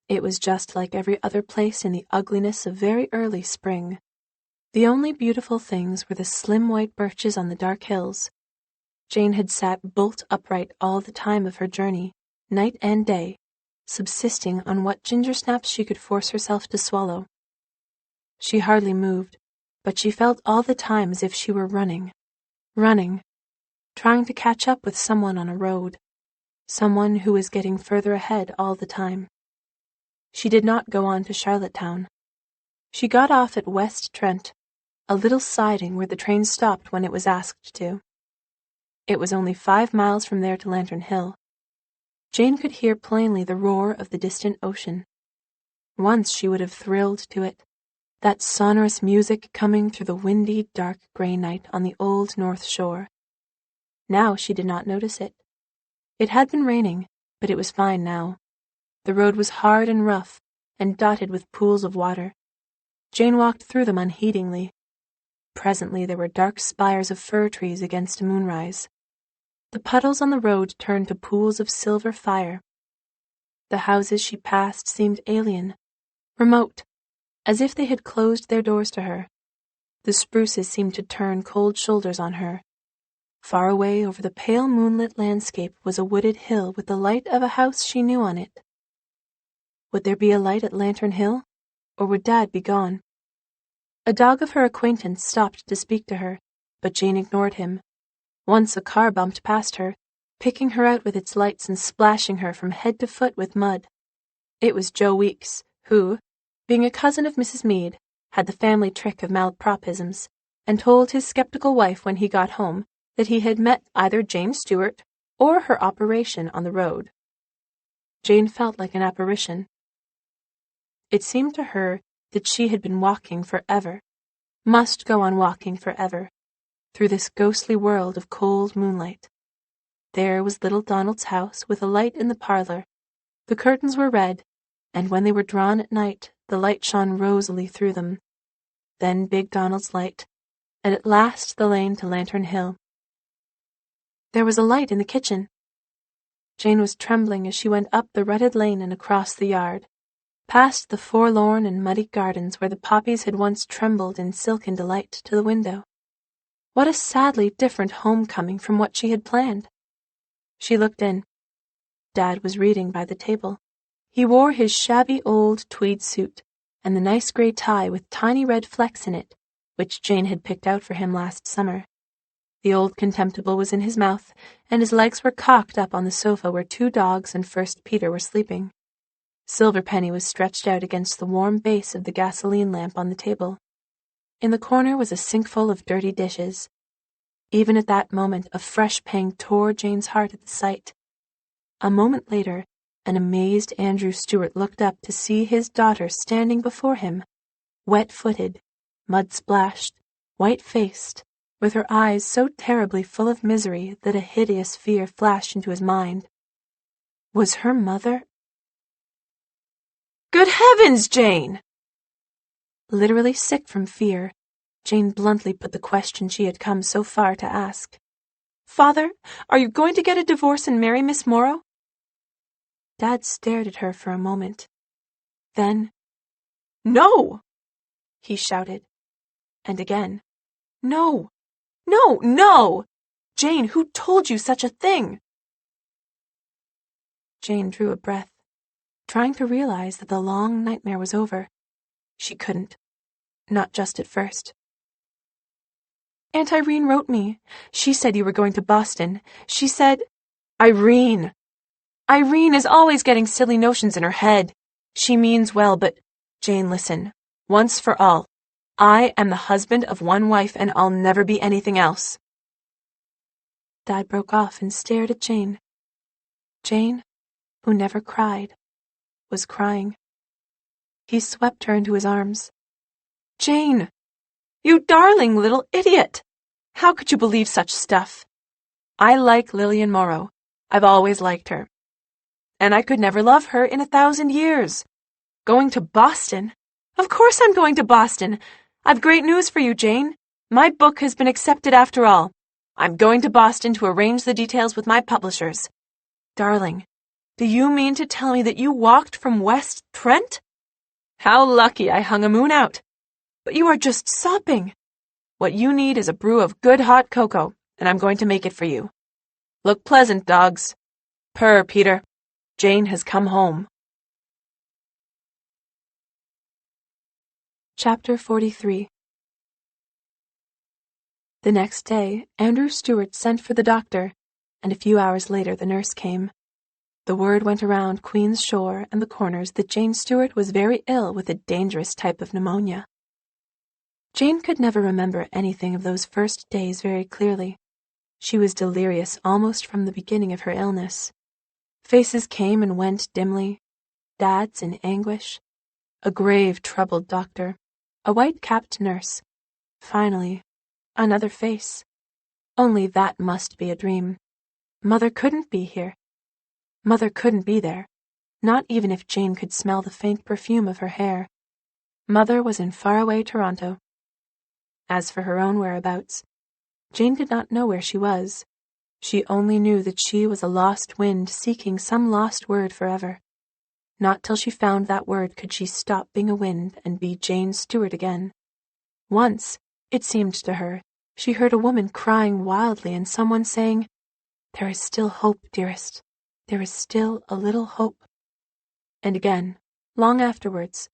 S1: It was just like every other place in the ugliness of very early spring. The only beautiful things were the slim white birches on the dark hills. Jane had sat bolt upright all the time of her journey, night and day, subsisting on what gingersnaps she could force herself to swallow. She hardly moved, but she felt all the time as if she were running, trying to catch up with someone on a road, someone who was getting further ahead all the time. She did not go on to Charlottetown. She got off at West Trent, a little siding where the train stopped when it was asked to. It was only 5 miles from there to Lantern Hill. Jane could hear plainly the roar of the distant ocean. Once she would have thrilled to it, that sonorous music coming through the windy, dark grey night on the old North Shore. Now she did not notice it. It had been raining, but it was fine now. The road was hard and rough, and dotted with pools of water. Jane walked through them unheedingly. Presently there were dark spires of fir trees against a moonrise. The puddles on the road turned to pools of silver fire. The houses she passed seemed alien, remote, as if they had closed their doors to her. The spruces seemed to turn cold shoulders on her. Far away over the pale moonlit landscape was a wooded hill with the light of a house she knew on it. Would there be a light at Lantern Hill, or would Dad be gone? A dog of her acquaintance stopped to speak to her, but Jane ignored him. Once a car bumped past her, picking her out with its lights and splashing her from head to foot with mud. It was Joe Weeks, who, being a cousin of Mrs. Meade, had the family trick of malapropisms, and told his skeptical wife when he got home that he had met either Jane Stewart or her operation on the road. Jane felt like an apparition. It seemed to her that she had been walking forever, must go on walking forever, through this ghostly world of cold moonlight. There was little Donald's house with a light in the parlor. The curtains were red, and when they were drawn at night, the light shone rosily through them. Then Big Donald's light, and at last the lane to Lantern Hill. There was a light in the kitchen. Jane was trembling as she went up the rutted lane and across the yard, past the forlorn and muddy gardens where the poppies had once trembled in silken delight to the window. What a sadly different homecoming from what she had planned. She looked in. Dad was reading by the table. He wore his shabby old tweed suit and the nice grey tie with tiny red flecks in it, which Jane had picked out for him last summer. The old contemptible was in his mouth, and his legs were cocked up on the sofa where 2 dogs and First Peter were sleeping. Silverpenny was stretched out against the warm base of the gasoline lamp on the table. In the corner was a sinkful of dirty dishes. Even at that moment, a fresh pang tore Jane's heart at the sight. A moment later, an amazed Andrew Stewart looked up to see his daughter standing before him, wet-footed, mud-splashed, white-faced, with her eyes so terribly full of misery that a hideous fear flashed into his mind. Was her mother?
S2: Good heavens, Jane!
S1: Literally sick from fear, Jane bluntly put the question she had come so far to ask.
S2: Father, are you going to get a divorce and marry Miss Morrow?
S1: Dad stared at her for a moment. Then,
S2: No!
S1: he shouted. And again,
S2: No! No! No! Jane, who told you such a thing?
S1: Jane drew a breath, trying to realize that the long nightmare was over. She couldn't. Not just at first.
S2: Aunt Irene wrote me. She said you were going to Boston. She said... Irene! Irene is always getting silly notions in her head. She means well, but... Jane, listen. Once for all. I am the husband of one wife, and I'll never be anything else.
S1: Dad broke off and stared at Jane. Jane, who never cried, was crying. He swept her into his arms.
S2: Jane! You darling little idiot! How could you believe such stuff? I like Lillian Morrow. I've always liked her. and I could never love her in 1,000 years. Going to Boston? Of course I'm going to Boston. I've great news for you, Jane. My book has been accepted after all. I'm going to Boston to arrange the details with my publishers. Darling, do you mean to tell me that you walked from West Trent? How lucky I hung a moon out. But you are just sopping. What you need is a brew of good hot cocoa, and I'm going to make it for you. Look pleasant, dogs. Purr, Peter. Jane has come home.
S1: Chapter 43. The next day, Andrew Stuart sent for the doctor, and a few hours later the nurse came. The word went around Queen's Shore and the Corners that Jane Stuart was very ill with a dangerous type of pneumonia. Jane could never remember anything of those first days very clearly. She was delirious almost from the beginning of her illness. Faces came and went dimly, Dad's in anguish, a grave, troubled doctor, a white-capped nurse. Finally, another face. Only that must be a dream. Mother couldn't be here. Mother couldn't be there, not even if Jane could smell the faint perfume of her hair. Mother was in faraway Toronto. As for her own whereabouts, Jane did not know where she was. She only knew that she was a lost wind seeking some lost word forever. Not till she found that word could she stop being a wind and be Jane Stuart again. Once, it seemed to her, she heard a woman crying wildly and someone saying, "There is still hope, dearest. There is still a little hope." And again, long afterwards,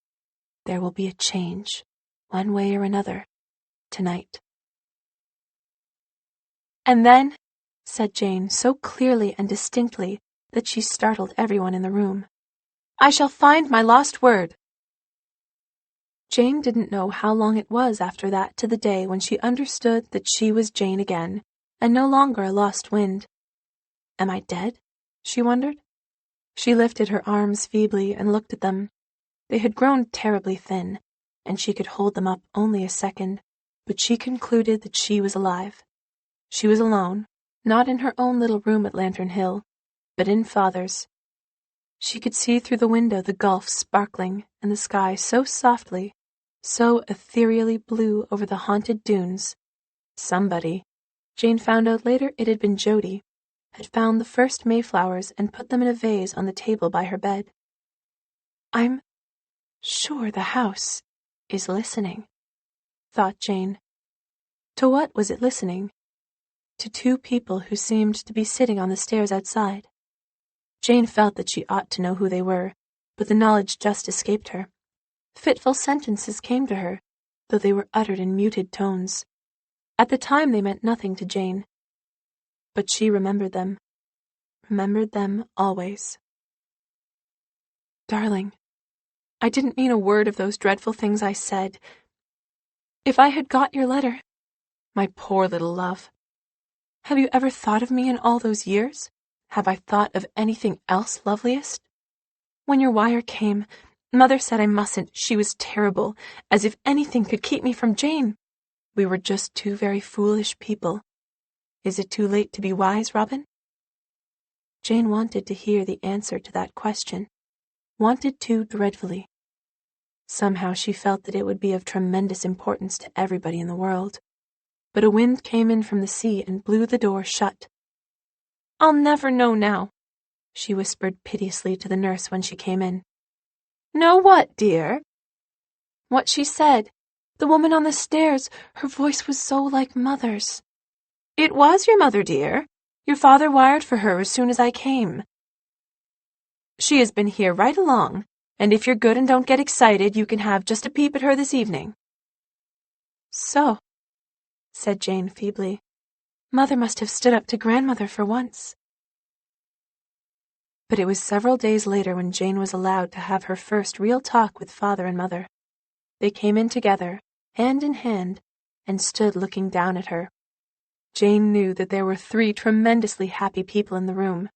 S1: "There will be a change, one way or another, tonight." "And then," said Jane so clearly and distinctly that she startled everyone in the room, "I shall find my lost word." Jane didn't know how long it was after that to the day when she understood that she was Jane again, and no longer a lost wind. Am I dead? She wondered. She lifted her arms feebly and looked at them. They had grown terribly thin, and she could hold them up only a second, but she concluded that she was alive. She was alone, not in her own little room at Lantern Hill, but in Father's. She could see through the window the gulf sparkling and the sky so softly, so ethereally blue over the haunted dunes. Somebody, Jane found out later it had been Jody, had found the first mayflowers and put them in a vase on the table by her bed. "I'm sure the house is listening," thought Jane. To what was it listening? To two people who seemed to be sitting on the stairs outside. Jane felt that she ought to know who they were, but the knowledge just escaped her. Fitful sentences came to her, though they were uttered in muted tones. At the time they meant nothing to Jane. But she remembered them always. "Darling, I didn't mean a word of those dreadful things I said. If I had got your letter, my poor little love. Have you ever thought of me in all those years? Have I thought of anything else loveliest? When your wire came, Mother said I mustn't. She was terrible, as if anything could keep me from Jane. We were just two very foolish people. Is it too late to be wise, Robin?" Jane wanted to hear the answer to that question, wanted to dreadfully. Somehow she felt that it would be of tremendous importance to everybody in the world. But a wind came in from the sea and blew the door shut. "I'll never know now," she whispered piteously to the nurse when she came in. "Know what, dear?" "What she said. The woman on the stairs, her voice was so like Mother's." "It was your mother, dear. Your father wired for her as soon as I came. She has been here right along, and if you're good and don't get excited, you can have just a peep at her this evening." "So," said Jane feebly, "Mother must have stood up to Grandmother for once." But it was several days later when Jane was allowed to have her first real talk with Father and Mother. They came in together, hand in hand, and stood looking down at her. Jane knew that there were three tremendously happy people in the room.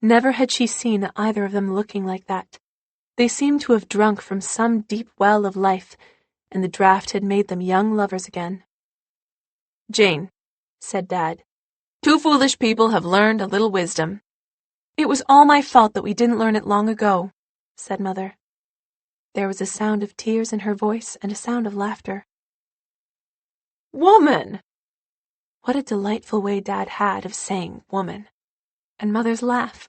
S1: Never had she seen either of them looking like that. They seemed to have drunk from some deep well of life, and the draught had made them young lovers again. "Jane," said Dad, "two foolish people have learned a little wisdom. It was all my fault that we didn't learn it long ago, said Mother. There was a sound of tears in her voice and a sound of laughter. Woman! What a delightful way Dad had of saying woman. And Mother's laugh.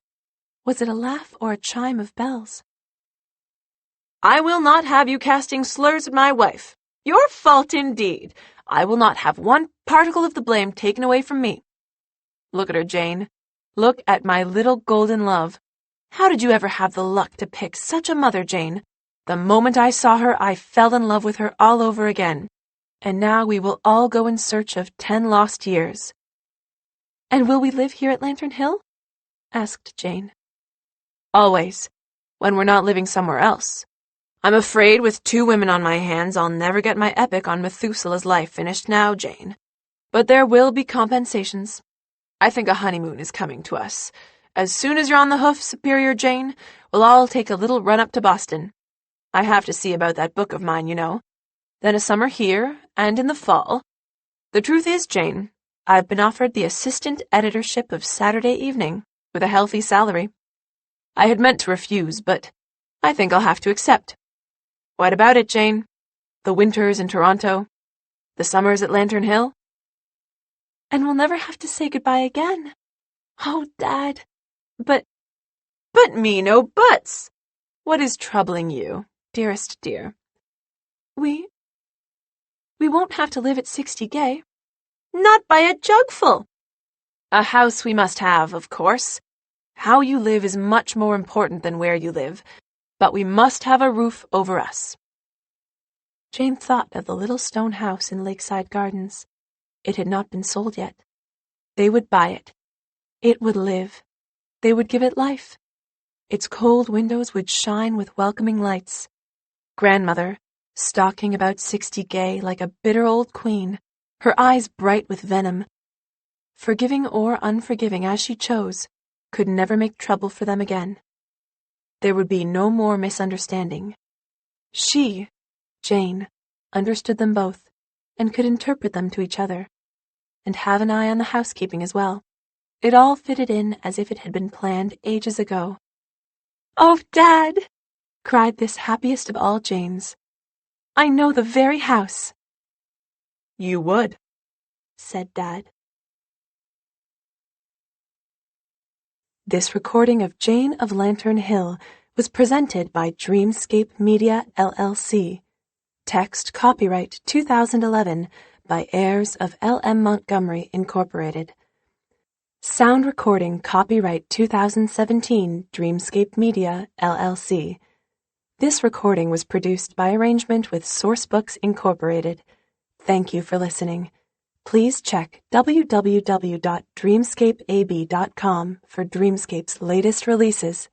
S1: Was it a laugh or a chime of bells?
S2: I will not have you casting slurs at my wife. Your fault indeed. I will not have one particle of the blame taken away from me. Look at her, Jane. Look at my little golden love. How did you ever have the luck to pick such a mother, Jane? The moment I saw her, I fell in love with her all over again. And now we will all go in search of 10 lost years. And will we live here at Lantern Hill? Asked Jane. Always, when we're not living somewhere else. I'm afraid with 2 women on my hands, I'll never get my epic on Methuselah's life finished now, Jane. But there will be compensations. I think a honeymoon is coming to us. As soon as you're on the hoof, Superior Jane, we'll all take a little run up to Boston. I have to see about that book of mine, you know. Then a summer here, and in the fall. The truth is, Jane, I've been offered the assistant editorship of Saturday Evening, with a healthy salary. I had meant to refuse, but I think I'll have to accept. What about it, Jane? The winters in Toronto? The summers at Lantern Hill?
S1: And we'll never have to say goodbye again. Oh, Dad. But
S2: me no buts. What is troubling you, dearest dear?
S1: We won't have to live at 60 Gay.
S2: Not by a jugful. A house we must have, of course. How you live is much more important than where you live, but we must have a roof over us.
S1: Jane thought of the little stone house in Lakeside Gardens. It had not been sold yet. They would buy it. It would live. They would give it life. Its cold windows would shine with welcoming lights. Grandmother, stalking about 60 Gay like a bitter old queen, her eyes bright with venom, forgiving or unforgiving as she chose, could never make trouble for them again. There would be no more misunderstanding. She, Jane, understood them both, and could interpret them to each other, and have an eye on the housekeeping as well. It all fitted in as if it had been planned ages ago. "Oh, Dad!" cried this happiest of all Janes. "I know the very house."
S2: "You would,"
S1: said Dad. This recording of Jane of Lantern Hill was presented by Dreamscape Media, LLC. Text copyright 2011 by heirs of L M Montgomery, Incorporated. Sound recording copyright 2017 Dreamscape Media, LLC. This recording was produced by arrangement with Sourcebooks, Incorporated. Thank you for listening. Please check www.dreamscapeab.com for Dreamscape's latest releases.